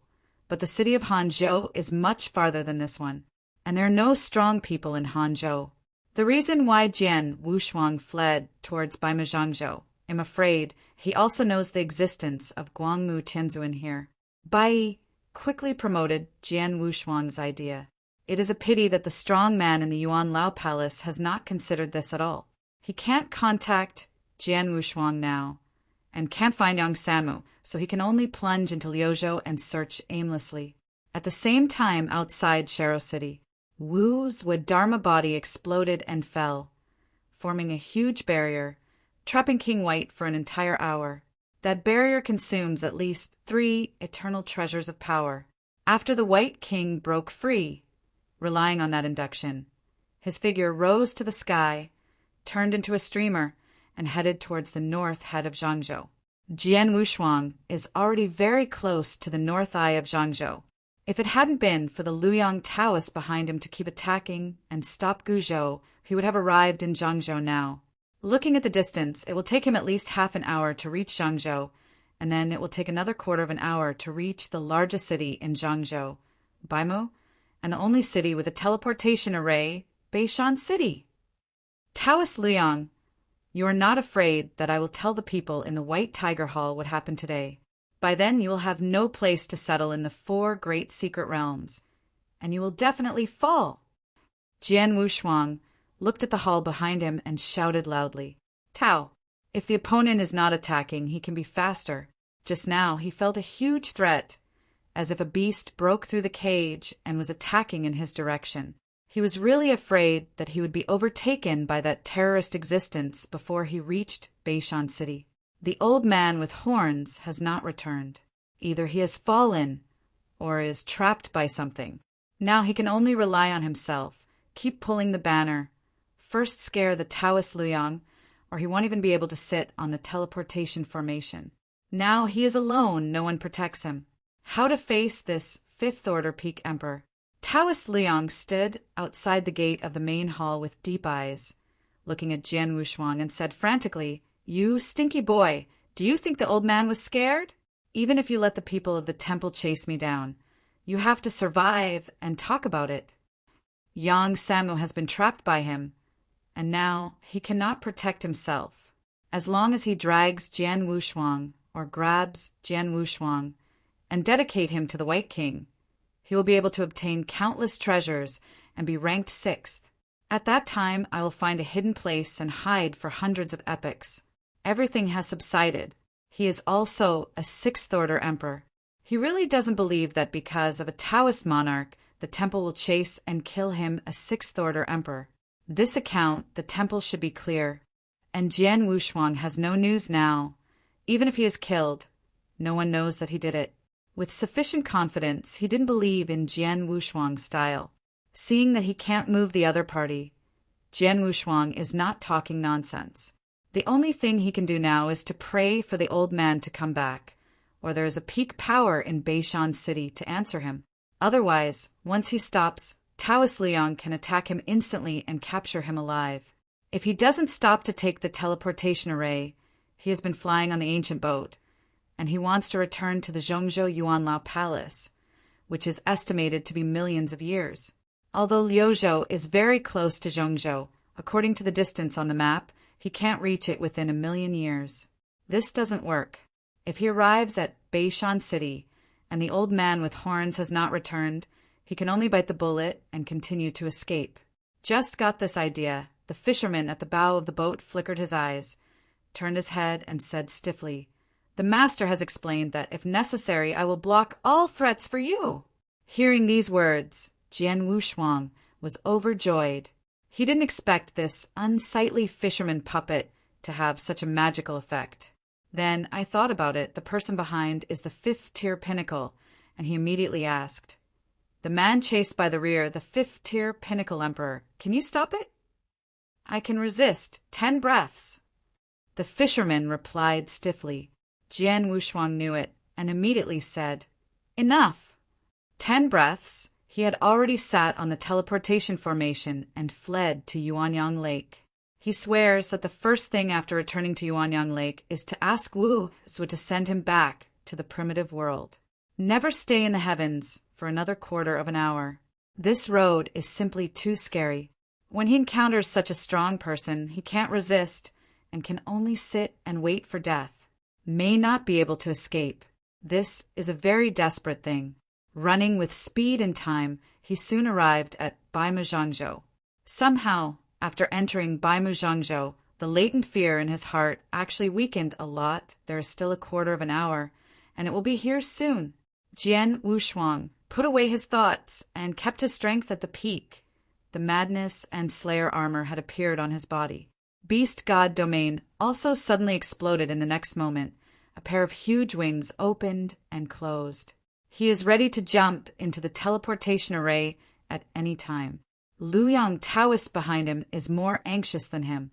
but the city of Hanzhou is much farther than this one, and there are no strong people in Hanzhou. The reason why Jian Wushuang fled towards Baimazhangzhou, I'm afraid he also knows the existence of Guangmu Tianzuan here. Bai quickly promoted Jian Wushuang's idea. It is a pity that the strong man in the Yuan Lao Palace has not considered this at all. He can't contact Jian Wushuang now, and can't find Yang Sanmu, so he can only plunge into Liuzhou and search aimlessly. At the same time outside Sharo City, Wu's wood Dharma body exploded and fell, forming a huge barrier, trapping King White for an entire hour. That barrier consumes at least 3 eternal treasures of power. After the White King broke free, relying on that induction, his figure rose to the sky, turned into a streamer, and headed towards the north head of Zhangzhou. Jian Wushuang is already very close to the north eye of Zhangzhou. If it hadn't been for the Luyang Taoists behind him to keep attacking and stop Guzhou, he would have arrived in Zhangzhou now. Looking at the distance, it will take him at least half an hour to reach Zhangzhou, and then it will take another quarter of an hour to reach the largest city in Zhangzhou, Baimu, and the only city with a teleportation array, Beishan City. Taoist Luyang, you are not afraid that I will tell the people in the White Tiger Hall what happened today. By then you will have no place to settle in the 4 great secret realms, and you will definitely fall. Jian Wushuang looked at the hall behind him and shouted loudly, Tao, if the opponent is not attacking, he can be faster. Just now he felt a huge threat, as if a beast broke through the cage and was attacking in his direction. He was really afraid that he would be overtaken by that terrorist existence before he reached Beishan City. The old man with horns has not returned. Either he has fallen or is trapped by something. Now he can only rely on himself, keep pulling the banner, first scare the Taoist Luoyang, or he won't even be able to sit on the teleportation formation. Now he is alone, no one protects him. How to face this 5th Order Peak Emperor? Taoist Luoyang stood outside the gate of the main hall with deep eyes, looking at Jian Wushuang, and said frantically, You stinky boy, do you think the old man was scared? Even if you let the people of the temple chase me down, you have to survive and talk about it. Yang Samu has been trapped by him, and now he cannot protect himself. As long as he drags Jian Wushuang or grabs Jian Wushuang and dedicate him to the White King, he will be able to obtain countless treasures and be ranked 6th. At that time, I will find a hidden place and hide for hundreds of epochs. Everything has subsided. He is also a 6th Order Emperor. He really doesn't believe that because of a Taoist monarch, the temple will chase and kill him, a 6th Order Emperor. This account, the temple should be clear. And Jian Wushuang has no news now. Even if he is killed, no one knows that he did it. With sufficient confidence, he didn't believe in Jian Wushuang's style. Seeing that he can't move the other party, Jian Wushuang is not talking nonsense. The only thing he can do now is to pray for the old man to come back, or there is a peak power in Beishan City to answer him. Otherwise, once he stops, Taoist Luoyang can attack him instantly and capture him alive. If he doesn't stop to take the teleportation array, he has been flying on the ancient boat, and he wants to return to the Zhongzhou Yuanlao Palace, which is estimated to be millions of years. Although Liuzhou is very close to Zhongzhou, according to the distance on the map, he can't reach it within 1,000,000 years. This doesn't work. If he arrives at Beishan City, and the old man with horns has not returned, he can only bite the bullet and continue to escape. Just got this idea. The fisherman at the bow of the boat flickered his eyes, turned his head, and said stiffly, The master has explained that, if necessary, I will block all threats for you. Hearing these words, Jian Wushuang was overjoyed. He didn't expect this unsightly fisherman puppet to have such a magical effect. Then I thought about it. The person behind is the 5th-tier pinnacle, and he immediately asked, The man chased by the rear, the 5th-tier pinnacle emperor, can you stop it? I can resist 10 breaths. The fisherman replied stiffly. Jian Wushuang knew it and immediately said, Enough. 10 breaths. He had already sat on the teleportation formation and fled to Yuanyang Lake. He swears that the first thing after returning to Yuanyang Lake is to ask Wu Zhu to send him back to the primitive world. Never stay in the heavens for another quarter of an hour. This road is simply too scary. When he encounters such a strong person, he can't resist and can only sit and wait for death. May not be able to escape. This is a very desperate thing. Running with speed and time, he soon arrived at Baimuzhangzhou. Somehow, after entering Baimuzhangzhou, the latent fear in his heart actually weakened a lot. There is still a quarter of an hour, and it will be here soon. Jian Wushuang put away his thoughts and kept his strength at the peak. The madness and slayer armor had appeared on his body. Beast God domain also suddenly exploded in the next moment. A pair of huge wings opened and closed. He is ready to jump into the teleportation array at any time. Luoyang Taoist behind him is more anxious than him.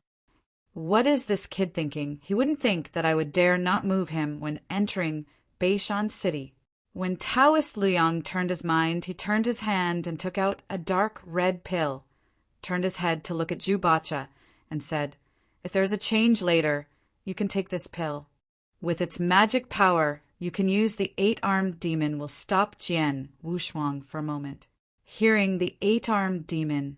What is this kid thinking? He wouldn't think that I would dare not move him when entering Beishan City. When Taoist Luoyang turned his mind, he turned his hand and took out a dark red pill, turned his head to look at Zhu Bacha, and said, If there is a change later, you can take this pill. With its magic power, you can use the 8-armed demon will stop Jian Wushuang for a moment. Hearing the 8-armed demon,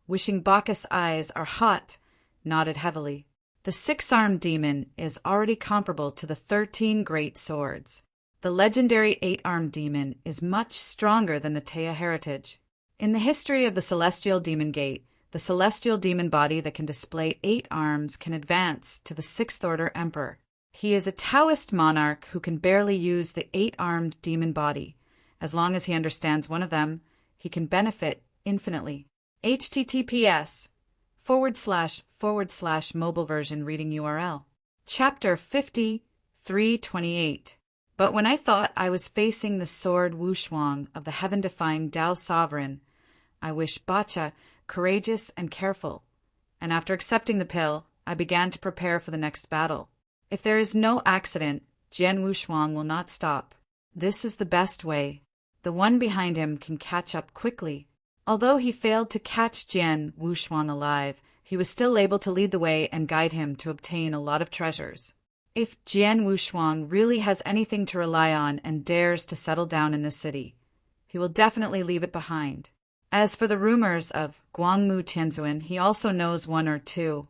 wishing Bacchus' eyes are hot, nodded heavily. The 6-armed demon is already comparable to the 13 great swords. The legendary eight-armed demon is much stronger than the Taya heritage. In the history of the Celestial Demon Gate, the celestial demon body that can display 8 arms can advance to the Sixth Order Emperor. He is a Taoist monarch who can barely use the 8-armed demon body. As long as he understands one of them, he can benefit infinitely. https:// mobile version reading URL. Chapter 5328. But when I thought I was facing the sword Wushuang of the heaven-defying Tao sovereign, I wished Bacha courageous and careful, and after accepting the pill, I began to prepare for the next battle. If there is no accident, Jian Wushuang will not stop. This is the best way. The one behind him can catch up quickly. Although he failed to catch Jian Wushuang alive, he was still able to lead the way and guide him to obtain a lot of treasures. If Jian Wushuang really has anything to rely on and dares to settle down in this city, he will definitely leave it behind. As for the rumors of Guangmu Tianzuan, he also knows 1 or 2,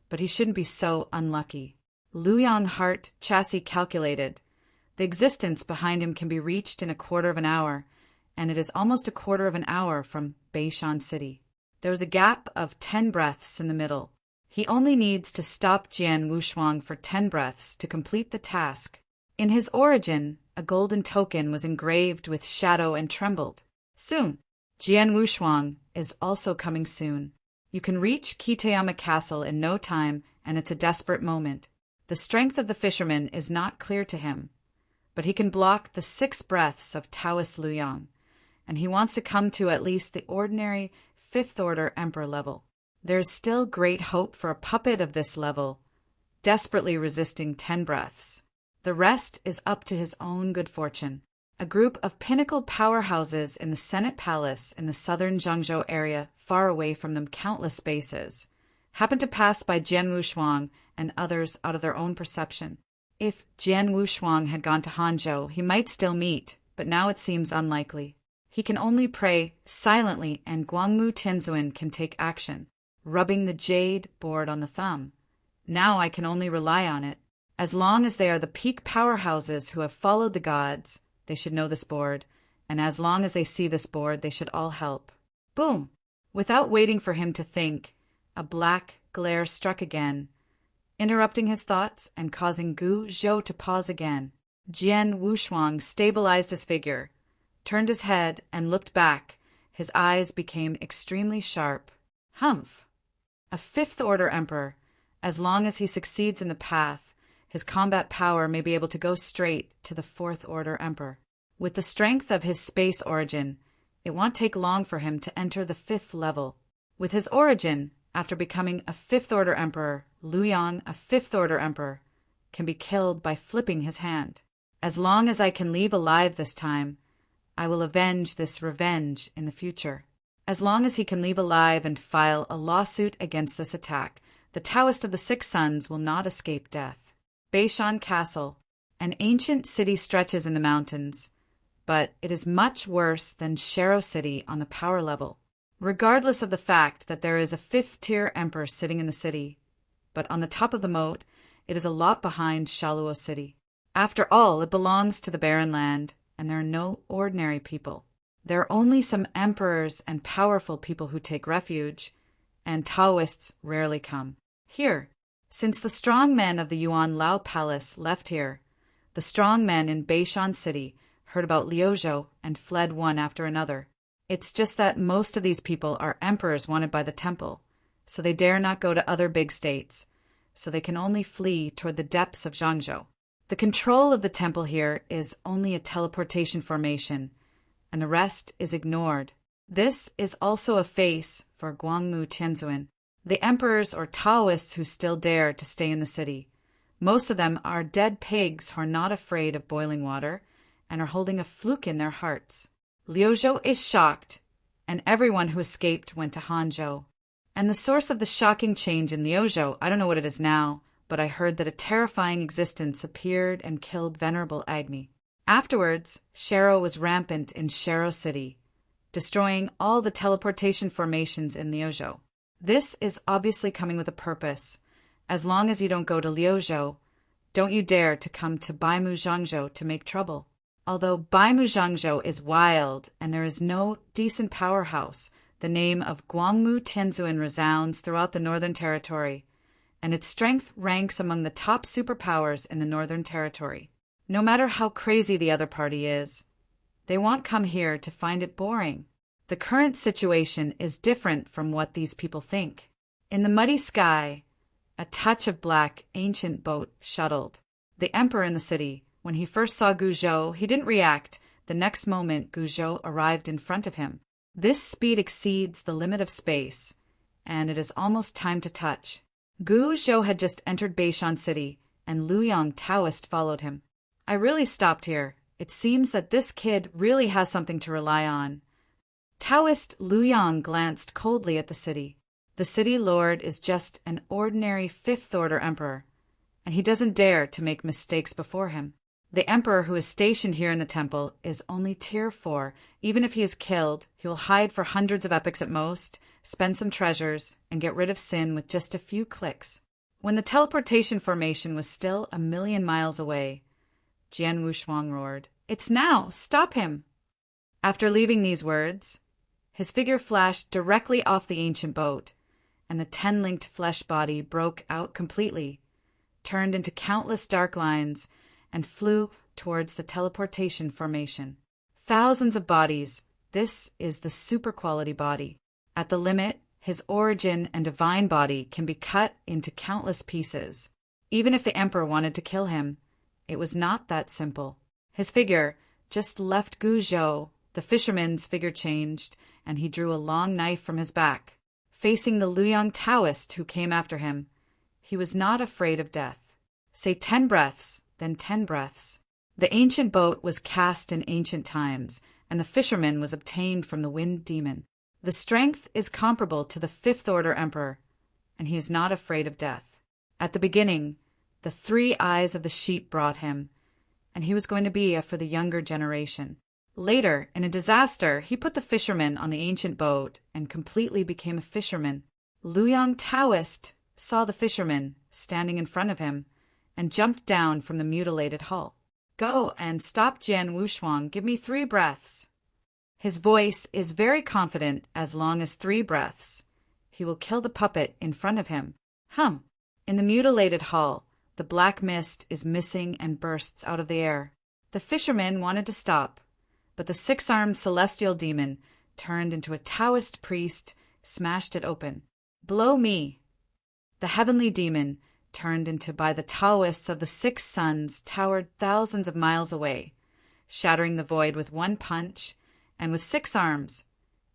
but he shouldn't be so unlucky. Luoyang Heart Chassis calculated. The existence behind him can be reached in a quarter of an hour, and it is almost a quarter of an hour from Beishan City. There is a gap of 10 breaths in the middle. He only needs to stop Jian Wushuang for 10 breaths to complete the task. In his origin, a golden token was engraved with shadow and trembled. Soon. Jian Wushuang is also coming soon. You can reach Kitayama Castle in no time, and it's a desperate moment. The strength of the fisherman is not clear to him, but he can block the 6 breaths of Taoist Luoyang, and he wants to come to at least the ordinary 5th Order Emperor level. There is still great hope for a puppet of this level, desperately resisting 10 breaths. The rest is up to his own good fortune. A group of pinnacle powerhouses in the Senate Palace in the southern Zhangzhou area, far away from them countless spaces, happened to pass by Jian Wushuang and others out of their own perception. If Jian Wushuang had gone to Hangzhou, he might still meet, but now it seems unlikely. He can only pray silently, and Guangmu Tianzuan can take action, rubbing the jade board on the thumb. Now I can only rely on it. As long as they are the peak powerhouses who have followed the gods, they should know this board, and as long as they see this board, they should all help. Boom! Without waiting for him to think, a black glare struck again, interrupting his thoughts and causing Gu Zhou to pause again. Jian Wushuang stabilized his figure, turned his head, and looked back. His eyes became extremely sharp. Humph! A 5th Order Emperor. As long as he succeeds in the path, his combat power may be able to go straight to the 4th Order Emperor. With the strength of his space origin, it won't take long for him to enter the 5th level. With his origin, after becoming a 5th Order Emperor, Luoyang, a 5th Order Emperor, can be killed by flipping his hand. As long as I can leave alive this time, I will avenge this revenge in the future. As long as he can leave alive and file a lawsuit against this attack, the Taoist of the 6 Suns will not escape death. Beishan Castle. An ancient city stretches in the mountains, but it is much worse than Shero City on the power level. Regardless of the fact that there is a 5th-tier emperor sitting in the city, but on the top of the moat, it is a lot behind Shaluo City. After all, it belongs to the Barren Land, and there are no ordinary people. There are only some emperors and powerful people who take refuge, and Taoists rarely come. Here, since the strong men of the Yuan Lao Palace left here, the strong men in Beishan City heard about Liuzhou and fled one after another. It's just that most of these people are emperors wanted by the temple, so they dare not go to other big states, so they can only flee toward the depths of Zhangzhou. The control of the temple here is only a teleportation formation, and the rest is ignored. This is also a face for Guangmu Tianzuan, the emperors or Taoists who still dare to stay in the city. Most of them are dead pigs who are not afraid of boiling water and are holding a fluke in their hearts. Liuzhou is shocked, and everyone who escaped went to Hangzhou. And the source of the shocking change in Liuzhou, I don't know what it is now, but I heard that a terrifying existence appeared and killed Venerable Agni. Afterwards, Shero was rampant in Shero City, destroying all the teleportation formations in Liuzhou. This is obviously coming with a purpose. As long as you don't go to Liuzhou, don't you dare to come to Baimu Zhangzhou to make trouble. Although Baimuzhangzhou is wild and there is no decent powerhouse, the name of Guangmu Tianzuan resounds throughout the Northern Territory, and its strength ranks among the top superpowers in the Northern Territory. No matter how crazy the other party is, they won't come here to find it boring. The current situation is different from what these people think. In the muddy sky, a touch of black ancient boat shuttled. The emperor in the city, when he first saw Guizhou, he didn't react. The next moment, Guizhou arrived in front of him. This speed exceeds the limit of space, and it is almost time to touch. Guizhou had just entered Beishan City, and Luyang Taoist followed him. I really stopped here. It seems that this kid really has something to rely on. Taoist Luyang glanced coldly at the city. The city lord is just an ordinary fifth-order emperor, and he doesn't dare to make mistakes before him. The emperor who is stationed here in the temple is only tier 4. Even if he is killed, he will hide for hundreds of epochs at most, spend some treasures, and get rid of sin with just a few clicks. When the teleportation formation was still 1,000,000 miles away, Jian Wushuang roared, "It's now! Stop him!" After leaving these words, his figure flashed directly off the ancient boat, and the 10-linked flesh body broke out completely, turned into countless dark lines, and flew towards the teleportation formation. Thousands of bodies. This is the super quality body. At the limit, his origin and divine body can be cut into countless pieces. Even if the emperor wanted to kill him, it was not that simple. His figure just left Guizhou. The fisherman's figure changed, and he drew a long knife from his back. Facing the Luyang Taoist who came after him, he was not afraid of death. Say 10 breaths, then 10 breaths. The ancient boat was cast in ancient times, and the fisherman was obtained from the wind demon. The strength is comparable to the fifth-order emperor, and he is not afraid of death. At the beginning, the 3 eyes of the sheep brought him, and he was going to be for the younger generation. Later, in a disaster, he put the fisherman on the ancient boat and completely became a fisherman. Luyang Taoist saw the fisherman standing in front of him and jumped down from the mutilated hull. "Go and stop Jian Wushuang. Give me 3 breaths." His voice is very confident. As long as 3 breaths, he will kill the puppet in front of him. In the mutilated hull, the black mist is missing and bursts out of the air. The fisherman wanted to stop, but the 6-armed celestial demon turned into a Taoist priest, smashed it open. "Blow me." The heavenly demon, turned into by the Taoists of the 6 suns, towered thousands of miles away, shattering the void with 1 punch, and with 6 arms,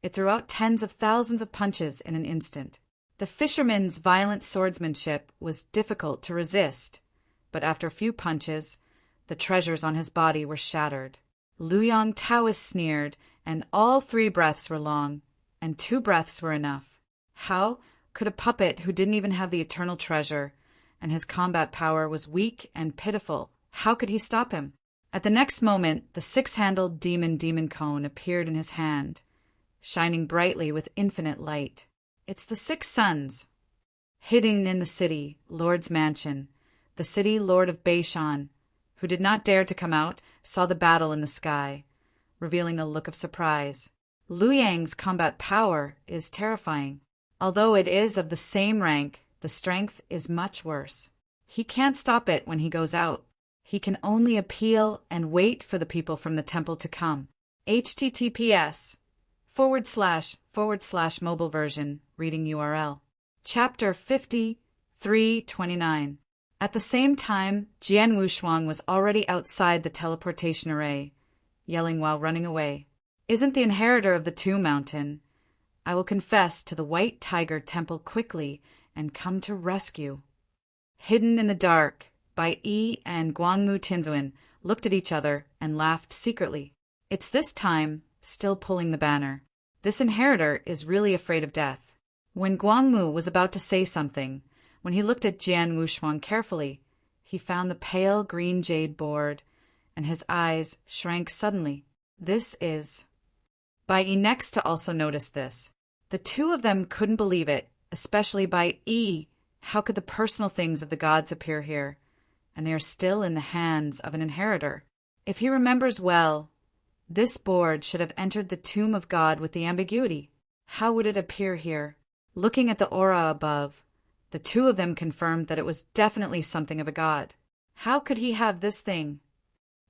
it threw out tens of thousands of punches in an instant. The fisherman's violent swordsmanship was difficult to resist, but after a few punches, the treasures on his body were shattered. Luyang Taoist sneered, and all 3 breaths were long, and 2 breaths were enough. How could a puppet who didn't even have the eternal treasure, and his combat power was weak and pitiful, how could he stop him? At the next moment, the 6-handled demon cone appeared in his hand, shining brightly with infinite light. It's the 6 suns. Hidden in the city, Lord's mansion, the city lord of Beishan, who did not dare to come out, saw the battle in the sky, revealing a look of surprise. Luyang's combat power is terrifying. Although it is of the same rank, the strength is much worse. He can't stop it when he goes out. He can only appeal and wait for the people from the temple to come. https:// mobile version, reading URL. Chapter 53:29. At the same time, Jian Wushuang was already outside the teleportation array, yelling while running away. "Isn't the inheritor of the 2 mountain? I will confess to the White Tiger Temple quickly and come to rescue." Hidden in the dark, Bai Yi and Guangmu Tianzuan looked at each other and laughed secretly. It's this time, still pulling the banner. This inheritor is really afraid of death. When Guangmu was about to say something, when he looked at Jian Wushuang carefully, he found the pale green jade board, and his eyes shrank suddenly. This is... Bai Yi next to also noticed this. The 2 of them couldn't believe it, especially Bai Yi. How could the personal things of the gods appear here? And they are still in the hands of an inheritor. If he remembers well, this board should have entered the tomb of God with the ambiguity. How would it appear here? Looking at the aura above, the two of them confirmed that it was definitely something of a god. How could he have this thing?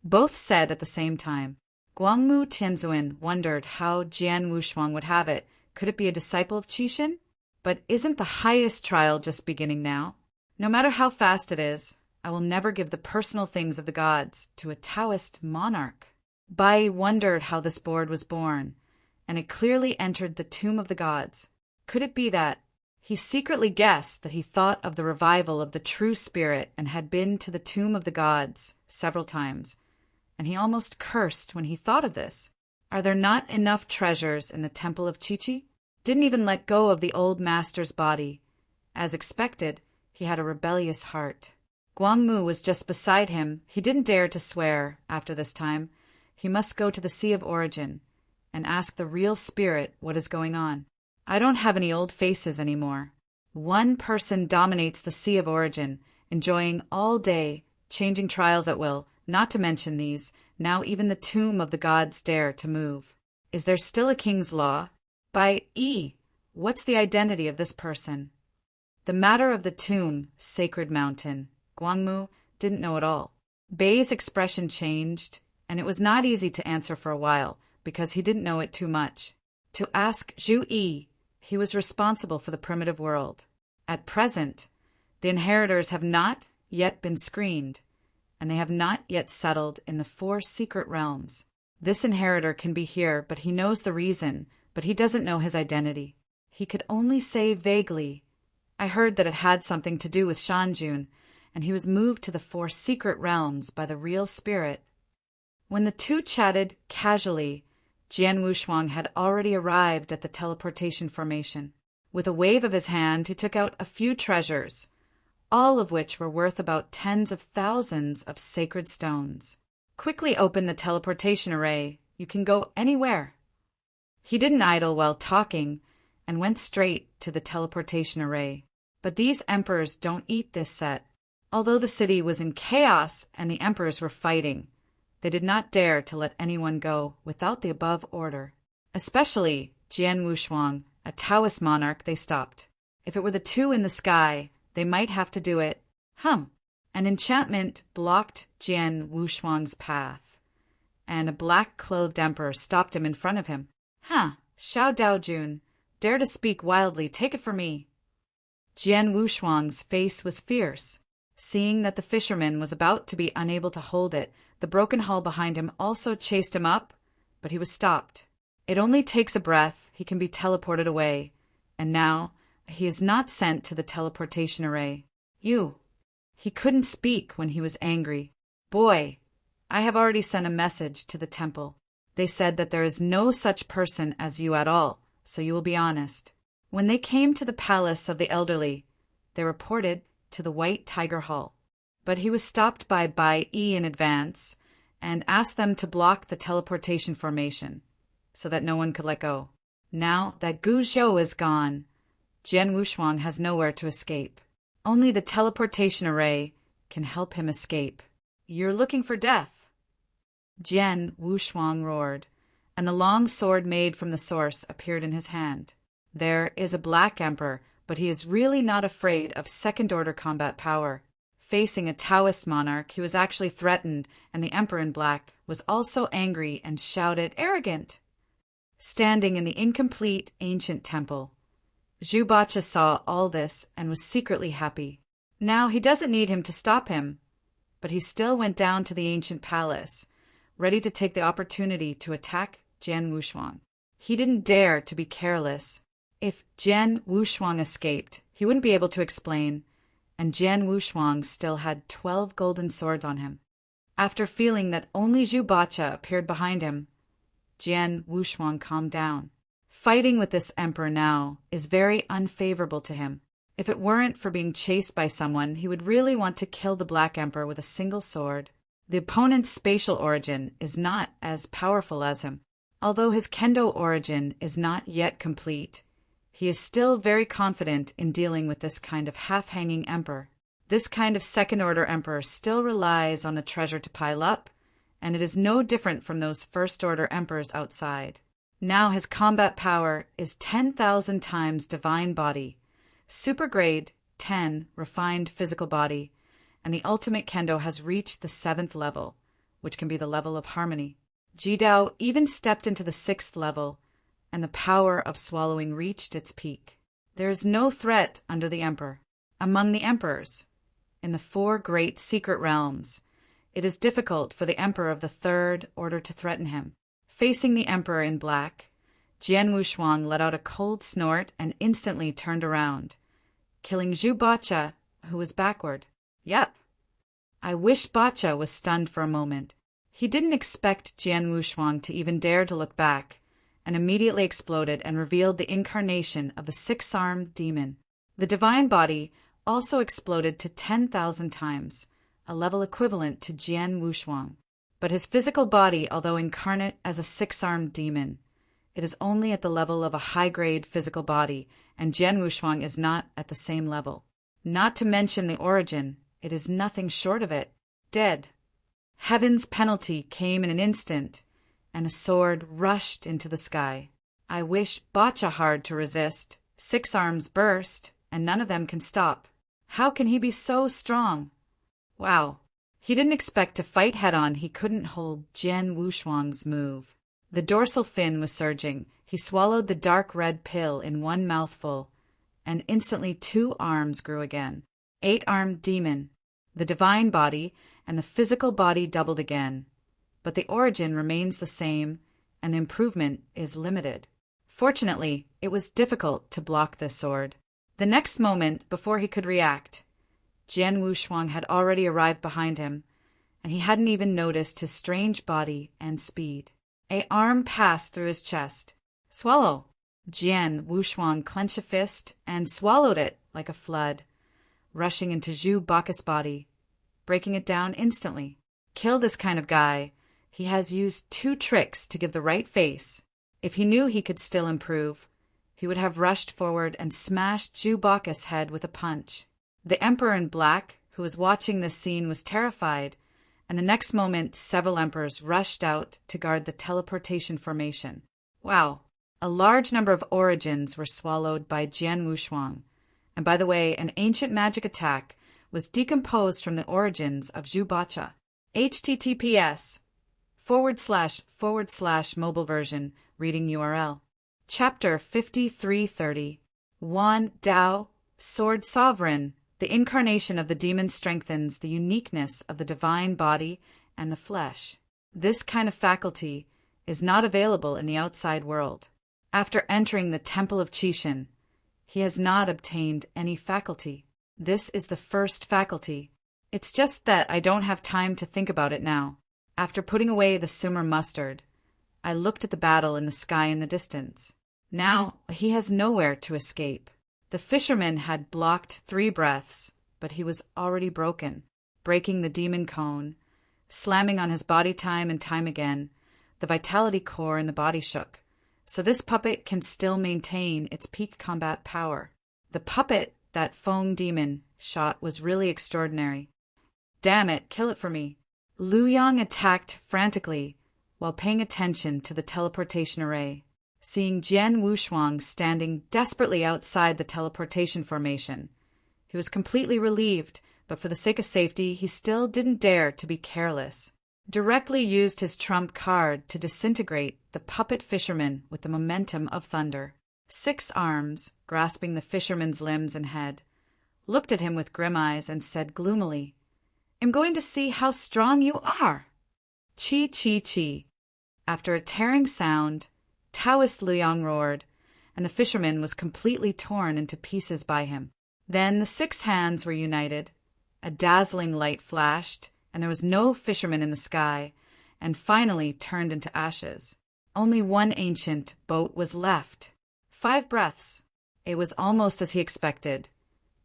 Both said at the same time. Guangmu Tianzuan wondered how Jian Wushuang would have it. Could it be a disciple of Qixin? But isn't the highest trial just beginning now? No matter how fast it is, I will never give the personal things of the gods to a Taoist monarch. Bai wondered how this board was born, and it clearly entered the tomb of the gods. Could it be that? He secretly guessed that he thought of the revival of the true spirit and had been to the tomb of the gods several times, and he almost cursed when he thought of this. Are there not enough treasures in the temple of Qiqi? Didn't even let go of the old master's body. As expected, he had a rebellious heart. Guangmu was just beside him. He didn't dare to swear after this time. He must go to the Sea of Origin and ask the real spirit what is going on. I don't have any old faces anymore. One person dominates the Sea of Origin, enjoying all day, changing trials at will, not to mention these. Now even the tomb of the gods dare to move. Is there still a king's law? By what's the identity of this person? The matter of the tomb, sacred mountain, Guangmu didn't know at all. Bei's expression changed, and it was not easy to answer for a while, because he didn't know it too much. To ask Zhu Yi, he was responsible for the primitive world. At present, the inheritors have not yet been screened, and they have not yet settled in the 4 secret realms. This inheritor can be here, but he knows the reason, but he doesn't know his identity. He could only say vaguely, I heard that it had something to do with Shanjun, and he was moved to the 4 secret realms by the real spirit. When the two chatted casually, Jian Wushuang had already arrived at the teleportation formation. With a wave of his hand, he took out a few treasures, all of which were worth about tens of thousands of sacred stones. Quickly open the teleportation array. You can go anywhere. He didn't idle while talking and went straight to the teleportation array. But these emperors don't eat this set. Although the city was in chaos and the emperors were fighting, they did not dare to let anyone go without the above order. Especially Jian Wushuang, a Taoist monarch, they stopped. If it were the two in the sky, they might have to do it. An enchantment blocked Jian Wushuang's path, and a black-clothed emperor stopped him in front of him. Xiao Daojun, dare to speak wildly, take it from me. Jian Wushuang's face was fierce. Seeing that the fisherman was about to be unable to hold it, the broken hull behind him also chased him up, but he was stopped. It only takes a breath, he can be teleported away, and now he is not sent to the teleportation array. He couldn't speak when he was angry. Boy, I have already sent a message to the temple. They said that there is no such person as you at all, so you will be honest. When they came to the palace of the elderly, they reported to the White Tiger Hall. But he was stopped by Bai Yi in advance and asked them to block the teleportation formation so that no one could let go. Now that Gu Zhou is gone, Jian Wushuang has nowhere to escape. Only the teleportation array can help him escape. You're looking for death. Jian Wushuang roared, and the long sword made from the source appeared in his hand. There is a black emperor, but he is really not afraid of second-order combat power. Facing a Taoist monarch, he was actually threatened, and the emperor in black was also angry and shouted, "Arrogant!" Standing in the incomplete ancient temple, Zhu Bacha saw all this and was secretly happy. Now he doesn't need him to stop him, but he still went down to the ancient palace, ready to take the opportunity to attack Jian Wushuang. He didn't dare to be careless. If Jian Wushuang escaped, he wouldn't be able to explain, and Jian Wushuang still had 12 golden swords on him. After feeling that only Zhu Bacha appeared behind him, Jian Wushuang calmed down. Fighting with this emperor now is very unfavorable to him. If it weren't for being chased by someone, he would really want to kill the Black Emperor with a single sword. The opponent's spatial origin is not as powerful as him. Although his kendo origin is not yet complete, he is still very confident in dealing with this kind of half-hanging emperor. This kind of second-order emperor still relies on the treasure to pile up and it is no different from those first-order emperors outside. Now his combat power is 10,000 times divine body, supergrade 10 refined physical body, and the ultimate kendo has reached the 7th level, which can be the level of harmony. Jidao even stepped into the 6th level, and the power of swallowing reached its peak. There is no threat under the emperor. Among the emperors, in the 4 great secret realms, it is difficult for the emperor of the 3rd order to threaten him. Facing the emperor in black, Jian Wushuang let out a cold snort and instantly turned around, killing Zhu Bacha, who was backward. Yep. I wish Bacha was stunned for a moment. He didn't expect Jian Wushuang to even dare to look back, and immediately exploded and revealed the incarnation of the 6-armed demon. The divine body also exploded to 10,000 times, a level equivalent to Jian Wushuang. But his physical body, although incarnate as a 6-armed demon, it is only at the level of a high-grade physical body, and Jian Wushuang is not at the same level. Not to mention the origin, it is nothing short of it. Dead. Heaven's penalty came in an instant, and a sword rushed into the sky. I wish Bacha hard to resist. 6 arms burst, and none of them can stop. How can he be so strong? Wow. He didn't expect to fight head-on. He couldn't hold Jian Wushuang's move. The dorsal fin was surging. He swallowed the dark red pill in one mouthful, and instantly 2 arms grew again. 8-armed demon. The divine body and the physical body doubled again. But the origin remains the same, and the improvement is limited. Fortunately, it was difficult to block this sword. The next moment, before he could react, Jian Wushuang had already arrived behind him, and he hadn't even noticed his strange body and speed. An arm passed through his chest. Swallow! Jian Wushuang clenched a fist and swallowed it like a flood, rushing into Zhu Baca's body, breaking it down instantly. Kill this kind of guy. He has used 2 tricks to give the right face. If he knew he could still improve, he would have rushed forward and smashed Zhu Baca's head with a punch. The emperor in black, who was watching this scene, was terrified, and the next moment several emperors rushed out to guard the teleportation formation. Wow. A large number of origins were swallowed by Jian Wushuang, and by the way, an ancient magic attack was decomposed from the origins of Zhu Bacha. https:// mobile version, reading URL. Chapter 5330. Wan Dao, Sword Sovereign. The incarnation of the demon strengthens the uniqueness of the divine body and the flesh. This kind of faculty is not available in the outside world. After entering the Temple of Qixin, he has not obtained any faculty. This is the first faculty. It's just that I don't have time to think about it now. After putting away the Sumer mustard, I looked at the battle in the sky in the distance. Now he has nowhere to escape. The fisherman had blocked 3 breaths, but he was already broken, breaking the demon cone, slamming on his body time and time again. The vitality core in the body shook. So this puppet can still maintain its peak combat power. The puppet that Feng demon shot was really extraordinary. Damn it, kill it for me. Lu Yang attacked frantically while paying attention to the teleportation array. Seeing Jian Wushuang standing desperately outside the teleportation formation, he was completely relieved, but for the sake of safety, he still didn't dare to be careless. Directly used his trump card to disintegrate the puppet fisherman with the momentum of thunder. 6 arms, grasping the fisherman's limbs and head, looked at him with grim eyes and said gloomily, "I'm going to see how strong you are." Chi, chi, chi. After a tearing sound, Taoist Luyang roared, and the fisherman was completely torn into pieces by him. Then the 6 hands were united, a dazzling light flashed, and there was no fisherman in the sky, and finally turned into ashes. Only one ancient boat was left. 5 breaths. It was almost as he expected,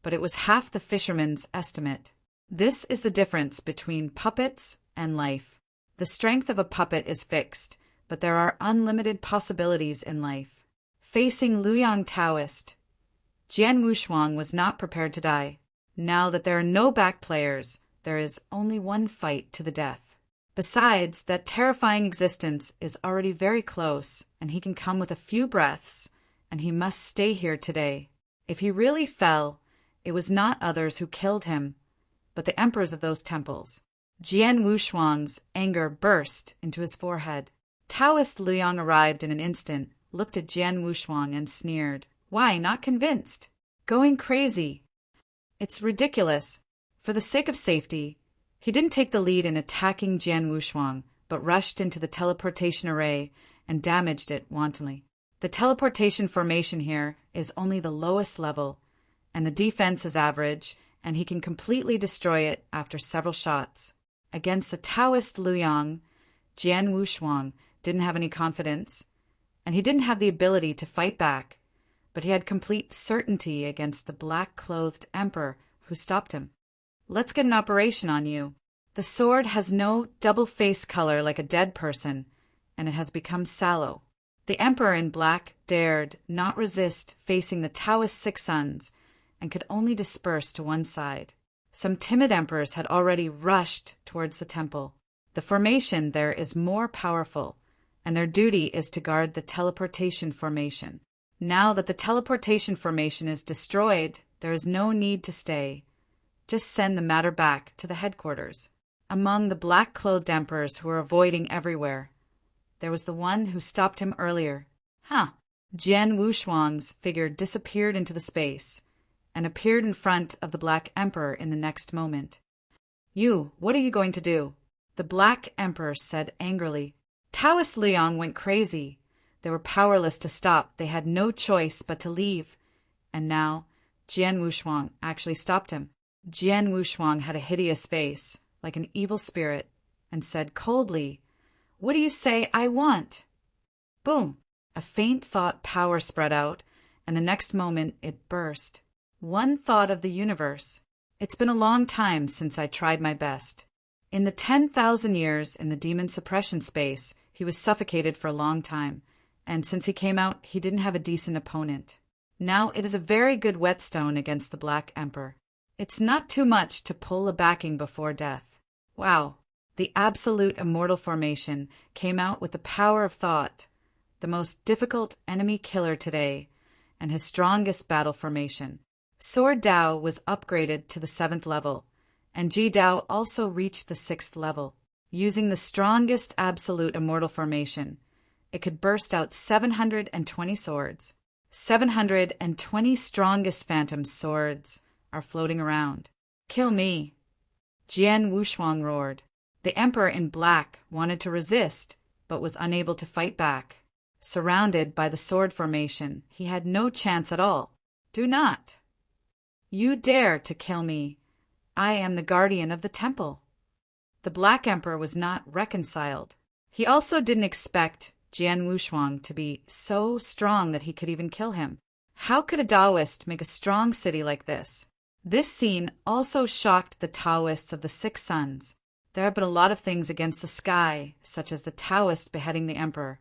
but it was half the fisherman's estimate. This is the difference between puppets and life. The strength of a puppet is fixed, but there are unlimited possibilities in life. Facing Luyang Taoist, Jian Wushuang was not prepared to die. Now that there are no back players, there is only one fight to the death. Besides, that terrifying existence is already very close, and he can come with a few breaths, and he must stay here today. If he really fell, it was not others who killed him, but the emperors of those temples. Jian Wushuang's anger burst into his forehead. Taoist Liang arrived in an instant, looked at Jian Wushuang and sneered. Why, not convinced? Going crazy. It's ridiculous. For the sake of safety, he didn't take the lead in attacking Jian Wushuang, but rushed into the teleportation array and damaged it wantonly. The teleportation formation here is only the lowest level, and the defense is average, and he can completely destroy it after several shots. Against the Taoist Liang, Jian Wushuang didn't have any confidence, and he didn't have the ability to fight back, but he had complete certainty against the black-clothed emperor who stopped him. Let's get an operation on you. The sword has no double-face color like a dead person, and it has become sallow. The emperor in black dared not resist facing the Taoist 6 sons and could only disperse to one side. Some timid emperors had already rushed towards the temple. The formation there is more powerful, and their duty is to guard the teleportation formation. Now that the teleportation formation is destroyed, there is no need to stay. Just send the matter back to the headquarters. Among the black-clothed emperors who were avoiding everywhere, there was the one who stopped him earlier. Jian Wushuang's figure disappeared into the space and appeared in front of the Black Emperor in the next moment. You, what are you going to do? The Black Emperor said angrily. Taoist Liang went crazy. They were powerless to stop. They had no choice but to leave. And now, Jian Wushuang actually stopped him. Jian Wushuang had a hideous face, like an evil spirit, and said coldly, "What do you say I want?" Boom! A faint thought power spread out, and the next moment it burst. One thought of the universe. It's been a long time since I tried my best. In the 10,000 years in the demon suppression space, he was suffocated for a long time, and since he came out, he didn't have a decent opponent. Now it is a very good whetstone against the Black Emperor. It's not too much to pull a backing before death. Wow, the absolute immortal formation came out with the power of thought, the most difficult enemy killer today, and his strongest battle formation. Sword Dao was upgraded to the 7th level, and Ji Dao also reached the 6th level. Using the strongest absolute immortal formation, it could burst out 720 swords. 720 strongest phantom swords are floating around. Kill me! Jian Wushuang roared. The emperor in black wanted to resist, but was unable to fight back. Surrounded by the sword formation, he had no chance at all. Do not! You dare to kill me! I am the guardian of the temple. The Black Emperor was not reconciled. He also didn't expect Jian Wushuang to be so strong that he could even kill him. How could a Taoist make a strong city like this? This scene also shocked the Taoists of the 6 sons. There have been a lot of things against the sky, such as the Taoist beheading the emperor,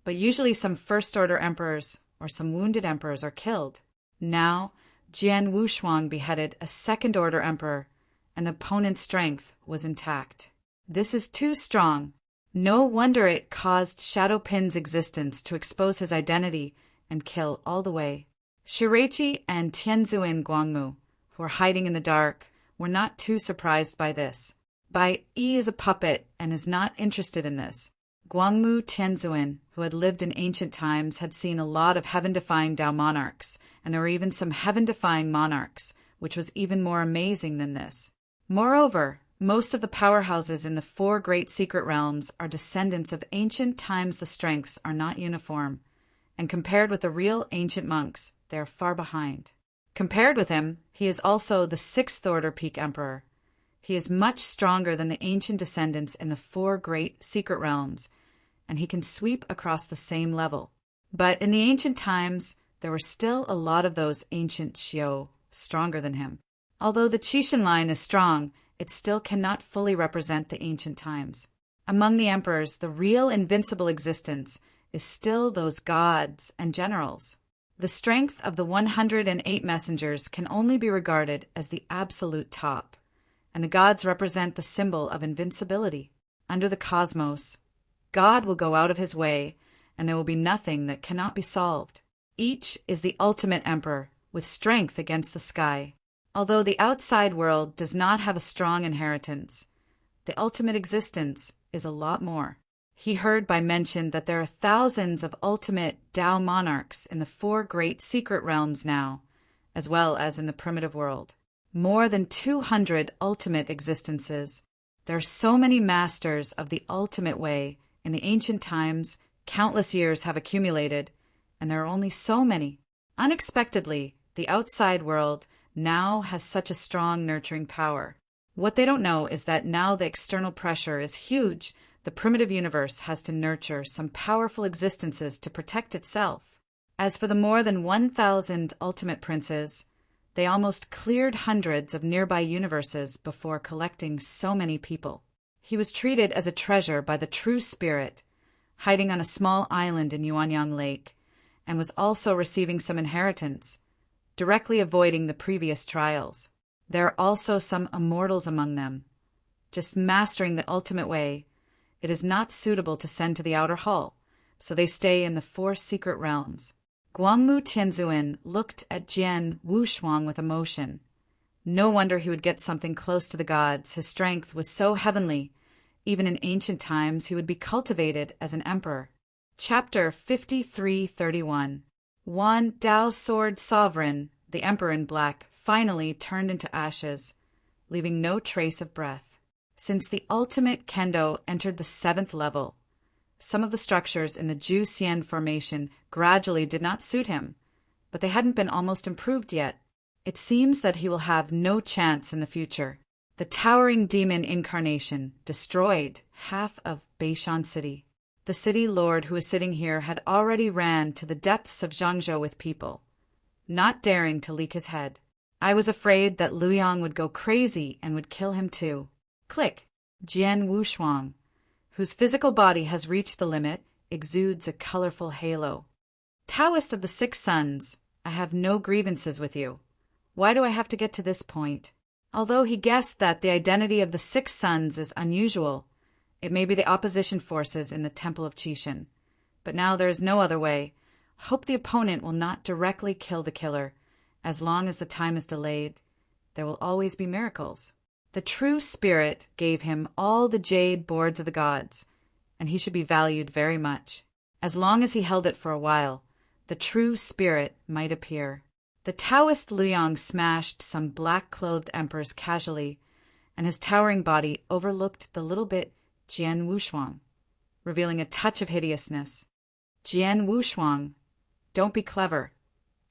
but usually some first-order emperors or some wounded emperors are killed. Now, Jian Wushuang beheaded a second-order emperor, and the opponent's strength was intact. This is too strong. No wonder it caused Shadow Pin's existence to expose his identity and kill all the way. Shireichi and Tianzuin Guangmu, who were hiding in the dark, were not too surprised by this. Bai Yi is a puppet and is not interested in this. Guangmu Tianzuin, who had lived in ancient times, had seen a lot of heaven-defying Dao monarchs, and there were even some heaven-defying monarchs, which was even more amazing than this. Moreover, most of the powerhouses in the 4 great secret realms are descendants of ancient times. The strengths are not uniform, and compared with the real ancient monks, they are far behind. Compared with him, he is also the 6th-order peak emperor. He is much stronger than the ancient descendants in the 4 great secret realms, and he can sweep across the same level. But in the ancient times, there were still a lot of those ancient Xiao stronger than him. Although the Qixin line is strong, it still cannot fully represent the ancient times. Among the emperors, the real invincible existence is still those gods and generals. The strength of the 108 messengers can only be regarded as the absolute top, and the gods represent the symbol of invincibility. under the cosmos. God will go out of his way, and there will be nothing that cannot be solved. Each is the ultimate emperor, with strength against the sky. Although the outside world does not have a strong inheritance, the ultimate existence is a lot more. He heard by mention that there are thousands of ultimate Tao monarchs in the 4 great secret realms now, as well as in the primitive world. More than 200 ultimate existences. There are so many masters of the ultimate way. In the ancient times, countless years have accumulated, and there are only so many. Unexpectedly, the outside world now has such a strong nurturing power. What they don't know is that now the external pressure is huge. The primitive universe has to nurture some powerful existences to protect itself. As for the more than 1,000 ultimate princes, they almost cleared hundreds of nearby universes before collecting so many people. He was treated as a treasure by the true spirit, hiding on a small island in Yuanyang Lake, and was also receiving some inheritance, directly avoiding the previous trials. There are also some immortals among them. Just mastering the ultimate way, it is not suitable to send to the outer hall, so they stay in the 4 secret realms. Guangmu Tianzuan looked at Jian Wushuang with emotion. No wonder he would get something close to the gods. His strength was so heavenly. Even in ancient times, he would be cultivated as an emperor. Chapter 5331. Wan Dao Sword Sovereign, the emperor in black, finally turned into ashes, leaving no trace of breath. Since the ultimate kendo entered the 7th level, some of the structures in the Ju Xian formation gradually did not suit him, but they hadn't been almost improved yet. It seems that he will have no chance in the future. The towering demon incarnation destroyed half of Beishan City. The city lord who was sitting here had already ran to the depths of Zhangzhou with people, not daring to leak his head. I was afraid that Luyang would go crazy and would kill him too. Click. Jian Wushuang, whose physical body has reached the limit, exudes a colorful halo. Taoist of the 6 suns, I have no grievances with you. Why do I have to get to this point? Although he guessed that the identity of the 6 suns is unusual, it may be the opposition forces in the Temple of Qixin. But now there is no other way. Hope the opponent will not directly kill the killer. As long as the time is delayed, there will always be miracles. The true spirit gave him all the jade boards of the gods, and he should be valued very much. As long as he held it for a while, the true spirit might appear. The Taoist Luyang smashed some black-clothed emperors casually, and his towering body overlooked the little bit Jian Wushuang, revealing a touch of hideousness. Jian Wushuang, don't be clever.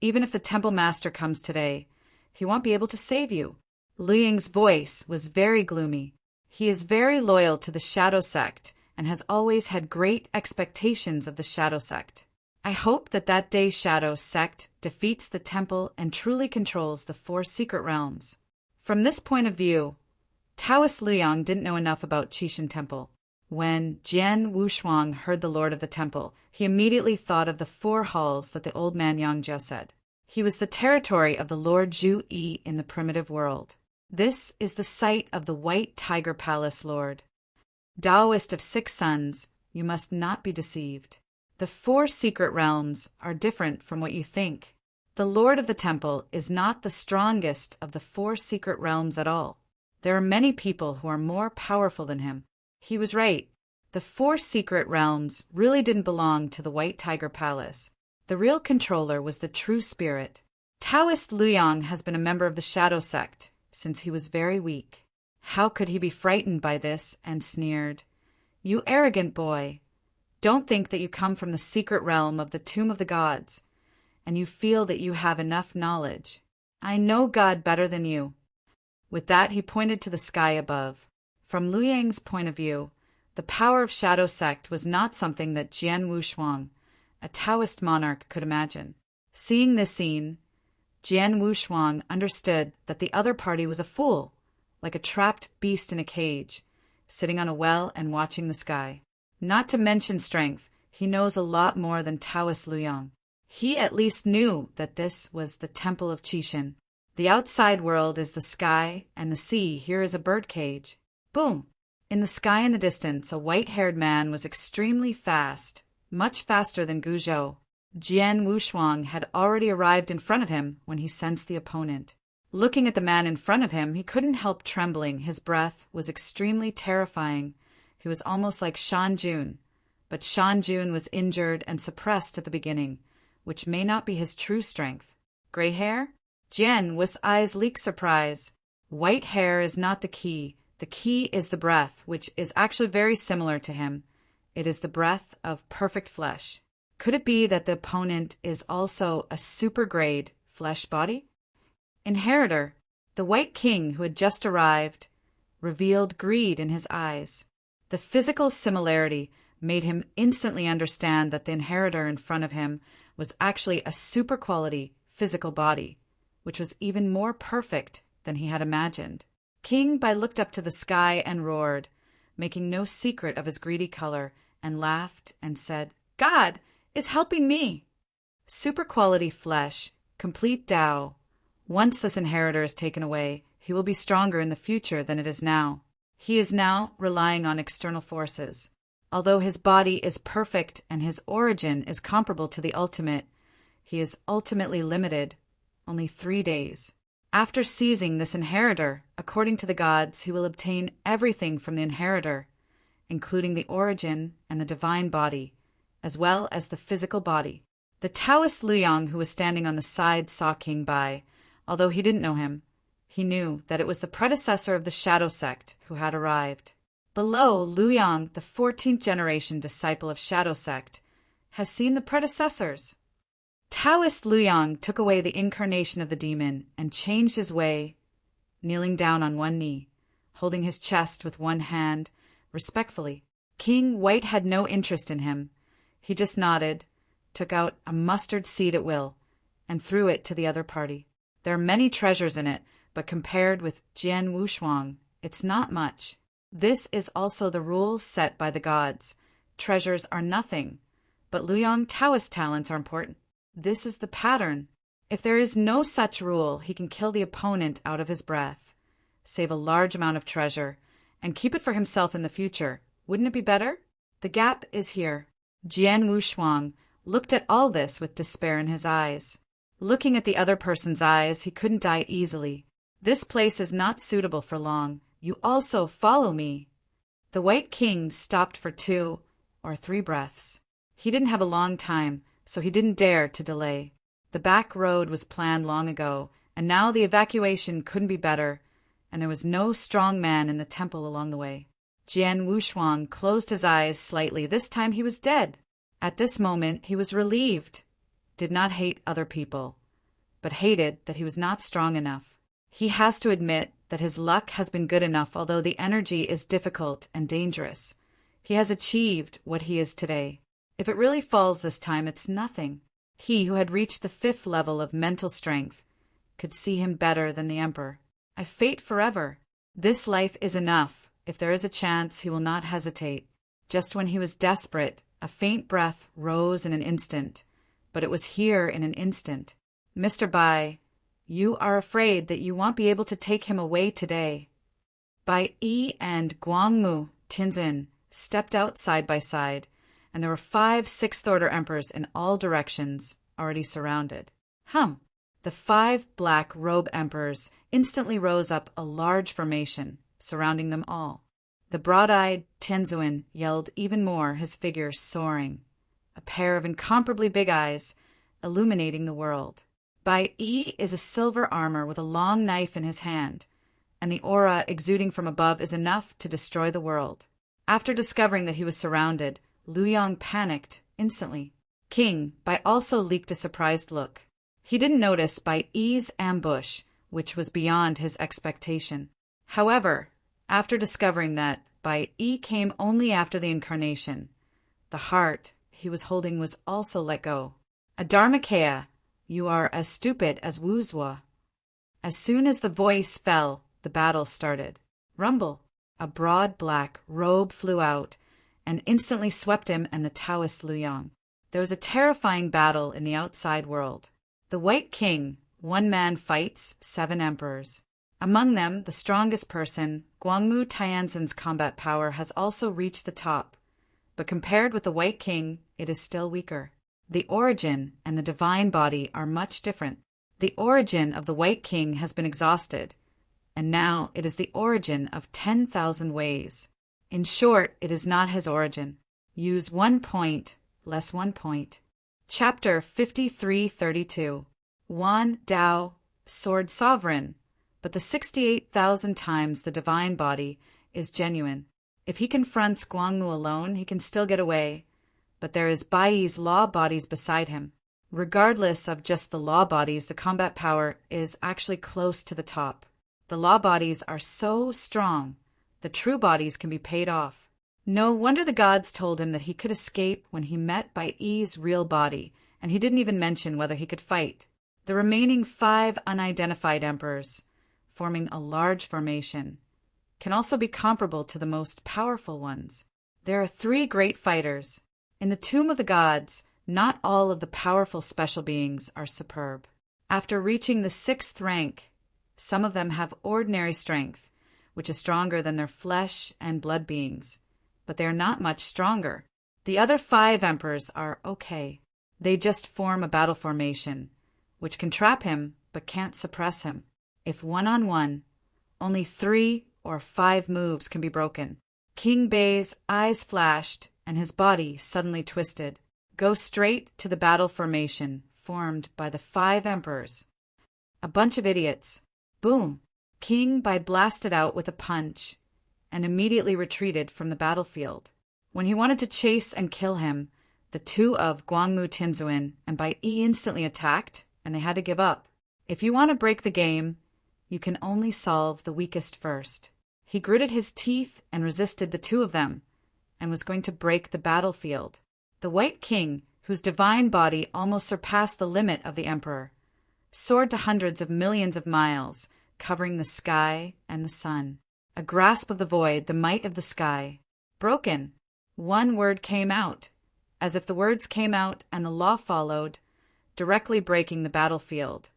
Even if the temple master comes today, he won't be able to save you. Luyang's voice was very gloomy. He is very loyal to the Shadow Sect and has always had great expectations of the Shadow Sect. I hope that that day Shadow Sect defeats the temple and truly controls the 4 secret realms. From this point of view, Taoist Luyang didn't know enough about Qixin Temple. When Jian Wushuang heard the lord of the temple, he immediately thought of the 4 halls that the old man Yangjiao said. He was the territory of the Lord Zhu Yi in the primitive world. This is the site of the White Tiger Palace Lord. Taoist of 6 suns, you must not be deceived. The 4 secret realms are different from what you think. The Lord of the Temple is not the strongest of the 4 secret realms at all. There are many people who are more powerful than him. He was right. The 4 secret realms really didn't belong to the White Tiger Palace. The real controller was the true spirit. Taoist Luyang has been a member of the Shadow Sect since he was very weak. How could he be frightened by this and sneered, "You arrogant boy! Don't think that you come from the secret realm of the Tomb of the Gods, and you feel that you have enough knowledge. I know God better than you." With that, he pointed to the sky above. From Luyang's point of view, the power of Shadow Sect was not something that Jian Wushuang, a Taoist monarch, could imagine. Seeing this scene, Jian Wushuang understood that the other party was a fool, like a trapped beast in a cage, sitting on a well and watching the sky. Not to mention strength, he knows a lot more than Taoist Luyang. He at least knew that this was the Temple of Qixin. The outside world is the sky, and the sea here is a birdcage. Boom! In the sky in the distance, a white-haired man was extremely fast, much faster than Guzhou. Jian Wushuang had already arrived in front of him when he sensed the opponent. Looking at the man in front of him, he couldn't help trembling. His breath was extremely terrifying. He was almost like Shan Jun. But Shan Jun was injured and suppressed at the beginning, which may not be his true strength. Gray hair? Jian Wu's eyes leaked surprise. White hair is not the key. The key is the breath, which is actually very similar to him. It is the breath of perfect flesh. Could it be that the opponent is also a super-grade flesh body? Inheritor, the White King who had just arrived, revealed greed in his eyes. The physical similarity made him instantly understand that the inheritor in front of him was actually a super-quality physical body, which was even more perfect than he had imagined. King Bai looked up to the sky and roared, making no secret of his greedy color, and laughed and said, "God is helping me!" Super-quality flesh, complete Tao. Once this inheritor is taken away, he will be stronger in the future than it is now. He is now relying on external forces. Although his body is perfect and his origin is comparable to the ultimate, he is ultimately limited, only 3 days. After seizing this inheritor, according to the gods, he will obtain everything from the inheritor, including the origin and the divine body, as well as the physical body. The Taoist Luyang, who was standing on the side, saw King Bai. Although he didn't know him, he knew that it was the predecessor of the Shadow Sect who had arrived. Below, Luyang, the 14th generation disciple of Shadow Sect, has seen the predecessors. Taoist Luyang took away the incarnation of the demon and changed his way, kneeling down on one knee, holding his chest with one hand, respectfully. King White had no interest in him. He just nodded, took out a mustard seed at will, and threw it to the other party. There are many treasures in it, but compared with Jian Wushuang, it's not much. This is also the rule set by the gods. Treasures are nothing, but Luyang Taoist talents are important. This is the pattern. If there is no such rule, he can kill the opponent out of his breath, save a large amount of treasure, and keep it for himself in the future. Wouldn't it be better? The gap is here. Jian Wushuang looked at all this with despair in his eyes. Looking at the other person's eyes, he couldn't die easily. This place is not suitable for long. You also follow me. The White King stopped for 2 or 3 breaths. He didn't have a long time, so he didn't dare to delay. The back road was planned long ago, and now the evacuation couldn't be better, and there was no strong man in the temple along the way. Jian Wushuang closed his eyes slightly. This time he was dead. At this moment he was relieved. Did not hate other people, but hated that he was not strong enough. He has to admit that his luck has been good enough, although the energy is difficult and dangerous. He has achieved what he is today. If it really falls this time, it's nothing. He who had reached the 5th level of mental strength could see him better than the emperor. I fate forever. This life is enough. If there is a chance, he will not hesitate. Just when he was desperate, a faint breath rose in an instant. But it was here in an instant. Mr. Bai, you are afraid that you won't be able to take him away today. Bai Yi and Guangmu Tinzin stepped out side by side, and there were 5 6th-order emperors in all directions, already surrounded. The 5 black robe emperors instantly rose up a large formation, surrounding them all. The broad-eyed Tenzuin yelled even more, his figure soaring, a pair of incomparably big eyes illuminating the world. Bai Yi is a silver armor with a long knife in his hand, and the aura exuding from above is enough to destroy the world. After discovering that he was surrounded, Luyang panicked instantly. King Bai also leaked a surprised look. He didn't notice Bai Yi's ambush, which was beyond his expectation. However, after discovering that Bai Yi came only after the incarnation, the heart he was holding was also let go. A Dharmakaya, you are as stupid as Wuzhua. As soon as the voice fell, the battle started. Rumble. A broad black robe flew out and instantly swept him and the Taoist Luyang. There was a terrifying battle in the outside world. The White King, one man fights 7 emperors. Among them, the strongest person, Guangmu Tianzhen's combat power has also reached the top, but compared with the White King, it is still weaker. The origin and the divine body are much different. The origin of the White King has been exhausted, and now it is the origin of 10,000 ways. In short, it is not his origin. Use 1 point, less 1 point. Chapter 5332. Wan Dao, Sword Sovereign, but the 68,000 times the divine body is genuine. If he confronts Guangmu alone, he can still get away, but there is Baiyi's law bodies beside him. Regardless of just the law bodies, the combat power is actually close to the top. The law bodies are so strong, the true bodies can be paid off. No wonder the gods told him that he could escape when he met Baiyi's real body, and he didn't even mention whether he could fight. The remaining 5 unidentified emperors, forming a large formation, can also be comparable to the most powerful ones. There are 3 great fighters. In the Tomb of the Gods, not all of the powerful special beings are superb. After reaching the 6th rank, some of them have ordinary strength, which is stronger than their flesh and blood beings, but they are not much stronger. The other 5 emperors are okay. They just form a battle formation, which can trap him but can't suppress him. If one-on-one, only 3 or 5 moves can be broken. King Bei's eyes flashed and his body suddenly twisted. Go straight to the battle formation formed by the 5 emperors. A bunch of idiots. Boom! King Bai blasted out with a punch and immediately retreated from the battlefield. When he wanted to chase and kill him, the 2 of Guangmu Tianzhen and Baiyi instantly attacked, and they had to give up. If you want to break the game, you can only solve the weakest first. He gritted his teeth and resisted the 2 of them, and was going to break the battlefield. The White King, whose divine body almost surpassed the limit of the emperor, soared to hundreds of millions of miles, covering the sky and the sun. A grasp of the void, the might of the sky. Broken. 1 word came out, as if the words came out and the law followed, directly breaking the battlefield,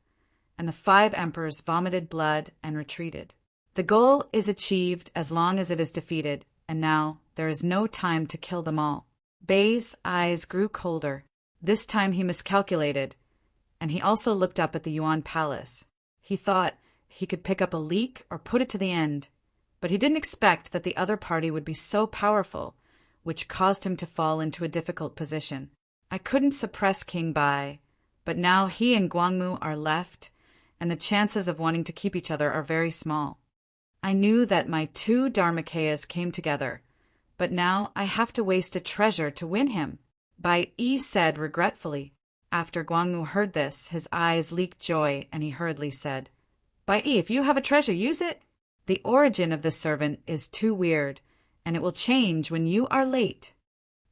and the 5 emperors vomited blood and retreated. The goal is achieved as long as it is defeated, and now there is no time to kill them all. Bei's eyes grew colder. This time he miscalculated, and he also looked up at the Yuan Palace. He thought he could pick up a leak or put it to the end, but he didn't expect that the other party would be so powerful, which caused him to fall into a difficult position. I couldn't suppress King Bai, but now he and Guangmu are left, and the chances of wanting to keep each other are very small. I knew that my 2 Dharmakayas came together, but now I have to waste a treasure to win him, Baiyi said regretfully. After Guangmu heard this, his eyes leaked joy, and he hurriedly said, Baiyi, if you have a treasure, use it. The origin of this servant is too weird, and it will change when you are late.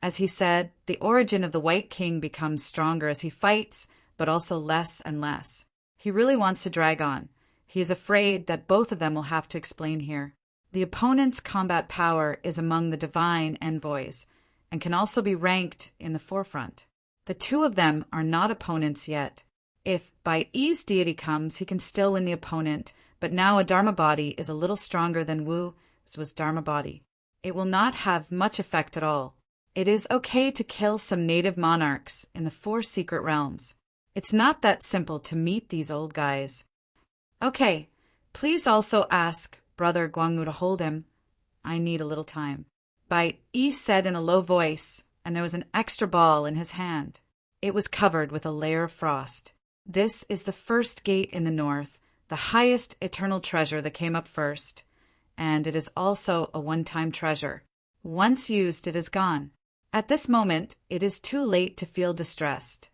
As he said, the origin of the White King becomes stronger as he fights, but also less and less. He really wants to drag on. He is afraid that both of them will have to explain here. The opponent's combat power is among the divine envoys, and can also be ranked in the forefront. The 2 of them are not opponents yet. If Baiyi's deity comes, he can still win the opponent, but now a Dharma body is a little stronger than Wu's Dharma body. It will not have much effect at all. It is okay to kill some native monarchs in the 4 secret realms. It's not that simple to meet these old guys. Okay, please also ask Brother Guangmu to hold him. I need a little time. Baiyi said in a low voice, and there was an extra ball in his hand. It was covered with a layer of frost. This is the first gate in the north, the highest eternal treasure that came up first, and it is also a one-time treasure. Once used, it is gone. At this moment, it is too late to feel distressed.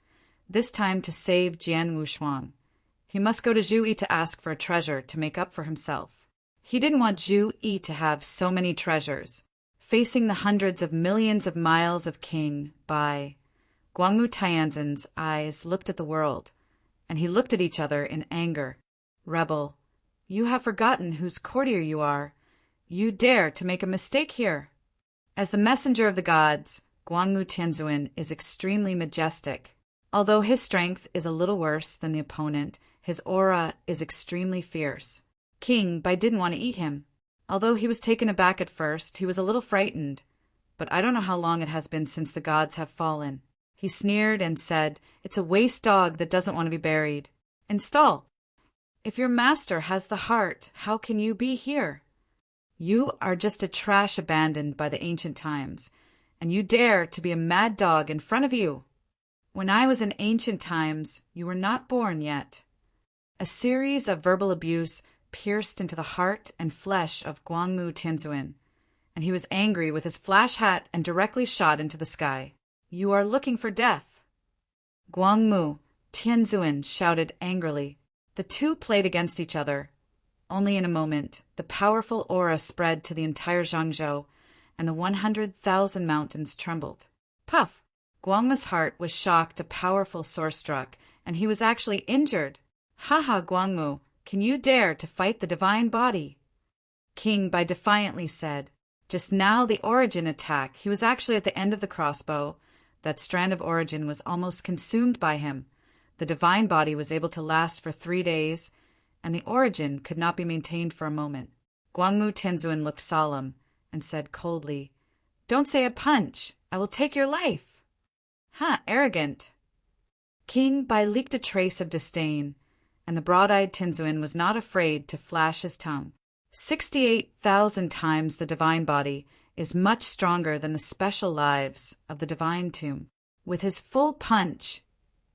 This time to save Jian Wushuang. He must go to Zhu Yi to ask for a treasure to make up for himself. He didn't want Zhu Yi to have so many treasures. Facing the hundreds of millions of miles of King Bai, Guangmu Tianzhen's eyes looked at the world, and he looked at each other in anger. Rebel, you have forgotten whose courtier you are. You dare to make a mistake here. As the messenger of the gods, Guangmu Tianzhen is extremely majestic. Although his strength is a little worse than the opponent, his aura is extremely fierce. King Bai didn't want to eat him. Although he was taken aback at first, he was a little frightened. But I don't know how long it has been since the gods have fallen. He sneered and said, "It's a waste dog that doesn't want to be buried. Install. If your master has the heart, how can you be here? You are just a trash abandoned by the ancient times, and you dare to be a mad dog in front of you. When I was in ancient times, you were not born yet." A series of verbal abuse pierced into the heart and flesh of Guangmu Tianzuan, and he was angry with his flash hat and directly shot into the sky. "You are looking for death." Guangmu Tianzuan shouted angrily. The two played against each other. Only in a moment, the powerful aura spread to the entire Zhangzhou, and the 100,000 mountains trembled. Puff! Guangmu's heart was shocked, a powerful sore struck, and he was actually injured. "Ha, Guangmu, can you dare to fight the divine body?" King Bai defiantly said. Just now the origin attack, he was actually at the end of the crossbow. That strand of origin was almost consumed by him. The divine body was able to last for 3 days, and the origin could not be maintained for a moment. Guangmu Tianzuan looked solemn and said coldly, "Don't say a punch. I will take your life." Arrogant. King Bai leaked a trace of disdain, and the broad-eyed Tianzuan was not afraid to flash his tongue. 68,000 times the divine body is much stronger than the special lives of the divine tomb. With his full punch,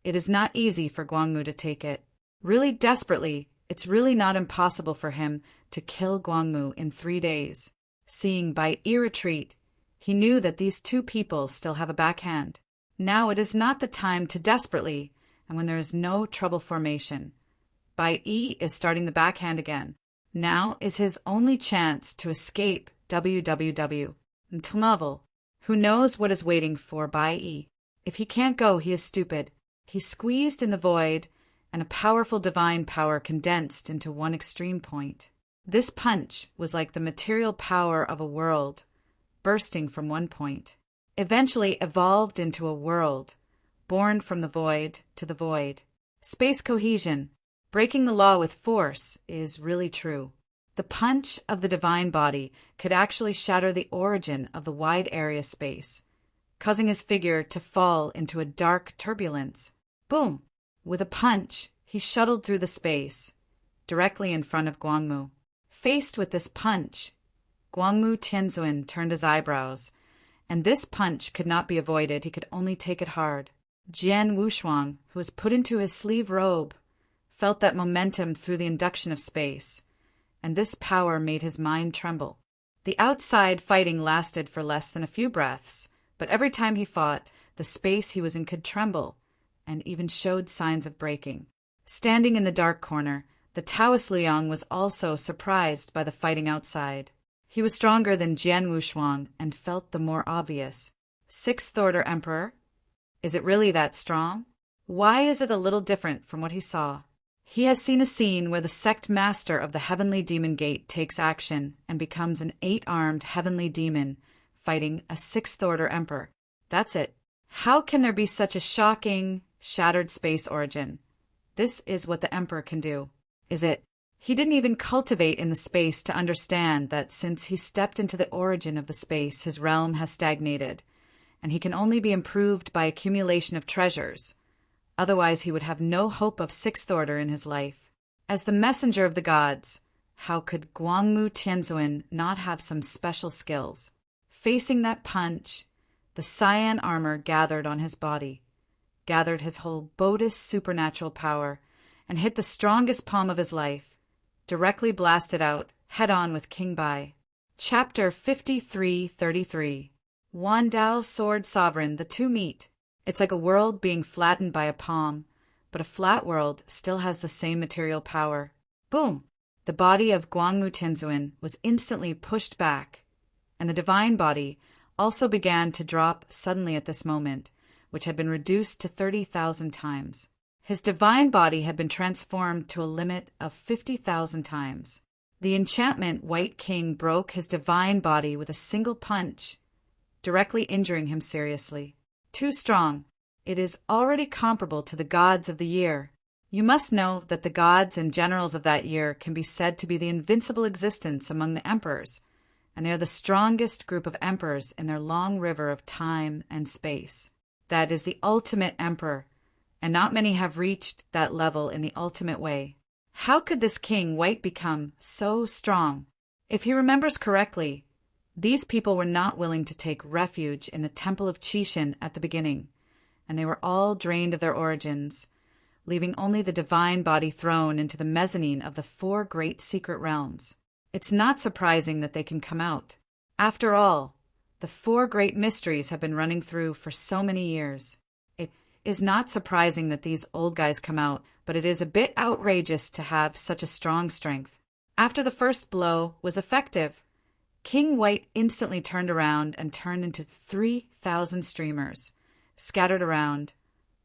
it is not easy for Guangmu to take it. Really desperately, it's really not impossible for him to kill Guangmu in 3 days. Seeing Bai Yi retreat, he knew that these two people still have a backhand. Now it is not the time to desperately, and when there is no trouble formation. Bai Yi is starting the backhand again. Now is his only chance to escape WWW. Until novel. Who knows what is waiting for Bai Yi? If he can't go, he is stupid. He squeezed in the void, and a powerful divine power condensed into one extreme point. This punch was like the material power of a world, bursting from one point, eventually evolved into a world, born from the void to the void. Space cohesion, breaking the law with force, is really true. The punch of the divine body could actually shatter the origin of the wide area space, causing his figure to fall into a dark turbulence. Boom! With a punch, he shuttled through the space, directly in front of Guangmu. Faced with this punch, Guangmu Tianzuan turned his eyebrows, and this punch could not be avoided. He could only take it hard. Jian Wushuang, who was put into his sleeve robe, felt that momentum through the induction of space, and this power made his mind tremble. The outside fighting lasted for less than a few breaths, but every time he fought, the space he was in could tremble, and even showed signs of breaking. Standing in the dark corner, the Taoist Liang was also surprised by the fighting outside. He was stronger than Jian Wushuang and felt the more obvious. Sixth Order Emperor? Is it really that strong? Why is it a little different from what he saw? He has seen a scene where the sect master of the Heavenly Demon Gate takes action and becomes an 8-armed heavenly demon fighting a Sixth Order Emperor. That's it. How can there be such a shocking, shattered space origin? This is what the Emperor can do. Is it? He didn't even cultivate in the space to understand that since he stepped into the origin of the space, his realm has stagnated, and he can only be improved by accumulation of treasures. Otherwise he would have no hope of Sixth Order in his life. As the messenger of the gods, how could Guangmu Tianzuan not have some special skills? Facing that punch, the cyan armor gathered on his body, gathered his whole Buddhist supernatural power, and hit the strongest palm of his life, directly blasted out, head-on with King Bai. Chapter 53:33. Wan Dao Sword Sovereign, the two meet. It's like a world being flattened by a palm, but a flat world still has the same material power. Boom! The body of Guangmu Tianzuan was instantly pushed back, and the divine body also began to drop suddenly at this moment, which had been reduced to 30,000 times. His divine body had been transformed to a limit of 50,000 times. The enchantment White King broke his divine body with a single punch, directly injuring him seriously. Too strong. It is already comparable to the gods of the year. You must know that the gods and generals of that year can be said to be the invincible existence among the emperors, and they are the strongest group of emperors in their long river of time and space. That is the ultimate emperor, and not many have reached that level in the ultimate way. How could this king White become so strong? If he remembers correctly, these people were not willing to take refuge in the temple of Chishin at the beginning, and they were all drained of their origins, leaving only the divine body thrown into the mezzanine of the 4 great secret realms. It's not surprising that they can come out. After all, the 4 great mysteries have been running through for so many years. It is not surprising that these old guys come out, but it is a bit outrageous to have such a strong strength. After the first blow was effective, King White instantly turned around and turned into 3,000 streamers, scattered around,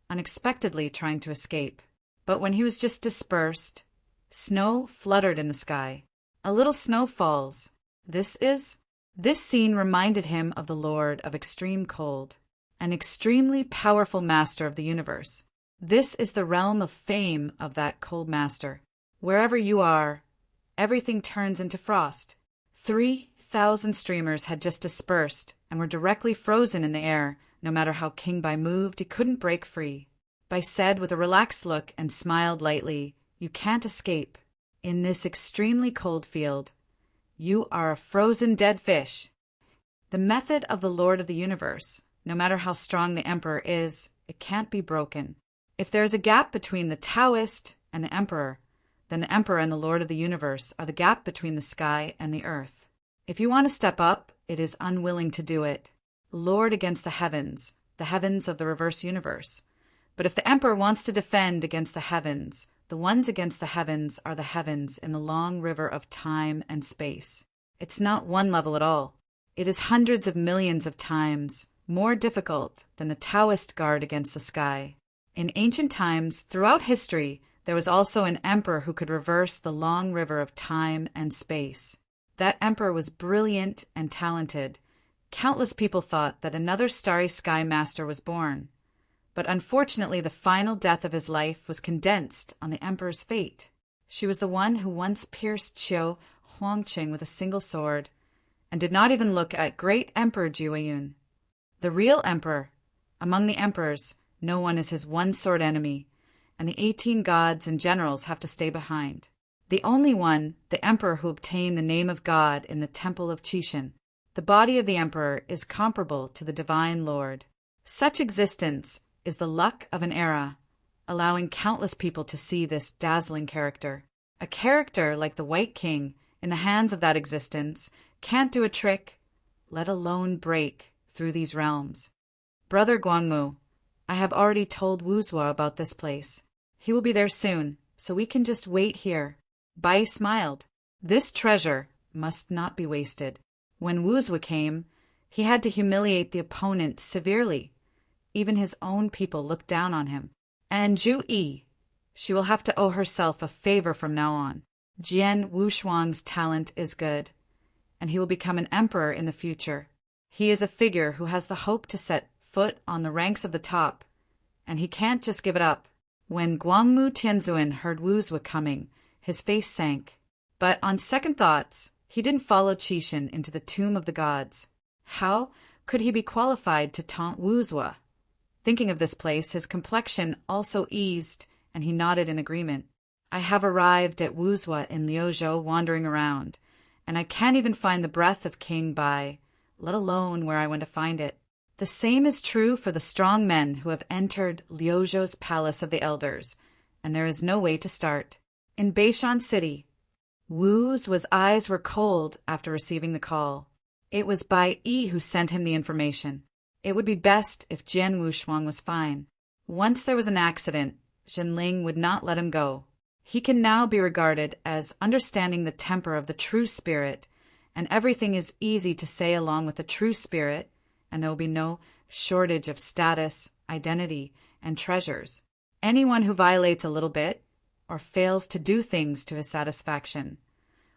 unexpectedly trying to escape. But when he was just dispersed, snow fluttered in the sky. A little snow falls. This scene reminded him of the Lord of Extreme Cold, an extremely powerful master of the universe. This is the realm of fame of that cold master. Wherever you are, everything turns into frost. 3,000 streamers had just dispersed and were directly frozen in the air. No matter how King Bai moved, he couldn't break free. Bai said with a relaxed look and smiled lightly, "You can't escape. In this extremely cold field, you are a frozen dead fish." The method of the Lord of the Universe, no matter how strong the Emperor is, it can't be broken. If there is a gap between the Taoist and the Emperor, then the Emperor and the Lord of the Universe are the gap between the sky and the earth. If you want to step up, it is unwilling to do it. Lord against the heavens of the reverse universe. But if the Emperor wants to defend against the heavens, the ones against the heavens are the heavens in the long river of time and space. It's not one level at all. It is hundreds of millions of times more difficult than the Taoist guard against the sky. In ancient times, throughout history, there was also an emperor who could reverse the long river of time and space. That emperor was brilliant and talented. Countless people thought that another Starry Sky Master was born, but unfortunately the final death of his life was condensed on the emperor's fate. She was the one who once pierced Qiu Huangqing with a single sword, and did not even look at great Emperor Jiuyun. The real emperor, among the emperors, no one is his one-sword enemy, and the 18 gods and generals have to stay behind. The only one, the emperor who obtained the name of God in the temple of Chishin. The body of the emperor is comparable to the divine Lord. Such existence is the luck of an era, allowing countless people to see this dazzling character. A character like the White King, in the hands of that existence, can't do a trick, let alone break, through these realms. Brother Guangmu, I have already told Wuzhua about this place. He will be there soon, so we can just wait here. Bai smiled. This treasure must not be wasted. When Wuzhua came, he had to humiliate the opponent severely. Even his own people looked down on him. And Zhu Yi, she will have to owe herself a favor from now on. Jian Wushuang's talent is good, and he will become an emperor in the future. He is a figure who has the hope to set foot on the ranks of the top, and he can't just give it up. When Guangmu Tianzuan heard Wuzhua coming, his face sank. But on second thoughts, he didn't follow Chishin into the tomb of the gods. How could he be qualified to taunt Wuzhua? Thinking of this place, his complexion also eased, and he nodded in agreement. I have arrived at Wuzhua in Liuzhou wandering around, and I can't even find the breath of King Bai, let alone where I went to find it. The same is true for the strong men who have entered Liuzhou's Palace of the Elders, and there is no way to start. In Beishan City, Wu's eyes were cold after receiving the call. It was Bai Yi who sent him the information. It would be best if Jian Wushuang was fine. Once there was an accident, Zhenling would not let him go. He can now be regarded as understanding the temper of the true spirit, and everything is easy to say along with the true spirit, and there will be no shortage of status, identity, and treasures. Anyone who violates a little bit, or fails to do things to his satisfaction,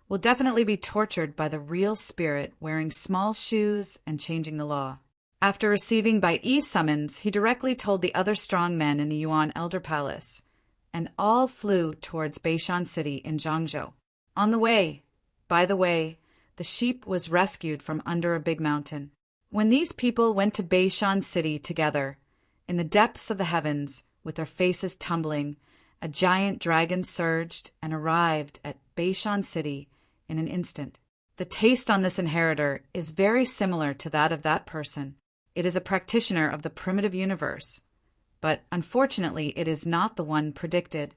will definitely be tortured by the real spirit wearing small shoes and changing the law. After receiving Bai Yi's summons, he directly told the other strong men in the Yuan Elder Palace, and all flew towards Beishan City in Zhangzhou. On the way, by the way, the sheep was rescued from under a big mountain. When these people went to Beishan City together, in the depths of the heavens, with their faces tumbling, a giant dragon surged and arrived at Beishan City in an instant. The taste on this inheritor is very similar to that of that person. It is a practitioner of the primitive universe, but unfortunately it is not the one predicted.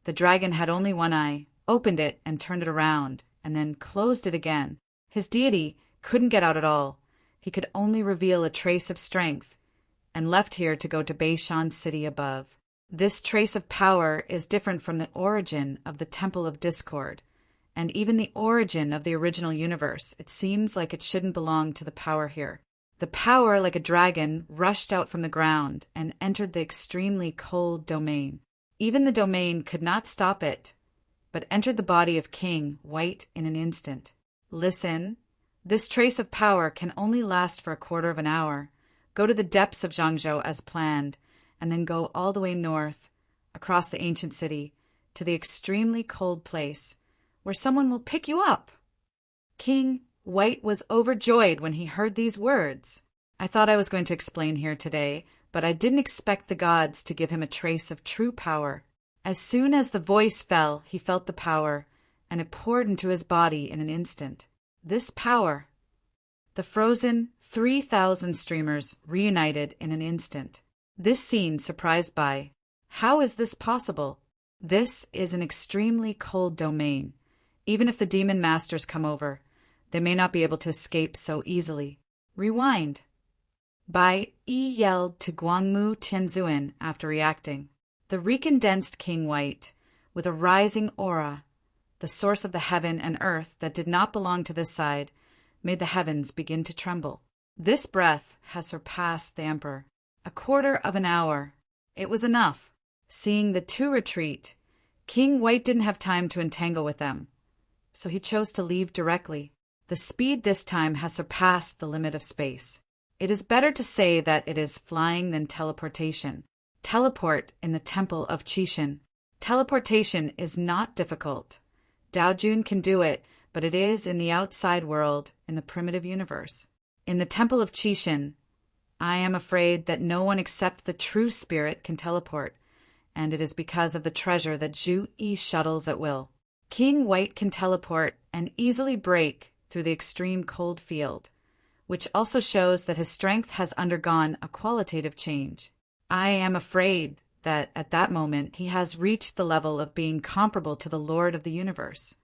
The dragon had only one eye, opened it and turned it around, and then closed it again. His deity couldn't get out at all. He could only reveal a trace of strength, and left here to go to Beishan City above. This trace of power is different from the origin of the Temple of Discord, and even the origin of the original universe. It seems like it shouldn't belong to the power here. The power, like a dragon, rushed out from the ground and entered the extremely cold domain. Even the domain could not stop it, but entered the body of King White in an instant. Listen, this trace of power can only last for a quarter of an hour. Go to the depths of Zhangzhou as planned, and then go all the way north, across the ancient city, to the extremely cold place, where someone will pick you up. King White was overjoyed when he heard these words. I thought I was going to explain here today, but I didn't expect the gods to give him a trace of true power. As soon as the voice fell, he felt the power, and it poured into his body in an instant. This power, the frozen 3,000 streamers reunited in an instant. This scene surprised by, how is this possible? This is an extremely cold domain. Even if the demon masters come over, they may not be able to escape so easily. Rewind. Bai Yi yelled to Guangmu Tianzuan after reacting. The recondensed King White, with a rising aura, the source of the heaven and earth that did not belong to this side, made the heavens begin to tremble. This breath has surpassed the emperor. A quarter of an hour. It was enough. Seeing the two retreat, King White didn't have time to entangle with them, so he chose to leave directly. The speed this time has surpassed the limit of space. It is better to say that it is flying than teleportation. Teleport in the Temple of Qixin. Teleportation is not difficult. Dao Jun can do it, but it is in the outside world, in the primitive universe. In the Temple of Qixin, I am afraid that no one except the true spirit can teleport, and it is because of the treasure that Zhu Yi shuttles at will. King White can teleport and easily break through the extreme cold field, which also shows that his strength has undergone a qualitative change. I am afraid that at that moment he has reached the level of being comparable to the Lord of the Universe.